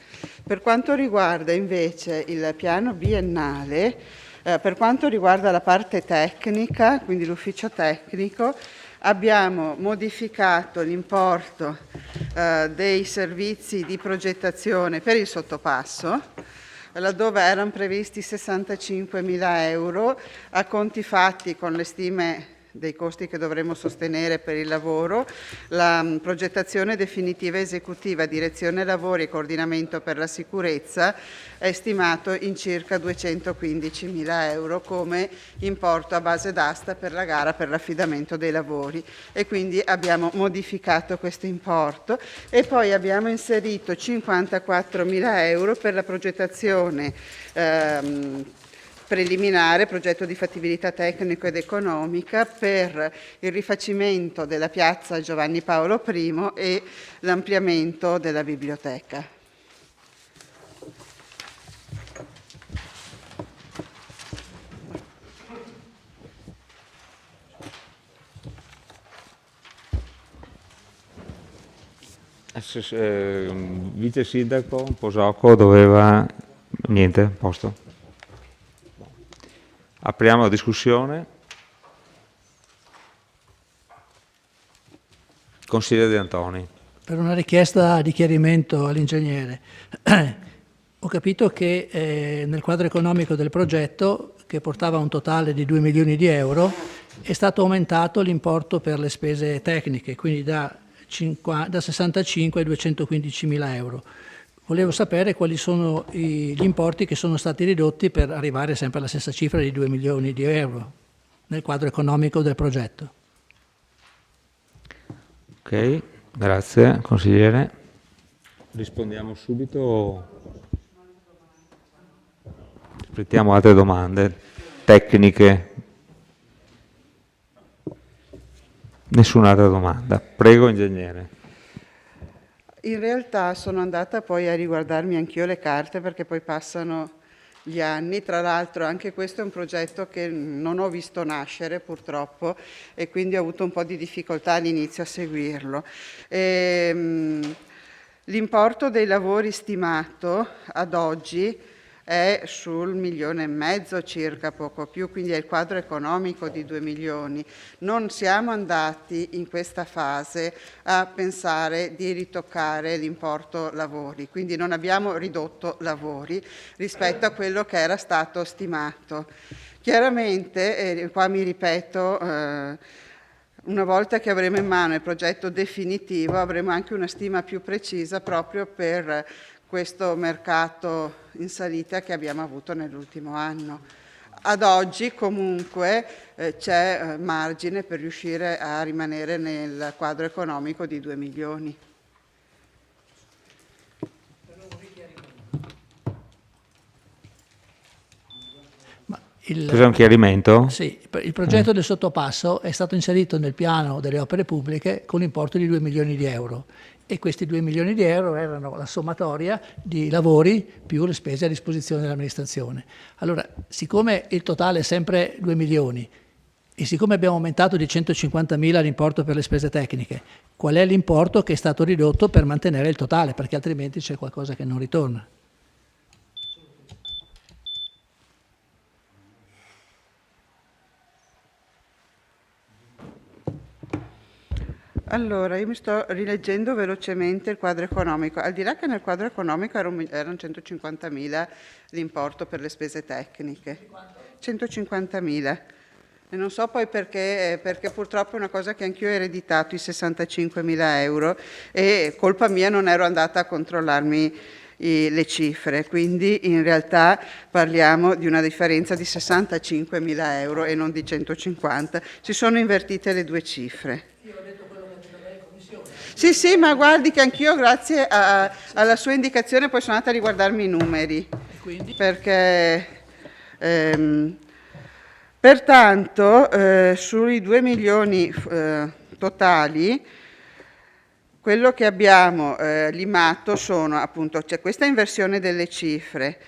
Per quanto riguarda invece il piano biennale, per quanto riguarda la parte tecnica, quindi l'ufficio tecnico, abbiamo modificato l'importo dei servizi di progettazione per il sottopasso, laddove erano previsti 65.000 euro, a conti fatti con le stime dei costi che dovremo sostenere per il lavoro, la progettazione definitiva esecutiva, direzione lavori e coordinamento per la sicurezza è stimato in circa 215.000 euro come importo a base d'asta per la gara per l'affidamento dei lavori, e quindi abbiamo modificato questo importo e poi abbiamo inserito 54.000 euro per la progettazione preliminare, progetto di fattibilità tecnico ed economica per il rifacimento della piazza Giovanni Paolo I e l'ampliamento della biblioteca. Vice sindaco Posocco doveva... Niente, a posto. Apriamo la discussione. Consigliere De Antoni. Per una richiesta di chiarimento all'ingegnere. Ho capito che nel quadro economico del progetto, che portava un totale di 2 milioni di euro, è stato aumentato l'importo per le spese tecniche, quindi da 65 a 215.000 euro. Volevo sapere quali sono gli importi che sono stati ridotti per arrivare sempre alla stessa cifra di 2 milioni di euro nel quadro economico del progetto. Ok, grazie consigliere. Rispondiamo subito o aspettiamo altre domande tecniche? Nessun'altra domanda. Prego, ingegnere. In realtà sono andata poi a riguardarmi anch'io le carte perché poi passano gli anni. Tra l'altro anche questo è un progetto che non ho visto nascere purtroppo e quindi ho avuto un po' di difficoltà all'inizio a seguirlo. L'importo dei lavori stimato ad oggi è sul 1,5 milioni circa, poco più, quindi è il quadro economico di 2 milioni. Non siamo andati in questa fase a pensare di ritoccare l'importo lavori, quindi non abbiamo ridotto lavori rispetto a quello che era stato stimato. Chiaramente, qua mi ripeto, una volta che avremo in mano il progetto definitivo avremo anche una stima più precisa proprio per questo mercato in salita che abbiamo avuto nell'ultimo anno. Ad oggi comunque c'è margine per riuscire a rimanere nel quadro economico di 2 milioni. Cos'è un chiarimento? Sì, il progetto del sottopasso è stato inserito nel piano delle opere pubbliche con l'importo di 2 milioni di euro e questi 2 milioni di euro erano la sommatoria di lavori più le spese a disposizione dell'amministrazione. Allora, siccome il totale è sempre 2 milioni e siccome abbiamo aumentato di 150.000 l'importo per le spese tecniche, qual è l'importo che è stato ridotto per mantenere il totale? Perché altrimenti c'è qualcosa che non ritorna. Allora, io mi sto rileggendo velocemente il quadro economico. Al di là che nel quadro economico erano 150.000 l'importo per le spese tecniche. 150.000. E non so poi perché purtroppo è una cosa che anch'io ho ereditato, i 65.000 euro, e colpa mia non ero andata a controllarmi le cifre, quindi in realtà parliamo di una differenza di 65.000 euro e non di 150. Si sono invertite le due cifre. Sì, ma guardi che anch'io grazie alla sua indicazione poi sono andata a riguardarmi i numeri. Perché pertanto sui 2 milioni totali quello che abbiamo limato sono appunto, c'è questa inversione delle cifre.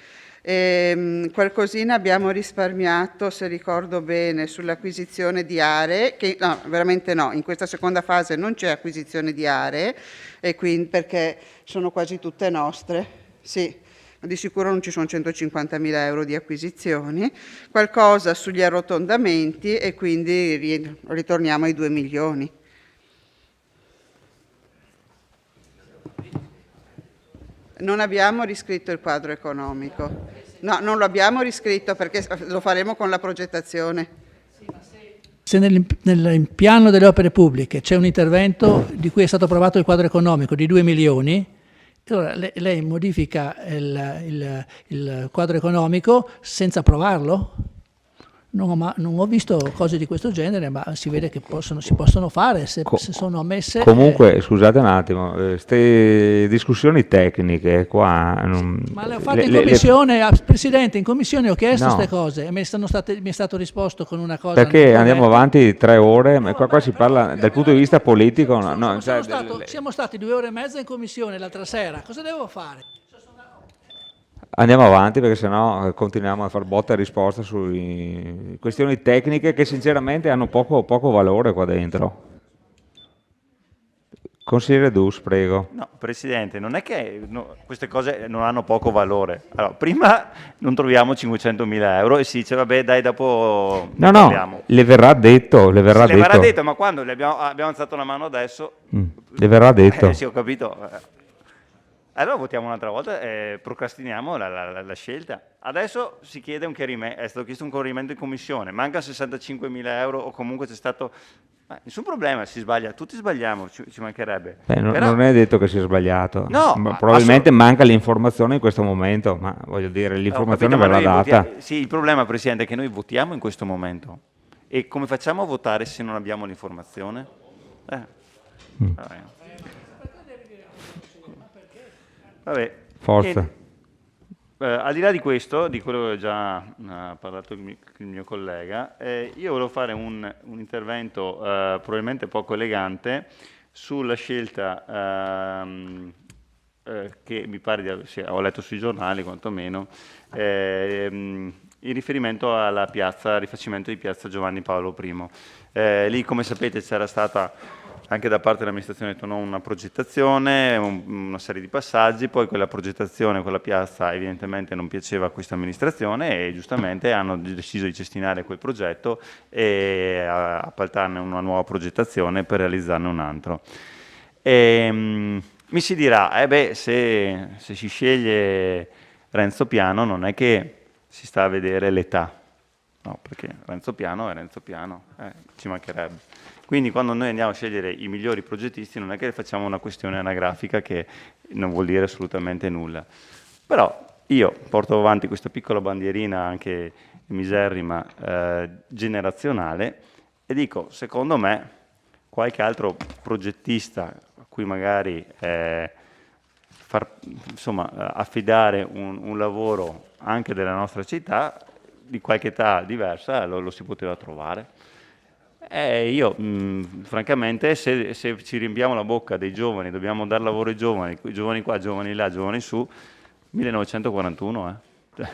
Qualcosina abbiamo risparmiato, se ricordo bene, sull'acquisizione di aree, che no, veramente no, in questa seconda fase non c'è acquisizione di aree, e quindi, perché sono quasi tutte nostre, sì, di sicuro non ci sono 150.000 euro di acquisizioni, qualcosa sugli arrotondamenti e quindi ritorniamo ai 2 milioni. Non abbiamo riscritto il quadro economico. No, non lo abbiamo riscritto perché lo faremo con la progettazione. Se nel piano delle opere pubbliche c'è un intervento di cui è stato approvato il quadro economico di 2 milioni, allora lei modifica il quadro economico senza approvarlo? Non ho visto cose di questo genere, ma si vede che si possono fare se sono ammesse. Comunque, scusate un attimo, queste discussioni tecniche qua... Ma le ho fatte in commissione, Presidente, in commissione ho chiesto queste cose e mi è stato risposto con una cosa... Perché andiamo avanti 3 ore, ma qua si parla dal punto di vista politico... Siamo stati 2 ore e mezza in commissione l'altra sera, cosa devo fare? Andiamo avanti perché sennò continuiamo a far botta e risposta su questioni tecniche che sinceramente hanno poco valore qua dentro. Consigliere Dus, prego. No, Presidente, non è che queste cose non hanno poco valore. Allora, prima non troviamo 500.000 euro e si dice vabbè dai dopo No, le verrà detto. Le verrà detto, ma quando abbiamo alzato la mano adesso... Le verrà detto. Sì, ho capito. Allora votiamo un'altra volta e procrastiniamo la scelta. Adesso si chiede un chiarimento, è stato chiesto un chiarimento in commissione, manca 65.000 euro o comunque c'è stato... nessun problema, si sbaglia, tutti sbagliamo, ci mancherebbe. Però... non è detto che sia sbagliato, no, probabilmente manca l'informazione in questo momento, ma voglio dire, l'informazione verrà data. Sì, il problema, Presidente, è che noi votiamo in questo momento e come facciamo a votare se non abbiamo l'informazione? Vabbè. Forza. Al di là di questo, di quello che già ha parlato il mio collega, io volevo fare un intervento probabilmente poco elegante sulla scelta che mi pare ho letto sui giornali quantomeno, in riferimento alla piazza, rifacimento di piazza Giovanni Paolo I. Lì, come sapete, c'era stata anche da parte dell'amministrazione Tonon una progettazione, una serie di passaggi, poi quella progettazione, quella piazza evidentemente non piaceva a questa amministrazione e giustamente hanno deciso di cestinare quel progetto e appaltarne una nuova progettazione per realizzarne un altro. Mi si dirà, se si sceglie Renzo Piano non è che si sta a vedere l'età, no, perché Renzo Piano è Renzo Piano, ci mancherebbe. Quindi quando noi andiamo a scegliere i migliori progettisti non è che facciamo una questione anagrafica che non vuol dire assolutamente nulla. Però io porto avanti questa piccola bandierina anche miserrima generazionale e dico, secondo me, qualche altro progettista a cui magari affidare un lavoro anche della nostra città, di qualche età diversa, lo si poteva trovare. Io francamente se ci riempiamo la bocca dei giovani, dobbiamo dare lavoro ai giovani qua, giovani là, giovani su, 1941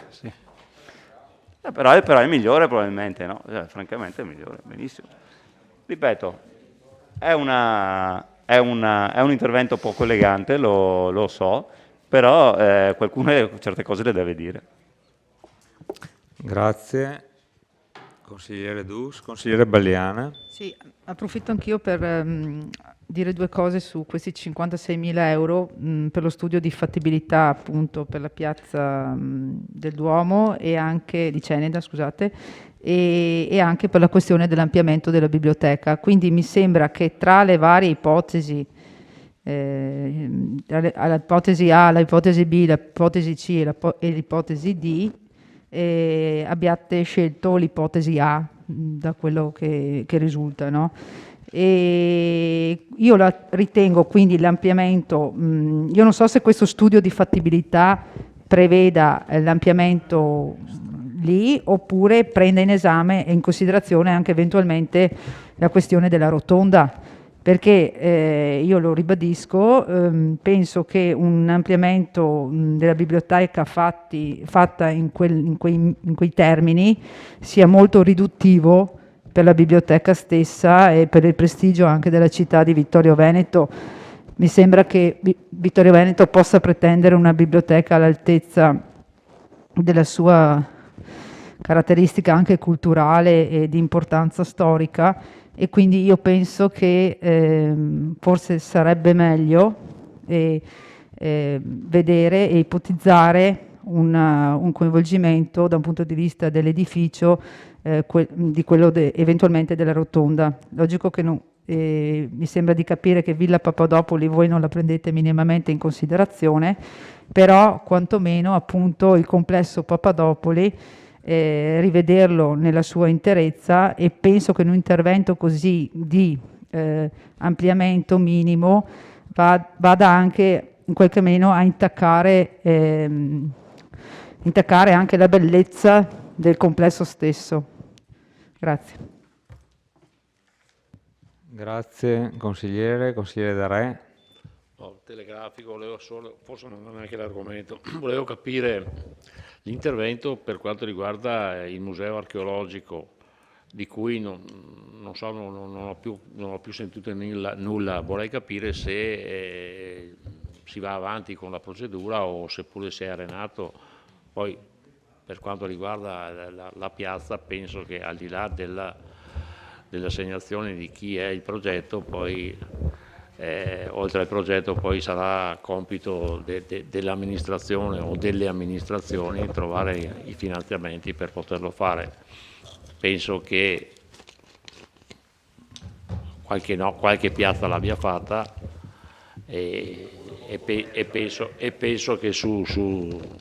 sì. Però è migliore probabilmente, no? Francamente è migliore, benissimo. Ripeto, è un intervento poco elegante, lo so, però qualcuno certe cose le deve dire. Grazie. Consigliere Dus, consigliere Balliana. Sì, approfitto anch'io per dire 2 cose su questi 56.000 euro per lo studio di fattibilità appunto per la piazza del Duomo e anche di Ceneda, scusate, e anche per la questione dell'ampliamento della biblioteca. Quindi mi sembra che tra le varie ipotesi, l'ipotesi A, l'ipotesi B, l'ipotesi C e l'ipotesi D, abbiate scelto l'ipotesi A da quello che risulta, no? E io la ritengo quindi l'ampliamento, io non so se questo studio di fattibilità preveda l'ampliamento lì oppure prenda in esame e in considerazione anche eventualmente la questione della rotonda, perché io lo ribadisco, penso che un ampliamento della biblioteca fatta in quei termini sia molto riduttivo per la biblioteca stessa e per il prestigio anche della città di Vittorio Veneto. Mi sembra che Vittorio Veneto possa pretendere una biblioteca all'altezza della sua caratteristica anche culturale e di importanza storica, e quindi io penso che forse sarebbe meglio vedere e ipotizzare un coinvolgimento da un punto di vista dell'edificio di quello eventualmente della rotonda. Logico che mi sembra di capire che Villa Papadopoli voi non la prendete minimamente in considerazione, però quantomeno appunto il complesso Papadopoli rivederlo nella sua interezza, e penso che un intervento così di ampliamento minimo vada anche in qualche meno a intaccare anche la bellezza del complesso stesso. Grazie. Grazie consigliere D'Arè. Telegrafico, forse non è neanche l'argomento, volevo capire l'intervento per quanto riguarda il museo archeologico, di cui non ho più sentito nulla. Vorrei capire se si va avanti con la procedura o seppure si è arenato. Poi per quanto riguarda la piazza, penso che al di là dell'assegnazione di chi è il progetto, poi oltre al progetto poi sarà compito dell'amministrazione o delle amministrazioni trovare i finanziamenti per poterlo fare. Penso che qualche piazza l'abbia fatta e penso che su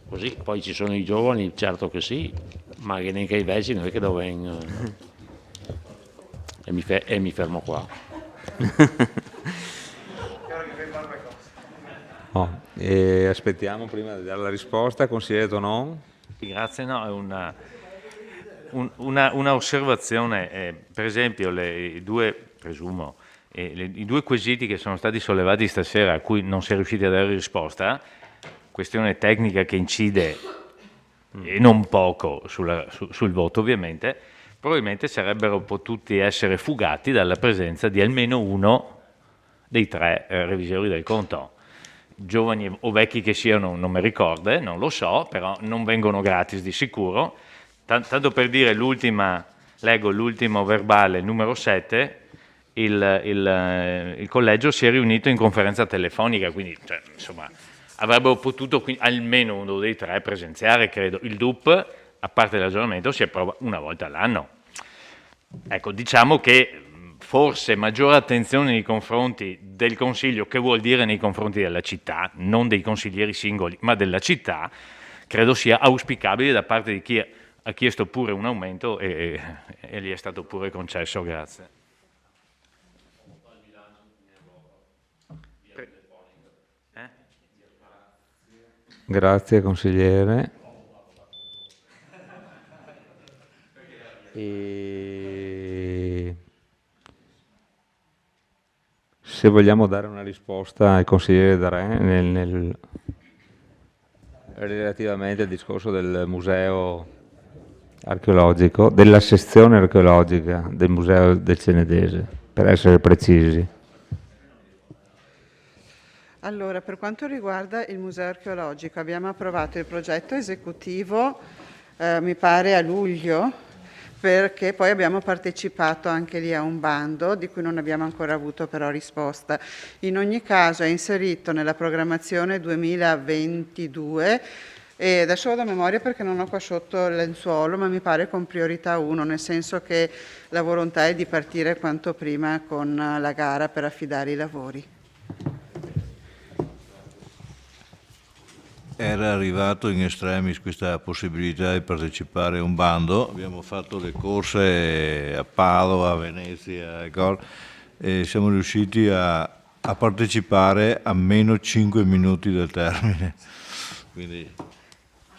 così poi ci sono i giovani, certo che sì, ma che neanche i vecchi non è che devono e mi fermo qua. Aspettiamo prima di dare la risposta. Consigliere Tonon. Grazie, no, è una osservazione. Per esempio i due quesiti che sono stati sollevati stasera, a cui non si è riusciti a dare risposta, questione tecnica che incide e non poco sul voto ovviamente, probabilmente sarebbero potuti essere fugati dalla presenza di almeno uno dei tre revisori del conto. Giovani o vecchi che siano non mi ricordo, non lo so, però non vengono gratis di sicuro. Tanto per dire, leggo l'ultimo verbale numero 7, il collegio si è riunito in conferenza telefonica, quindi insomma avrebbero potuto almeno uno dei tre presenziare, credo. Il DUP, a parte l'aggiornamento, si approva una volta all'anno. Ecco, diciamo che forse maggiore attenzione nei confronti del Consiglio, che vuol dire nei confronti della città, non dei consiglieri singoli, ma della città, credo sia auspicabile da parte di chi ha chiesto pure un aumento e gli è stato pure concesso. Grazie. Grazie consigliere. Se vogliamo dare una risposta al consigliere D'Arè relativamente al discorso del museo archeologico, della sezione archeologica del museo del Cenedese, per essere precisi. Allora, per quanto riguarda il museo archeologico, abbiamo approvato il progetto esecutivo, mi pare a luglio, perché poi abbiamo partecipato anche lì a un bando di cui non abbiamo ancora avuto però risposta. In ogni caso è inserito nella programmazione 2022 e adesso vado a memoria perché non ho qua sotto il lenzuolo, ma mi pare con priorità 1, nel senso che la volontà è di partire quanto prima con la gara per affidare i lavori. Era arrivato in estremis questa possibilità di partecipare a un bando, abbiamo fatto le corse a Padova, a Venezia e siamo riusciti a partecipare a meno 5 minuti del termine, quindi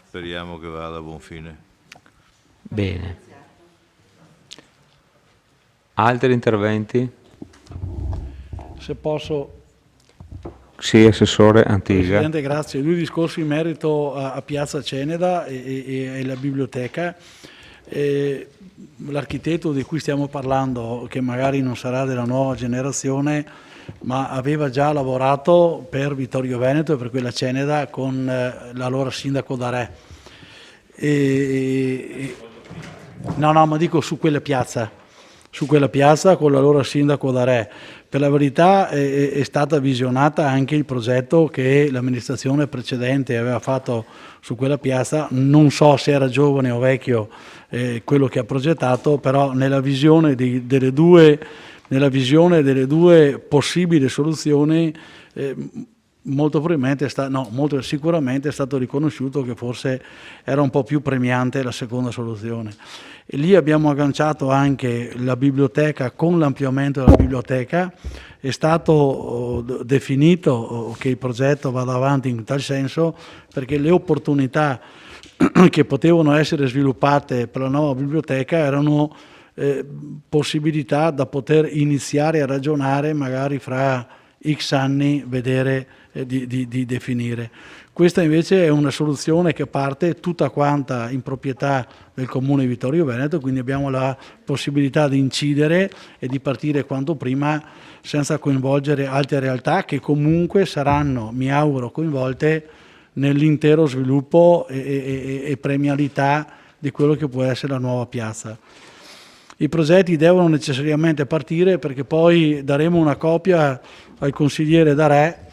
speriamo che vada a buon fine. Bene. Altri interventi? Se posso... Sì, Assessore Antiga. Presidente, grazie. Due discorsi in merito a Piazza Ceneda e la biblioteca. L'architetto di cui stiamo parlando, che magari non sarà della nuova generazione, ma aveva già lavorato per Vittorio Veneto e per quella Ceneda con l'allora sindaco D'Arè. No, ma dico su quella piazza su quella piazza con l'allora sindaco D'Arè. Per la verità è stata visionata anche il progetto che l'amministrazione precedente aveva fatto su quella piazza, non so se era giovane o vecchio quello che ha progettato, però nella visione delle due possibili soluzioni molto sicuramente è stato riconosciuto che forse era un po' più premiante la seconda soluzione. E lì abbiamo agganciato anche la biblioteca con l'ampliamento della biblioteca. È stato definito che il progetto vada avanti in tal senso perché le opportunità che potevano essere sviluppate per la nuova biblioteca erano possibilità da poter iniziare a ragionare magari fra X anni, vedere di definire. Questa invece è una soluzione che parte tutta quanta in proprietà del Comune di Vittorio Veneto, quindi abbiamo la possibilità di incidere e di partire quanto prima senza coinvolgere altre realtà che comunque saranno, mi auguro, coinvolte nell'intero sviluppo e premialità di quello che può essere la nuova piazza. I progetti devono necessariamente partire perché poi daremo una copia al consigliere D'Arè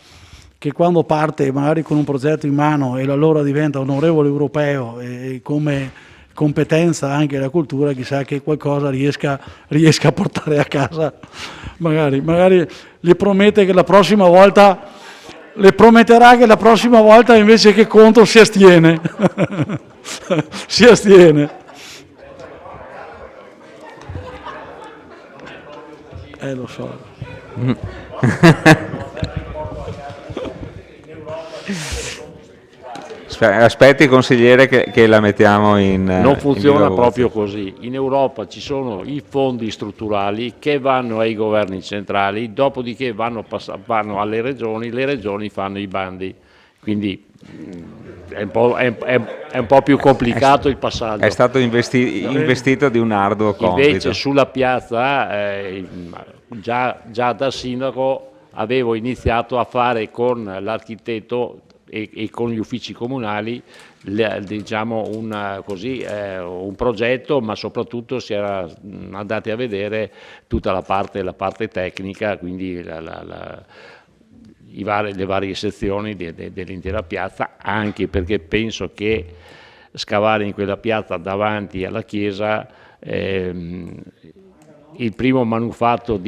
che quando parte magari con un progetto in mano e allora diventa onorevole europeo e come competenza anche la cultura, chissà che qualcosa riesca a portare a casa. Magari le promette che la prossima volta, le prometterà che la prossima volta invece che contro si astiene. Si astiene. Lo so. Aspetti consigliere che la mettiamo in... Non funziona in proprio così. In Europa ci sono i fondi strutturali che vanno ai governi centrali, dopodiché vanno alle regioni, le regioni fanno i bandi. Quindi è un po' più complicato il passaggio. È stato investito di un arduo compito. Invece sulla piazza, già da sindaco, avevo iniziato a fare con l'architetto e con gli uffici comunali diciamo un progetto, ma soprattutto si era andati a vedere tutta la parte tecnica, quindi le varie sezioni dell'intera piazza, anche perché penso che scavare in quella piazza davanti alla chiesa il primo manufatto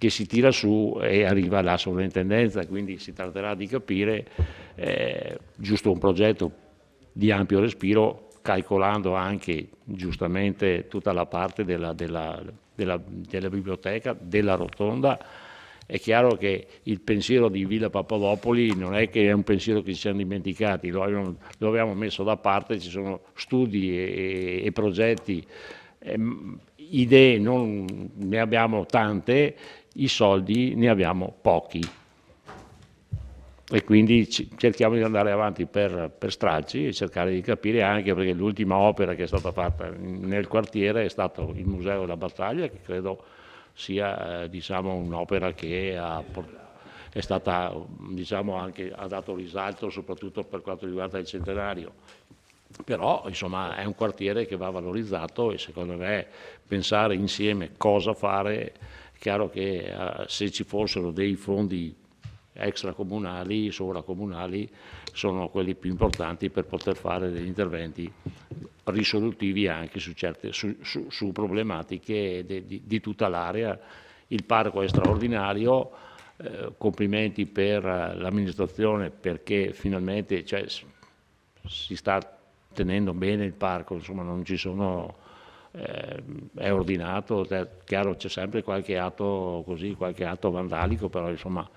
che si tira su e arriva alla sovrintendenza, quindi si tratterà di capire giusto un progetto di ampio respiro, calcolando anche giustamente tutta la parte della biblioteca, della rotonda. È chiaro che il pensiero di Villa Papadopoli non è che è un pensiero che ci siamo dimenticati, lo abbiamo messo da parte, ci sono studi e progetti, idee ne abbiamo tante, i soldi ne abbiamo pochi e quindi cerchiamo di andare avanti per stralci e cercare di capire, anche perché l'ultima opera che è stata fatta nel quartiere è stato il Museo della Battaglia, che credo sia diciamo un'opera che è stata anche ha dato risalto soprattutto per quanto riguarda il centenario. Però insomma è un quartiere che va valorizzato e secondo me pensare insieme cosa fare, è chiaro che se ci fossero dei fondi extracomunali, sovracomunali, sono quelli più importanti per poter fare degli interventi risolutivi anche su problematiche di tutta l'area. Il parco è straordinario, complimenti per l'amministrazione perché finalmente si sta tenendo bene il parco, insomma non ci sono, è ordinato, chiaro c'è sempre qualche atto vandalico, però insomma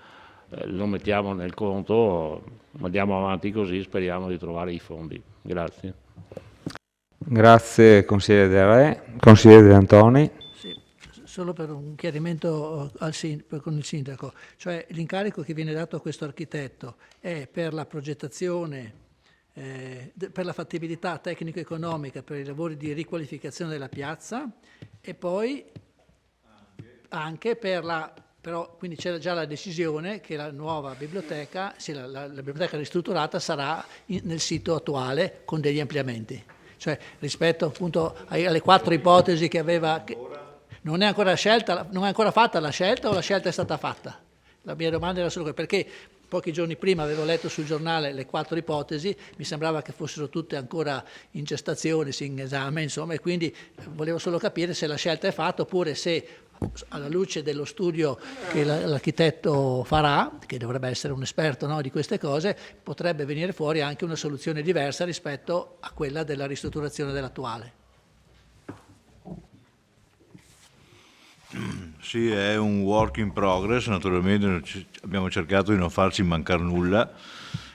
lo mettiamo nel conto, andiamo avanti così, speriamo di trovare i fondi. Grazie. Grazie consigliere De Re. Consigliere De Antoni. Sì, solo per un chiarimento con il sindaco, cioè l'incarico che viene dato a questo architetto è per la progettazione, per la fattibilità tecnico-economica per i lavori di riqualificazione della piazza e poi anche però quindi c'era già la decisione che la nuova biblioteca, la biblioteca ristrutturata sarà nel sito attuale con degli ampliamenti. cioè rispetto appunto alle 4 ipotesi che aveva. Non è ancora fatta la scelta, o la scelta è stata fatta? La mia domanda era solo perché pochi giorni prima avevo letto sul giornale le 4 ipotesi, mi sembrava che fossero tutte ancora in gestazione, in esame, insomma, e quindi volevo solo capire se la scelta è fatta oppure se, alla luce dello studio che l'architetto farà, che dovrebbe essere un esperto, no, di queste cose, potrebbe venire fuori anche una soluzione diversa rispetto a quella della ristrutturazione dell'attuale. Sì, è un work in progress, naturalmente abbiamo cercato di non farci mancare nulla,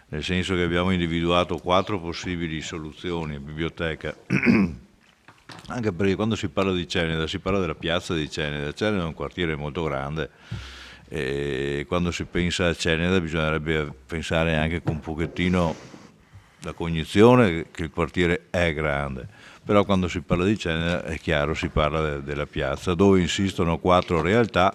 nel senso che abbiamo individuato 4 possibili soluzioni a biblioteca, anche perché quando si parla di Ceneda si parla della piazza di Ceneda. Ceneda è un quartiere molto grande e quando si pensa a Ceneda bisognerebbe pensare anche con un pochettino la cognizione che il quartiere è grande. Però quando si parla di Ceneda è chiaro, si parla della piazza, dove insistono 4 realtà: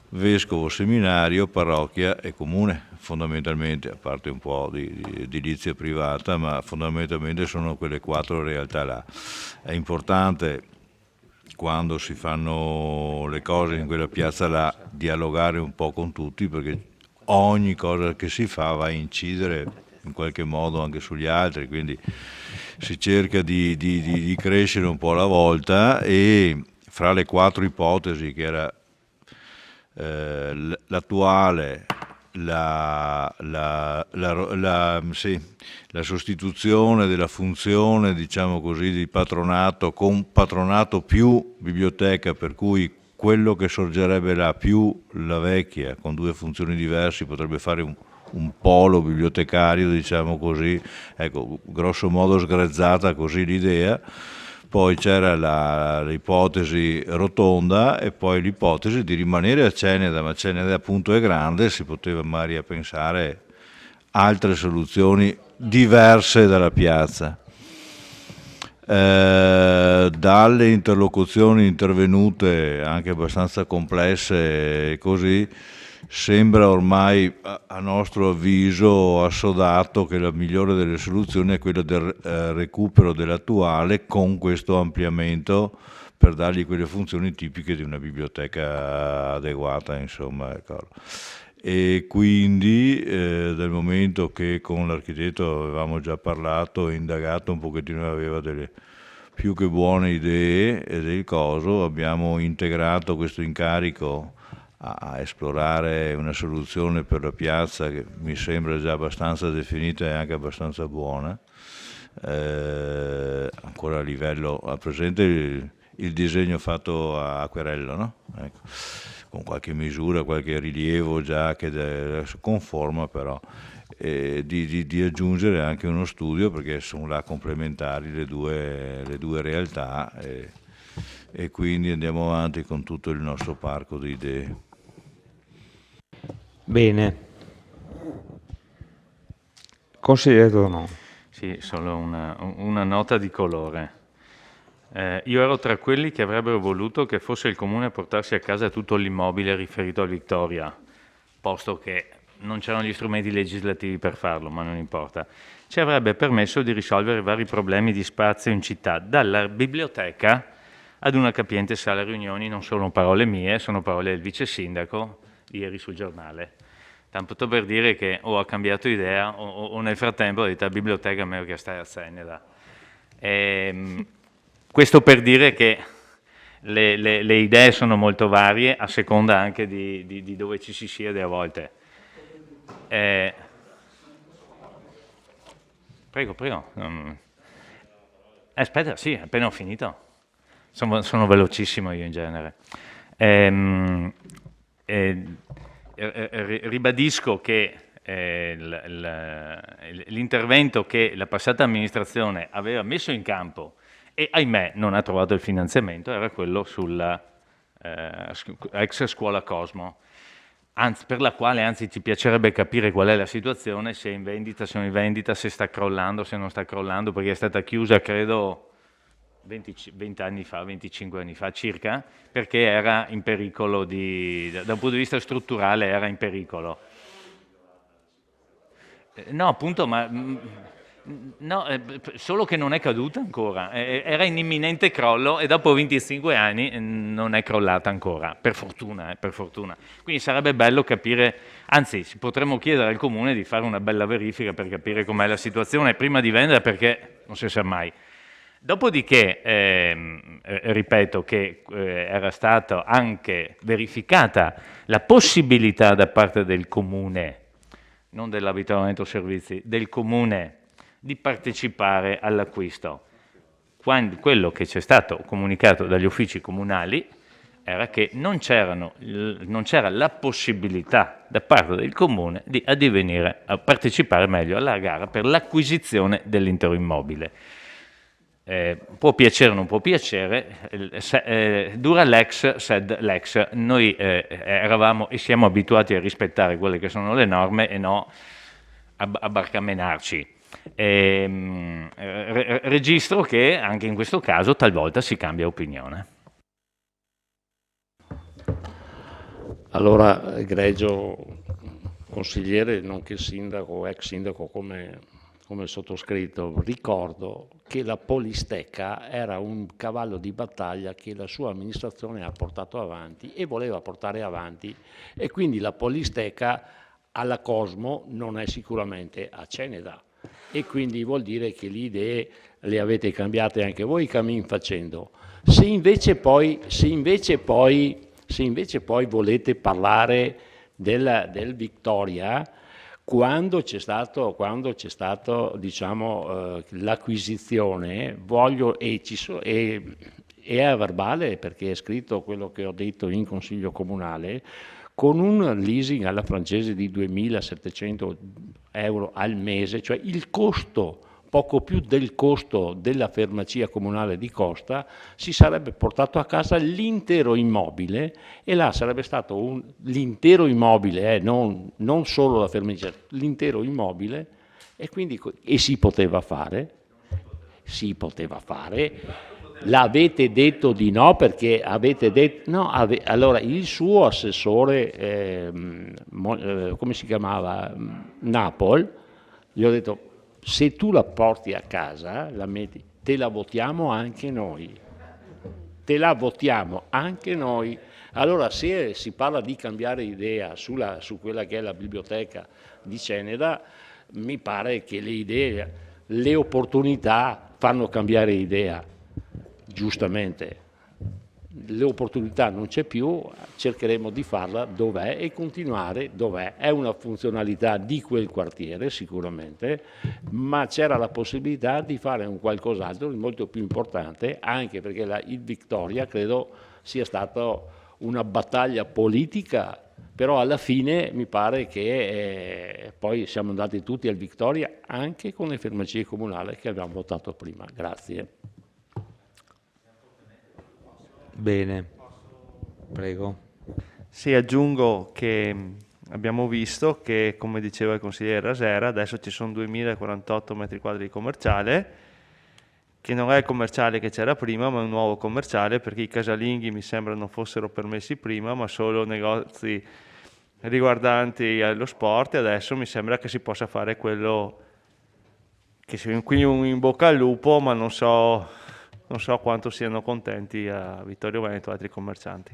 vescovo, seminario, parrocchia e comune, fondamentalmente, a parte un po' di edilizia privata, ma fondamentalmente sono quelle 4 realtà là. È importante, quando si fanno le cose in quella piazza là, dialogare un po' con tutti, perché ogni cosa che si fa va a incidere in qualche modo anche sugli altri, quindi si cerca di crescere un po' alla volta, e fra le 4 ipotesi, che era l'attuale, la sostituzione della funzione, diciamo così, di patronato con patronato più biblioteca, per cui quello che sorgerebbe là più la vecchia, con 2 funzioni diverse, potrebbe fare un polo bibliotecario, diciamo così, ecco, grosso modo sgrezzata così l'idea. Poi c'era l'ipotesi rotonda e poi l'ipotesi di rimanere a Ceneda, ma Ceneda appunto è grande, si poteva magari pensare altre soluzioni diverse dalla piazza. Dalle interlocuzioni intervenute, anche abbastanza complesse così, sembra ormai, a nostro avviso, assodato che la migliore delle soluzioni è quella del recupero dell'attuale con questo ampliamento, per dargli quelle funzioni tipiche di una biblioteca adeguata, insomma. Ecco. E quindi, dal momento che con l'architetto avevamo già parlato e indagato un pochettino, aveva delle più che buone idee del coso, abbiamo integrato questo incarico a esplorare una soluzione per la piazza che mi sembra già abbastanza definita e anche abbastanza buona, ancora a livello, a presente il disegno fatto a acquerello, no? Ecco, con qualche misura, qualche rilievo già che conforma, però di aggiungere anche uno studio, perché sono là complementari le due realtà, e quindi andiamo avanti con tutto il nostro parco di idee. Bene. Consigliere Tonon. Sì, solo una nota di colore. Io ero tra quelli che avrebbero voluto che fosse il Comune a portarsi a casa tutto l'immobile riferito a Vittoria, posto che non c'erano gli strumenti legislativi per farlo, ma non importa. Ci avrebbe permesso di risolvere vari problemi di spazio in città, dalla biblioteca ad una capiente sala riunioni. Non sono parole mie, sono parole del vice sindaco ieri sul giornale. Tanto per dire che o ha cambiato idea o nel frattempo ha detto: a biblioteca è meglio che stai a Ceneda. Questo per dire che le idee sono molto varie, a seconda anche di dove ci si siede a volte. Prego. Aspetta, sì, appena ho finito. Sono velocissimo io in genere. Ribadisco che l'intervento che la passata amministrazione aveva messo in campo e ahimè non ha trovato il finanziamento era quello sulla ex scuola Cosmo, per la quale ci piacerebbe capire qual è la situazione, se è in vendita, se non è in vendita, se sta crollando, se non sta crollando, perché è stata chiusa credo 20 anni fa, 25 anni fa circa, perché era in pericolo da un punto di vista strutturale era in pericolo. No, appunto, ma No, solo che non è caduta ancora, era in imminente crollo e dopo 25 anni non è crollata ancora, per fortuna, per fortuna. Quindi sarebbe bello capire, anzi potremmo chiedere al Comune di fare una bella verifica per capire com'è la situazione prima di vendere, perché non si sa mai. Dopodiché, ripeto che era stata anche verificata la possibilità da parte del Comune, non della Vittorio Veneto Servizi, del Comune, di partecipare all'acquisto. Quello che ci è stato comunicato dagli uffici comunali era che non c'era la possibilità da parte del Comune di addivenire a partecipare meglio alla gara per l'acquisizione dell'intero immobile. Può piacere o non può piacere, dura lex sed lex. Noi eravamo e siamo abituati a rispettare quelle che sono le norme e no a barcamenarci. Registro che anche in questo caso talvolta si cambia opinione. Allora, egregio consigliere, nonché sindaco o ex sindaco come il sottoscritto, ricordo che la Polisteca era un cavallo di battaglia che la sua amministrazione ha portato avanti e voleva portare avanti, e quindi la Polisteca alla Cosmo non è sicuramente a Ceneda, e quindi vuol dire che le idee le avete cambiate anche voi cammin facendo. Se invece poi volete parlare del Victoria, quando c'è stato diciamo, l'acquisizione, è a verbale perché è scritto quello che ho detto in Consiglio Comunale, con un leasing alla francese di 2.700 euro al mese, cioè il costo, poco più del costo della farmacia comunale di Costa, si sarebbe portato a casa l'intero immobile, e là sarebbe stato l'intero immobile, non solo la farmacia, l'intero immobile, e quindi si poteva fare. L'avete detto di no perché avete detto no. Allora il suo assessore, come si chiamava? Napoli, gli ho detto: se tu la porti a casa, la metti, te la votiamo anche noi. Allora, se si parla di cambiare idea su quella che è la biblioteca di Ceneda, mi pare che le idee, le opportunità fanno cambiare idea. Giustamente l'opportunità non c'è più, cercheremo di farla dov'è e continuare dov'è. È una funzionalità di quel quartiere sicuramente, ma c'era la possibilità di fare un qualcos'altro di molto più importante, anche perché il Victoria credo sia stata una battaglia politica, però alla fine mi pare che poi siamo andati tutti al Victoria anche con le farmacie comunali che abbiamo votato prima. Grazie. Bene, prego. Sì, aggiungo che abbiamo visto che, come diceva il consigliere Rasera, adesso ci sono 2048 metri quadri di commerciale, che non è il commerciale che c'era prima, ma è un nuovo commerciale, perché i casalinghi mi sembra non fossero permessi prima, ma solo negozi riguardanti allo sport, e adesso mi sembra che si possa fare quello, quindi un in bocca al lupo, ma non so quanto siano contenti a Vittorio Veneto e altri commercianti.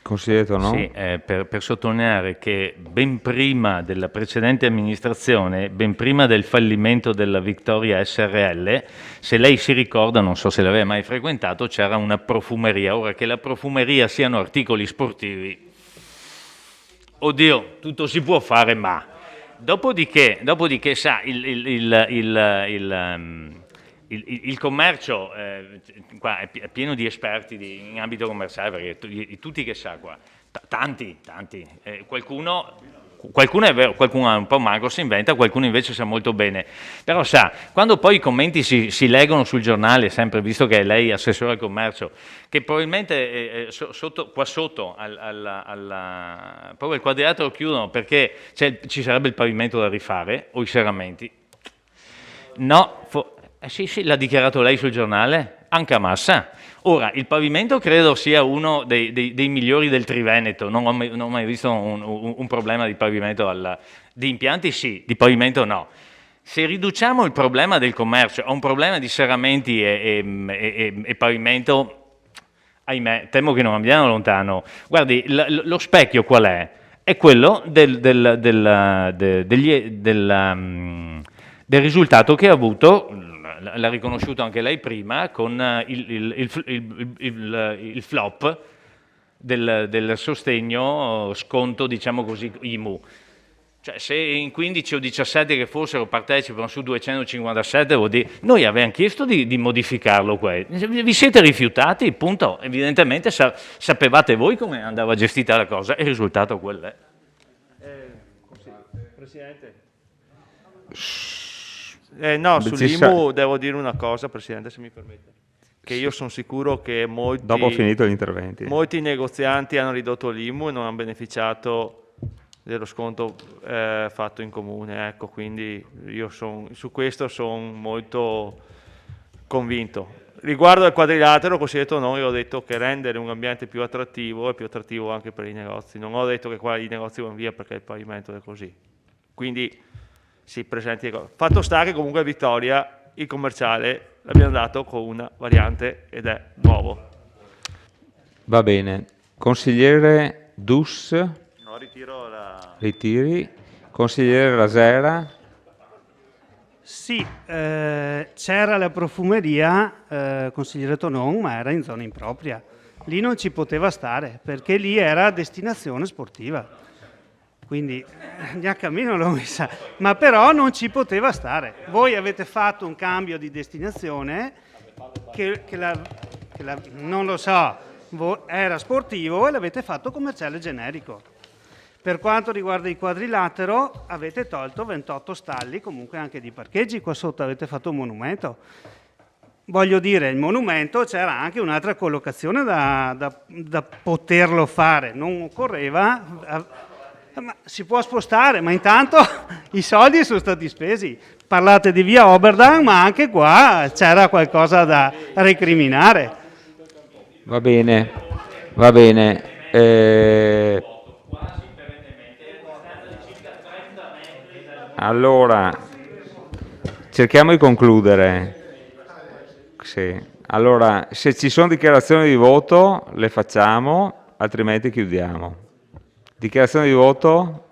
Consigliere no? Sì, per sottolineare che ben prima della precedente amministrazione, ben prima del fallimento della Victoria SRL, se lei si ricorda, non so se l'aveva mai frequentato, c'era una profumeria. Ora che la profumeria siano articoli sportivi, oddio, tutto si può fare, ma dopodiché sa, il commercio qua è pieno di esperti in ambito commerciale, perché tutti che sa qua, tanti, qualcuno è vero, qualcuno è un po' magro, si inventa, qualcuno invece sa molto bene, però sa, quando poi i commenti si leggono sul giornale, sempre visto che è lei assessore al commercio, che probabilmente qua sotto proprio il quadrilatero lo chiudono perché ci sarebbe il pavimento da rifare o i serramenti, no, sì, l'ha dichiarato lei sul giornale, anche a massa. Ora, il pavimento credo sia uno dei migliori del Triveneto, non ho mai visto un problema di pavimento, di impianti sì, di pavimento no. Se riduciamo il problema del commercio a un problema di serramenti e pavimento, ahimè, temo che non andiamo lontano. Guardi, lo specchio qual è? È quello del risultato che ha avuto, l'ha riconosciuto anche lei prima, con il flop del sostegno sconto, diciamo così, IMU. Cioè, se in 15 o 17 che fossero partecipano su 257, vuol dire, noi avevamo chiesto di modificarlo, vi siete rifiutati, punto. Evidentemente sapevate voi come andava gestita la cosa e il risultato quello è. Presidente. No, sull'IMU devo dire una cosa, Presidente, se mi permette, che io sono sicuro che Dopo ho finito gli interventi. molti negozianti hanno ridotto l'IMU e non hanno beneficiato dello sconto fatto in comune, ecco, quindi io su questo sono molto convinto. Riguardo al quadrilatero, considerato noi, ho detto che rendere un ambiente più attrattivo è più attrattivo anche per i negozi, non ho detto che qua i negozi vanno via perché il pavimento è così, quindi si presenti. Fatto sta che comunque a Vittoria il commerciale l'abbiamo dato con una variante ed è nuovo. Va bene. Consigliere Dus? No, ritiro la... Ritiri. Consigliere Rasera? Sì, c'era la profumeria, consigliere Tonon, ma era in zona impropria. Lì non ci poteva stare, perché lì era destinazione sportiva. Quindi Giacamino l'ho messa, ma però non ci poteva stare. Voi avete fatto un cambio di destinazione che non lo so, era sportivo e l'avete fatto commerciale generico. Per quanto riguarda il quadrilatero, avete tolto 28 stalli, comunque anche di parcheggi, qua sotto avete fatto un monumento. Voglio dire, il monumento c'era anche un'altra collocazione da poterlo fare, non occorreva... Ma si può spostare, ma intanto i soldi sono stati spesi. Parlate di via Oberdan, ma anche qua c'era qualcosa da recriminare. Va bene, va bene. Allora, cerchiamo di concludere. Sì. Allora, se ci sono dichiarazioni di voto, le facciamo, altrimenti chiudiamo. Dichiarazione di voto?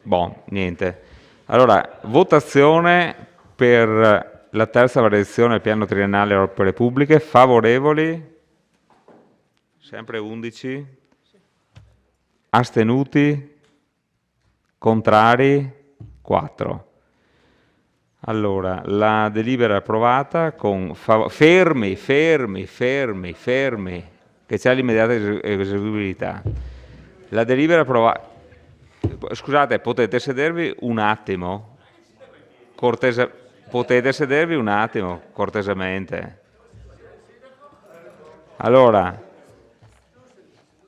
Boh, niente. Allora, votazione per la terza variazione del piano triennale delle opere pubbliche. Favorevoli? Sempre 11. Astenuti? Contrari? 4. Allora, la delibera è approvata con... Fermi, che c'è l'immediata eseguibilità. La delibera approvata. Scusate, potete sedervi un attimo? Potete sedervi un attimo, cortesemente. Allora,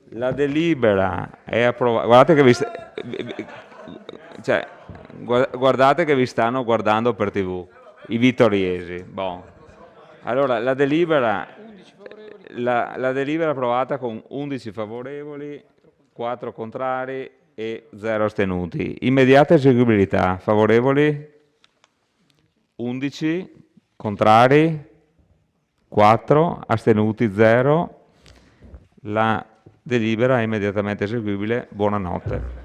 la delibera è approvata. Guardate che vi stanno guardando per TV, i vittoriesi. Bon. Allora, la delibera è approvata con 11 favorevoli, 4 contrari e 0 astenuti. Immediata eseguibilità, favorevoli 11, contrari 4, astenuti 0. La delibera è immediatamente eseguibile. Buonanotte.